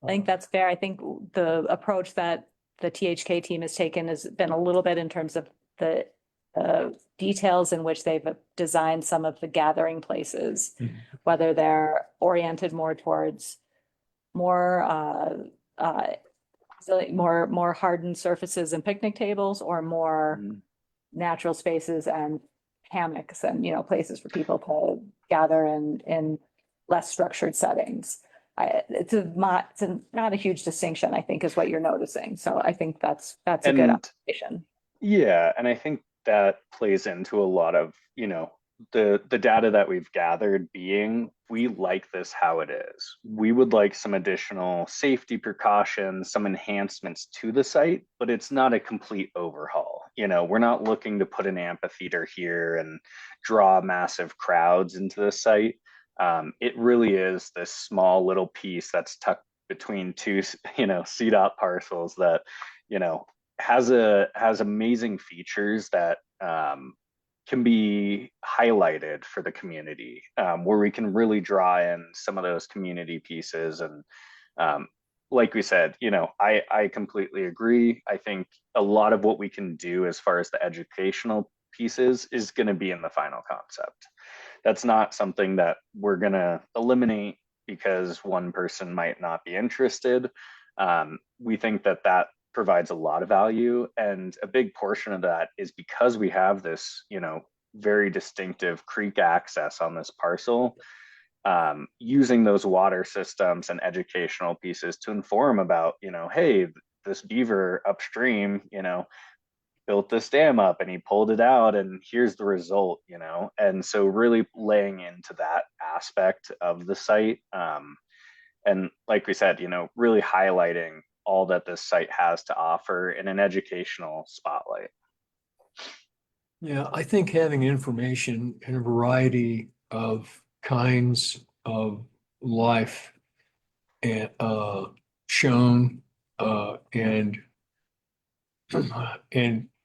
I think that's fair. I think the approach that the THK team has taken has been a little bit in terms of the details in which they've designed some of the gathering places, whether they're oriented more towards more hardened surfaces and picnic tables, or more natural spaces and hammocks and, you know, places for people to gather in less structured settings. It's not a huge distinction, I think, is what you're noticing. So I think that's a good observation. Yeah, and I think that plays into a lot of, you know, the data that we've gathered being, we like this how it is. We would like some additional safety precautions, some enhancements to the site, but it's not a complete overhaul. You know, we're not looking to put an amphitheater here and draw massive crowds into the site. It really is this small little piece that's tucked between two, CDOT parcels that, has amazing features that can be highlighted for the community, where we can really draw in some of those community pieces. And like we said, I completely agree. I think a lot of what we can do as far as the educational pieces is going to be in the final concept. That's not something that we're going to eliminate because one person might not be interested. We think that provides a lot of value, and a big portion of that is because we have this very distinctive creek access on this parcel, using those water systems and educational pieces to inform about hey, this beaver upstream built this dam up and he pulled it out and here's the result. And so really laying into that aspect of the site, and like we said, really highlighting all that this site has to offer in an educational spotlight. Yeah, I think having information in a variety of kinds of life and shown and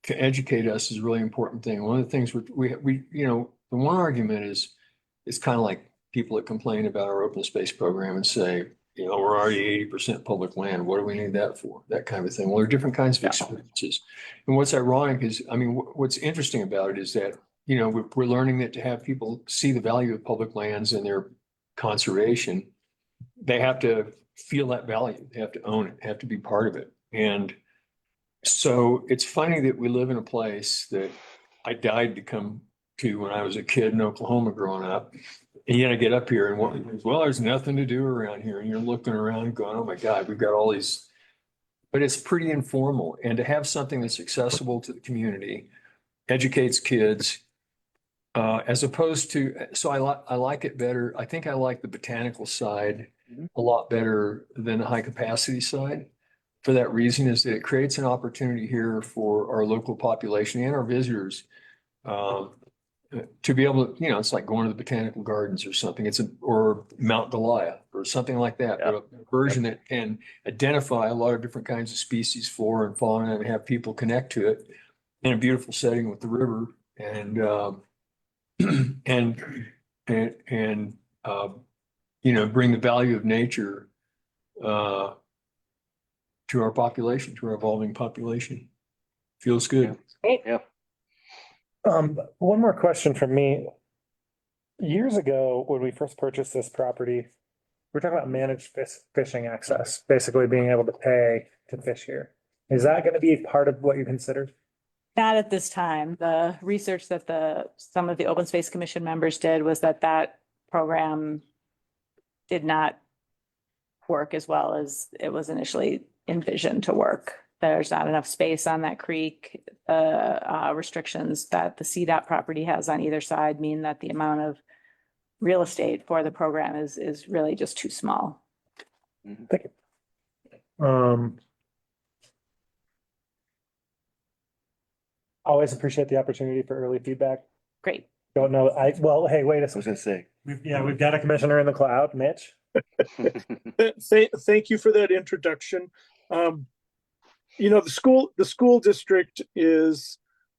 to educate us is a really important thing. One of the things we the one argument is it's kind of like people that complain about our open space program and say, we're already 80% public land. What do we need that for? That kind of thing. Well, there are different kinds of experiences. And what's ironic is, what's interesting about it is that, we're learning that to have people see the value of public lands and their conservation, they have to feel that value. They have to own it, have to be part of it. And so it's funny that we live in a place that I died to come to when I was a kid in Oklahoma growing up. And yet I get up here and there's nothing to do around here. And you're looking around and going, oh my God, we've got all these, but it's pretty informal. And to have something that's accessible to the community, educates kids, as opposed to, so I like it better. I think I like the botanical side a lot better than the high capacity side. For that reason is that it creates an opportunity here for our local population and our visitors, to be able to, it's like going to the botanical gardens or something. Or Mount Goliath or something like that. But a version that can identify a lot of different kinds of species, flora and fauna, and have people connect to it in a beautiful setting with the river and bring the value of nature to our population, to our evolving population. Feels good. Yeah. One more question from me. Years ago, when we first purchased this property, we're talking about managed fishing access, basically being able to pay to fish here. Is that going to be part of what you considered? Not at this time. The research that some of the Open Space Commission members did was that program did not work as well as it was initially envisioned to work. There's not enough space on that creek. Restrictions that the CDOT property has on either side mean that the amount of real estate for the program is really just too small. Thank you. Always appreciate the opportunity for early feedback. Great. Don't know, well, hey, wait a I was second. gonna say, We've got a commissioner in the cloud, Mitch. Thank you for that introduction. The school district is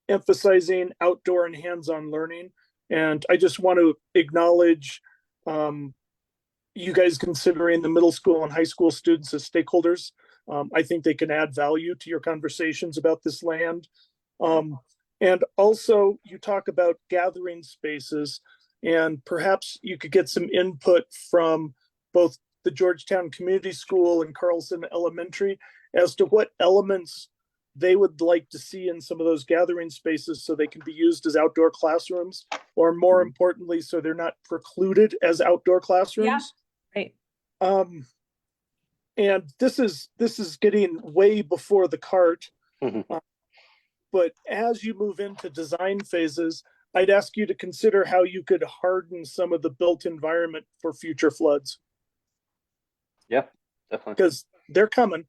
emphasizing outdoor and hands-on learning. And I just want to acknowledge you guys considering the middle school and high school students as stakeholders. I think they can add value to your conversations about this land. And also you talk about gathering spaces, and perhaps you could get some input from both the Georgetown Community School and Carlson Elementary as to what elements they would like to see in some of those gathering spaces so they can be used as outdoor classrooms, or more importantly, so they're not precluded as outdoor classrooms. Yeah. Right. And this is getting way before the cart. But as you move into design phases, I'd ask you to consider how you could harden some of the built environment for future floods, Yeah, definitely. because they're coming.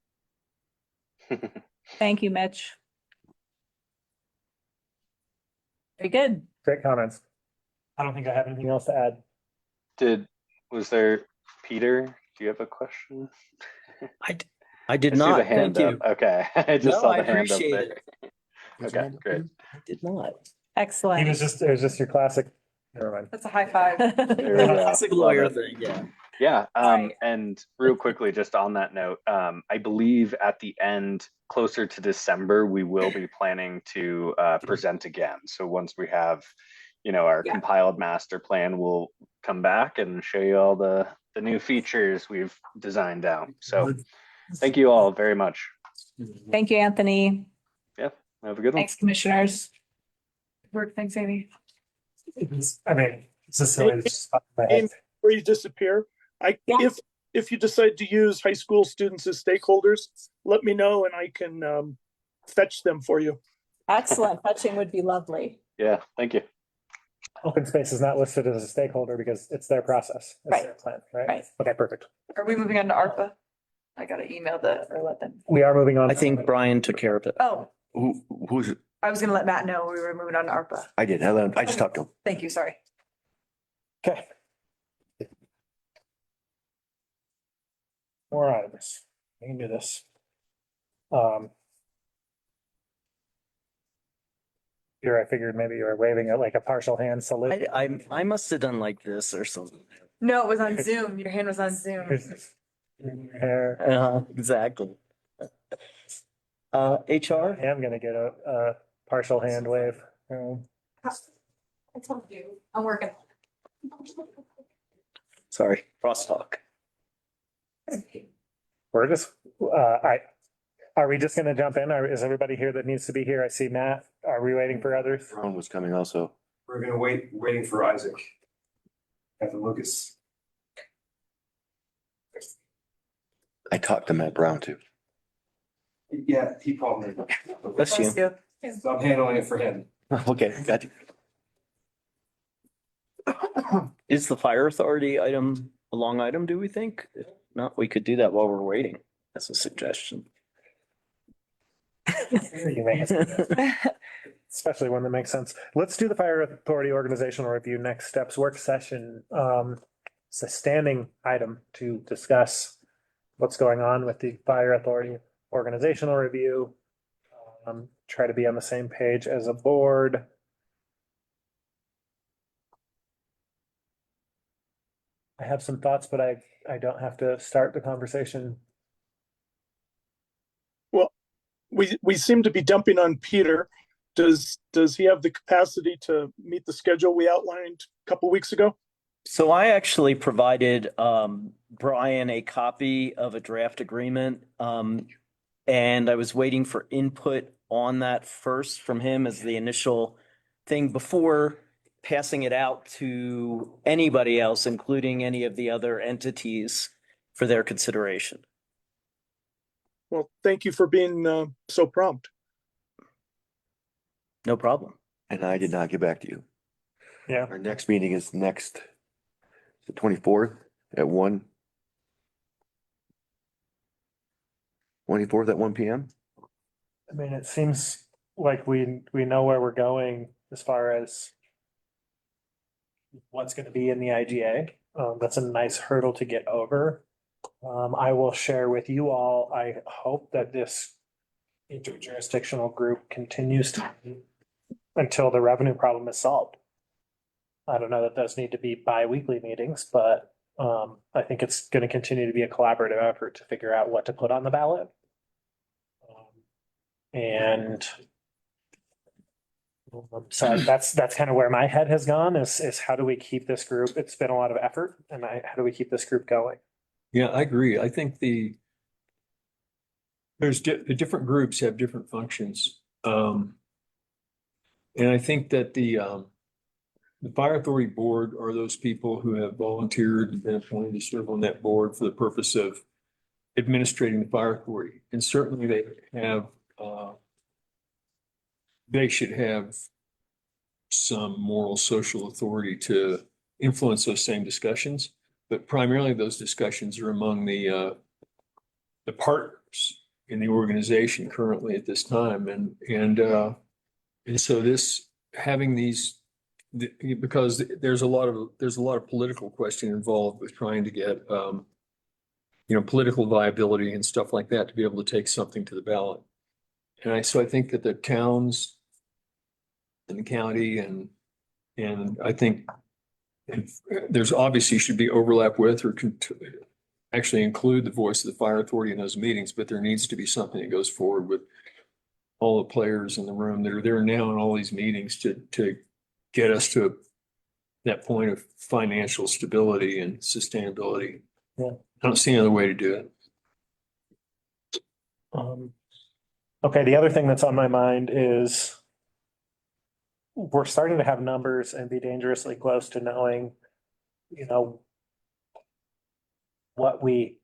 Thank you, Mitch. Very good. Great comments. I don't think I have anything else to add. Was there, Peter, do you have a question? I did I see the not. hand Thank you. up. Okay, I just No, saw I the hand up appreciate there. it. Okay, great. I did not. Excellent. It was just your classic, never mind. That's a high five. Classic lawyer thing, yeah. Yeah, Right. and real quickly, just on that note, I believe at the end, closer to December, we will be planning to present again. So once we have, our compiled master plan, we'll come back and show you all the new features we've designed out. So thank you all very much. Thank you, Anthony. Yeah, have a good one. Thanks, commissioners. Work, thanks, Amy. I mean, it's just silly. It's just my head. Amy, before you disappear, if you decide to use high school students as stakeholders, let me know and I can fetch them for you. Excellent. Fetching would be lovely. Yeah, thank you. Open space is not listed as a stakeholder because it's their process. It's their plan, right? Right. Okay, perfect. Are we moving on to ARPA? I gotta email or let them. We are moving on. I think Brian took care of it. Oh, Who's it? I was gonna let Matt know we were moving on to ARPA. I did. I just talked to him. Thank you, sorry. Okay. More items. We can do this. Here, I figured maybe you were waving at like a partial hand salute. I must have done like this or something. No, it was on Zoom. Your hand was on Zoom. Hair. Exactly. HR? I am gonna get a partial hand wave. I told you, I'm working. Sorry, crosstalk. We're just, are we just gonna jump in? Or is everybody here that needs to be here? I see Matt. Are we waiting for others? Ron was coming also. We're gonna waiting for Isaac. Captain Lucas. I talked to Matt Brown too. Yeah, he called me. That's you. So I'm handling it for him. Okay, got you. Is the fire authority item a long item, do we think? If not, we could do that while we're waiting. That's a suggestion. You may have- Especially one that makes sense. Let's do the fire authority organizational review next steps work session. It's a standing item to discuss what's going on with the fire authority organizational review. Try to be on the same page as a board. I have some thoughts, but I don't have to start the conversation. Well, we seem to be dumping on Peter. Does he have the capacity to meet the schedule we outlined a couple weeks ago? So I actually provided Brian a copy of a draft agreement. And I was waiting for input on that first from him as the initial thing before passing it out to anybody else, including any of the other entities for their consideration. Well, thank you for being so prompt. No problem. And I did not get back to you. Yeah. Our next meeting is the 24th at 1. 24th at 1 p.m. I mean, it seems like we know where we're going as far as what's going to be in the IGA. That's a nice hurdle to get over. I will share with you all, I hope that this interjurisdictional group continues to until the revenue problem is solved. I don't know that those need to be bi-weekly meetings, but I think it's going to continue to be a collaborative effort to figure out what to put on the ballot. And so that's kind of where my head has gone is how do we keep this group? It's been a lot of effort, and how do we keep this group going? Yeah, I agree. I think the different groups have different functions. And I think that the fire authority board are those people who have volunteered and been appointed to serve on that board for the purpose of administrating the fire authority. And certainly they should have some moral social authority to influence those same discussions. But primarily those discussions are among the partners in the organization currently at this time. And so this, having these, because there's a lot of political question involved with trying to get, political viability and stuff like that to be able to take something to the ballot. So I think that the towns and the county and I think there's obviously should be overlap with or actually include the voice of the fire authority in those meetings, but there needs to be something that goes forward with all the players in the room that are there now in all these meetings to get us to that point of financial stability and sustainability. Yeah. I don't see another way to do it. Okay, the other thing that's on my mind is we're starting to have numbers and be dangerously close to knowing, what we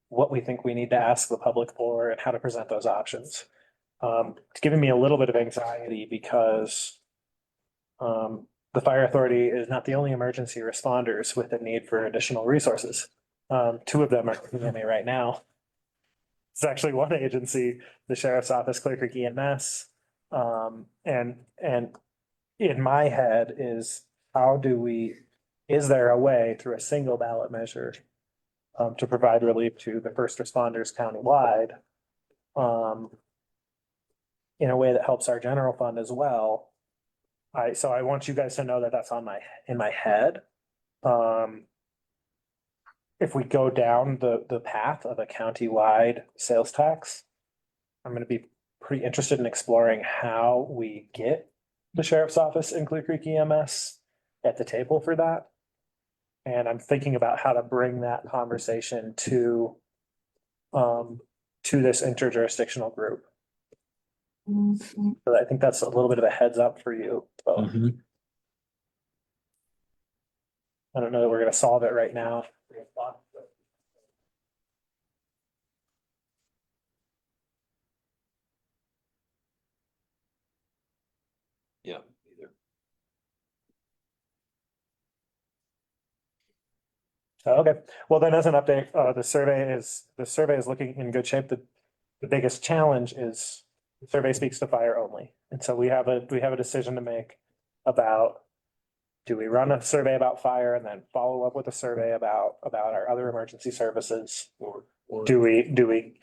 think we need to ask the public for and how to present those options. It's giving me a little bit of anxiety because the fire authority is not the only emergency responders with a need for additional resources. Two of them are looking at me right now. It's actually one agency, the sheriff's office, Clear Creek EMS. And in my head is is there a way through a single ballot measure to provide relief to the first responders countywide in a way that helps our general fund as well? So I want you guys to know that that's in my head. If we go down the path of a countywide sales tax, I'm going to be pretty interested in exploring how we get the sheriff's office and Clear Creek EMS at the table for that. And I'm thinking about how to bring that conversation to this interjurisdictional group. But I think that's a little bit of a heads up for you both. I don't know that we're going to solve it right now. Yeah, either. Okay, well then as an update, the survey is looking in good shape. The biggest challenge is the survey speaks to fire only. And so we have a decision to make about, do we run a survey about fire and then follow up with a survey about our other emergency services? Or do we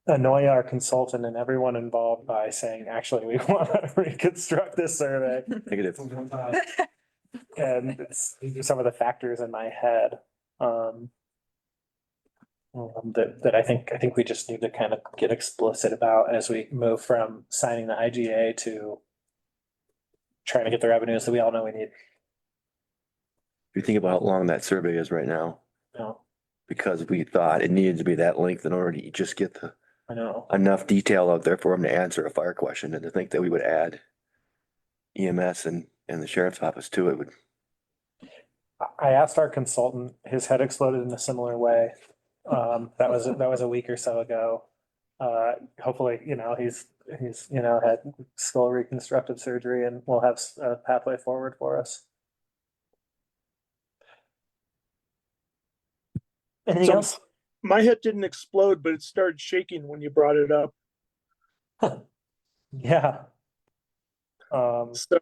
annoy our consultant and everyone involved by saying, actually, we want to reconstruct this survey? Negative. And these are some of the factors in my head that I think we just need to kind of get explicit about as we move from signing the IGA to trying to get the revenues that we all know we need. If you think about how long that survey is right now, No, because we thought it needed to be that length in order to just get I know. enough detail out there for them to answer a fire question, and to think that we would add EMS and the sheriff's office to it would. I asked our consultant, his head exploded in a similar way. That was a week or so ago. Hopefully, he's had skull reconstructive surgery and will have a pathway forward for us. Anything So else? my head didn't explode, but it started shaking when you brought it up. Yeah. So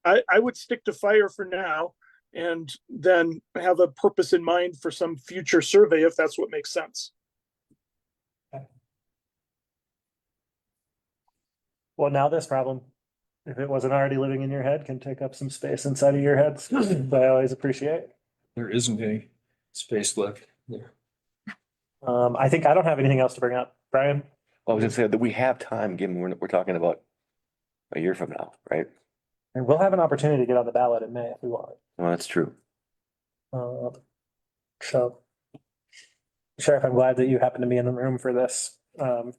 I would stick to fire for now and then have a purpose in mind for some future survey if that's what makes sense. Well, now this problem, if it wasn't already living in your head, can take up some space inside of your heads. I always appreciate. There isn't any space left there. I think I don't have anything else to bring up. Brian? I was gonna say that we have time, given we're talking about a year from now, right? And we'll have an opportunity to get on the ballot in May if we want. Well, that's true. So, Sheriff, I'm glad that you happened to be in the room for this. I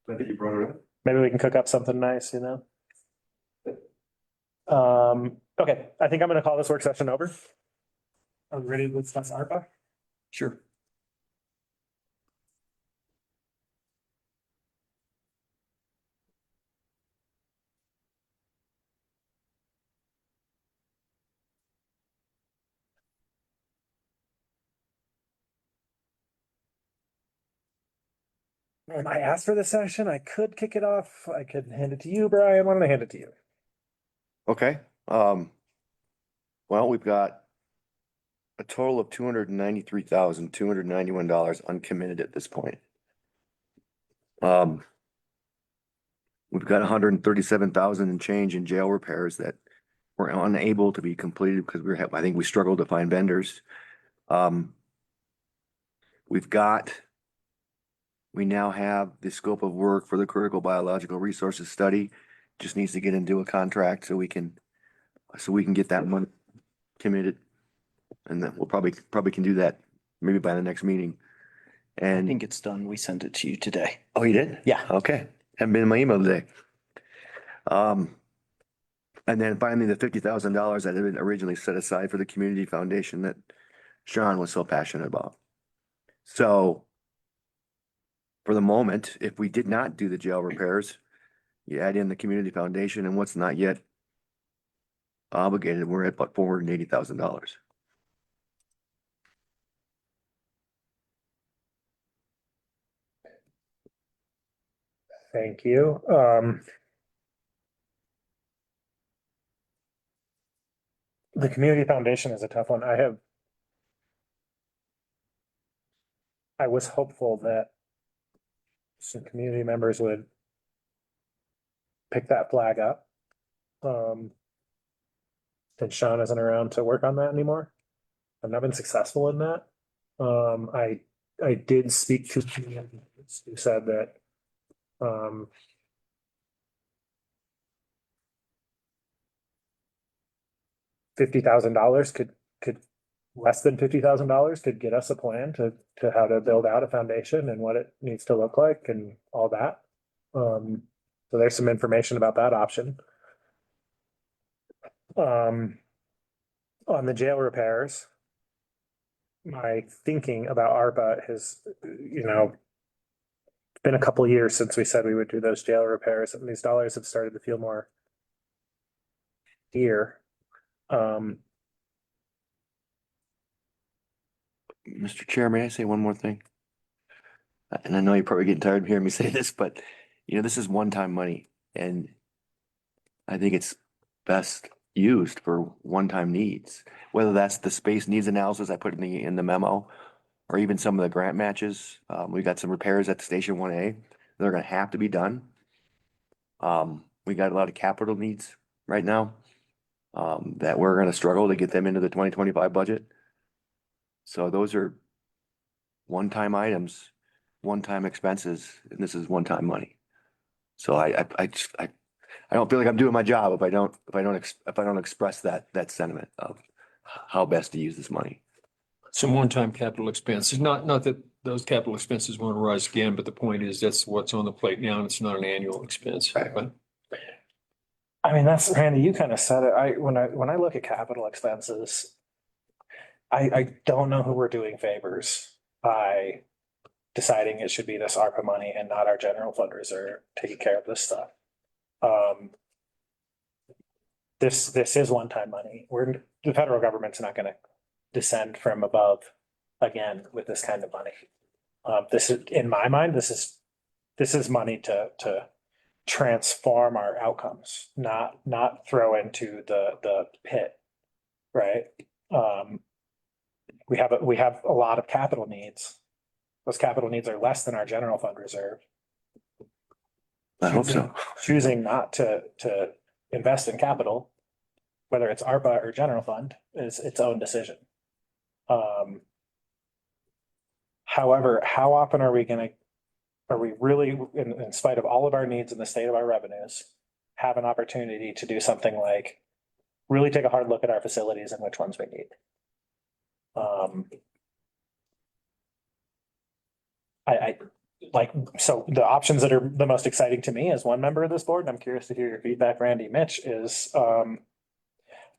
think you brought it up. Maybe we can cook up something nice, Okay, I think I'm gonna call this work session over. Are we ready to discuss ARPA? Sure. I asked for this session. I could kick it off. I could hand it to you, Brian. Why don't I hand it to you? Okay, well, we've got a total of $293,291 uncommitted at this point. We've got 137,000 and change in jail repairs that were unable to be completed because I think we struggled to find vendors. We now have the scope of work for the critical biological resources study. Just needs to get into a contract so we can get that money committed. And then we'll probably can do that maybe by the next meeting. I And think it's done. We sent it to you today. oh, you did? Yeah. Okay. Haven't been in my email today. And then finally, the $50,000 that had been originally set aside for the community foundation that Sean was so passionate about. So for the moment, if we did not do the jail repairs, you add in the community foundation and what's not yet obligated, we're at about $480,000. Thank you. The community foundation is a tough one. I was hopeful that some community members would pick that flag up. Since Sean isn't around to work on that anymore. I've not been successful in that. I did speak to communities who said that $50,000 could less than $50,000 could get us a plan to how to build out a foundation and what it needs to look like and all that. So there's some information about that option. On the jail repairs, my thinking about ARPA has, been a couple of years since we said we would do those jail repairs, and these dollars have started to feel more dear. Mr. Chair, may I say one more thing? And I know you're probably getting tired of hearing me say this, but this is one-time money, and I think it's best used for one-time needs. Whether that's the space needs analysis I put in the memo, or even some of the grant matches. We got some repairs at Station 1A. They're gonna have to be done. We got a lot of capital needs right now that we're gonna struggle to get them into the 2025 budget. So those are one-time items, one-time expenses, and this is one-time money. So I don't feel like I'm doing my job if I don't express that sentiment of how best to use this money. Some one-time capital expenses, not that those capital expenses won't arise again, but the point is that's what's on the plate now and it's not an annual expense. Right. But I mean, that's Randy, you kind of said it. When I look at capital expenses, I don't know who we're doing favors by deciding it should be this ARPA money and not our general fund reserve taking care of this stuff. This is one-time money. The federal government's not gonna descend from above again with this kind of money. This is, in my mind, this is money to transform our outcomes, not throw into the pit, right? We have a lot of capital needs. Those capital needs are less than our general fund reserve. I hope so. Choosing not to invest in capital, whether it's ARPA or general fund, is its own decision. However, how often are we really, in spite of all of our needs and the state of our revenues, have an opportunity to do something like really take a hard look at our facilities and which ones we need? So the options that are the most exciting to me as one member of this board, and I'm curious to hear your feedback, Randy, Mitch, is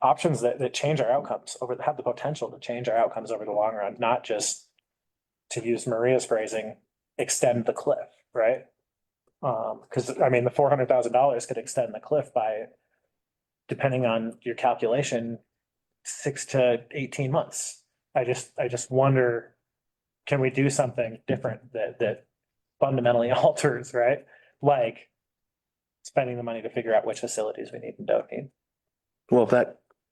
options that change our outcomes have the potential to change our outcomes over the long run, not just, to use Maria's phrasing, extend the cliff, right? Because I mean, the $400,000 could extend the cliff by, depending on your calculation, 6 to 18 months. I just wonder, can we do something different that fundamentally alters, right? Like spending the money to figure out which facilities we need and don't need. Well,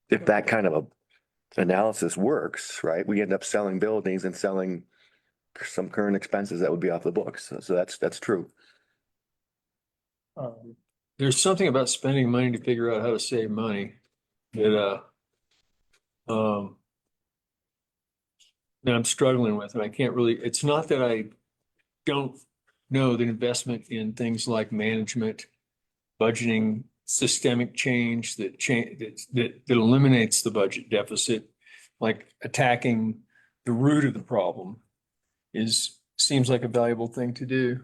if that kind of a analysis works, right, we end up selling buildings and selling some current expenses that would be off the books. So that's true. There's something about spending money to figure out how to save money that that I'm struggling with, and I can't really, it's not that I don't know that investment in things like management, budgeting, systemic change that eliminates the budget deficit, like attacking the root of the problem seems like a valuable thing to do.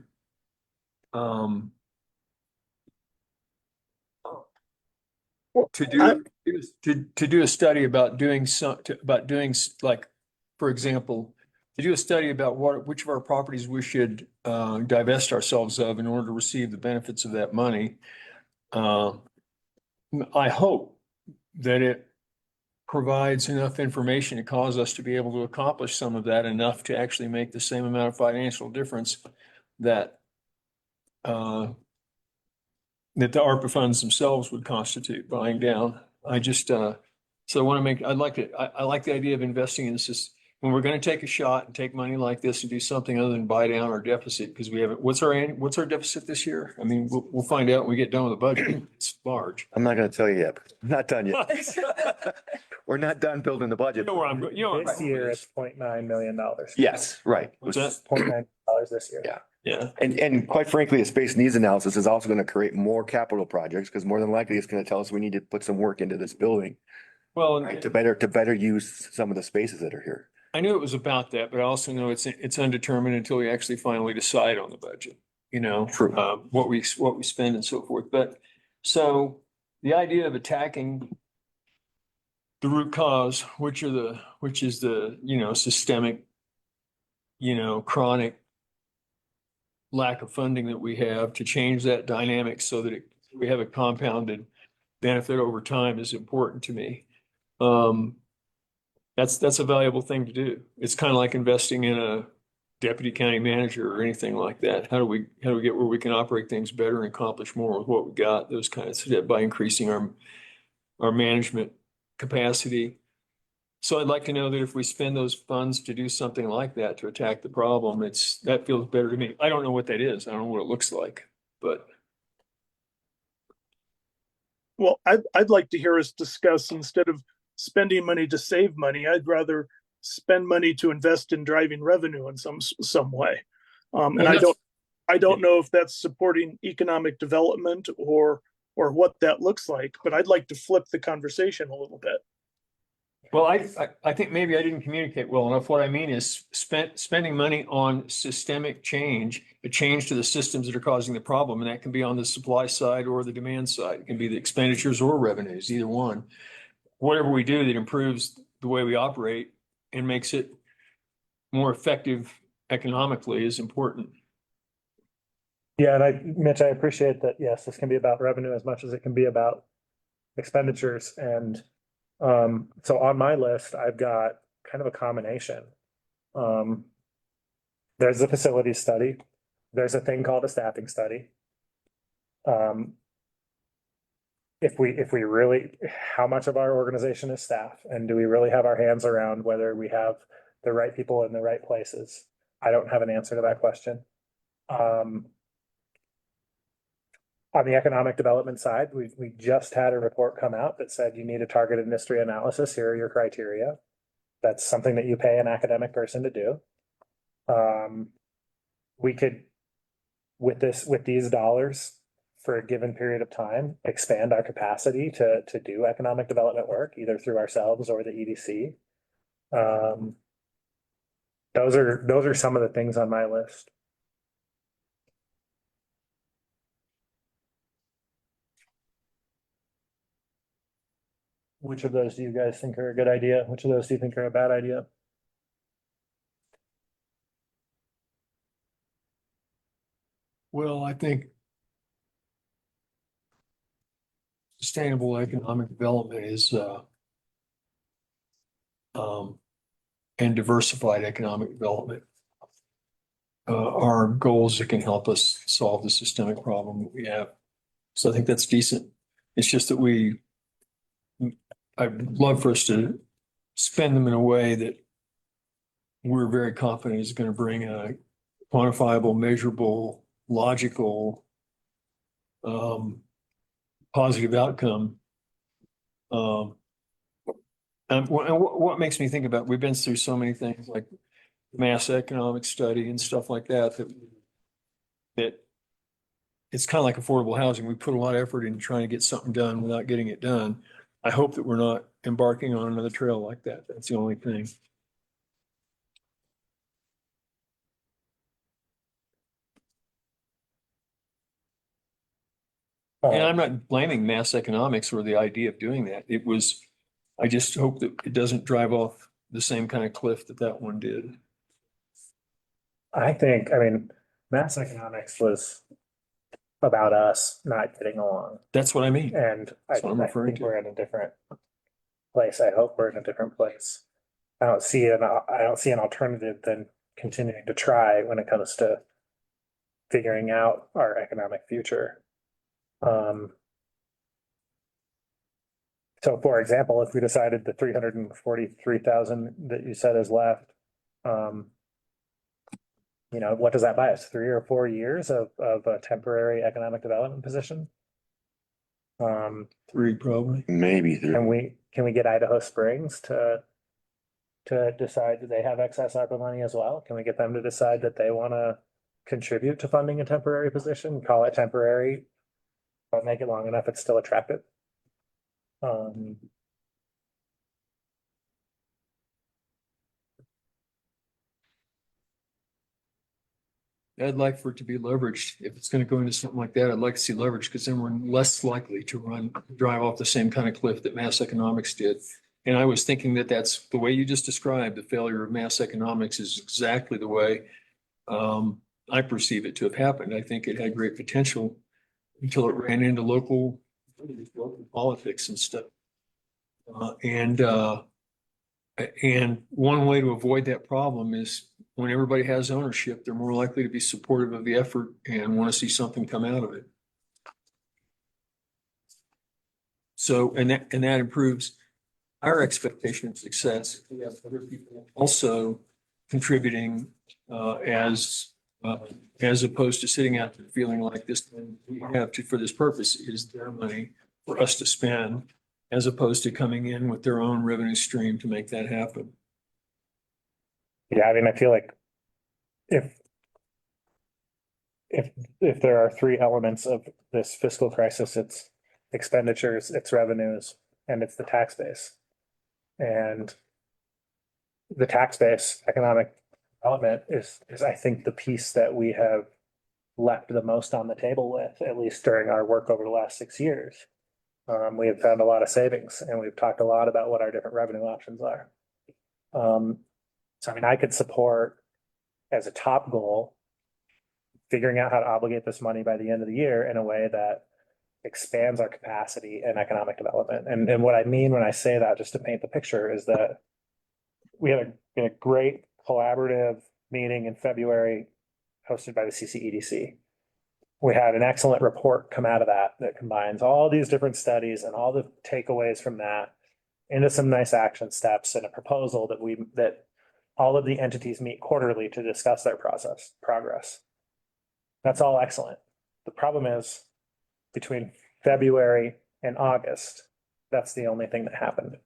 To do a study about doing like, for example, to do a study about which of our properties we should divest ourselves of in order to receive the benefits of that money. I hope that it provides enough information to cause us to be able to accomplish some of that, enough to actually make the same amount of financial difference that that the ARPA funds themselves would constitute buying down. I just, so I want to make, I like the idea of investing in this. When we're going to take a shot and take money like this and do something other than buy down our deficit, because we haven't, what's our deficit this year? I mean, we'll find out when we get done with the budget. It's large. I'm not going to tell you yet. I'm not done yet. We're not done building the budget. You know where I'm going. You know, This year it's $0.9 million. Yes, right. What's that? $0.9 this year. Yeah. Yeah. And quite frankly, a space needs analysis is also going to create more capital projects, because more than likely it's going to tell us we need to put some work into this building, Well, right? To better use some of the spaces that are here. I knew it was about that, but I also know it's undetermined until we actually finally decide on the budget, you know, True. What we spend and so forth. But so the idea of attacking the root cause, which is the, you know, systemic, you know, chronic lack of funding that we have, to change that dynamic so that we have a compounded benefit over time, is important to me. That's a valuable thing to do. It's kind of like investing in a deputy county manager or anything like that. How do we get where we can operate things better and accomplish more with what we got? Those kinds of, by increasing our management capacity. So I'd like to know that if we spend those funds to do something like that, to attack the problem, that feels better to me. I don't know what that is. I don't know what it looks like, but. Well, I'd like to hear us discuss, instead of spending money to save money, I'd rather spend money to invest in driving revenue in some way. And I don't know if that's supporting economic development or what that looks like, but I'd like to flip the conversation a little bit. Well, I think maybe I didn't communicate well enough. What I mean is spending money on systemic change, a change to the systems that are causing the problem. And that can be on the supply side or the demand side. It can be the expenditures or revenues, either one. Whatever we do that improves the way we operate and makes it more effective economically is important. Yeah, and Mitch, I appreciate that. Yes, this can be about revenue as much as it can be about expenditures. And so on my list, I've got kind of a combination. There's a facility study. There's a thing called a staffing study. If we really, how much of our organization is staff, and do we really have our hands around whether we have the right people in the right places? I don't have an answer to that question. On the economic development side, we just had a report come out that said you need a target industry analysis. Here are your criteria. That's something that you pay an academic person to do. We could, with these dollars for a given period of time, expand our capacity to do economic development work, either through ourselves or the EDC. Those are some of the things on my list. Which of those do you guys think are a good idea? Which of those do you think are a bad idea? Well, I think sustainable economic development is and diversified economic development are goals that can help us solve the systemic problem that we have. So I think that's decent. It's just that I'd love for us to spend them in a way that we're very confident is going to bring a quantifiable, measurable, logical, positive outcome. And what makes me think about, we've been through so many things like mass economic study and stuff like that, that it's kind of like affordable housing. We put a lot of effort into trying to get something done without getting it done. I hope that we're not embarking on another trail like that. That's the only thing. And I'm not blaming mass economics or the idea of doing that. I just hope that it doesn't drive off the same kind of cliff that one did. I mean, mass economics was about us not getting along. That's what I mean. And I That's what I'm referring think to. we're in a different place. I hope we're in a different place. I don't see an alternative than continuing to try when it comes to figuring out our economic future. So for example, if we decided the 343,000 that you said is left, what does that buy us? 3 or 4 years of a temporary economic development position? 3 probably. Maybe 3. Can we get Idaho Springs to decide that they have excess ARPA money as well? Can we get them to decide that they want to contribute to funding a temporary position, call it temporary, but make it long enough it's still attractive? I'd like for it to be leveraged. If it's going to go into something like that, I'd like to see leverage because then we're less likely to drive off the same kind of cliff that mass economics did. And I was thinking that that's the way you just described the failure of mass economics is exactly the way I perceive it to have happened. I think it had great potential until it ran into local politics and stuff. And one way to avoid that problem is when everybody has ownership, they're more likely to be supportive of the effort and want to see something come out of it. So, and that improves our expectation of success. We have other people also contributing as opposed to sitting out there feeling like this we have to, for this purpose, is their money for us to spend, as opposed to coming in with their own revenue stream to make that happen. Yeah, I mean, I feel like if there are 3 elements of this fiscal crisis, it's expenditures, it's revenues, and it's the tax base. And the tax base, economic development is I think the piece that we have left the most on the table with, at least during our work over the last 6 years. We have found a lot of savings and we've talked a lot about what our different revenue options are. So I mean, I could support as a top goal, figuring out how to obligate this money by the end of the year in a way that expands our capacity and economic development. And what I mean when I say that, just to paint the picture, is that we had a great collaborative meeting in February hosted by the CCEDC. We had an excellent report come out of that combines all these different studies and all the takeaways from that into some nice action steps and a proposal that all of the entities meet quarterly to discuss their progress. That's all excellent. The problem is between February and August, that's the only thing that happened.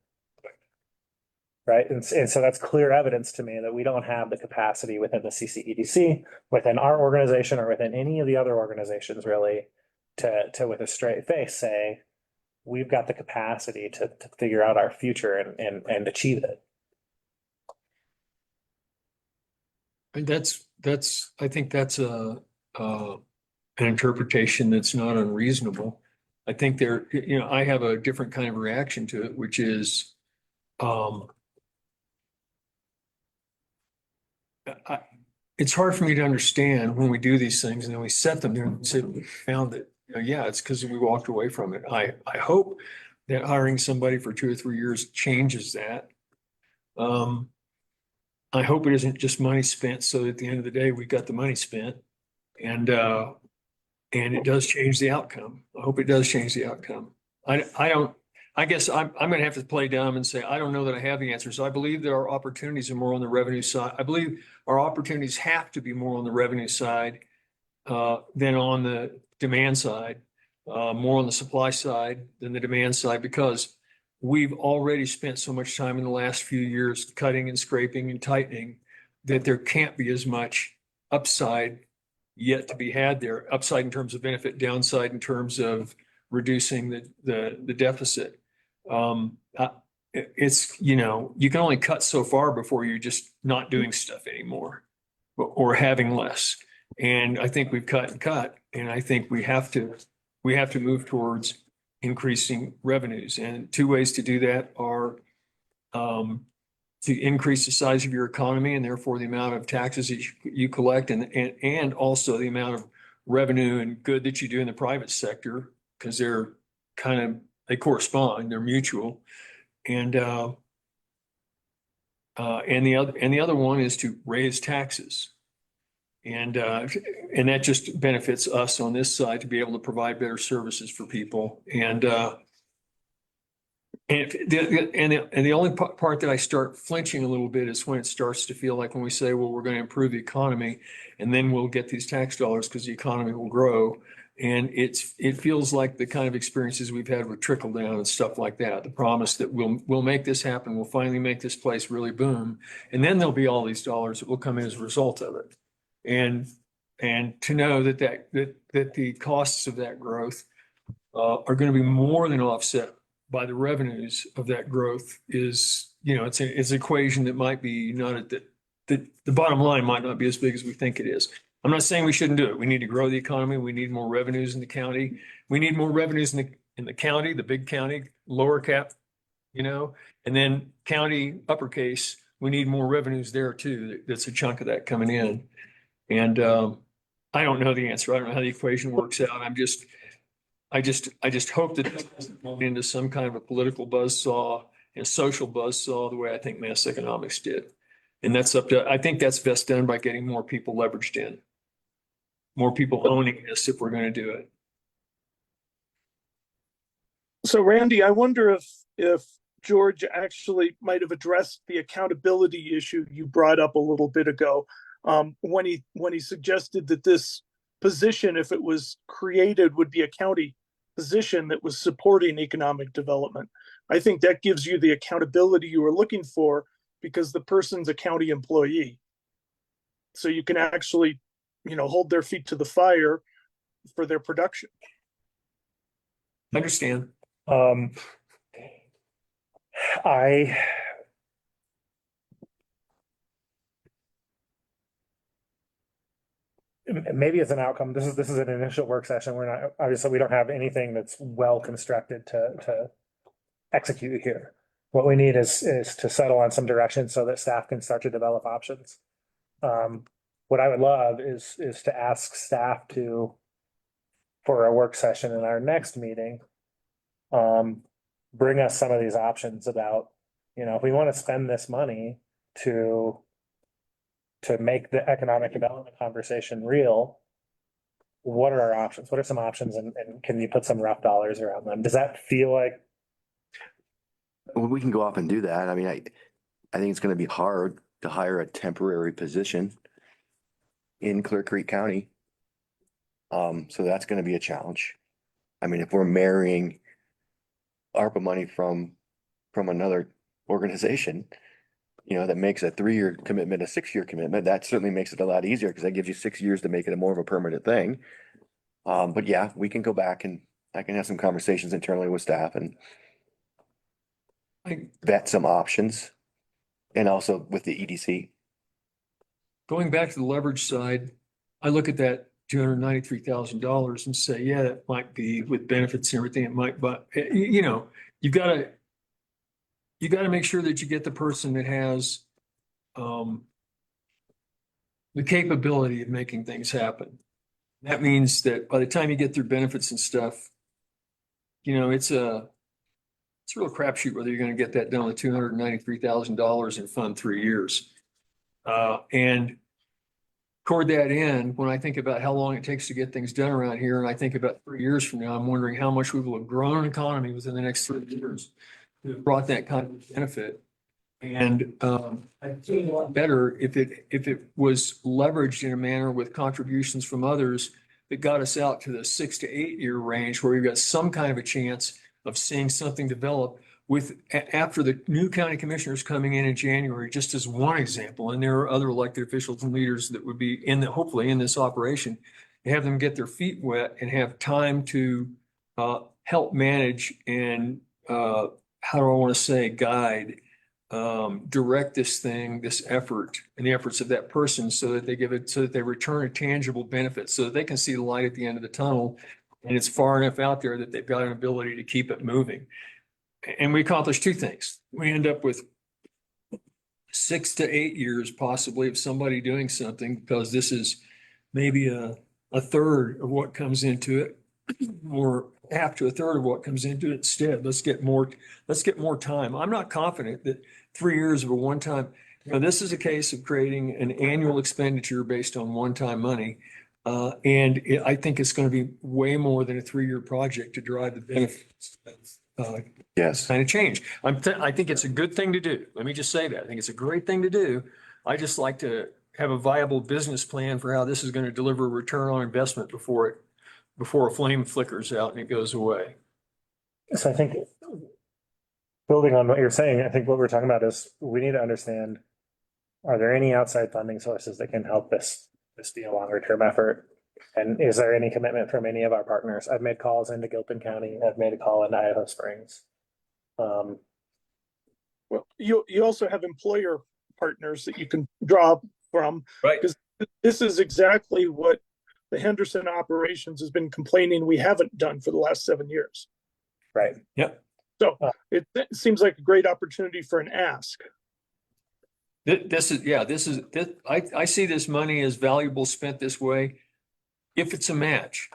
Right. And so that's clear evidence to me that we don't have the capacity within the CCEDC, within our organization, or within any of the other organizations really to with a straight face say, we've got the capacity to figure out our future and achieve it. And I think that's an interpretation that's not unreasonable. I think I have a different kind of reaction to it, which is, it's hard for me to understand when we do these things and then we set them there and say, we found it. Yeah, it's because we walked away from it. I hope that hiring somebody for 2 or 3 years changes that. I hope it isn't just money spent, so at the end of the day, we got the money spent. And it does change the outcome. I hope it does change the outcome. I guess I'm gonna have to play dumb and say, I don't know that I have the answers. I believe that our opportunities are more on the revenue side. I believe our opportunities have to be more on the revenue side than on the demand side, more on the supply side than the demand side, because we've already spent so much time in the last few years cutting and scraping and tightening that there can't be as much upside yet to be had there. Upside in terms of benefit, downside in terms of reducing the deficit. It's, you know, you can only cut so far before you're just not doing stuff anymore or having less. And I think we've cut and cut, and I think we have to move towards increasing revenues. And two ways to do that are to increase the size of your economy and therefore the amount of taxes that you collect, and also the amount of revenue and good that you do in the private sector, because they correspond, they're mutual. And the other one is to raise taxes. And that just benefits us on this side to be able to provide better services for people. And the only part that I start flinching a little bit is when it starts to feel like when we say, well, we're going to improve the economy and then we'll get these tax dollars because the economy will grow. And it feels like the kind of experiences we've had with trickle down and stuff like that. The promise that we'll make this happen. We'll finally make this place really boom. And then there'll be all these dollars that will come in as a result of it. And to know that the costs of that growth are going to be more than offset by the revenues of that growth is, you know, it's an equation that might be not at the bottom line might not be as big as we think it is. I'm not saying we shouldn't do it. We need to grow the economy. We need more revenues in the county. We need more revenues in the county, the big county, lower cap, you know, and then county uppercase. We need more revenues there too. That's a chunk of that coming in. And I don't know the answer. I don't know how the equation works out. I just hope that it doesn't go into some kind of a political buzzsaw and social buzzsaw the way I think mass economics did. And I think that's best done by getting more people leveraged in, more people owning this if we're going to do it. So Randy, I wonder if George actually might have addressed the accountability issue you brought up a little bit ago, when he suggested that this position, if it was created, would be a county position that was supporting economic development. I think that gives you the accountability you were looking for because the person's a county employee. So you can actually, you know, hold their feet to the fire for their production. Understand. Maybe it's an outcome. This is an initial work session. We're not, obviously, we don't have anything that's well constructed to execute here. What we need is to settle on some direction so that staff can start to develop options. What I would love is to ask staff for a work session in our next meeting, bring us some of these options about, you know, if we want to spend this money to make the economic development conversation real, what are our options? What are some options, and can you put some rough dollars around them? Does that feel like? Well, we can go off and do that. I mean, I think it's going to be hard to hire a temporary position in Clear Creek County. So that's going to be a challenge. I mean, if we're marrying ARPA money from another organization, you know, that makes a 3-year commitment a 6-year commitment, that certainly makes it a lot easier because that gives you 6 years to make it a more of a permanent thing. But yeah, we can go back and I can have some conversations internally with staff and vet some options, and also with the EDC. Going back to the leverage side, I look at that $293,000 and say, yeah, that might be with benefits and everything. It might, but you know, you got to make sure that you get the person that has the capability of making things happen. That means that by the time you get through benefits and stuff, you know, it's a real crapshoot whether you're going to get that done with $293,000 in fund 3 years. And toward that end, when I think about how long it takes to get things done around here, and I think about 3 years from now, I'm wondering how much we will have grown an economy within the next 3 years to have brought that kind of benefit. And I feel a lot better if it was leveraged in a manner with contributions from others that got us out to the 6 to 8 year range, where we've got some kind of a chance of seeing something develop with after the new county commissioners coming in January, just as one example. And there are other elected officials and leaders that would be hopefully in this operation, have them get their feet wet and have time to help manage and how do I want to say, guide, direct this effort and the efforts of that person so that they return a tangible benefit, so that they can see the light at the end of the tunnel and it's far enough out there that they've got an ability to keep it moving. And we accomplish two things. We end up with 6 to 8 years possibly of somebody doing something, because this is maybe a third of what comes into it, or half to a third of what comes into it. Instead, let's get more time. I'm not confident that 3 years of a one-time, this is a case of creating an annual expenditure based on one-time money. I think it's going to be way more than a 3-year project to drive the benefits. Yes. Kind of change. I think it's a good thing to do. Let me just say that. I think it's a great thing to do. I just like to have a viable business plan for how this is going to deliver a return on investment before a flame flickers out and it goes away. So I think, building on what you're saying, I think what we're talking about is we need to understand, are there any outside funding sources that can help this be a longer term effort? And is there any commitment from any of our partners? I've made calls into Gilpin County. I've made a call into Idaho Springs. Well, you also have employer partners that you can draw from. Right. Because this is exactly what the Henderson operations has been complaining we haven't done for the last 7 years. Right. Yep. So it seems like a great opportunity for an ask. I see this money as valuable spent this way. If it's a match,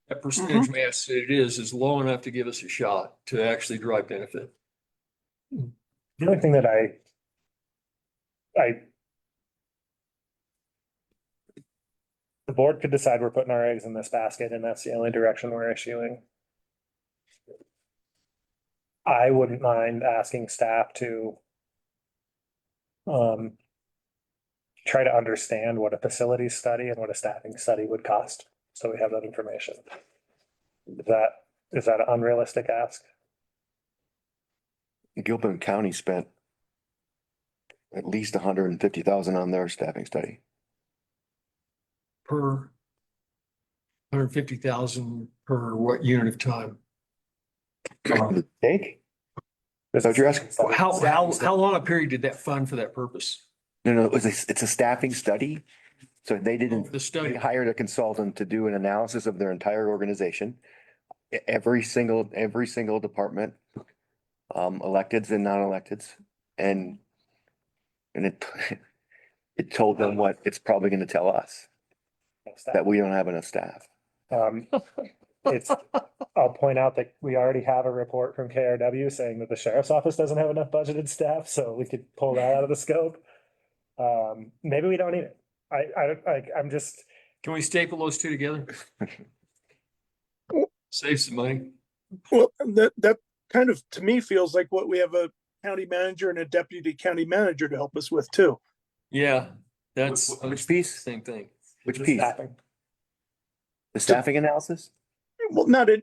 that percentage match that it is low enough to give us a shot to actually drive benefit. The only thing that the board could decide we're putting our eggs in this basket and that's the only direction we're issuing. I wouldn't mind asking staff to try to understand what a facilities study and what a staffing study would cost, so we have that information. Is that an unrealistic ask? Gilpin County spent at least 150,000 on their staffing study. Per 150,000 per what unit of time? Take? Is that what you're asking? How long a period did that fund for that purpose? No, it's a staffing study. So they didn't, The study. they hired a consultant to do an analysis of their entire organization. Every single department, electeds and non-electeds. And it told them what it's probably going to tell us, that we don't have enough staff. I'll point out that we already have a report from KRW saying that the sheriff's office doesn't have enough budgeted staff, so we could pull that out of the scope. Maybe we don't need it. I'm just. Can we staple those two together? Save some money. Well, that kind of, to me, feels like what we have a county manager and a deputy county manager to help us with too. Yeah, that's Which piece? same thing. Which The piece? staffing. The staffing analysis? Well, not a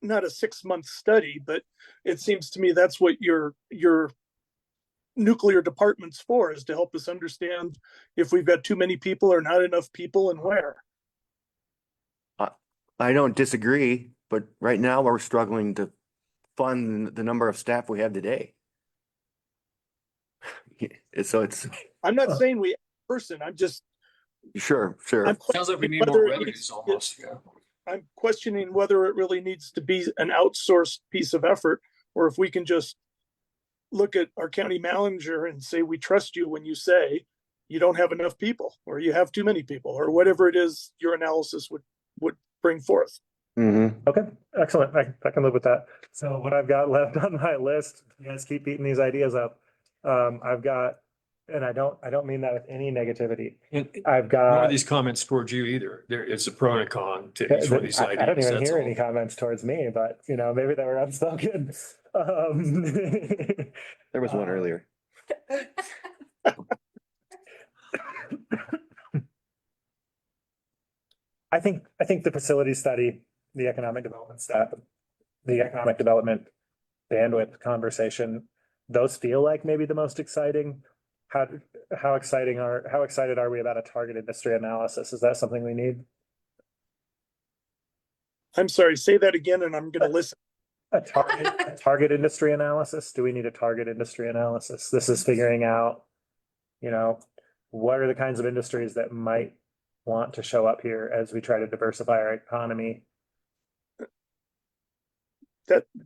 6-month study, but it seems to me that's what your nuclear department's for, is to help us understand if we've got too many people or not enough people and where. I don't disagree, but right now we're struggling to fund the number of staff we have today. So I'm not saying we person, I'm just. Sure. Sounds like we need more revenues almost. Yeah. I'm questioning whether it really needs to be an outsourced piece of effort, or if we can just look at our county manager and say, we trust you when you say you don't have enough people, or you have too many people, or whatever it is your analysis would bring forth. Okay, excellent. I can live with that. So what I've got left on my list, you guys keep eating these ideas up. I've got and I don't mean that with any negativity. And I've nor are got. these comments towards you either. There is a pro and a con to each one of these I don't ideas. even That's hear all. any comments towards me, but you know, maybe they were unspoken. There was one earlier. I think the facility study, the economic development staff, the economic development bandwidth conversation, those feel like maybe the most exciting. How excited are we about a target industry analysis? Is that something we need? I'm sorry, say that again and I'm gonna listen. A target industry analysis? Do we need a target industry analysis? This is figuring out, you know, what are the kinds of industries that might want to show up here as we try to diversify our economy.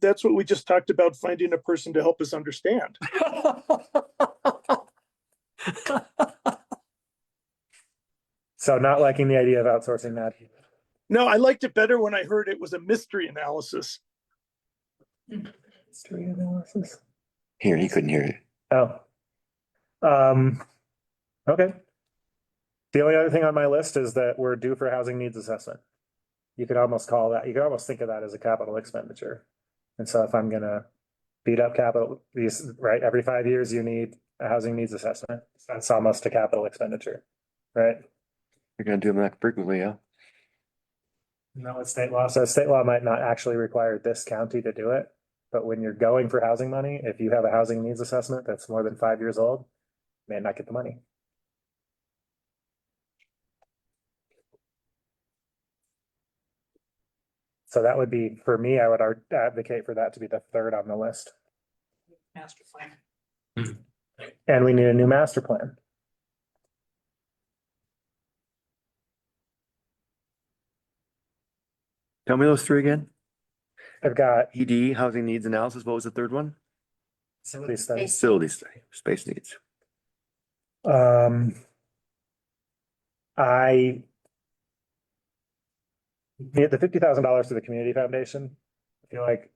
That's what we just talked about, finding a person to help us understand. So not liking the idea of outsourcing that. No, I liked it better when I heard it was a mystery analysis. Mystery analysis. Here, he couldn't hear it. Oh. Okay. The only other thing on my list is that we're due for housing needs assessment. You could almost call that, you could almost think of that as a capital expenditure. And so if I'm gonna beat up capital, right, every 5 years you need a housing needs assessment. That's almost a capital expenditure, right? You're gonna do them that frequently, yeah? No, what state law says. State law might not actually require this county to do it. But when you're going for housing money, if you have a housing needs assessment that's more than 5 years old, you may not get the money. So that would be, for me, I would advocate for that to be the third on the list. Master plan. And we need a new master plan. Tell me those three again. I've got ED, housing needs analysis. What was the third one? facility study. Facility study, space needs. I the $50,000 to the community foundation. I feel like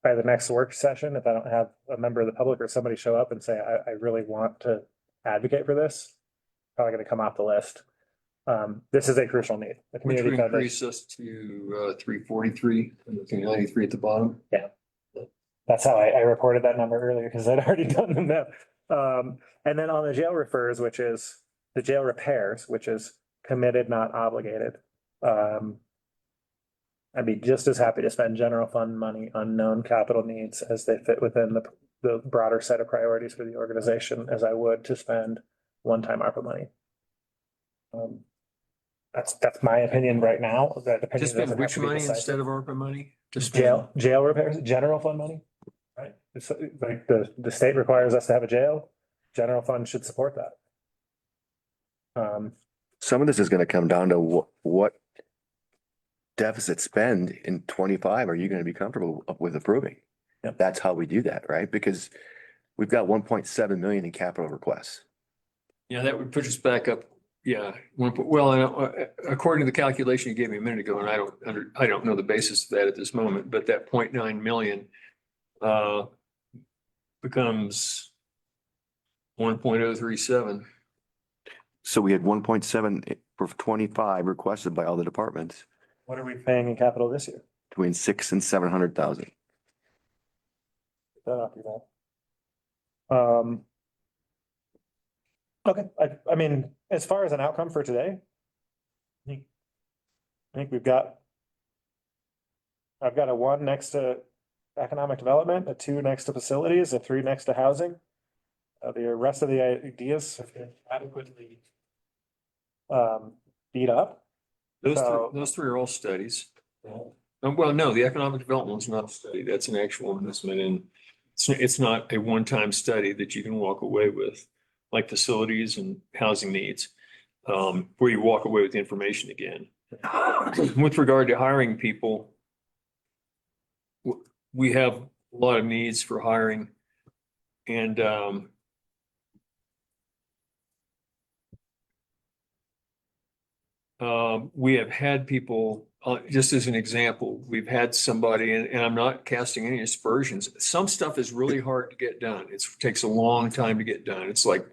by the next work session, if I don't have a member of the public or somebody show up and say, I really want to advocate for this, probably going to come off the list. This is a crucial need. The Which community would foundation. increase us to 343 and the 93 at the bottom. Yeah. That's how I reported that number earlier because I'd already done the math. And then on the jail refers, which is the jail repairs, which is committed, not obligated. I'd be just as happy to spend general fund money on known capital needs as they fit within the broader set of priorities for the organization as I would to spend one-time ARPA money. That's my opinion right now. That opinion Just spend doesn't have which to be money decisive. instead of ARPA money? Just spend Jail repairs, general fund money, right? It's like the state requires us to have a jail. General fund should support that. Some of this is gonna come down to what deficit spend in 25 are you gonna be comfortable with approving? Yep. That's how we do that, right? Because we've got 1.7 million in capital requests. Yeah, that would push us back up. Yeah, according to the calculation you gave me a minute ago, and I don't know the basis of that at this moment, but that 0.9 million becomes 1.037. So we had 1.7 for 25 requested by all the departments, What are we paying in capital this year? between 600,000 and 700,000. That not be bad. Okay, I mean, as far as an outcome for today, I think I've got a 1 next to economic development, a 2 next to facilities, a 3 next to housing. The rest of the ideas have been adequately beat up. Those three are all studies. Well, no, the economic development one's not a study. That's an actual investment in, it's not a one-time study that you can walk away with, like facilities and housing needs, where you walk away with the information again. With regard to hiring people, we have a lot of needs for hiring, and we have had people just as an example, we've had somebody, and I'm not casting any aspersions. Some stuff is really hard to get done. It takes a long time to get done. It's like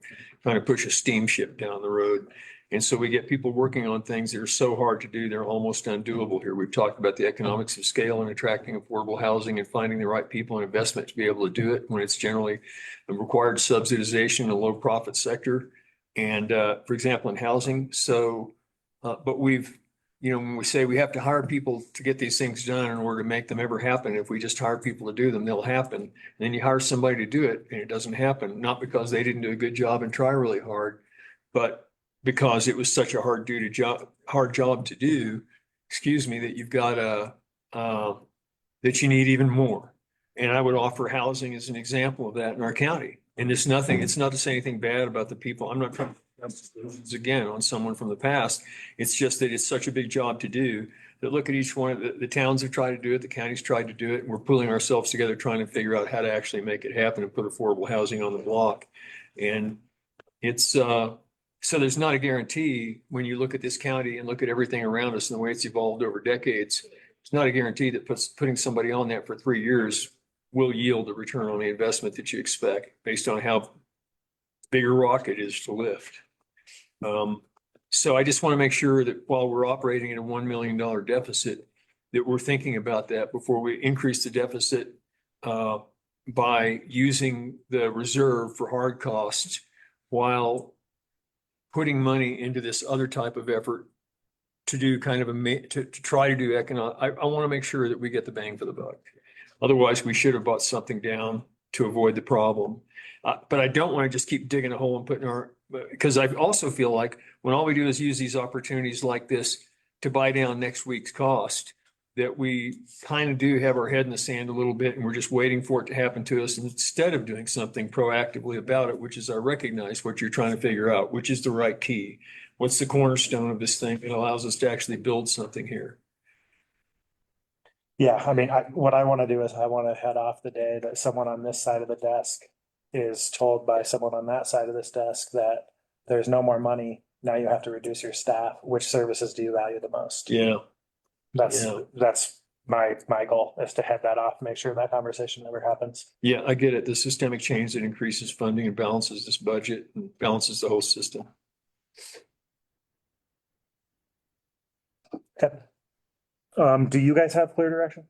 trying to push a steamship down the road. And so we get people working on things that are so hard to do, they're almost undoable here. We've talked about the economics of scale and attracting affordable housing and finding the right people and investment to be able to do it when it's generally a required subsidization in a low profit sector. And for example, in housing. So, but we've, when we say we have to hire people to get these things done in order to make them ever happen, if we just hire people to do them, they'll happen. And then you hire somebody to do it and it doesn't happen, not because they didn't do a good job and try really hard, but because it was such a hard job to do, that you've got that you need even more. And I would offer housing as an example of that in our county. And it's not to say anything bad about the people. I'm not trying to again on someone from the past. It's just that it's such a big job to do that look at each one of the towns have tried to do it, the counties tried to do it, and we're pulling ourselves together trying to figure out how to actually make it happen and put affordable housing on the block. And it's so there's not a guarantee when you look at this county and look at everything around us and the way it's evolved over decades. It's not a guarantee that putting somebody on that for 3 years will yield the return on the investment that you expect based on how big a rock it is to lift. So I just want to make sure that while we're operating at a $1 million deficit, that we're thinking about that before we increase the deficit by using the reserve for hard costs while putting money into this other type of effort to do kind of to try to do economic. I want to make sure that we get the bang for the buck. Otherwise, we should have bought something down to avoid the problem. But I don't want to just keep digging a hole and putting because I also feel like when all we do is use these opportunities like this to buy down next week's cost, that we kind of do have our head in the sand a little bit and we're just waiting for it to happen to us instead of doing something proactively about it, which is I recognize what you're trying to figure out, which is the right key. What's the cornerstone of this thing that allows us to actually build something here? Yeah, I mean, what I want to do is I want to head off the day that someone on this side of the desk is told by someone on that side of this desk that there's no more money. Now you have to reduce your staff. Which services do you value the most? Yeah. That's my goal is to head that off, make sure that conversation never happens. Yeah, I get it. The systemic change that increases funding and balances this budget and balances the whole system. Okay. Do you guys have clear direction?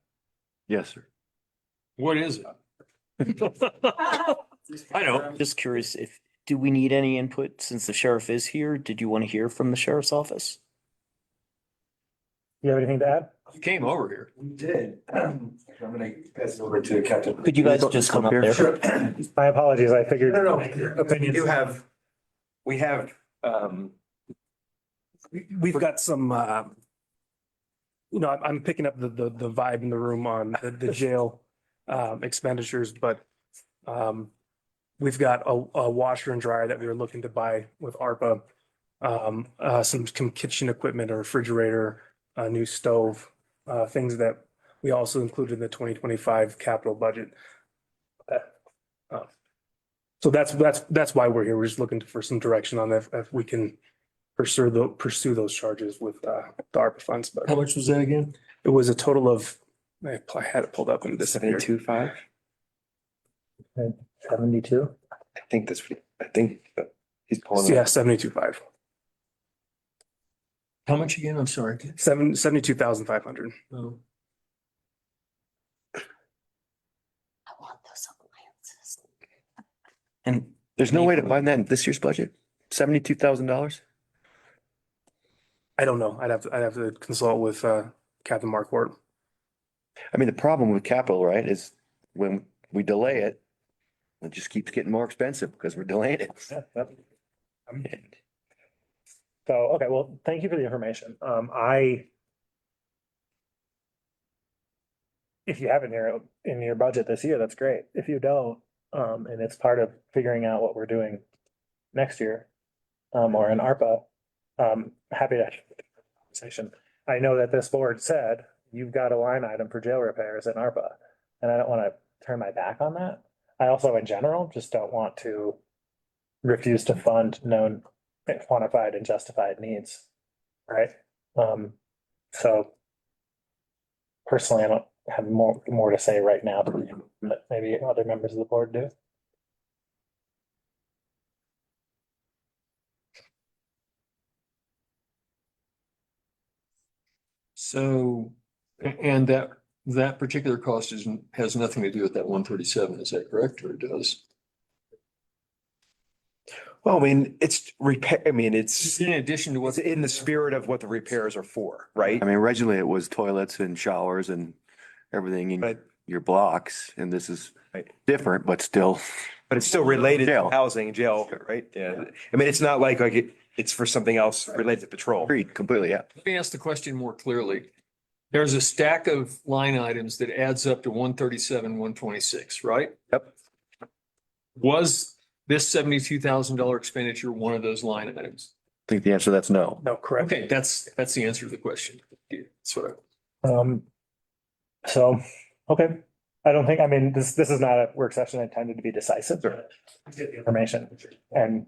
Yes, sir. What is it? I know. Just curious do we need any input since the sheriff is here? Did you want to hear from the sheriff's office? You have anything to add? You came over here. We did. I'm gonna pass it over to Captain. Could you guys just come up there? Sure. My apologies. I figured. No, opinions. We have, We've got some, I'm picking up the vibe in the room on the jail expenditures, but we've got a washer and dryer that we were looking to buy with ARPA, some kitchen equipment, a refrigerator, a new stove, things that we also included in the 2025 capital budget. So that's why we're here. We're just looking for some direction on that, if we can pursue those charges with the ARPA funds. But how much was that again? It was a total of, I had it pulled up in this. 72.5. 72. I think he's pulling. Yeah, 72.5. How much again? I'm sorry. 72,500. Oh. I want those appliances. And There's no way to find that in this year's budget? $72,000? I don't know. I'd have to consult with Captain Mark Ward. I mean, the problem with capital, right, is when we delay it, it just keeps getting more expensive because we're delaying it. So, okay, well, thank you for the information. If you have it in your budget this year, that's great. If you don't, and it's part of figuring out what we're doing next year, or in ARPA, happy to have a conversation. I know that this board said you've got a line item for jail repairs in ARPA, and I don't want to turn my back on that. I also, in general, just don't want to refuse to fund known, quantified, and justified needs. Right. So personally, I don't have more to say right now, but maybe other members of the board do. So, and that particular cost has nothing to do with that 137, is that correct, or it does? Well, I mean, it's repair, I mean, it's In addition to what's what's in the spirit of what the repairs are for, right? I mean, originally it was toilets and showers and everything in But- your blocks, and this is different, but still. But it's still related to Jail. housing, jail, right? Yeah. I mean, it's not like it's for something else related to patrol. Agreed, completely, yeah. Let me ask the question more clearly. There's a stack of line items that adds up to 137, 126, right? Yep. Was this $72,000 expenditure one of those line items? I think the answer to that's no. No, correct. Okay, that's the answer to the question. That's what So, okay, I don't think, I mean, this is not a work session intended to be decisive. Get the information, and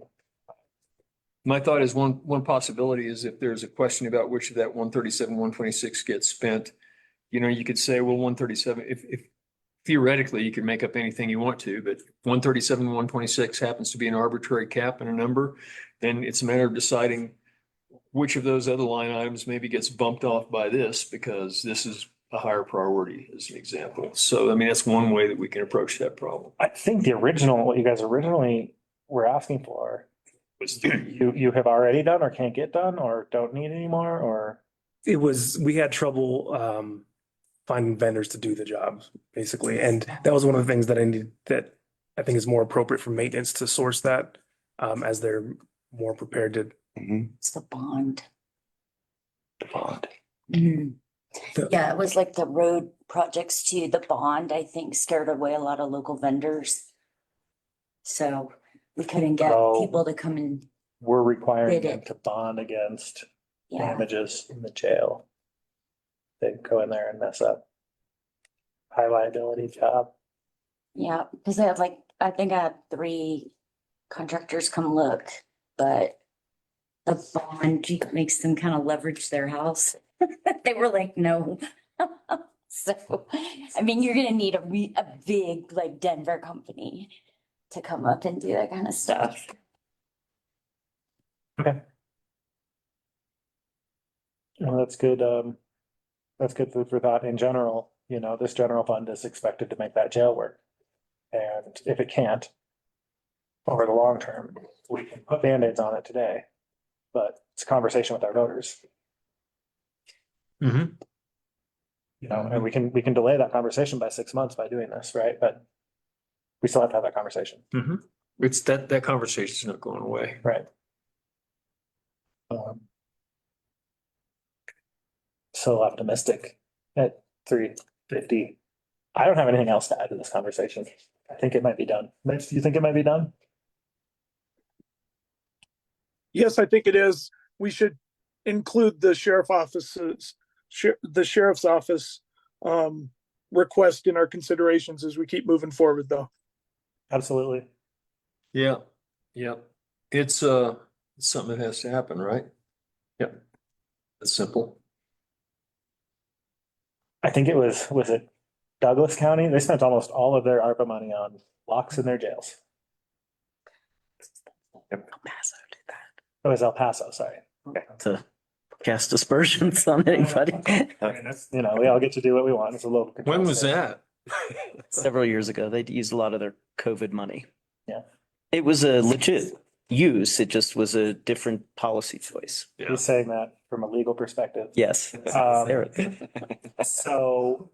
my thought is one possibility is if there's a question about which of that 137, 126 gets spent, you could say, well, 137, if theoretically you could make up anything you want to, but 137, 126 happens to be an arbitrary cap and a number, then it's a matter of deciding which of those other line items maybe gets bumped off by this because this is a higher priority as an example. So, I mean, that's one way that we can approach that problem. I think what you guys originally were asking for Was you have already done or can't get done or don't need anymore, or We had trouble finding vendors to do the job, basically. And that was one of the things that I think is more appropriate for maintenance to source that as they're more prepared to. It's the bond. The bond. Yeah, it was like the road projects too. The bond, I think, scared away a lot of local vendors. So we couldn't get Oh. people to come in. we're requiring Did them it. to bond against Yeah, damages in the jail. They go in there and mess up. High liability job. yeah, because I think I had 3 contractors come look, but the bond makes them kind of leverage their house. They were like, no. So, I mean, you're gonna need a big like Denver company to come up and do that kind of stuff. Okay. Well, that's good. That's good food for thought in general. This general fund is expected to make that jail work. And if it can't, over the long term, we can put Band-Aids on it today. But it's a conversation with our voters. Mm-hmm. And we can delay that conversation by 6 months by doing this, right? But we still have to have that conversation. Mm-hmm. It's that conversation's not going away. Right. So optimistic at 350. I don't have anything else to add to this conversation. I think it might be done. Mitch, do you think it might be done? Yes, I think it is. We should include the sheriff's office request in our considerations as we keep moving forward, though. Absolutely. Yeah. It's something that has to happen, right? Yep. It's simple. I think it was it Douglas County? They spent almost all of their ARPA money on locks in their jails. El Paso did that. It was El Paso, sorry. To cast aspersions on anybody. I mean, we all get to do what we want. It's a local. control When was state. that? Several years ago, they'd used a lot of their COVID money. Yeah. It was a legit use. It just was a different policy choice. He's saying that from a legal perspective. Yes. So,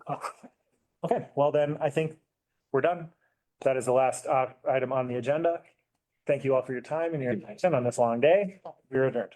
okay, well then I think we're done. That is the last item on the agenda. Thank you all for your time and your attention on this long day. We're adjourned.